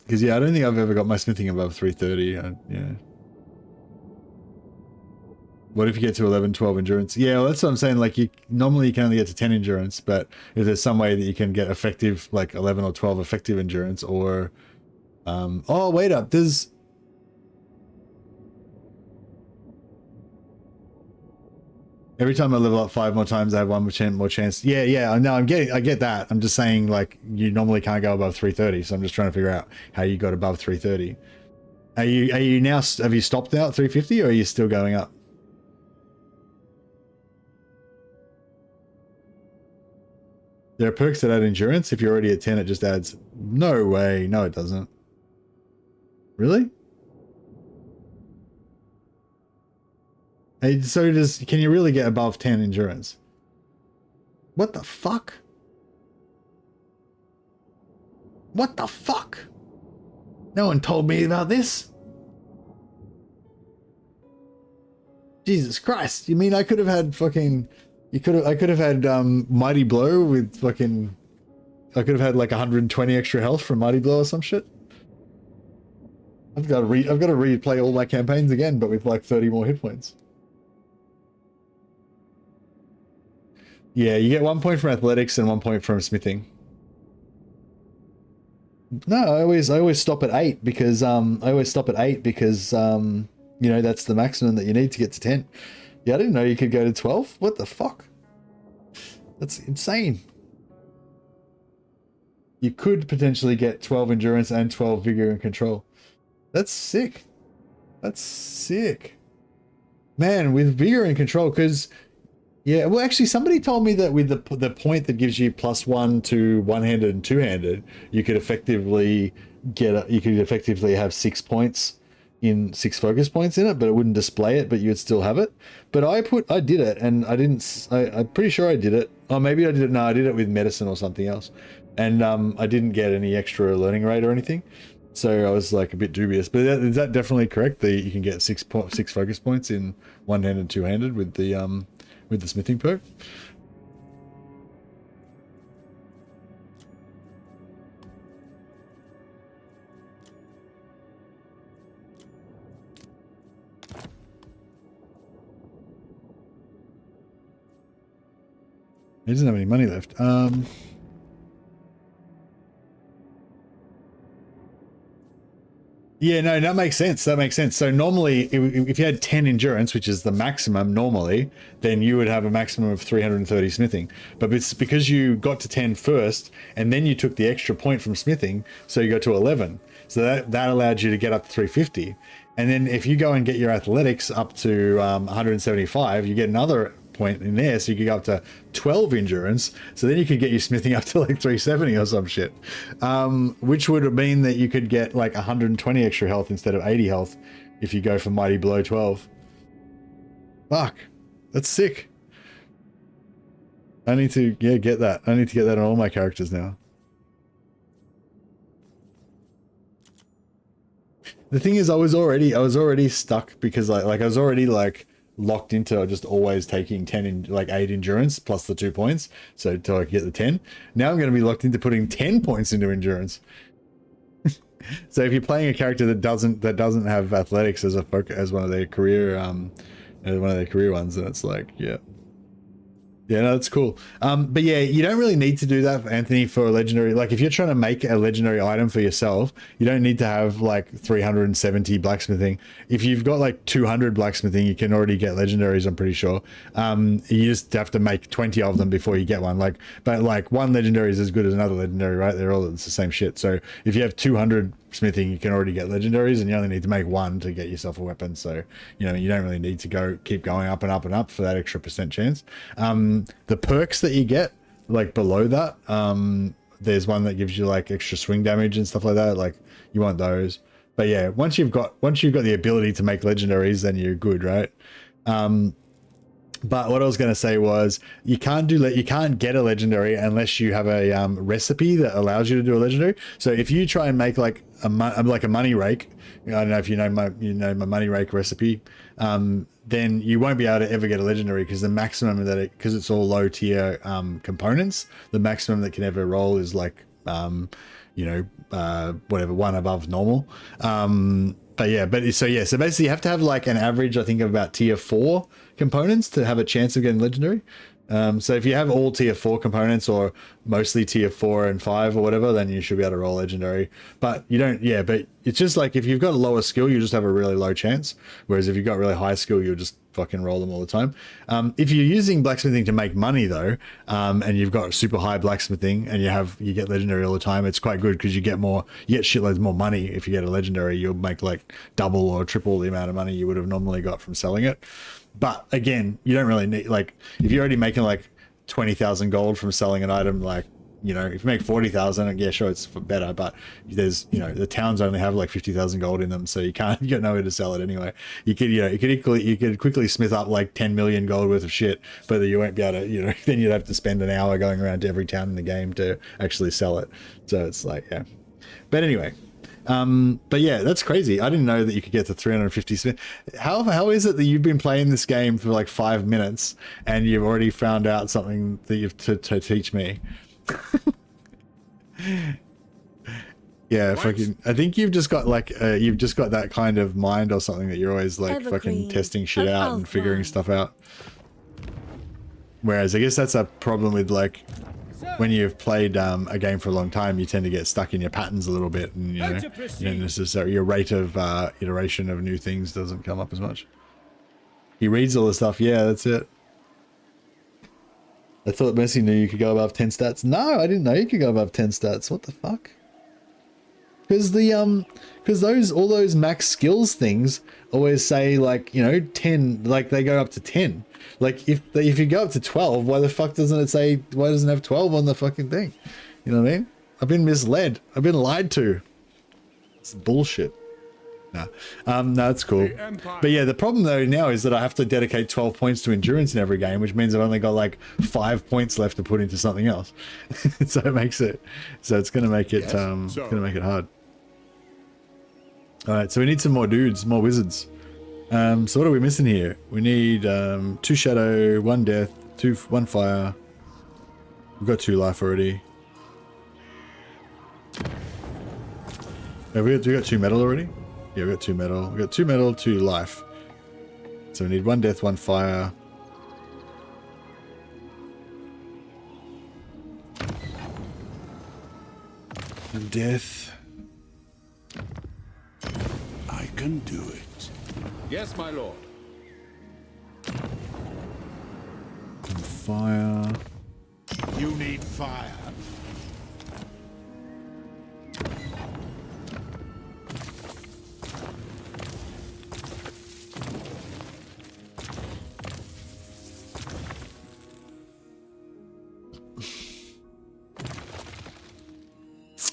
Because yeah, I don't think I've ever got my smithing above 330. Yeah. What if you get to 11, 12 endurance? Yeah, well, that's what I'm saying. Like, normally you can only get to 10 endurance, but if there's some way that you can get effective, like 11 or 12 effective endurance, or oh, wait up, there's... Every time I level up 5 more times, I have 1% more chance. Yeah, no, I get that. I'm just saying, like, you normally can't go above 330, so I'm just trying to figure out how you got above 330. Are you now, have you stopped now at 350, or are you still going up? There are perks that add endurance. If you're already at 10, it just adds... No way. No, it doesn't. Really? Hey, so can you really get above 10 endurance? What the fuck? What the fuck? No one told me about this. Jesus Christ. You mean I could have had fucking... I could have had Mighty Blow with fucking... I could have had like 120 extra health from Mighty Blow or some shit. I've got to replay all my campaigns again, but with like 30 more hit points. Yeah, you get 1 point from athletics and 1 point from smithing. No, I always stop at 8 because you know, that's the maximum that you need to get to 10. Yeah, I didn't know you could go to 12. What the fuck? That's insane. You could potentially get 12 endurance and 12 vigor and control. That's sick. That's sick. Man, with vigor and control, because yeah, well actually somebody told me that with the point that gives you +1 to one-handed and two-handed, you could effectively have 6 points in 6 focus points in it, but it wouldn't display it, but you would still have it. But I did it, and I'm pretty sure I did it. Oh, maybe I did it. No, I did it with medicine or something else. And I didn't get any extra learning rate or anything. So I was like a bit dubious, but is that definitely correct? That you can get 6 focus points in one-handed and two-handed with the smithing perk? He doesn't have any money left. Yeah, no, that makes sense. That makes sense. So normally, if you had 10 endurance, which is the maximum normally, then you would have a maximum of 330 smithing. But it's because you got to 10 first, and then you took the extra point from smithing, so you got to 11. So that allowed you to get up to 350. And then if you go and get your athletics up to 175, you get another point in there, so you could go up to 12 endurance, so then you could get your smithing up to like 370 or some shit, which would mean that you could get like 120 extra health instead of 80 health if you go for mighty below 12. Fuck, that's sick. I need to get that. I need to get that on all my characters now. The thing is, I was already stuck because I was already like locked into just always taking 8 endurance plus the 2 points, so till I get the 10. Now I'm going to be locked into putting 10 points into endurance. So if you're playing a character that doesn't have athletics as one of their career ones, then it's like, yeah, no, that's cool. But yeah, you don't really need to do that, Anthony, for a legendary. Like if you're trying to make a legendary item for yourself, you don't need to have like 370 blacksmithing. If you've got like 200 blacksmithing, you can already get legendaries, I'm pretty sure. You just have to make 20 of them before you get one. But one legendary is as good as another legendary, right? It's the same shit. So if you have 200 smithing, you can already get legendaries, and you only need to make 1 to get yourself a weapon. So you don't really need to keep going up and up and up for that extra % chance. The perks that you get like below that, there's one that gives you like extra swing damage and stuff like that. Like you want those. But yeah, once you've got the ability to make legendaries, then you're good, right? But what I was going to say was you can't get a legendary unless you have a recipe that allows you to do a legendary. So if you try and make like a money rake, I don't know if you know my money rake recipe, then you won't be able to ever get a legendary, because the maximum because it's all low tier components, the maximum that can ever roll is like whatever, 1 above normal. So basically you have to have like an average, I think, of about tier 4 components to have a chance of getting legendary. So if you have all tier 4 components, or mostly tier 4 and 5 or whatever, then you should be able to roll legendary. But you don't, but it's just like if you've got a lower skill, you just have a really low chance. Whereas if you've got really high skill, you'll just fucking roll them all the time. If you're using blacksmithing to make money though, and you've got super high blacksmithing and you get legendary all the time, it's quite good because you get shitloads more money. If you get a legendary, you'll make like double or triple the amount of money you would have normally got from selling it. But again, you don't really need, like, if you're already making like 20,000 gold from selling an item, like, if you make 40,000, yeah, sure, it's better. But there's, the towns only have like 50,000 gold in them, so you got nowhere to sell it anyway. You could quickly smith up like 10 million gold worth of shit, but you won't be able to, then you'd have to spend an hour going around to every town in the game to actually sell it. So it's like, yeah. But anyway. But yeah, that's crazy. I didn't know that you could get to 350 smith. How is it that you've been playing this game for like 5 minutes and you've already found out something that you've to teach me? Yeah, fucking. I think you've just got like that kind of mind or something that you're always like fucking testing shit out and figuring stuff out. Whereas I guess that's a problem with like when you've played a game for a long time, you tend to get stuck in your patterns a little bit, and you don't necessarily, your rate of iteration of new things doesn't come up as much. He reads all the stuff. Yeah, that's it. I thought Mercy knew you could go above 10 stats. No, I didn't know you could go above 10 stats. What the fuck? Because the because all those max skills things always say like, you know, 10, like they go up to 10. Like if you go up to 12, why the fuck doesn't it say, why doesn't it have 12 on the fucking thing? You know what I mean? I've been misled. I've been lied to. It's bullshit. No, it's cool. But yeah, the problem though now is that I have to dedicate 12 points to endurance in every game, which means I've only got like 5 points left to put into something else. So it makes it, so it's gonna make it it's gonna make it hard. All right, so we need some more dudes, more wizards. So what are we missing here? We need 2 shadow, 1 death, 1 fire. We've got 2 life already. Have we got 2 metal already? Yeah, we got 2 metal. We got 2 metal, 2 life. So we need 1 death, 1 fire. And death. I can do it. Yes, my lord. And fire. You need fire.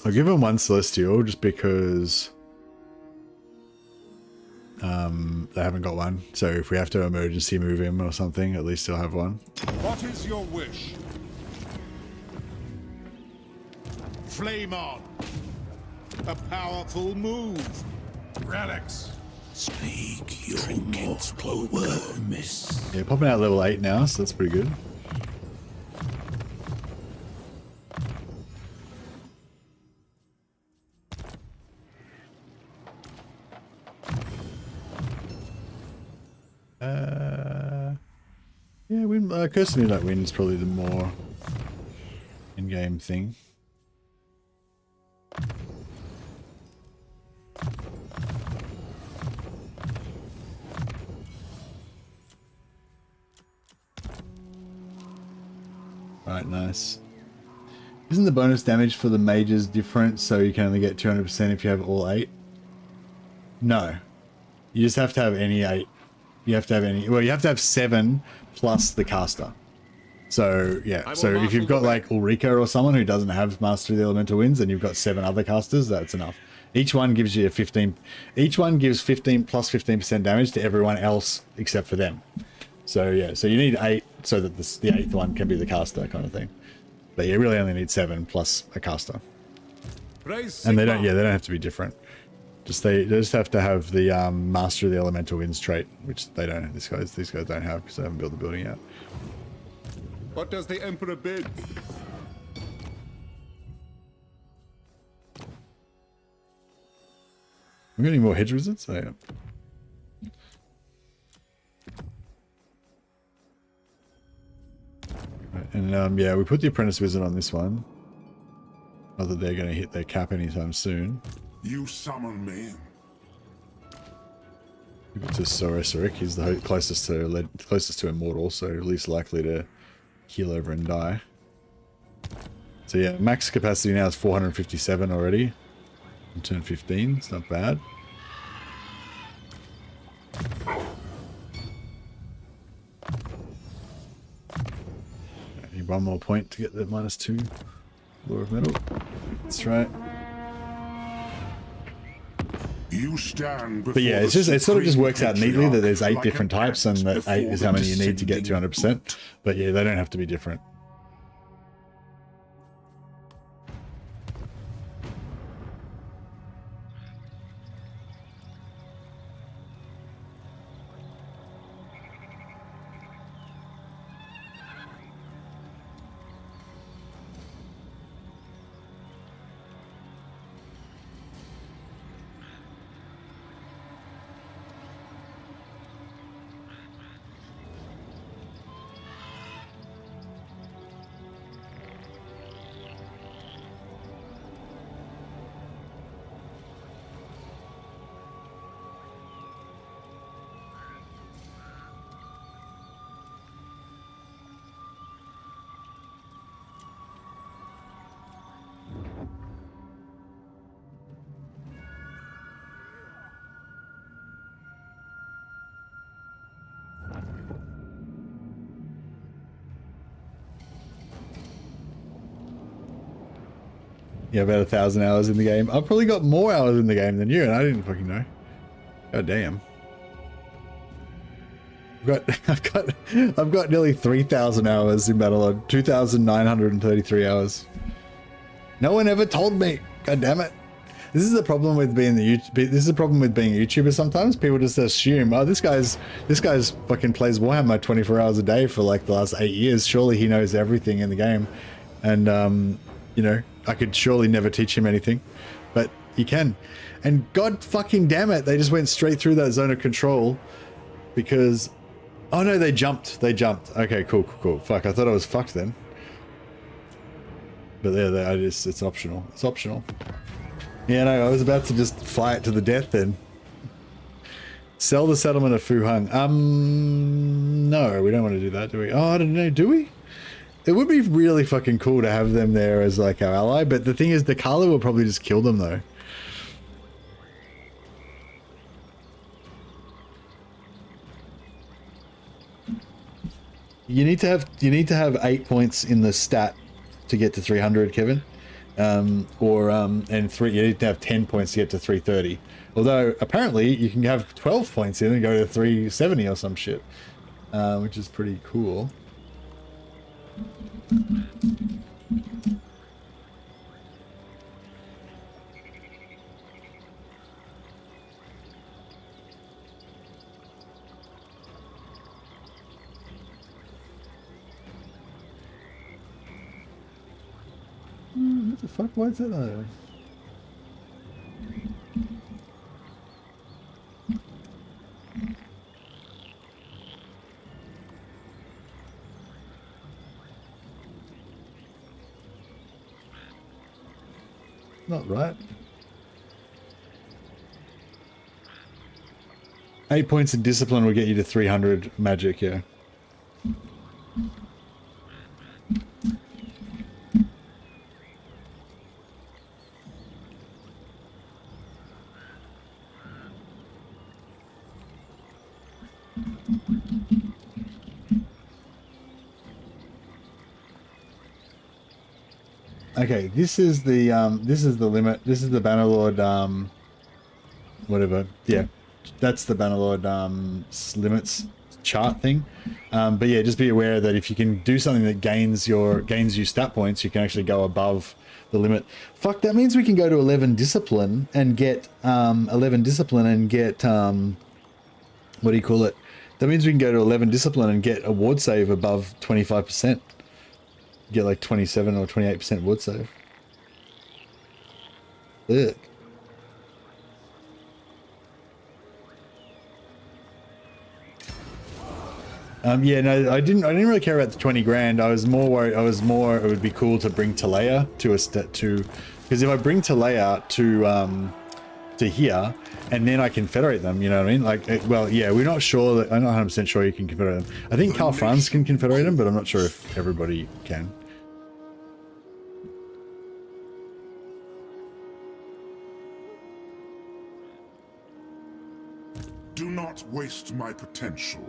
I'll give him 1 celestial just because they haven't got one. So if we have to emergency move him or something, at least he'll have 1. What is your wish? Flame on. A powerful move. Relics. Speak your mortal words. Yeah, popping out level 8 now, so that's pretty good. Yeah, Curse of Midnight Wind is probably the more in-game thing. Right, nice. Isn't the bonus damage for the mages different, so you can only get 200% if you have all 8? No. You just have to have any 8. You have to have any, well, you have to have 7 plus the caster. So yeah, so if you've got like Ulrika or someone who doesn't have Master of the Elemental Winds and you've got 7 other casters, that's enough. Each one gives you a 15, each one gives 15 plus 15% damage to everyone else except for them. So yeah, so you need 8 so that the 8th one can be the caster kind of thing. But you really only need 7 plus a caster. And they don't, yeah, they don't have to be different. They just have to have the Master of the Elemental Winds trait, which they don't. These guys don't have because they haven't built the building yet. What does the Emperor bid? We got any more hedge wizards? Oh, yeah. Right, and yeah, we put the apprentice wizard on this one. Not that they're going to hit their cap anytime soon. You summon me. Give it to Sorcerer. He's the closest to immortal, so least likely to heal over and die. So yeah, max capacity now is 457 already. On turn 15, it's not bad. I need 1 more point to get the -2 Lore of Metal. That's right. You stand before but yeah, it sort of just works out neatly that there's 8 different types and that 8 is how many you need to get 200%. But yeah, they don't have to be different. Yeah, about 1,000 hours in the game. I've probably got more hours in the game than you, and I didn't fucking know. God damn. I've got nearly 3,000 hours in Battlelord. 2,933 hours. No one ever told me. God damn it. This is the problem with being this is the problem with being a YouTuber sometimes. People just assume, oh, this guy's fucking plays Warhammer 24 hours a day for like the last 8 years. Surely he knows everything in the game. And, you know, I could surely never teach him anything. But he can. And god fucking damn it, they just went straight through that zone of control because... Oh no, they jumped. They jumped. Okay, cool. Fuck, I thought I was fucked then. But there, it's optional. It's optional. Yeah, no, I was about to just fly it to the death then. Sell the settlement of Fu Hung. No, we don't want to do that, do we? Oh, I don't know, do we? It would be really fucking cool to have them there as like our ally, but the thing is, the Karl will probably just kill them though. You need to have 8 points in the stat to get to 300, Kevin. And you need to have 10 points to get to 330. Although apparently you can have 12 points in and go to 370 or some shit, which is pretty cool. What the fuck? Why is that there? Not right. 8 points in discipline will get you to 300 magic, yeah. Okay, this is the limit. This is the Bannerlord whatever. Yeah. That's the Bannerlord limits chart thing. But yeah, just be aware that if you can do something that gains you stat points, you can actually go above the limit. Fuck, that means we can go to 11 discipline and get what do you call it? That means we can go to 11 discipline and get a ward save above 25%. Get like 27 or 28% ward save. Ugh. Yeah, no, I didn't really care about the 20 grand. I was more worried. It would be cool to bring Talea because if I bring Talea to here, and then I confederate them, you know what I mean? Like, well, yeah, we're not sure that, I'm not 100% sure you can confederate them. I think Karl Franz can confederate them, but I'm not sure if everybody can. Do not waste my potential.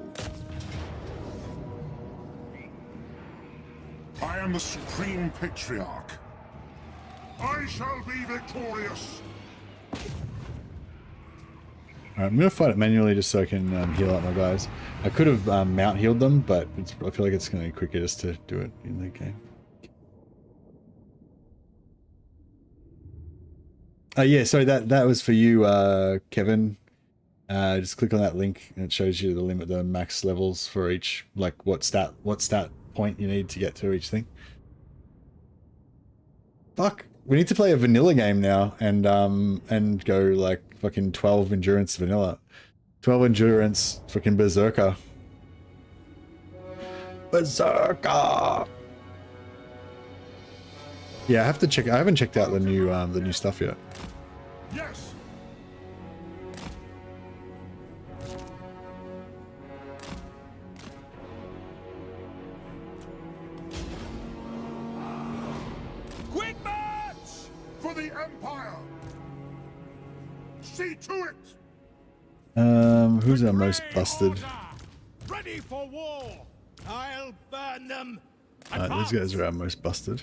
I am the Supreme Patriarch. I shall be victorious. Alright, I'm going to fight it manually just so I can heal up my guys. I could have mount healed them, but I feel like it's going to be quicker just to do it in the game. Yeah, so that was for you, Kevin. Just click on that link and it shows you the max levels for each, like what stat point you need to get to each thing. Fuck, we need to play a vanilla game now and go like fucking 12 endurance vanilla. 12 endurance fucking berserker. Berserker! Yeah, I have to check. I haven't checked out the new stuff yet. Yes. Quick march! For the Empire. See to it. Who's our most busted? Ready for war. I'll burn them. These guys are our most busted.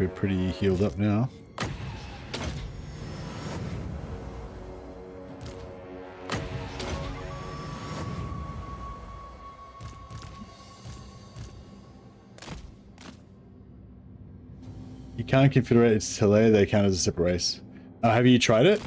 we're pretty healed up now. You can't confederate, it's Hilaire, they count as a separate race. Have you tried it?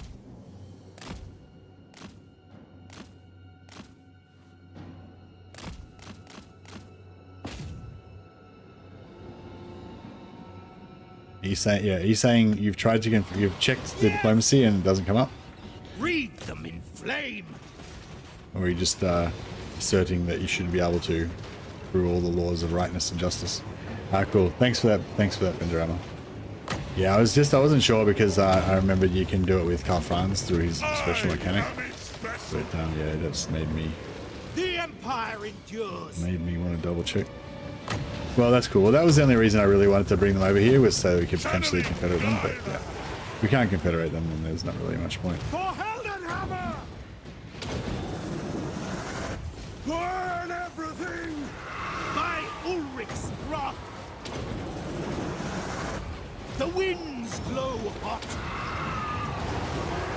He's saying, yeah, he's saying you've tried to, you've checked the diplomacy and it doesn't come up? Read them in flame! Or are you just asserting that you should be able to through all the laws of rightness and justice? Cool. Thanks for that, Benderama. Yeah, I wasn't sure because I remembered you can do it with Karl Franz through his special mechanic. But yeah, that's made me want to double check. Well, that's cool. Well, that was the only reason I really wanted to bring them over here, was so we could potentially confederate them. But yeah, if we can't confederate them, then there's not really much point. For Heldenhammer! Burn everything! By Ulrich's wrath! The winds blow hot!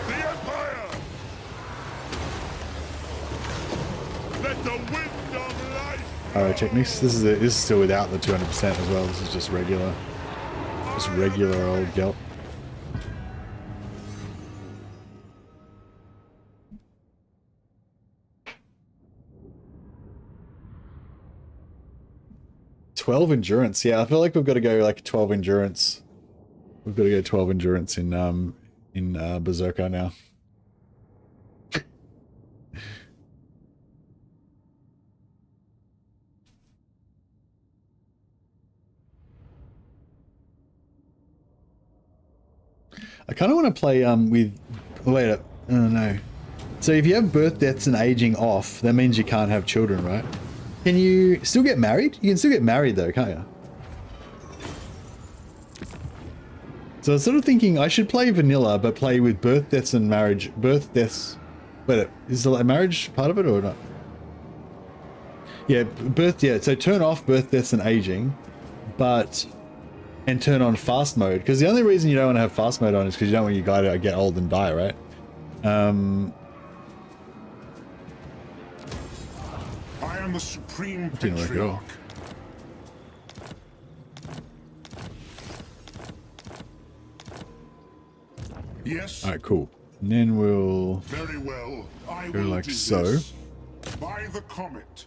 The Empire! Let the wind of life! Alright, techniques. This is still without the 200% as well. This is just regular old Gelt. "12 endurance." Yeah, I feel like we've got to go like 12 endurance. We've got to go 12 endurance in Berserker now. I kind of want to play with. Wait up. Oh no. So if you have birth, deaths, and aging off, that means you can't have children, right? Can you still get married? You can still get married though, can't you? So I was sort of thinking I should play vanilla, but play with birth, deaths, and marriage. Birth, deaths. Wait, is the marriage part of it or not? Yeah, birth. Yeah. So turn off birth, deaths, and aging, and turn on fast mode, because the only reason you don't want to have fast mode on is because you don't want your guy to get old and die, right? I am the supreme Patriarch. Yes. All right, cool. And then we'll very well. I go will like do so. This. By the comet.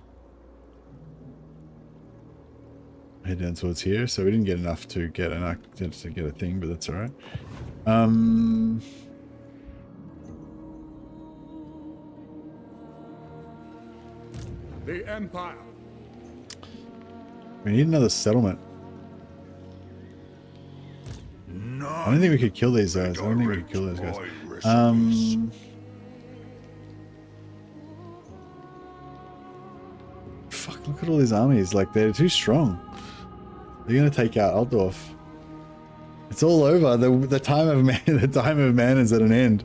Head down towards here, so we didn't get enough to get a thing, but that's all right. The Empire. We need another settlement. I don't think we could kill these guys. Fuck, look at all these armies. Like, they're too strong. They're gonna take out Altdorf. It's all over. The time of man is at an end.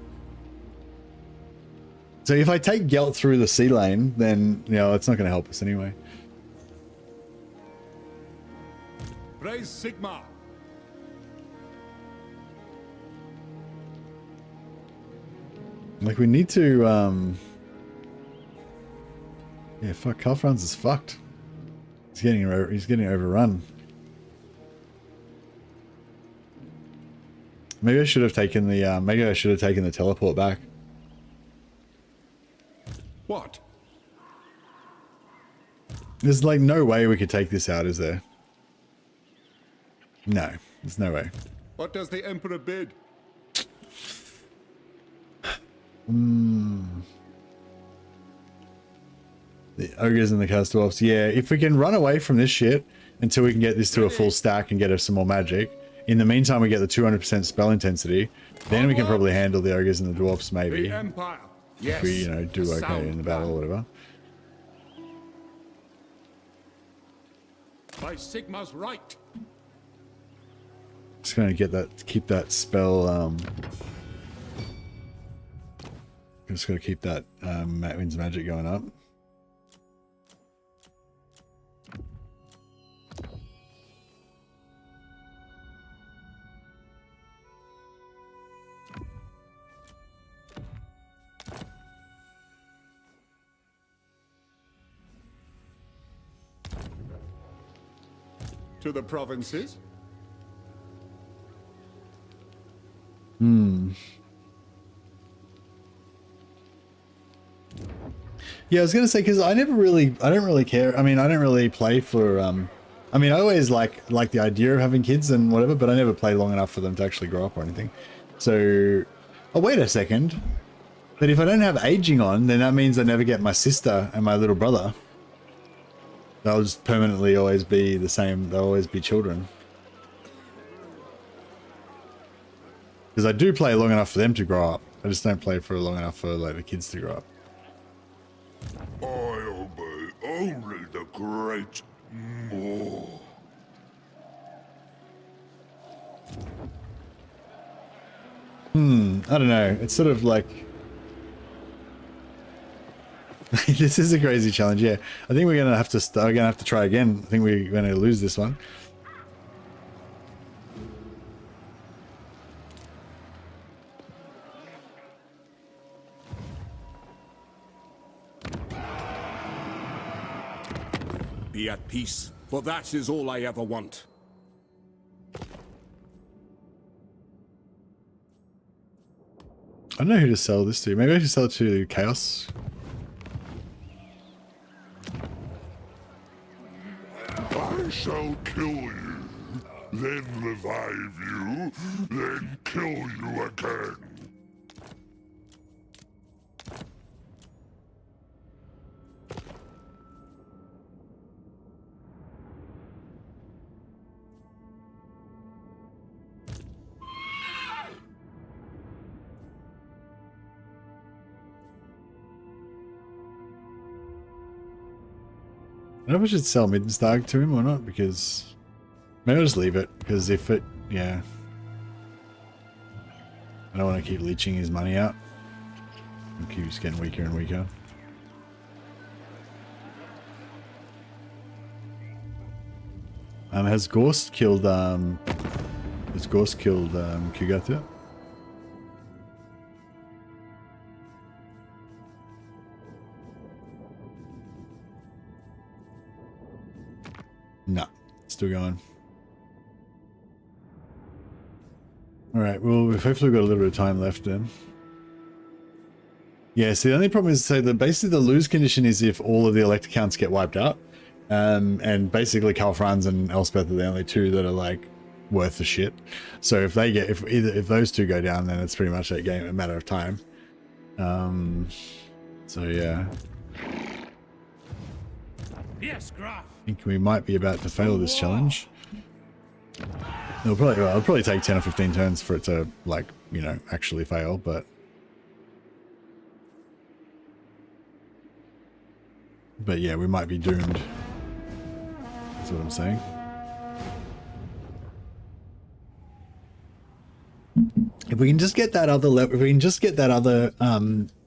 So if I take Gelt through the sea lane, then, you know, it's not gonna help us anyway. Praise Sigma. Like, we need to, yeah, fuck, Karl Franz is fucked. He's getting overrun. Maybe I should have taken the teleport back. What? There's like no way we could take this out, is there? No, there's no way. What does the Emperor bid? The ogres and the cast dwarfs. Yeah, if we can run away from this shit until we can get this to a full stack and get us some more magic. In the meantime, we get the 200% spell intensity. Then we can probably handle the ogres and the dwarfs, maybe. The Empire. If we, you know, do okay in the battle or whatever. By Sigma's right. Just gonna keep that spell. Just gotta keep that Matwin's magic going up. to the provinces? Yeah, I was gonna say, because I don't really care. I mean, I don't really play for. I mean, I always like the idea of having kids and whatever, but I never play long enough for them to actually grow up or anything. So, oh wait a second. But if I don't have aging on, then that means I never get my sister and my little brother. They'll just permanently always be the same. They'll always be children. Because I do play long enough for them to grow up. I just don't play for long enough for like the kids to grow up. I obey only the great Maw. I don't know. It's sort of like this is a crazy challenge. Yeah, I think we're gonna have to try again. I think we're gonna lose this one. Be at peace, for that is all I ever want. I don't know who to sell this to. Maybe I should sell it to Chaos. I shall kill you, then revive you, then kill you again. I don't know if I should sell Middenland to him or not, because maybe I'll just leave it, because if it, yeah. I don't want to keep leeching his money out. He keeps getting weaker and weaker. Has Gorst killed Kugatha? No, still going. Alright, well, hopefully we've got a little bit of time left then. Yeah, so the only problem is, so basically the lose condition is if all of the Elector counts get wiped out. And basically Karl, Franz and Elspeth are the only two that are like worth the shit. So if they get, if those two go down, then it's pretty much that game, a matter of time. So yeah. Yes, Graf. I think we might be about to fail this challenge. It'll probably take 10 or 15 turns for it to, like, you know, actually fail, but yeah, we might be doomed. That's what I'm saying. If we can just get that other level, if we can just get that other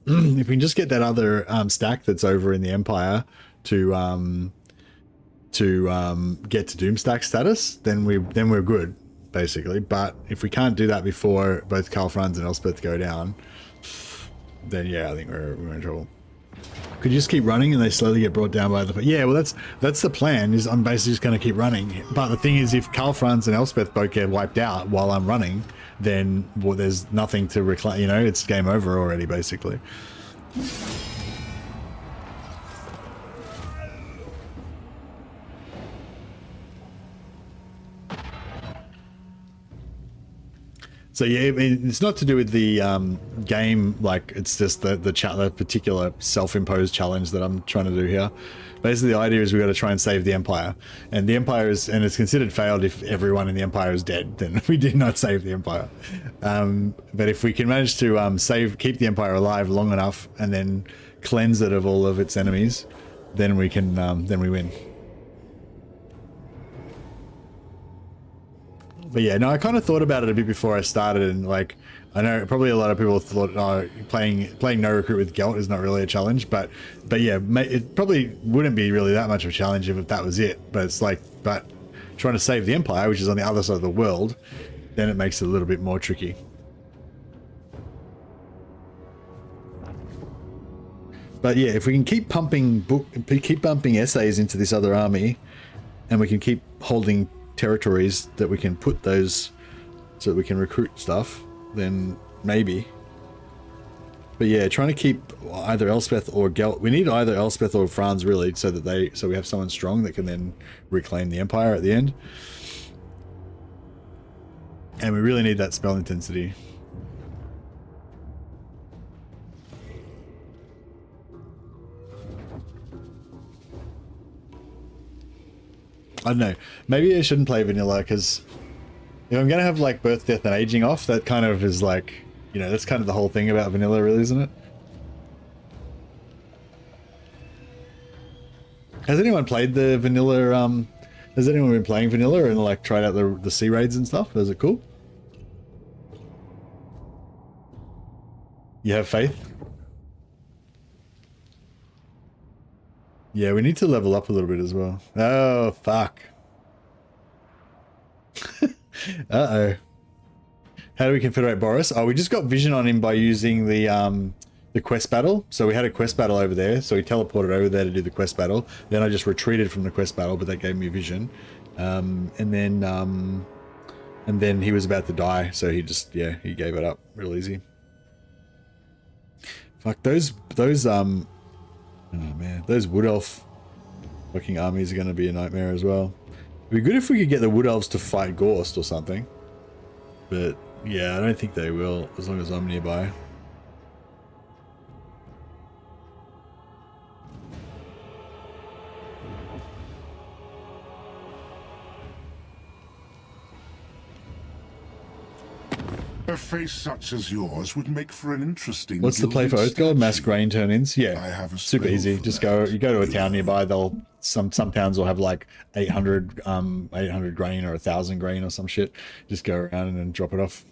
if we can just get that other stack that's over in the Empire to get to Doomstack status, then we're good, basically. But if we can't do that before both Karl, Franz and Elspeth go down, then yeah, I think we're in trouble. Could you just keep running and they slowly get brought down by the... Yeah, well, that's the plan, is I'm basically just going to keep running. But the thing is, if Karl, Franz and Elspeth both get wiped out while I'm running, then, well, there's nothing to reclaim, you know, it's game over already, basically. So yeah, I mean, it's not to do with the game, like, it's just the particular self-imposed challenge that I'm trying to do here. Basically, the idea is we've got to try and save the Empire. And the Empire is, and it's considered failed if everyone in the Empire is dead, then we did not save the Empire. But if we can manage to keep the Empire alive long enough and then cleanse it of all of its enemies, then we can, then we win. But yeah, no, I kind of thought about it a bit before I started, and like, I know probably a lot of people thought, oh, playing no recruit with Gelt is not really a challenge, but yeah, it probably wouldn't be really that much of a challenge if that was it. But it's like, but trying to save the Empire, which is on the other side of the world, then it makes it a little bit more tricky. But yeah, if we can keep pumping essays into this other army, and we can keep holding territories that we can put those so that we can recruit stuff, then maybe. But yeah, trying to keep either Elspeth or Gelt. We need either Elspeth or Franz really, so that we have someone strong that can then reclaim the empire at the end. And we really need that spell intensity. I don't know. Maybe I shouldn't play vanilla because if I'm gonna have like birth, death, and aging off, that kind of is like, you know, that's kind of the whole thing about vanilla, really, isn't it? Has anyone played the vanilla? Has anyone been playing vanilla and like tried out the sea raids and stuff? Is it cool? You have faith? Yeah, we need to level up a little bit as well. Oh, fuck. Uh-oh. How do we confederate Boris? Oh, we just got vision on him by using the quest battle. So we had a quest battle over there, so he teleported over there to do the quest battle. Then I just retreated from the quest battle, but that gave me vision. And then he was about to die, so he just, yeah, he gave it up real easy. Fuck, those oh man, those wood elf fucking armies are going to be a nightmare as well. It'd be good if we could get the wood elves to fight Gorst or something. But yeah, I don't think they will, as long as I'm nearby. A face such as yours would make for an interesting. What's the play for Oathguard? Mass grain turn-ins? Yeah, I have a super easy. Just go. You go to a town nearby. Some towns will have like 800 grain or 1,000 grain or some shit. Just go around and then drop it off.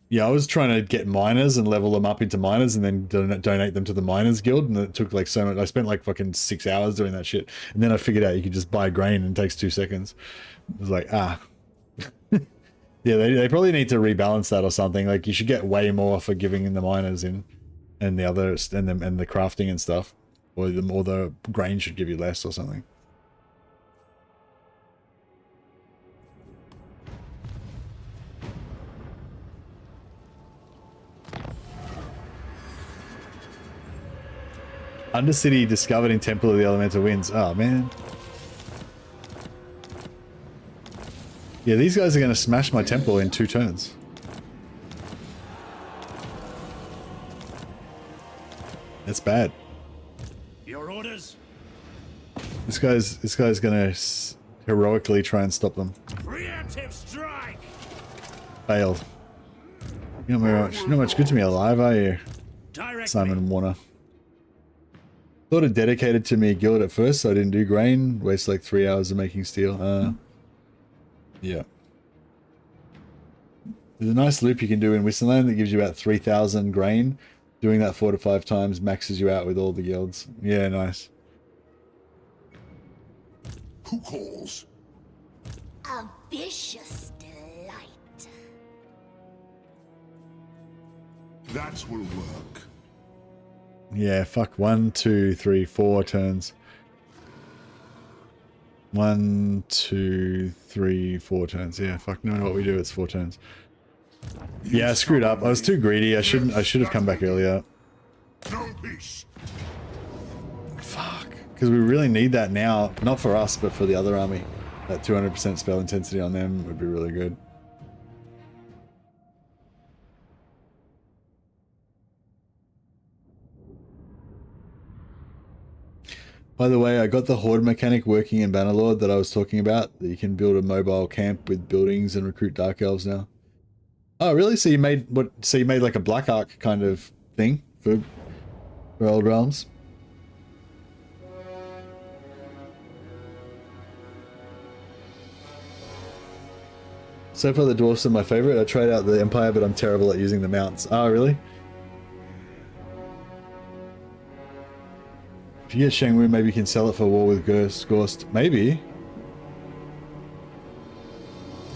Yeah, I was trying to get miners and level them up into miners and then donate them to the miners guild, and it took like so much. I spent like fucking 6 hours doing that shit, and then I figured out you could just buy grain and it takes 2 seconds. It was like, ah. Yeah, they probably need to rebalance that or something. Like, you should get way more for giving the miners in, and the others, and the crafting and stuff, or the grain should give you less or something. Undercity discovered in Temple of the Elemental Winds. Oh man. Yeah, these guys are going to smash my temple in 2 turns. That's bad. Your orders? This guy's going to heroically try and stop them. Preemptive strike. Failed. You're not much good to me alive, are you? Directly. Simon Warner. Thought it dedicated to me guild at first, so I didn't do grain. Waste like 3 hours of making steel. Yeah. There's a nice loop you can do in Wissenland that gives you about 3,000 grain. Doing that 4 to 5 times maxes you out with all the guilds. Yeah, nice. Who calls? A vicious delight. That will work. Yeah, fuck. 1, 2, 3, 4 turns. 1, 2, 3, 4 turns. Yeah, fuck. No matter what we do, it's 4 turns. Yeah, I screwed up. I was too greedy. I should have come back earlier. No peace. Fuck. Because we really need that now. Not for us, but for the other army. That 200% spell intensity on them would be really good. By the way, I got the horde mechanic working in Bannerlord that I was talking about. That you can build a mobile camp with buildings and recruit dark elves now. Oh, really? So you made what? So you made like a Black Ark kind of thing for Old Realms? So far, the dwarfs are my favorite. I tried out the Empire, but I'm terrible at using the mounts. Oh, really? If you get Shangwu, maybe you can sell it for war with Gorst. Maybe.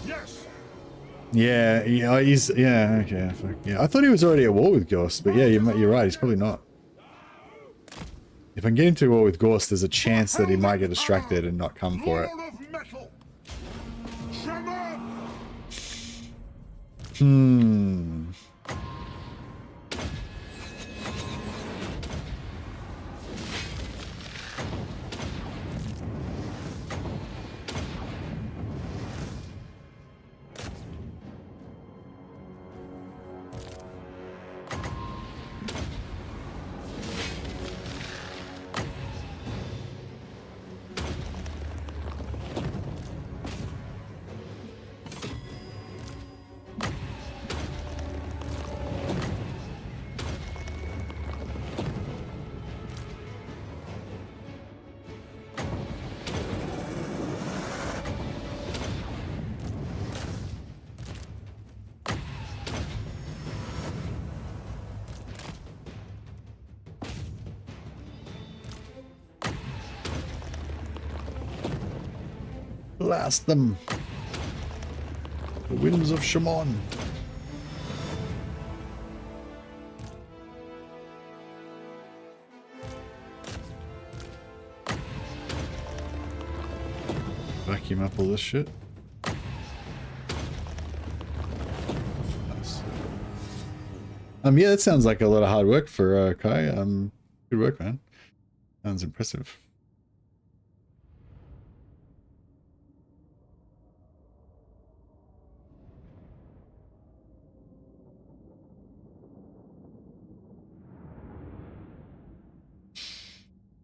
Yes. Yeah, he's okay. Fuck. Yeah, I thought he was already at war with Gorst, but yeah, you're right. He's probably not. If I can get into a war with Gorst, there's a chance that he might get distracted and not come for it. Blast them. The winds of Shimon. Vacuum up all this shit. Nice. Yeah, that sounds like a lot of hard work for Kai. Good work, man. Sounds impressive.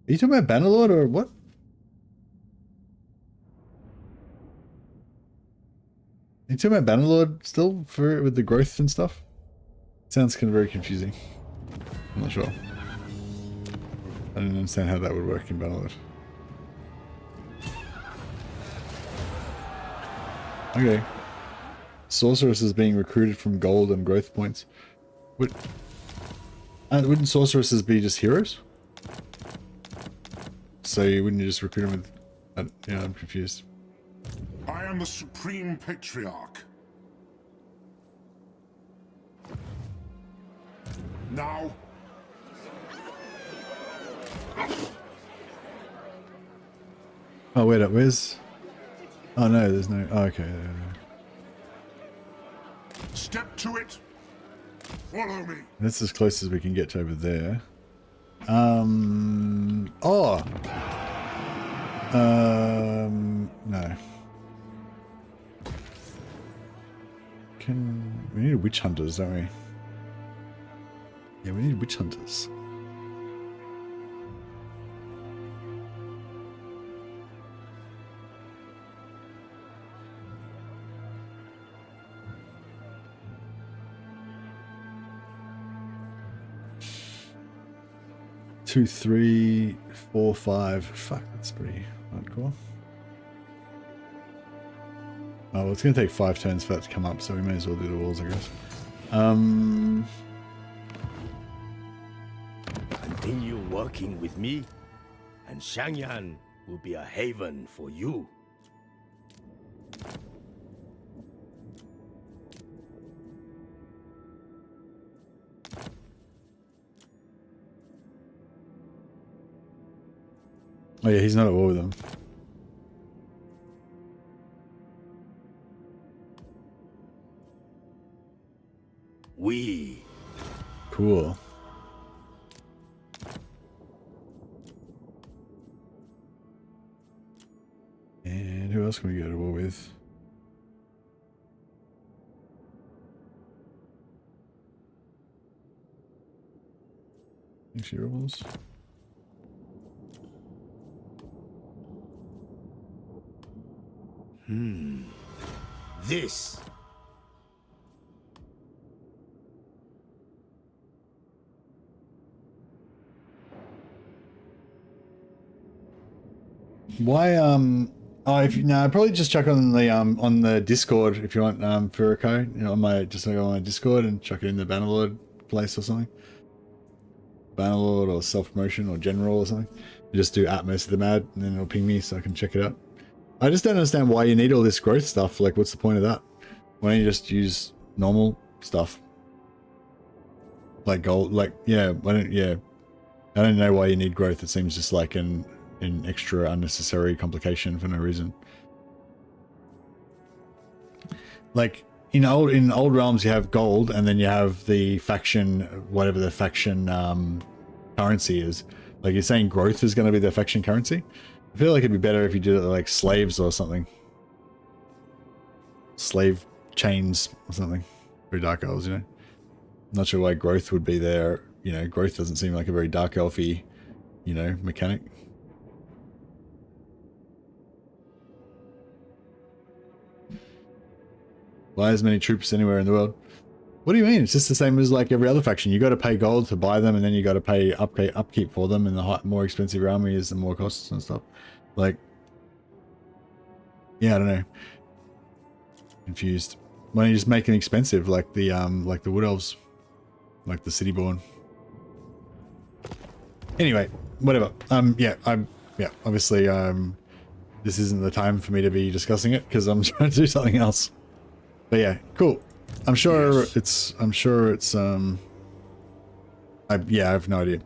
Are you talking about Bannerlord or what? Are you talking about Bannerlord still for with the growth and stuff? Sounds kind of very confusing. I'm not sure. I don't understand how that would work in Bannerlord. Okay. Sorceresses being recruited from gold and growth points. Wouldn't sorceresses be just heroes? So you wouldn't just recruit them with... yeah, I'm confused. I am the Supreme Patriarch. Now... Oh, wait up, where's... Oh no, there's no... Oh, okay. Step to it. Follow me. That's as close as we can get to over there. No. We need witch hunters, don't we? Yeah, we need witch hunters. Two, 3, 4, 5. Fuck, that's pretty hardcore. Oh, well, it's going to take 5 turns for that to come up, so we may as well do the walls, I guess. Continue working with me, and Shangyan will be a haven for you. Oh yeah, he's not at war with them. We. Cool. And who else can we go to war with? Actually, rebels. This. Why oh, if you no, probably just chuck on the Discord if you want Furico, you know, on my Discord and chuck it in the Bannerlord place or something. Bannerlord or self promotion or general or something. You just do @most of the mad and then it'll ping me so I can check it out. I just don't understand why you need all this growth stuff. Like, what's the point of that? Why don't you just use normal stuff? Like gold, like, yeah, why don't, yeah. I don't know why you need growth. It seems just like an extra unnecessary complication for no reason. Like in old realms, you have gold, and then you have the faction, whatever the faction currency is. Like you're saying, growth is going to be the faction currency. I feel like it'd be better if you did it like slaves or something. Slave chains or something. Very dark elves, you know. I'm not sure why growth would be there. You know, growth doesn't seem like a very dark elfy, you know, mechanic. Why as many troops anywhere in the world? What do you mean? It's just the same as like every other faction. You got to pay gold to buy them, and then you got to pay upkeep for them, and the more expensive your army is, the more costs and stuff. Like, yeah, I don't know. Confused. Why don't you just make them expensive, like the wood elves, like the city-born? Anyway, whatever. Yeah, obviously, this isn't the time for me to be discussing it because I'm trying to do something else. But yeah, cool. I have no idea.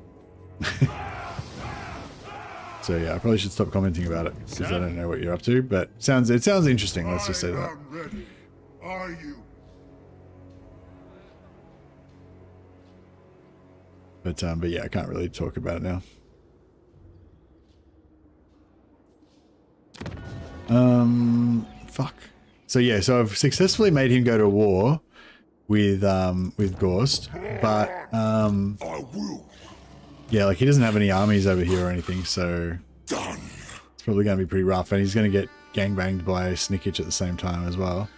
So yeah, I probably should stop commenting about it because I don't know what you're up to, but it sounds interesting. Let's just say that. Ready. Are you? But yeah, I can't really talk about it now. Fuck. So yeah, so I've successfully made him go to war with Gorst, but yeah, like he doesn't have any armies over here or anything, so it's probably going to be pretty rough, and he's going to get gangbanged by Snickich at the same time as well.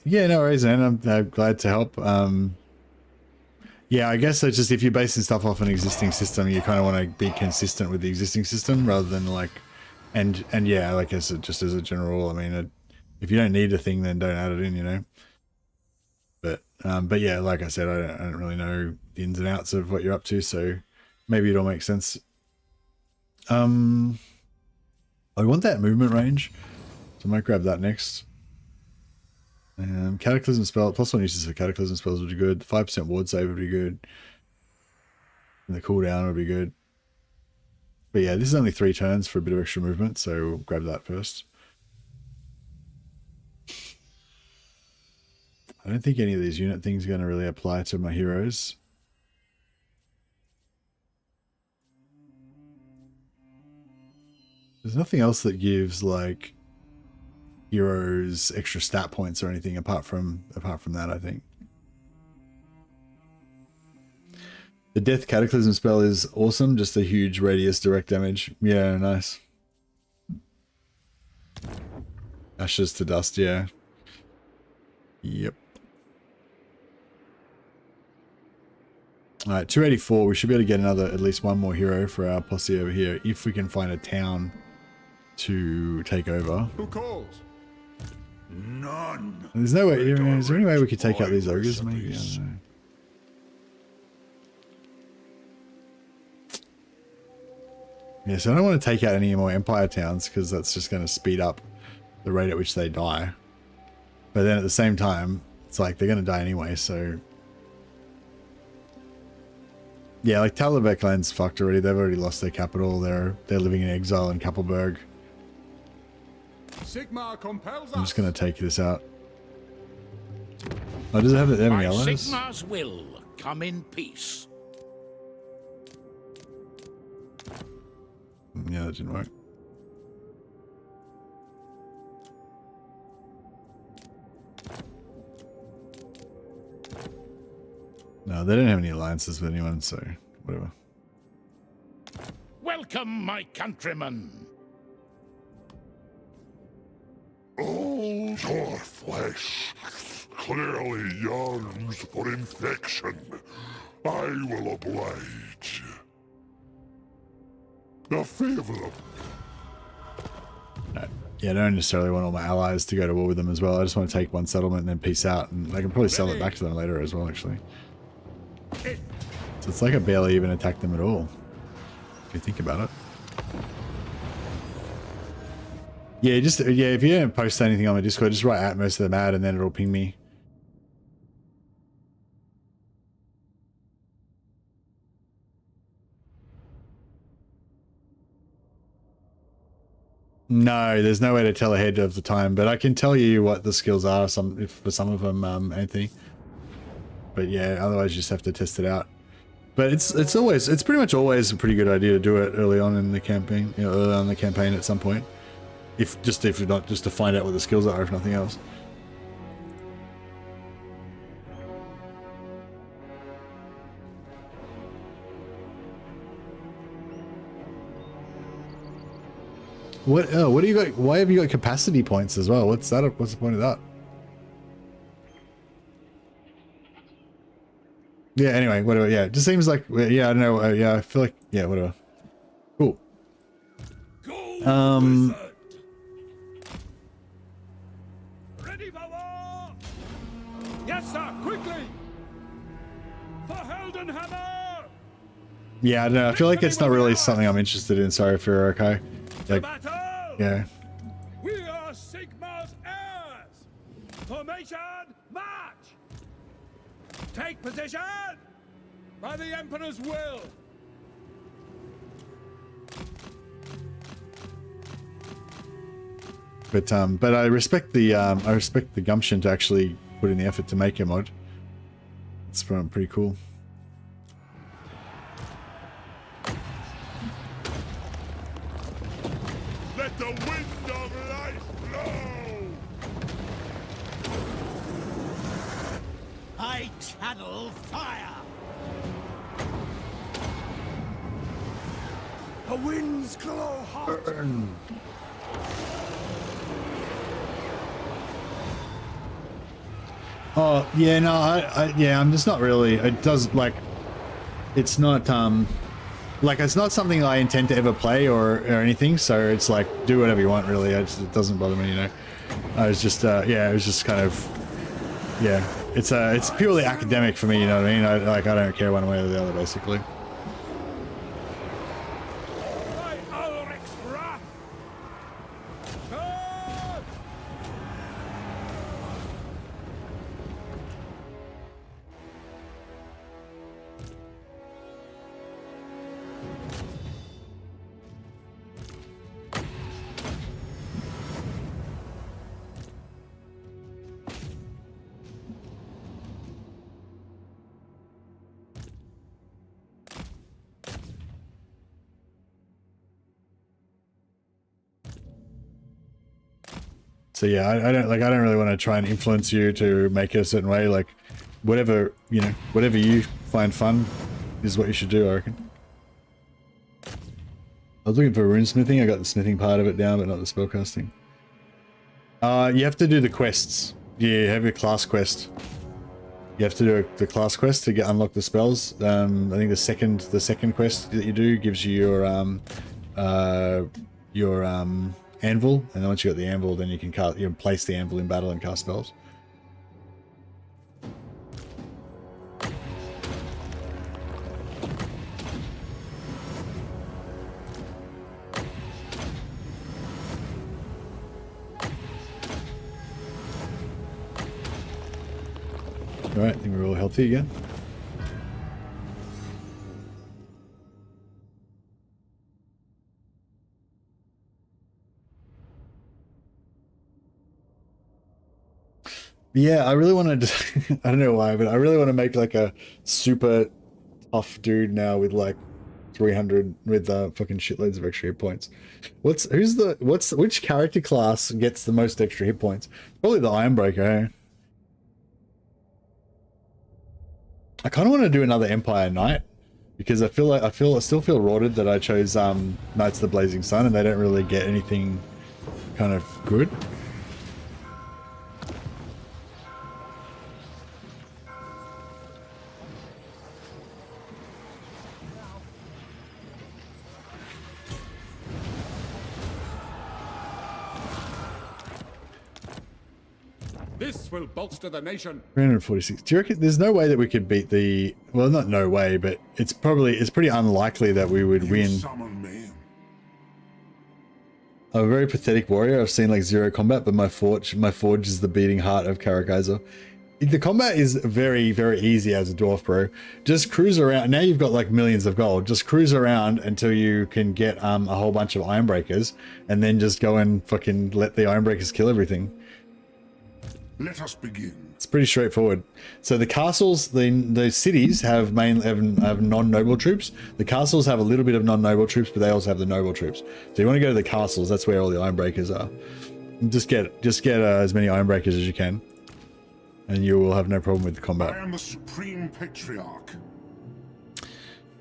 Yeah, no worries, man. I'm glad to help. Yeah, I guess it's just if you're basing stuff off an existing system, you kind of want to be consistent with the existing system rather than like, and yeah, like just as a general rule, I mean, if you don't need a thing, then don't add it in, you know. But yeah, like I said, I don't really know the ins and outs of what you're up to, so maybe it all makes sense. I want that movement range, so I might grab that next. Cataclysm spell, +1 uses for cataclysm spells would be good. 5% ward save would be good. And the cooldown would be good. But yeah, this is only 3 turns for a bit of extra movement, so we'll grab that first. I don't think any of these unit things are going to really apply to my heroes. There's nothing else that gives like heroes extra stat points or anything apart from that, I think. The Death Cataclysm spell is awesome, just a huge radius direct damage. Yeah, nice. Ashes to dust, yeah. Yep. Alright, 284. We should be able to get at least one more hero for our posse over here if we can find a town to take over. Who calls? None. There's no way. Is there any way we could take out these ogres? Maybe, I don't know. Yeah, so I don't want to take out any more Empire towns because that's just going to speed up the rate at which they die. But then at the same time, it's like they're going to die anyway, so... Yeah, like Talabecland's fucked already. They've already lost their capital. They're living in exile in Kappelberg. Sigmar compels I'm just going to take this out. Oh, does it have any allies? Sigmar's will come in peace. Yeah, that didn't work. No, they don't have any alliances with anyone, so whatever. Welcome, my countrymen. Old your flesh clearly yearns for infection. I will oblige. A favor. Yeah, I don't necessarily want all my allies to go to war with them as well. I just want to take one settlement and then peace out, and I can probably sell it back to them later as well, actually. So it's like I barely even attacked them at all, if you think about it. Yeah, if you don't post anything on the Discord, just write at most of them ad and then it'll ping me. No, there's no way to tell ahead of the time, but I can tell you what the skills are for some of them, Anthony. But yeah, otherwise you just have to test it out. But it's pretty much always a pretty good idea to do it early on in the campaign, you know, early on in the campaign at some point. If not just to find out what the skills are, if nothing else. What do you got? Why have you got capacity points as well? What's that? What's the point of that? Yeah, anyway, whatever. Yeah, it just seems like, yeah, I don't know. Yeah, I feel like, yeah, whatever. Cool. Ready for war! Yes, sir, quickly! For Heldenhammer! Yeah, I don't know. I feel like it's not really something I'm interested in. Sorry if you're okay. Like, yeah. We are Sigmar's heirs! Formation, march! Take position! By the Emperor's will! But I respect the gumption to actually put in the effort to make a mod. It's pretty cool. Let the wind of life blow! I channel fire! The winds glow hot! Oh yeah, no, I'm just not really. It does like, it's not like it's not something I intend to ever play or anything. So it's like do whatever you want, really. It doesn't bother me, you know. I was just yeah, it was just kind of yeah. It's purely academic for me, you know what I mean? I don't care one way or the other, basically. So yeah, I don't really want to try and influence you to make it a certain way. Like, whatever, you know, whatever you find fun is what you should do, I reckon. I was looking for rune smithing. I got the smithing part of it down, but not the spellcasting. You have to do the quests. Yeah, have your class quest. You have to do the class quest to unlock the spells. I think the second quest that you do gives you your anvil, and then once you got the anvil, then you can place the anvil in battle and cast spells. Alright, I think we're all healthy again. Yeah, I really want to, I don't know why, but I really want to make like a super tough dude now with like 300 with fucking shitloads of extra hit points. Which character class gets the most extra hit points? Probably the Ironbreaker, eh? I kind of want to do another Empire Knight because I still feel rotted that I chose Knights of the Blazing Sun and they don't really get anything kind of good. This will bolster the nation. 346. Do you reckon there's no way that we could beat the? Well, not no way, but it's pretty unlikely that we would win. I'm a very pathetic warrior. I've seen like zero combat, but my forge is the beating heart of Karakaiser. The combat is very, very easy as a dwarf, bro. Just cruise around. Now you've got like millions of gold. Just cruise around until you can get a whole bunch of ironbreakers, and then just go and fucking let the ironbreakers kill everything. Let us begin. It's pretty straightforward. So the castles, the cities have non-noble troops. The castles have a little bit of non-noble troops, but they also have the noble troops. So you want to go to the castles. That's where all the ironbreakers are. Just get as many ironbreakers as you can, and you will have no problem with the combat. I am the Supreme Patriarch.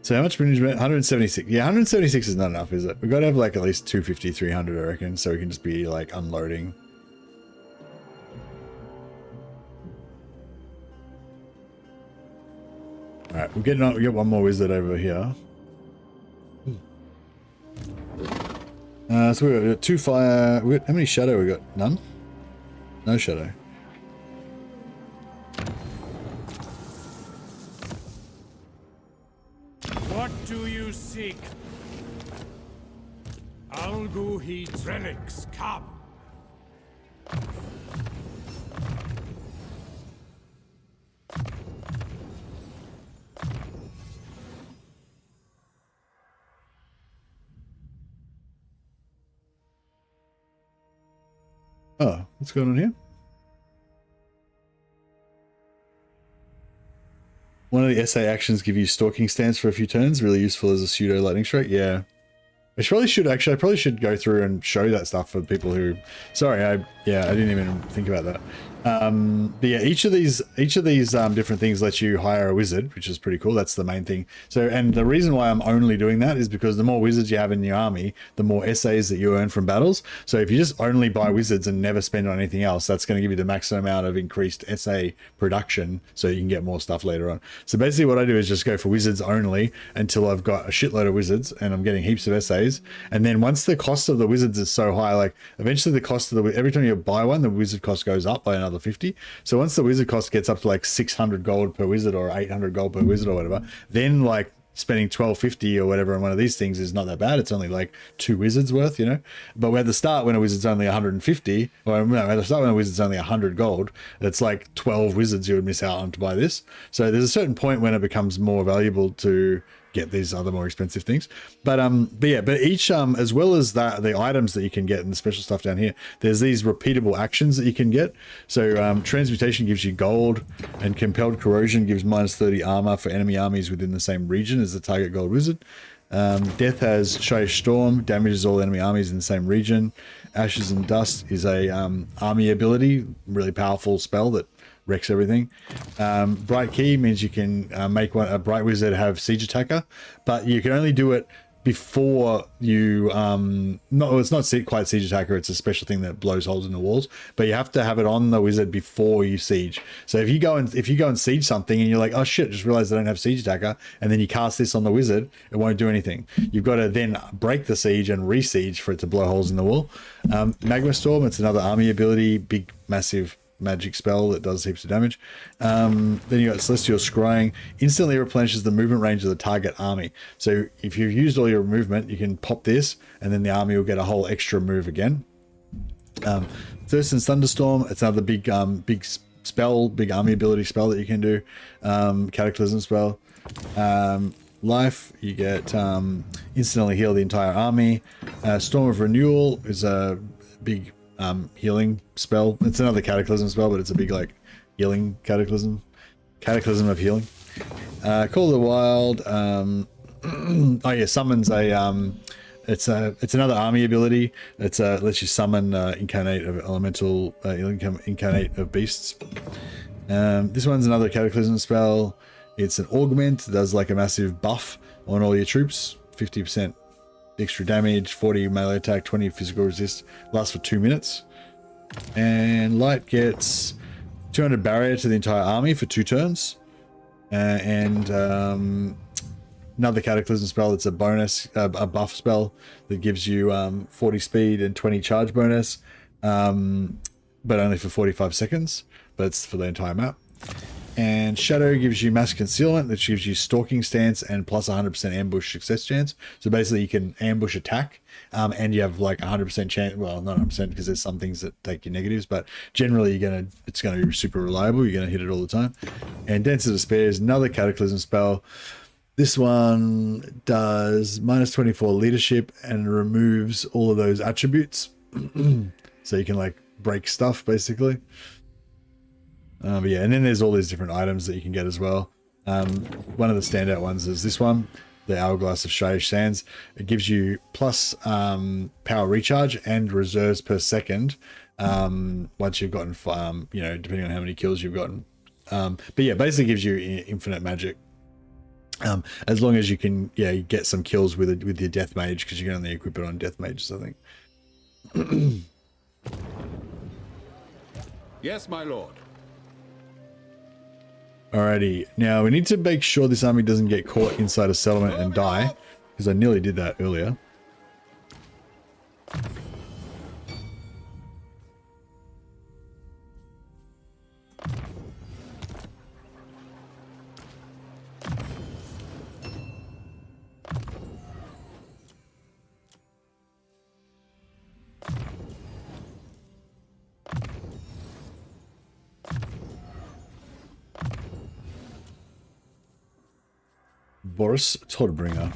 So how much management? 176. Yeah, 176 is not enough, is it? We've got to have like at least 250, 300, I reckon, so we can just be like unloading. All right, we're getting on. We got one more wizard over here. So we got 2 fire. We got, how many shadow we got? None. No shadow. What do you seek? Alguhid's relics, come! Oh, what's going on here? One of the SA actions give you stalking stance for a few turns. Really useful as a pseudo lightning strike. Yeah. I probably should go through and show that stuff for people who, sorry, I didn't even think about that. But yeah, each of these different things lets you hire a wizard, which is pretty cool. That's the main thing. So, and the reason why I'm only doing that is because the more wizards you have in your army, the more SAs that you earn from battles. So if you just only buy wizards and never spend on anything else, that's going to give you the maximum amount of increased SA production, so you can get more stuff later on. So basically what I do is just go for wizards only until I've got a shitload of wizards and I'm getting heaps of SAs. And then once the cost of the wizards is so high, like eventually the cost of every time you buy one, the wizard cost goes up by another 50. So once the wizard cost gets up to like 600 gold per wizard or 800 gold per wizard or whatever, then like spending 1250 or whatever on one of these things is not that bad. It's only like 2 wizards worth, you know. But at the start, when a wizard's only 150, or no, at the start when a wizard's only 100 gold, it's like 12 wizards you would miss out on to buy this. So there's a certain point when it becomes more valuable to get these other more expensive things. But each as well as that, the items that you can get and the special stuff down here, there's these repeatable actions that you can get. So transmutation gives you gold, and compelled corrosion gives -30 armor for enemy armies within the same region as the target gold wizard. Death has Shyish Storm, damages all enemy armies in the same region. Ashes and Dust is a army ability, really powerful spell that wrecks everything. Bright Key means you can make a Bright Wizard have Siege Attacker, but you can only do it before you it's not quite Siege Attacker, it's a special thing that blows holes in the walls, but you have to have it on the wizard before you siege. So if you go and siege something and you're like, oh shit, just realized I don't have Siege Attacker, and then you cast this on the wizard, it won't do anything. You've got to then break the siege and re-siege for it to blow holes in the wall. Magma Storm, it's another army ability, big massive magic spell that does heaps of damage. Then you got Celestial Scrying, instantly replenishes the movement range of the target army. So if you've used all your movement, you can pop this and then the army will get a whole extra move again. Thirst and Thunderstorm, it's another big spell, big army ability spell that you can do. Cataclysm spell. Life, you get instantly heal the entire army. Storm of Renewal is a big healing spell. It's another cataclysm spell, but it's a big like healing cataclysm of healing. Call of the Wild, oh yeah, summons a it's another army ability. It's lets you summon incarnate of elemental incarnate of beasts. This one's another cataclysm spell. It's an augment, does like a massive buff on all your troops, 50% extra damage, 40 melee attack, 20 physical resist, lasts for 2 minutes. And Light gets 200 barrier to the entire army for 2 turns. Another cataclysm spell that's a bonus, a buff spell that gives you 40 speed and 20 charge bonus, but only for 45 seconds, but it's for the entire map. And Shadow gives you mass concealment, which gives you stalking stance and plus 100% ambush success chance. So basically you can ambush attack, and you have like 100% chance, well, not 100% because there's some things that take your negatives, but generally it's gonna be super reliable. You're gonna hit it all the time. And Dance of Despair is another cataclysm spell. This one does minus 24 leadership and removes all of those attributes. So you can like break stuff basically. But yeah, and then there's all these different items that you can get as well. One of the standout ones is this one, the Hourglass of Shyish Sands. It gives you plus power recharge and reserves per second once you've gotten, you know, depending on how many kills you've gotten. But yeah, basically gives you infinite magic. As long as you can, yeah, you get some kills with your Death Mage, because you can only equip it on Death Mages, I think. Yes, my lord. Alrighty, now we need to make sure this army doesn't get caught inside a settlement and die, because I nearly did that earlier. Boris Torbringer.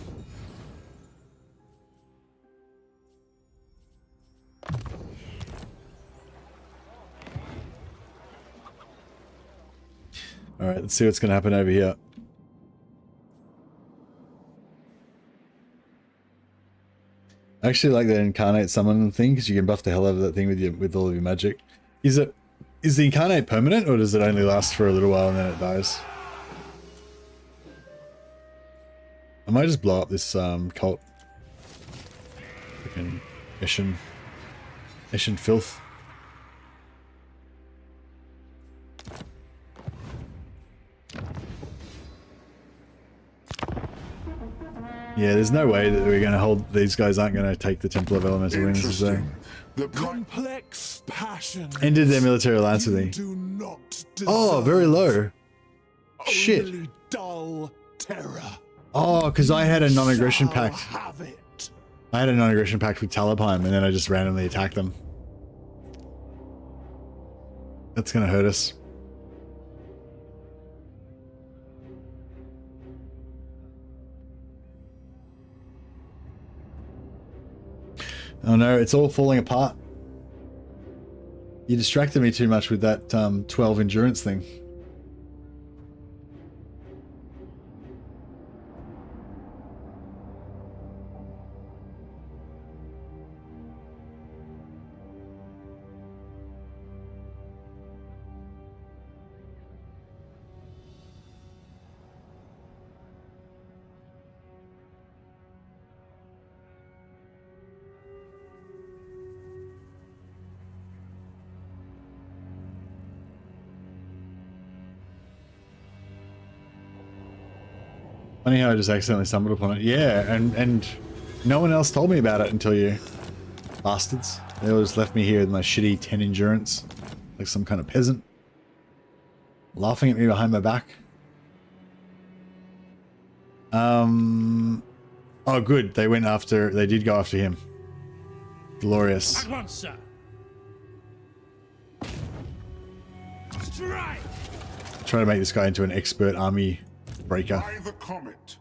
All right, let's see what's going to happen over here. I actually like that incarnate summon thing, because you can buff the hell out of that thing with all of your magic. Is the incarnate permanent, or does it only last for a little while and then it dies? I might just blow up this cult. Freaking Eshin filth. Yeah, there's no way that we're going to hold. These guys aren't going to take the Temple of Elemental Winds, is there? The complex passion. Ended their military alliance with me. Oh, very low. Shit. Dull terror. Oh, because I had a non-aggression pact. I had a non-aggression pact with Talabecland, and then I just randomly attacked them. That's gonna hurt us. Oh no, it's all falling apart. You distracted me too much with that 12 endurance thing. Funny how I just accidentally stumbled upon it. Yeah, and no one else told me about it until you bastards. They all just left me here with my shitty 10 endurance, like some kind of peasant, laughing at me behind my back. Oh good, they did go after him. Glorious. At once, sir. Strike! Try to make this guy into an expert army breaker. By the comet.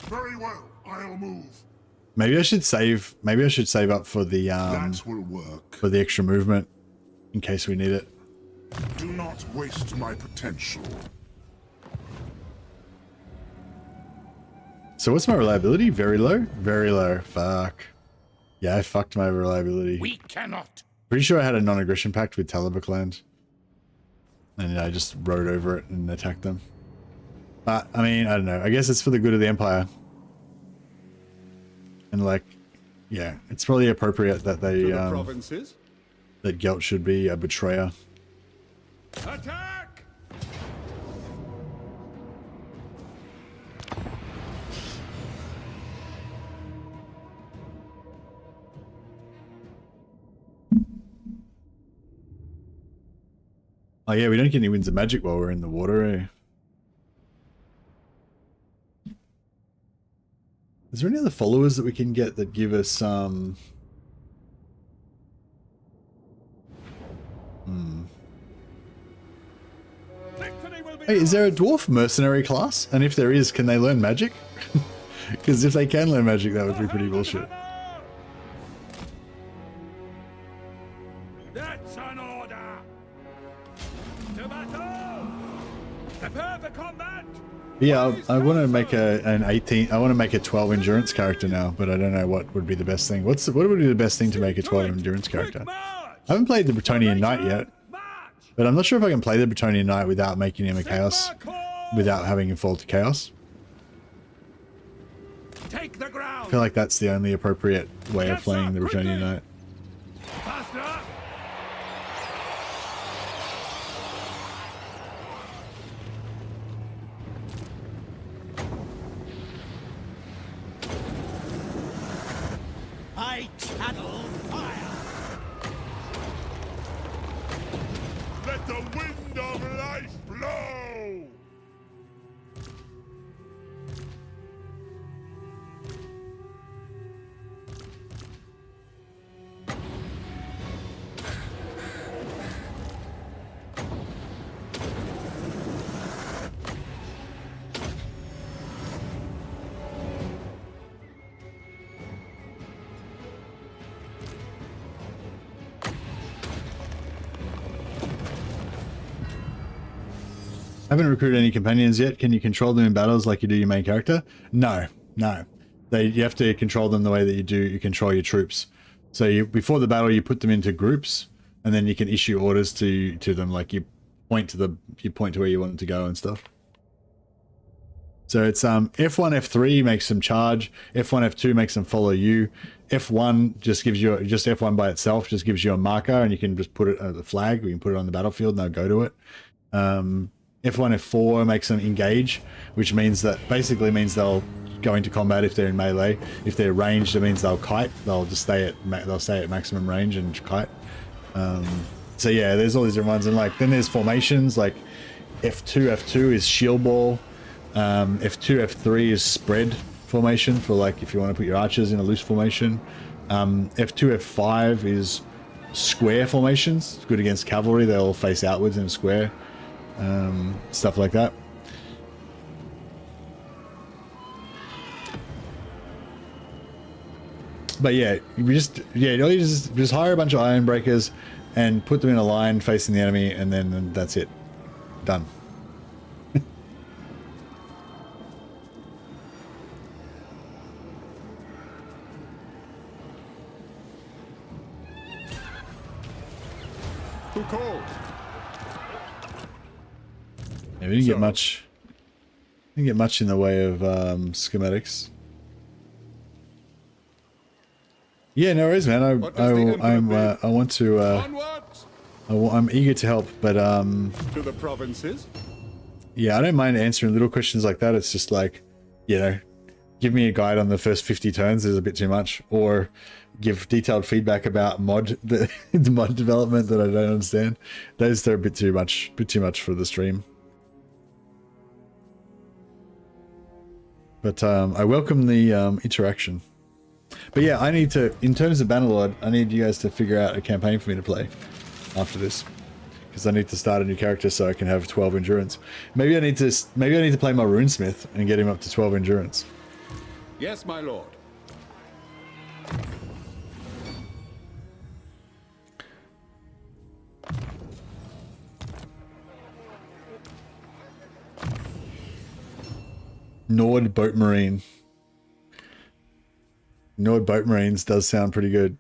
Very well, I'll move. Maybe I should save up for the That will work. for the extra movement in case we need it. Do not waste my potential. So what's my reliability? Very low? Very low. Fuck. Yeah, I fucked my reliability. We cannot. Pretty sure I had a non-aggression pact with Talabecland. And I just rode over it and attacked them. But, I mean, I don't know. I guess it's for the good of the Empire. And like, yeah, it's probably appropriate that they, that Gelt should be a betrayer. Attack! Oh yeah, we don't get any winds of magic while we're in the water, eh? Is there any other followers that we can get that give us Hey, is there a dwarf mercenary class? And if there is, can they learn magic? Because if they can learn magic, that would be pretty bullshit. That's an order. To battle. Prepare for combat. Yeah, I want to make an 18. I want to make a 12 endurance character now, but I don't know what would be the best thing. What would be the best thing to make a 12 endurance character? I haven't played the Bretonian Knight yet, but I'm not sure if I can play the Bretonian Knight without making him a chaos, without having him fall to chaos. Take the ground. I feel like that's the only appropriate way of playing the Bretonian Knight. Faster. I channel fire. Let the wind of life blow! Haven't recruited any companions yet. Can you control them in battles like you do your main character? No, no. You have to control them the way that you control your troops. So before the battle, you put them into groups, and then you can issue orders to them. Like you point to where you want them to go and stuff. So it's F1, F3 makes them charge. F1, F2 makes them follow you. F1 just gives you just F1 by itself just gives you a marker, and you can just put it at the flag. You can put it on the battlefield, and they'll go to it. F1, F4 makes them engage, which means that basically means they'll go into combat if they're in melee. If they're ranged, it means they'll kite. They'll just stay at maximum range and kite. So yeah, there's all these different ones, and like then there's formations like F2 is shield ball. F2, F3 is spread formation for like if you want to put your archers in a loose formation. F2, F5 is square formations. It's good against cavalry. They'll face outwards in a square. Stuff like that. But yeah, all you just hire a bunch of iron breakers and put them in a line facing the enemy, and then that's it. Done. Who called? Yeah, we didn't get much. Didn't get much in the way of schematics. Yeah, no worries, man. I'm eager to help, but To the provinces. yeah, I don't mind answering little questions like that. It's just like, you know, give me a guide on the first 50 turns is a bit too much, or give detailed feedback about the mod development that I don't understand. Those are a bit too much for the stream. But I welcome the interaction. But yeah, I need to, in terms of Bannerlord, I need you guys to figure out a campaign for me to play after this, because I need to start a new character so I can have 12 endurance. Maybe I need to play my runesmith and get him up to 12 endurance. Yes, my lord. Nord Boat Marine. Nord Boat Marines does sound pretty good.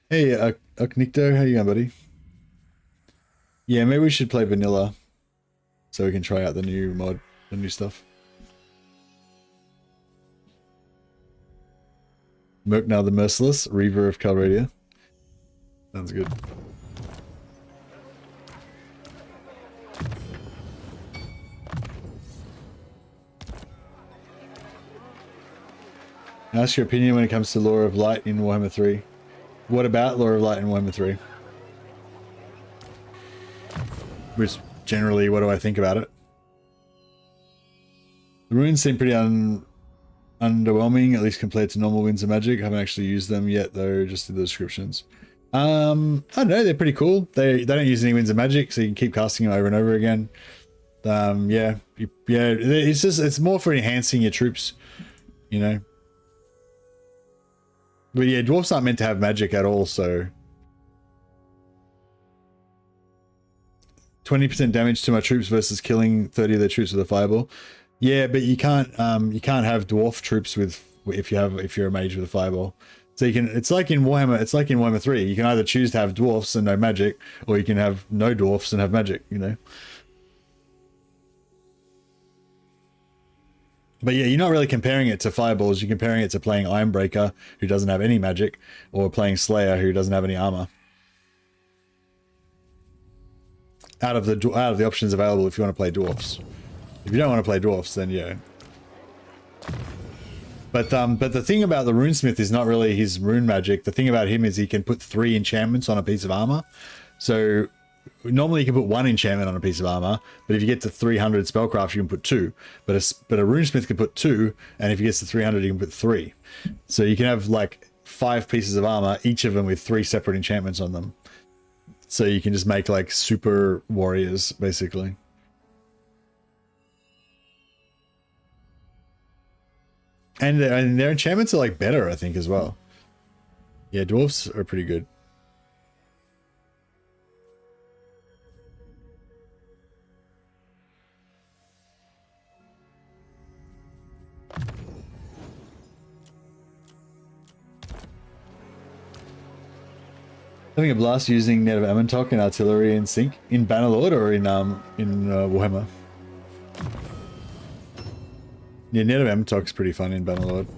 Hey, Uknikto, how you going, buddy? Yeah, maybe we should play vanilla so we can try out the new mod, the new stuff. Merknar the Merciless, Reaver of Calradia. Sounds good. Ask your opinion when it comes to Lore of Light in Warhammer 3. What about Law of Light and Warhammer 3? Which generally, what do I think about it? The runes seem pretty underwhelming, at least compared to normal Winds of Magic. I haven't actually used them yet, though, just in the descriptions. I don't know, they're pretty cool. They don't use any Winds of Magic, so you can keep casting them over and over again. Yeah, it's more for enhancing your troops, you know. But yeah, dwarfs aren't meant to have magic at all, so 20% damage to my troops versus killing 30 of their troops with a fireball. Yeah, but you can't have dwarf troops with if you're a mage with a fireball. So you can, it's like in Warhammer 3. You can either choose to have dwarfs and no magic, or you can have no dwarfs and have magic, you know. But yeah, you're not really comparing it to fireballs. You're comparing it to playing Ironbreaker, who doesn't have any magic, or playing Slayer, who doesn't have any armor. Out of the options available, if you want to play dwarfs. If you don't want to play dwarfs, then yeah. But the thing about the runesmith is not really his rune magic. The thing about him is he can put 3 enchantments on a piece of armor. So normally you can put 1 enchantment on a piece of armor, but if you get to 300 spellcraft, you can put 2. But a runesmith can put 2, and if he gets to 300, you can put 3. So you can have like 5 pieces of armor, each of them with 3 separate enchantments on them. So you can just make like super warriors, basically. And their enchantments are like better, I think, as well. Yeah, dwarves are pretty good. Having a blast using Net of Amontok and artillery in sync in Bannerlord or in Warhammer. Yeah, Net of Amontok's pretty fun in Bannerlord.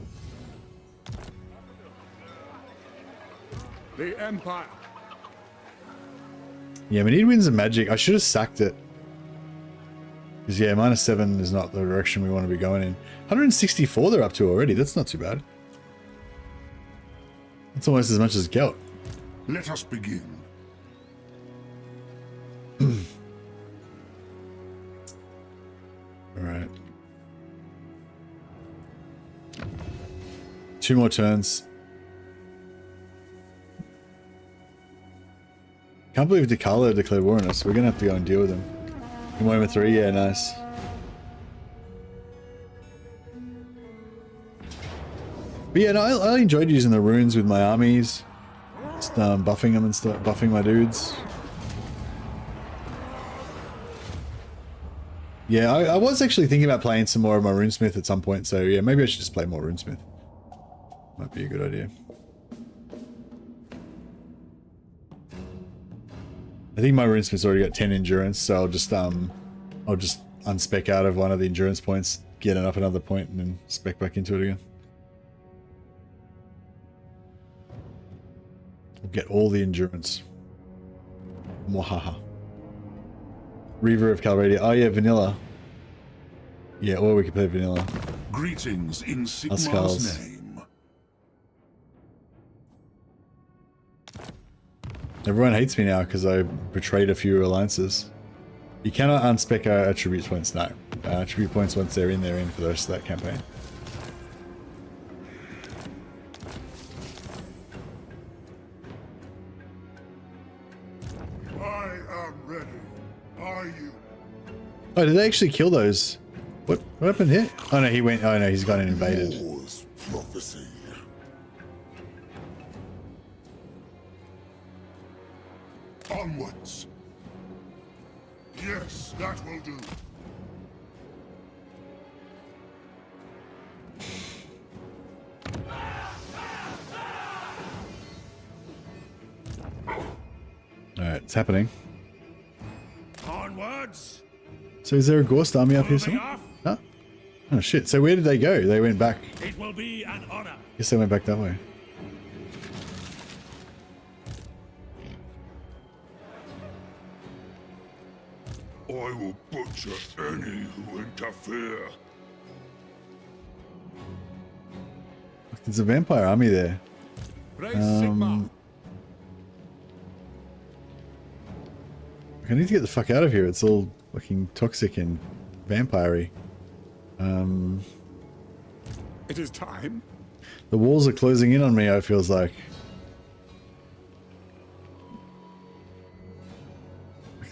The Empire. Yeah, we need Winds of Magic. I should have sacked it. Because yeah, -7 is not the direction we want to be going in. 164 they're up to already. That's not too bad. That's almost as much as Gelt. Let us begin. Alright. 2 more turns. Can't believe Dakala declared war on us. We're gonna have to go and deal with him. In Warhammer 3, yeah, nice. But yeah, no, I enjoyed using the runes with my armies. Just buffing them and stuff, buffing my dudes. Yeah, I was actually thinking about playing some more of my runesmith at some point, so yeah, maybe I should just play more runesmith. Might be a good idea. I think my runesmith's already got 10 endurance, so I'll just unspec out of one of the endurance points, get it up another point, and then spec back into it again. Get all the endurance. Mwahaha. Reaver of Calradia. Oh yeah, vanilla. Yeah, or we could play vanilla. Greetings in Sigmar's Skulls. name. Everyone hates me now because I betrayed a few alliances. You cannot unspec our attribute points, no. Attribute points, once they're in for the rest of that campaign. Oh, did they actually kill those? What happened here? Oh no, he went. Oh no, he's gone and invaded. War's prophecy. Onwards. Yes, that will do. Alright, it's happening. Onwards. So is there a ghost army up here somewhere? Huh? Oh shit, so where did they go? They went back. It will be an honor. Guess they went back that way. I will butcher any who interfere. There's a vampire army there. I need to get the fuck out of here. It's all fucking toxic and vampire-y. It is time. The walls are closing in on me, it feels like.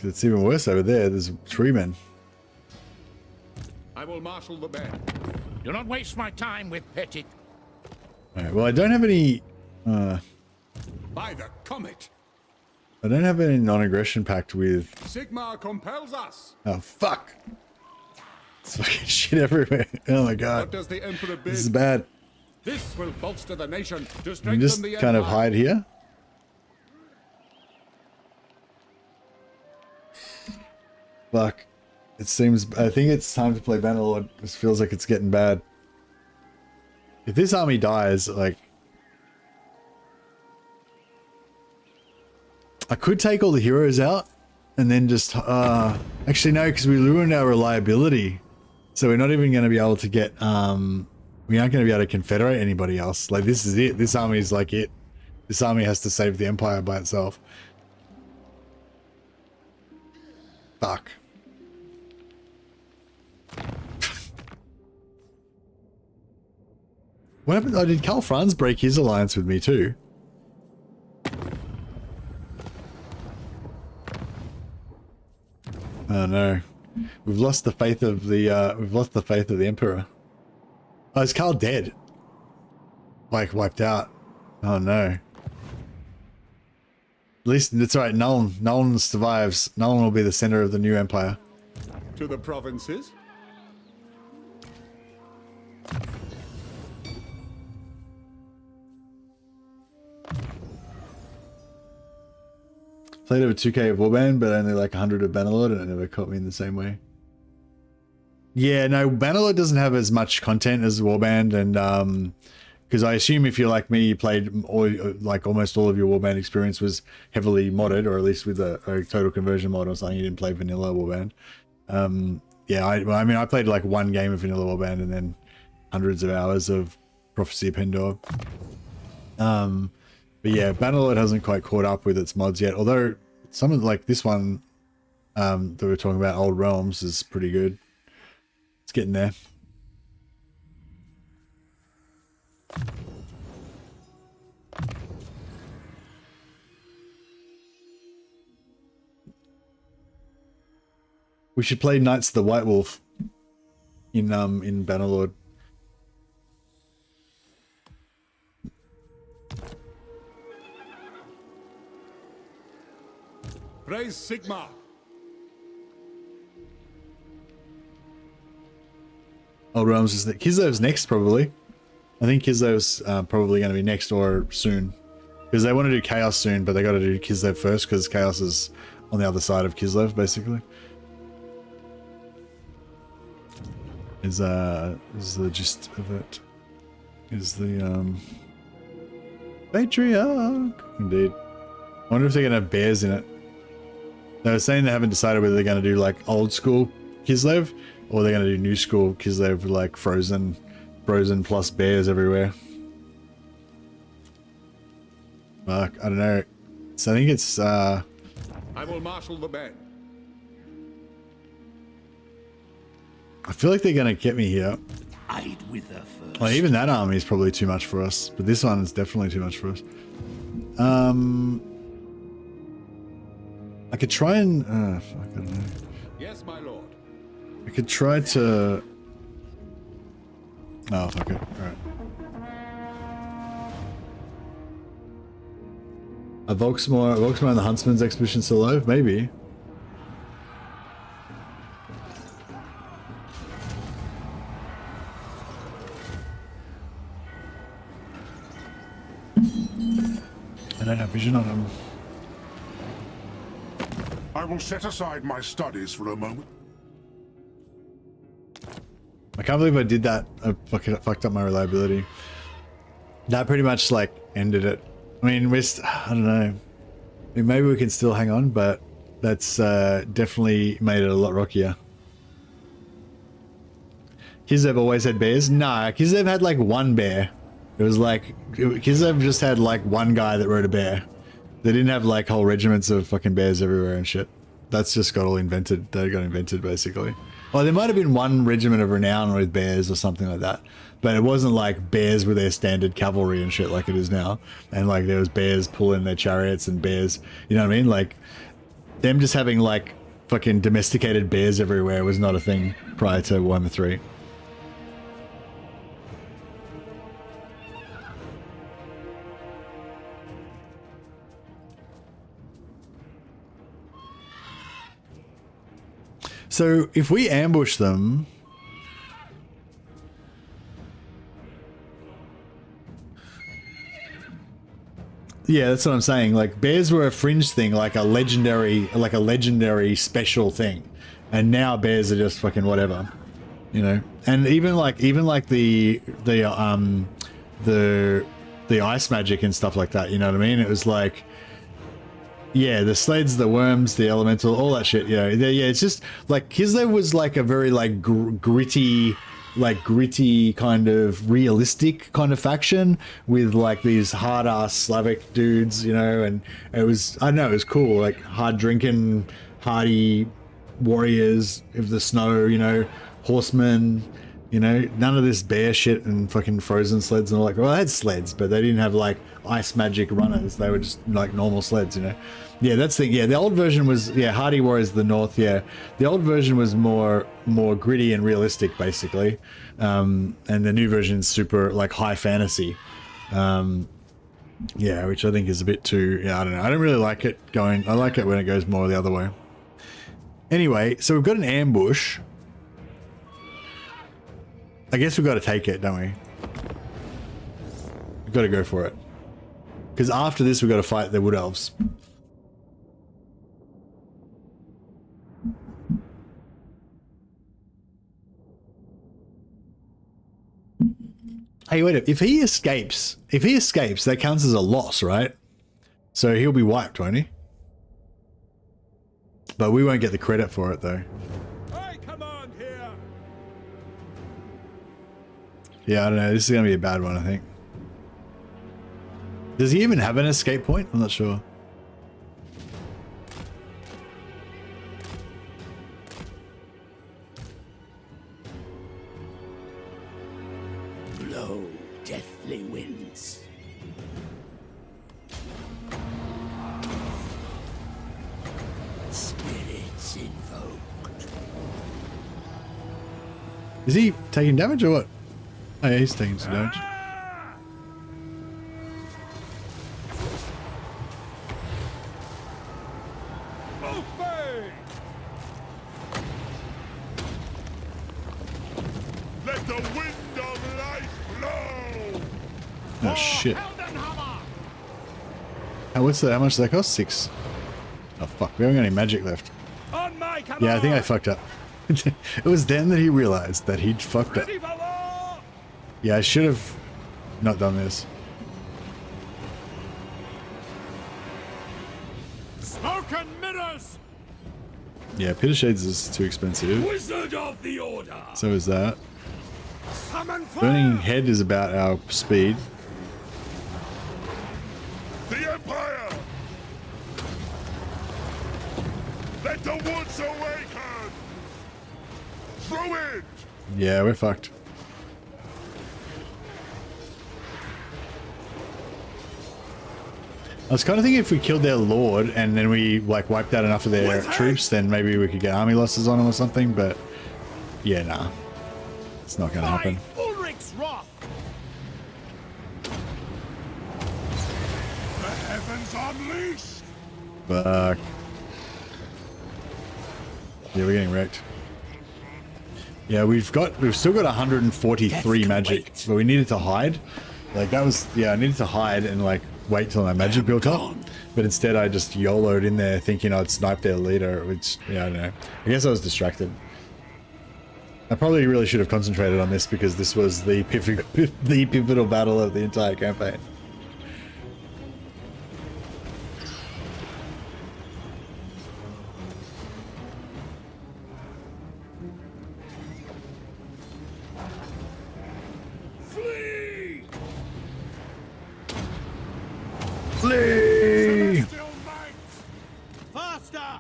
It's even worse over there. There's tree men. I will marshal the band. Do not waste my time with petty. Alright, well I don't have any... By the comet. I don't have any non-aggression pact with... Sigmar compels us. Oh, fuck. It's fucking shit everywhere. Oh my god. What does the Emperor bid? This is bad. This will bolster the nation to Can strengthen you just the kind of empire. hide here? Fuck. It seems... I think it's time to play Bannerlord. This feels like it's getting bad. If this army dies, like... I could take all the heroes out and then just... actually, no, because we ruined our reliability. So we're not even going to be able to get... we aren't going to be able to confederate anybody else. Like, this is it. This army is like it. This army has to save the Empire by itself. Fuck. What happened? Oh, did Karl Franz break his alliance with me too? Oh no. We've lost the faith of the Emperor. Oh, is Karl dead? Like wiped out. Oh no. At least it's alright, Noln survives. Noln will be the center of the new empire. To the provinces. Played over 2k of Warband, but only like 100 of Bannerlord, and it never caught me in the same way. Yeah, no, Bannerlord doesn't have as much content as Warband, and because I assume if you're like me, you played like almost all of your Warband experience was heavily modded, or at least with a total conversion mod or something. You didn't play vanilla Warband. Yeah, I mean, I played like one game of vanilla Warband and then hundreds of hours of Prophecy of Pendor. But yeah, Bannerlord hasn't quite caught up with its mods yet, although some of like this one that we're talking about, Old Realms, is pretty good. It's getting there. We should play Knights of the White Wolf in Bannerlord. Praise Sigmar. Old Realms is that Kislev's next, probably. I think Kislev's probably going to be next or soon, because they want to do Chaos soon, but they got to do Kislev first because Chaos is on the other side of Kislev, basically. Is the gist of it? Is the Patriarch? Indeed. I wonder if they're going to have bears in it. They were saying they haven't decided whether they're going to do like old school Kislev or they're going to do new school Kislev, like frozen plus bears everywhere. Fuck, I don't know. So I think it's I will marshal the band. I feel like they're going to get me here. I'd with her first. Well, even that army is probably too much for us, but this one is definitely too much for us. I could try and fuck, I don't know. Yes, my lord. I could try to... Oh, fuck it. Alright. A Volksmar and the Huntsman's expedition still alive? Maybe. I don't have vision on him. I will set aside my studies for a moment. I can't believe I did that. I fucked up my reliability. That pretty much like ended it. I mean, I don't know. I mean, maybe we can still hang on, but that's definitely made it a lot rockier. Kislev always had bears? Nah, Kislev had like one bear. It was like, Kislev just had like one guy that rode a bear. They didn't have like whole regiments of fucking bears everywhere and shit. That's just got all invented. They got invented basically. Well, there might have been one regiment of renown with bears or something like that, but it wasn't like bears with their standard cavalry and shit like it is now. And like there was bears pulling their chariots and bears, you know what I mean? Like them just having like fucking domesticated bears everywhere was not a thing prior to Warhammer 3. So if we ambush them, yeah, that's what I'm saying. Like bears were a fringe thing, like a legendary special thing, and now bears are just fucking whatever, you know. And even like the ice magic and stuff like that, you know what I mean? It was like, yeah, the sleds, the worms, the elemental, all that shit. Yeah, it's just like Kislev was like a very like gritty kind of realistic kind of faction with like these hard ass Slavic dudes, you know, and it was, I don't know, it was cool, like hard drinking, hardy warriors of the snow, you know, horsemen, you know, none of this bear shit and fucking frozen sleds and all that. Well, they had sleds, but they didn't have like ice magic runners. They were just like normal sleds, you know. Yeah, that's the, yeah, the old version was, yeah, hardy warriors of the north, yeah. The old version was more gritty and realistic, basically. And the new version is super like high fantasy. Yeah, which I think is a bit too, yeah, I don't know. I don't really like it going, I like it when it goes more the other way. Anyway, so we've got an ambush. I guess we've got to take it, don't we? We've got to go for it. Because after this, we've got to fight the Wood Elves. Hey, wait, if he escapes, that counts as a loss, right? So he'll be wiped, won't he? But we won't get the credit for it, though. Yeah, I don't know. This is going to be a bad one, I think. Does he even have an escape point? I'm not sure. Blow deathly winds. Spirits invoked. Is he taking damage or what? Oh yeah, he's taking some damage. Let the wind of life blow. Oh shit. Oh, what's that? How much does that cost? 6. Oh fuck, we haven't got any magic left. Yeah, I think I fucked up. It was then that he realized that he'd fucked up. Yeah, I should have not done this. Smoke and mirrors. Yeah, Pit of Shades is too expensive. Wizard of the Order. So is that. Summon fire. Burning Head is about our speed. The Empire. Let the woods awaken. Through it. Yeah, we're fucked. I was kind of thinking if we killed their lord and then we like wiped out enough of their troops, then maybe we could get army losses on them or something, but yeah, nah. It's not going to happen. Ulrich's wrath. The heavens unleashed. Fuck. Yeah, we're getting wrecked. Yeah, we've still got 143 magic, but we needed to hide. Like that was, yeah, I needed to hide and like wait till my magic built up, but instead I just YOLO'd in there thinking I'd snipe their leader, which, yeah, I don't know. I guess I was distracted. I probably really should have concentrated on this because this was the pivotal battle of the entire campaign. Flee! Faster!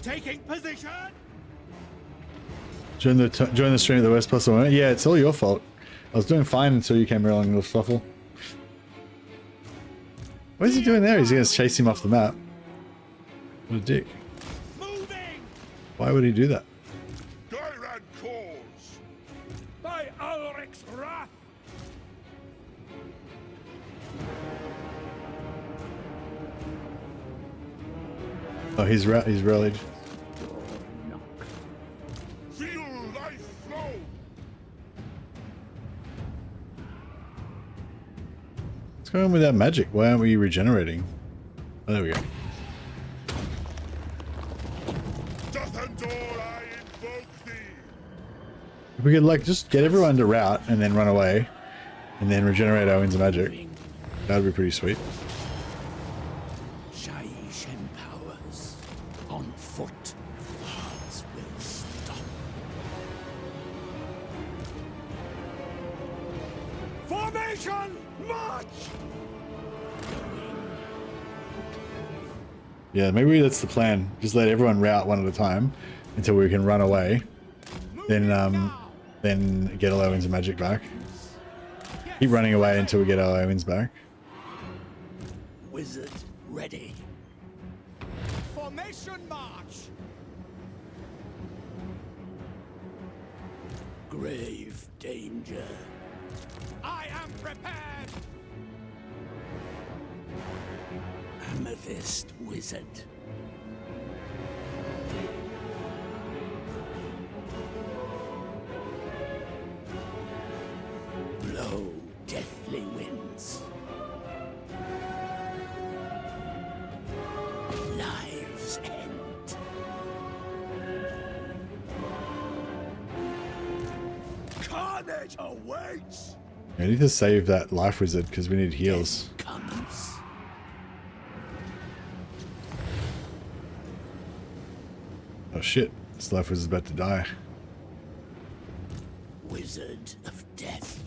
Taking position. Join the stream at the worst possible moment. Yeah, it's all your fault. I was doing fine until you came along with Fluffle. What is he doing there? He's going to chase him off the map. What a dick. Moving. Why would he do that? Gyrad calls. By Ulrich's wrath! Oh, he's rallied. Feel life flow. What's going on with that magic? Why aren't we regenerating? Oh, there we go. If we could like just get everyone to rout and then run away and then regenerate our winds of magic, that would be pretty sweet. Shaishen powers on foot. Hearts will stop. Formation, march! Yeah, maybe that's the plan. Just let everyone rout one at a time until we can run away. Then get all our winds of magic back. Keep running away until we get all our winds back. Wizard ready. Formation, march! Grave danger. I am prepared! Amethyst wizard. Blow deathly winds. Lives end. Carnage awaits! I need to save that life wizard because we need heals. Comes. Oh shit, this life wizard's about to die. Wizard of death.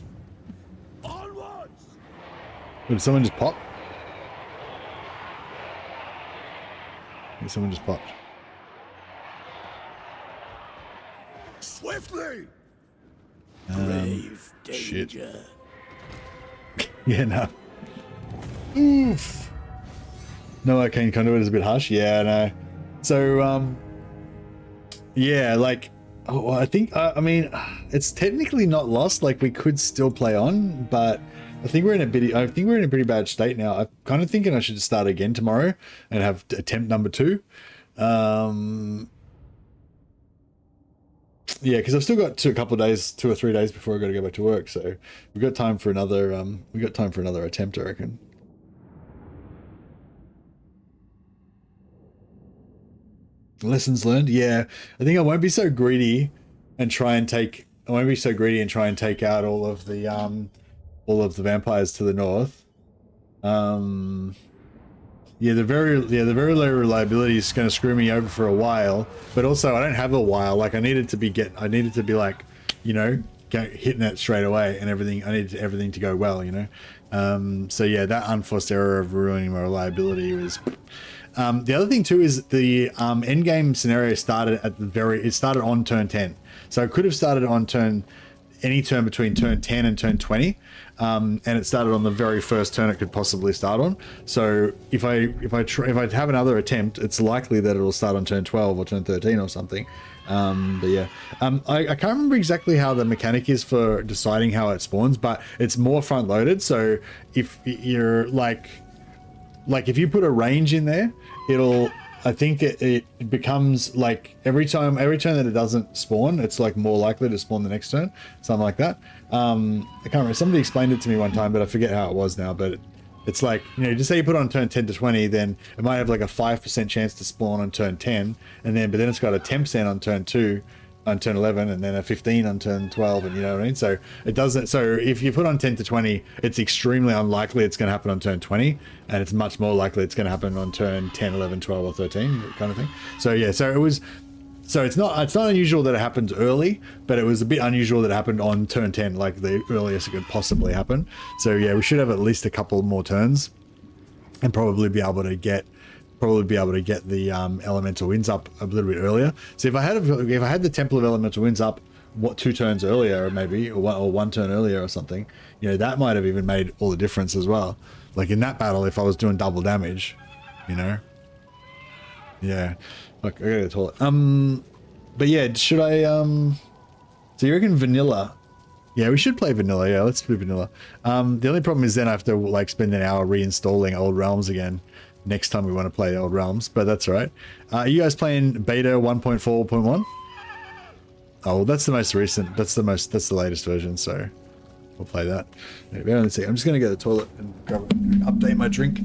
Onwards! Did someone just pop? Yeah, someone just popped. Swiftly! Grave shit. danger. Yeah, no. Oof. No arcane conduit is a bit harsh. Yeah, no. So, yeah, like, oh, I think, I mean, it's technically not lost. Like, we could still play on, but I think we're in a pretty bad state now. I'm kind of thinking I should start again tomorrow and have attempt number 2. Yeah, because I've still got a couple of days, 2 or 3 days before I got to go back to work. So we've got time for another. Attempt, I reckon. Lessons learned. Yeah, I think I won't be so greedy and try and take. I won't be so greedy and try and take out all of the vampires to the north. Yeah, the very low reliability is going to screw me over for a while. But also, I don't have a while. Like I needed to be like, you know, hitting it straight away and everything. I needed everything to go well, you know. So yeah, that unforced error of ruining my reliability was. The other thing too is the endgame scenario started at it started on turn 10. So it could have started on any turn between turn 10 and turn 20. And it started on the very first turn it could possibly start on. So if I have another attempt, it's likely that it'll start on turn 12 or turn 13 or something. But yeah, I can't remember exactly how the mechanic is for deciding how it spawns, but it's more front loaded. So if you're like if you put a range in there, I think it becomes like every turn that it doesn't spawn, it's like more likely to spawn the next turn, something like that. I can't remember. Somebody explained it to me one time, but I forget how it was now. But it's like, you know, just say you put it on turn 10 to 20, then it might have like a 5% chance to spawn on turn 10, but then it's got a 10% on turn 2, on turn 11, and then a 15 on turn 12, and you know what I mean. So it doesn't. So if you put on 10 to 20, it's extremely unlikely it's going to happen on turn 20, and it's much more likely it's going to happen on turn 10, 11, 12, or 13, kind of thing. So yeah, so it was. So it's not unusual that it happens early, but it was a bit unusual that it happened on turn 10, like the earliest it could possibly happen. So yeah, we should have at least a couple more turns, and probably be able to get probably be able to get the elemental winds up a little bit earlier. So if I had the Temple of Elemental Winds up 2 turns earlier, maybe, or one turn earlier or something, you know, that might have even made all the difference as well. Like in that battle, if I was doing double damage, you know. Yeah. Look, I gotta go to the toilet. But yeah, should I so you reckon vanilla? Yeah, we should play vanilla. Yeah, let's do vanilla. The only problem is then I have to like spend an hour reinstalling Old Realms again next time we want to play Old Realms, but that's all right. Are you guys playing beta 1.4.1? Oh, well, that's the most recent. That's the latest version, so we'll play that. Wait a second. I'm just gonna go to the toilet and update my drink.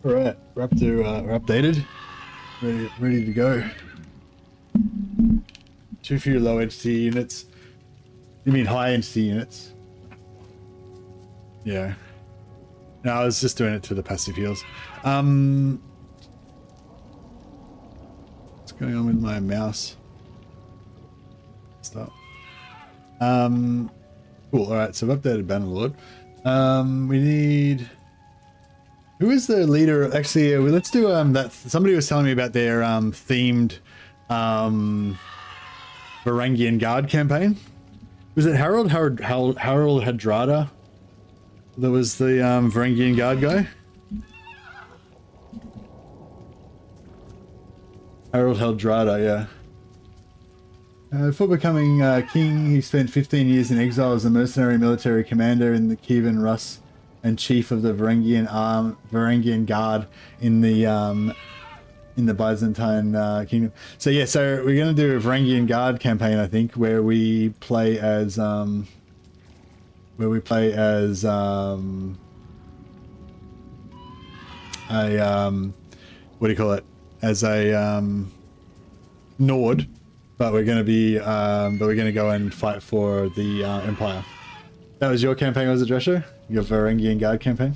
All right, we're updated, ready to go. Too few low entity units. You mean high entity units? Yeah. No, I was just doing it to the passive heals. What's going on with my mouse? Stop. Cool. All right, so I've updated Bannerlord. We need. Who is the leader? Actually, let's do that. Somebody was telling me about their themed Varangian Guard campaign. Was it Harold Hadrada? That was the Varangian Guard guy. Harold Hadrada, yeah. Before becoming king, he spent 15 years in exile as a mercenary military commander in the Kievan Rus and chief of the Varangian Guard in the in the Byzantine kingdom. So yeah, so we're gonna do a Varangian Guard campaign, I think, where we play as what do you call it? As a Nord, but we're gonna go and fight for the Empire. That was your campaign, was it, Drescher? Your Varangian Guard campaign?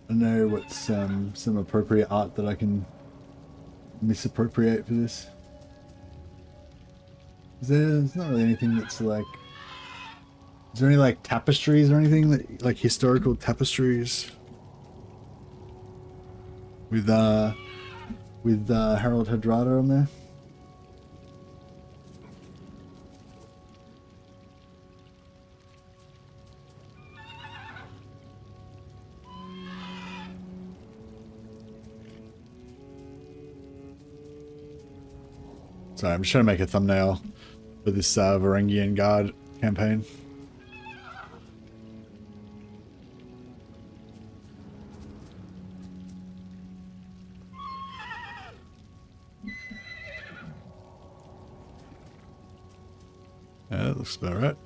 I know what's some appropriate art that I misappropriate for this. There's not really anything that's like... Is there any like tapestries or anything that like historical tapestries with Harold Hardrada on there? Sorry, I'm just trying to make a thumbnail for this Varangian Guard campaign. Yeah, that looks about right.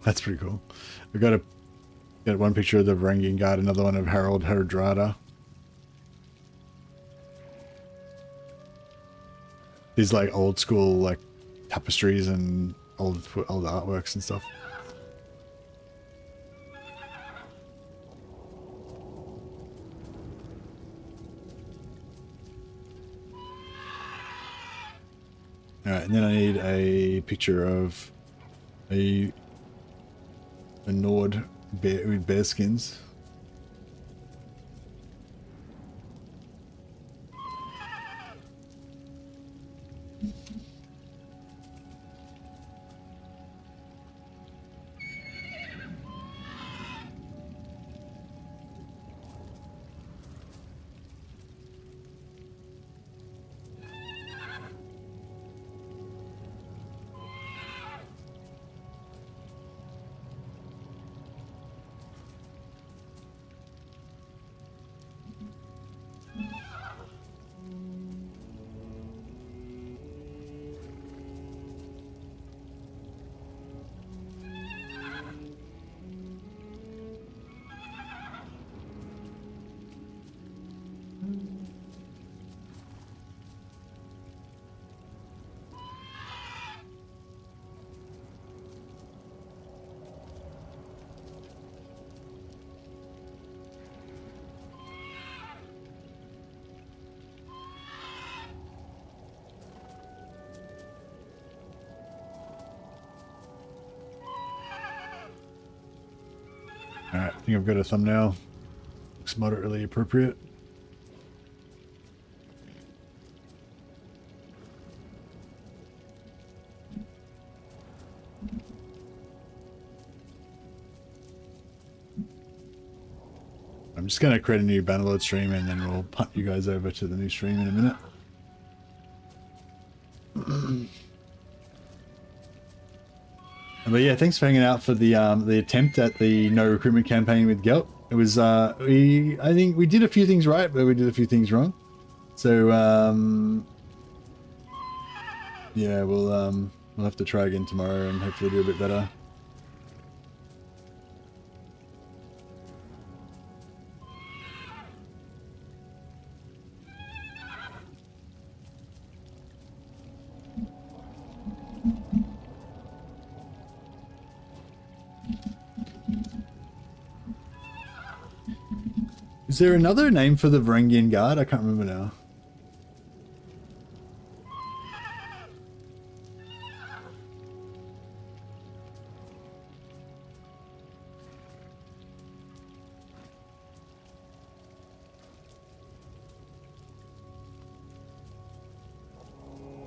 That's pretty cool. We've got one picture of the Varangian Guard, another one of Harold Hardrada. These like old school like tapestries and old artworks and stuff. Alright, and then I need a picture of a Nord bear with bear skins. Alright, I think I've got a thumbnail. Looks moderately appropriate. I'm just going to create a new Bannerlord stream and then we'll punt you guys over to the new stream in a minute. But yeah, thanks for hanging out for the attempt at the no recruitment campaign with Gelt. It was I think we did a few things right, but we did a few things wrong. So yeah, we'll have to try again tomorrow and hopefully do a bit better. Is there another name for the Varangian Guard? I can't remember now.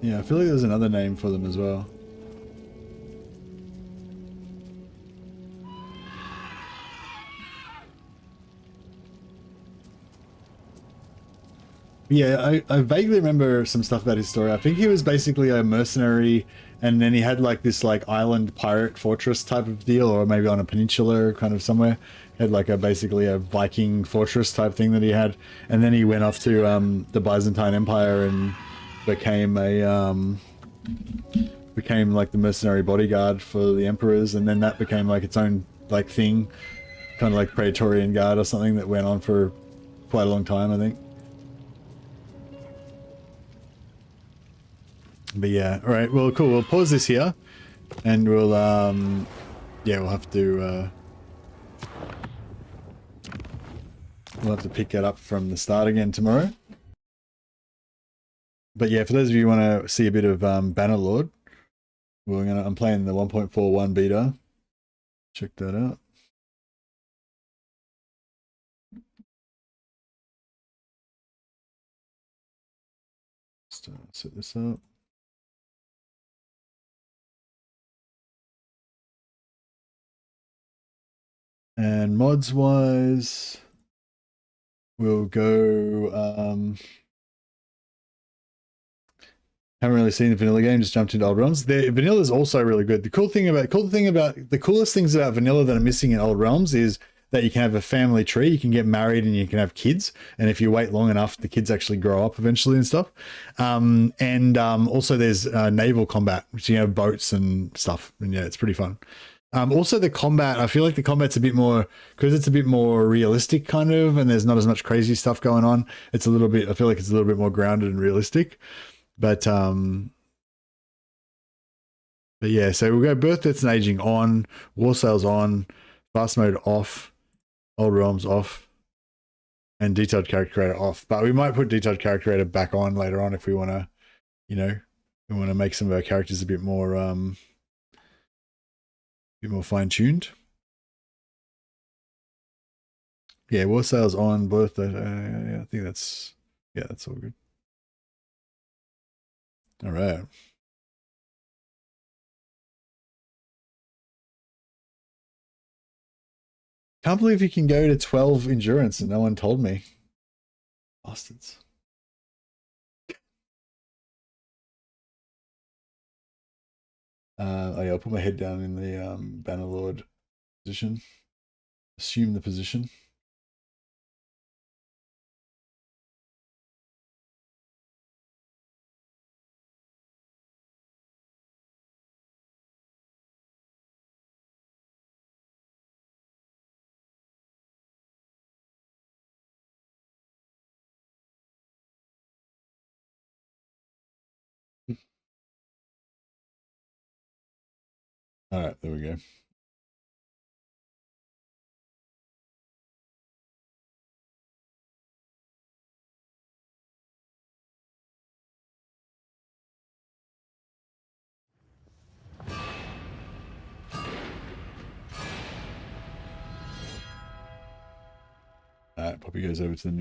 Yeah, I feel like there's another name for them as well. Yeah, I vaguely remember some stuff about his story. I think he was basically a mercenary, and then he had like this like island pirate fortress type of deal, or maybe on a peninsula kind of somewhere. He had like basically a Viking fortress type thing that he had, and then he went off to the Byzantine Empire and became like the mercenary bodyguard for the emperors, and then that became like its own like thing, kind of like Praetorian Guard or something that went on for quite a long time, I think. But yeah, all right, well, cool. We'll pause this here, and we'll yeah, we'll have to pick it up from the start again tomorrow. But yeah, for those of you who want to see a bit of Bannerlord, I'm playing the 1.41 beta. Check that out. Just set this up. And mods wise, we'll go haven't really seen the vanilla game, just jumped into Old Realms. The vanilla is also really good. The coolest things about vanilla that are missing in Old Realms is that you can have a family tree, you can get married, and you can have kids. And if you wait long enough, the kids actually grow up eventually and stuff. Also there's naval combat, which you have boats and stuff. And yeah, it's pretty fun. Also the combat, I feel like the combat's a bit more, because it's a bit more realistic kind of, and there's not as much crazy stuff going on. It's a little bit, I feel like it's a little bit more grounded and realistic. But yeah, so we'll go Birth, Deaths, and Aging on, War Sales on, Fast Mode off, Old Realms off, and Detailed Character Creator off. But we might put Detailed Character Creator back on later on if we want to, you know, we want to make some of our characters a bit more fine-tuned. Yeah, War Sales on, Birth, yeah, I think that's, yeah, that's all good. All right. Can't believe you can go to 12 endurance and no one told me. Bastards. Oh yeah, I'll put my head down in the Bannerlord position. Assume the position. All right, there we go. All right, Poppy goes over to the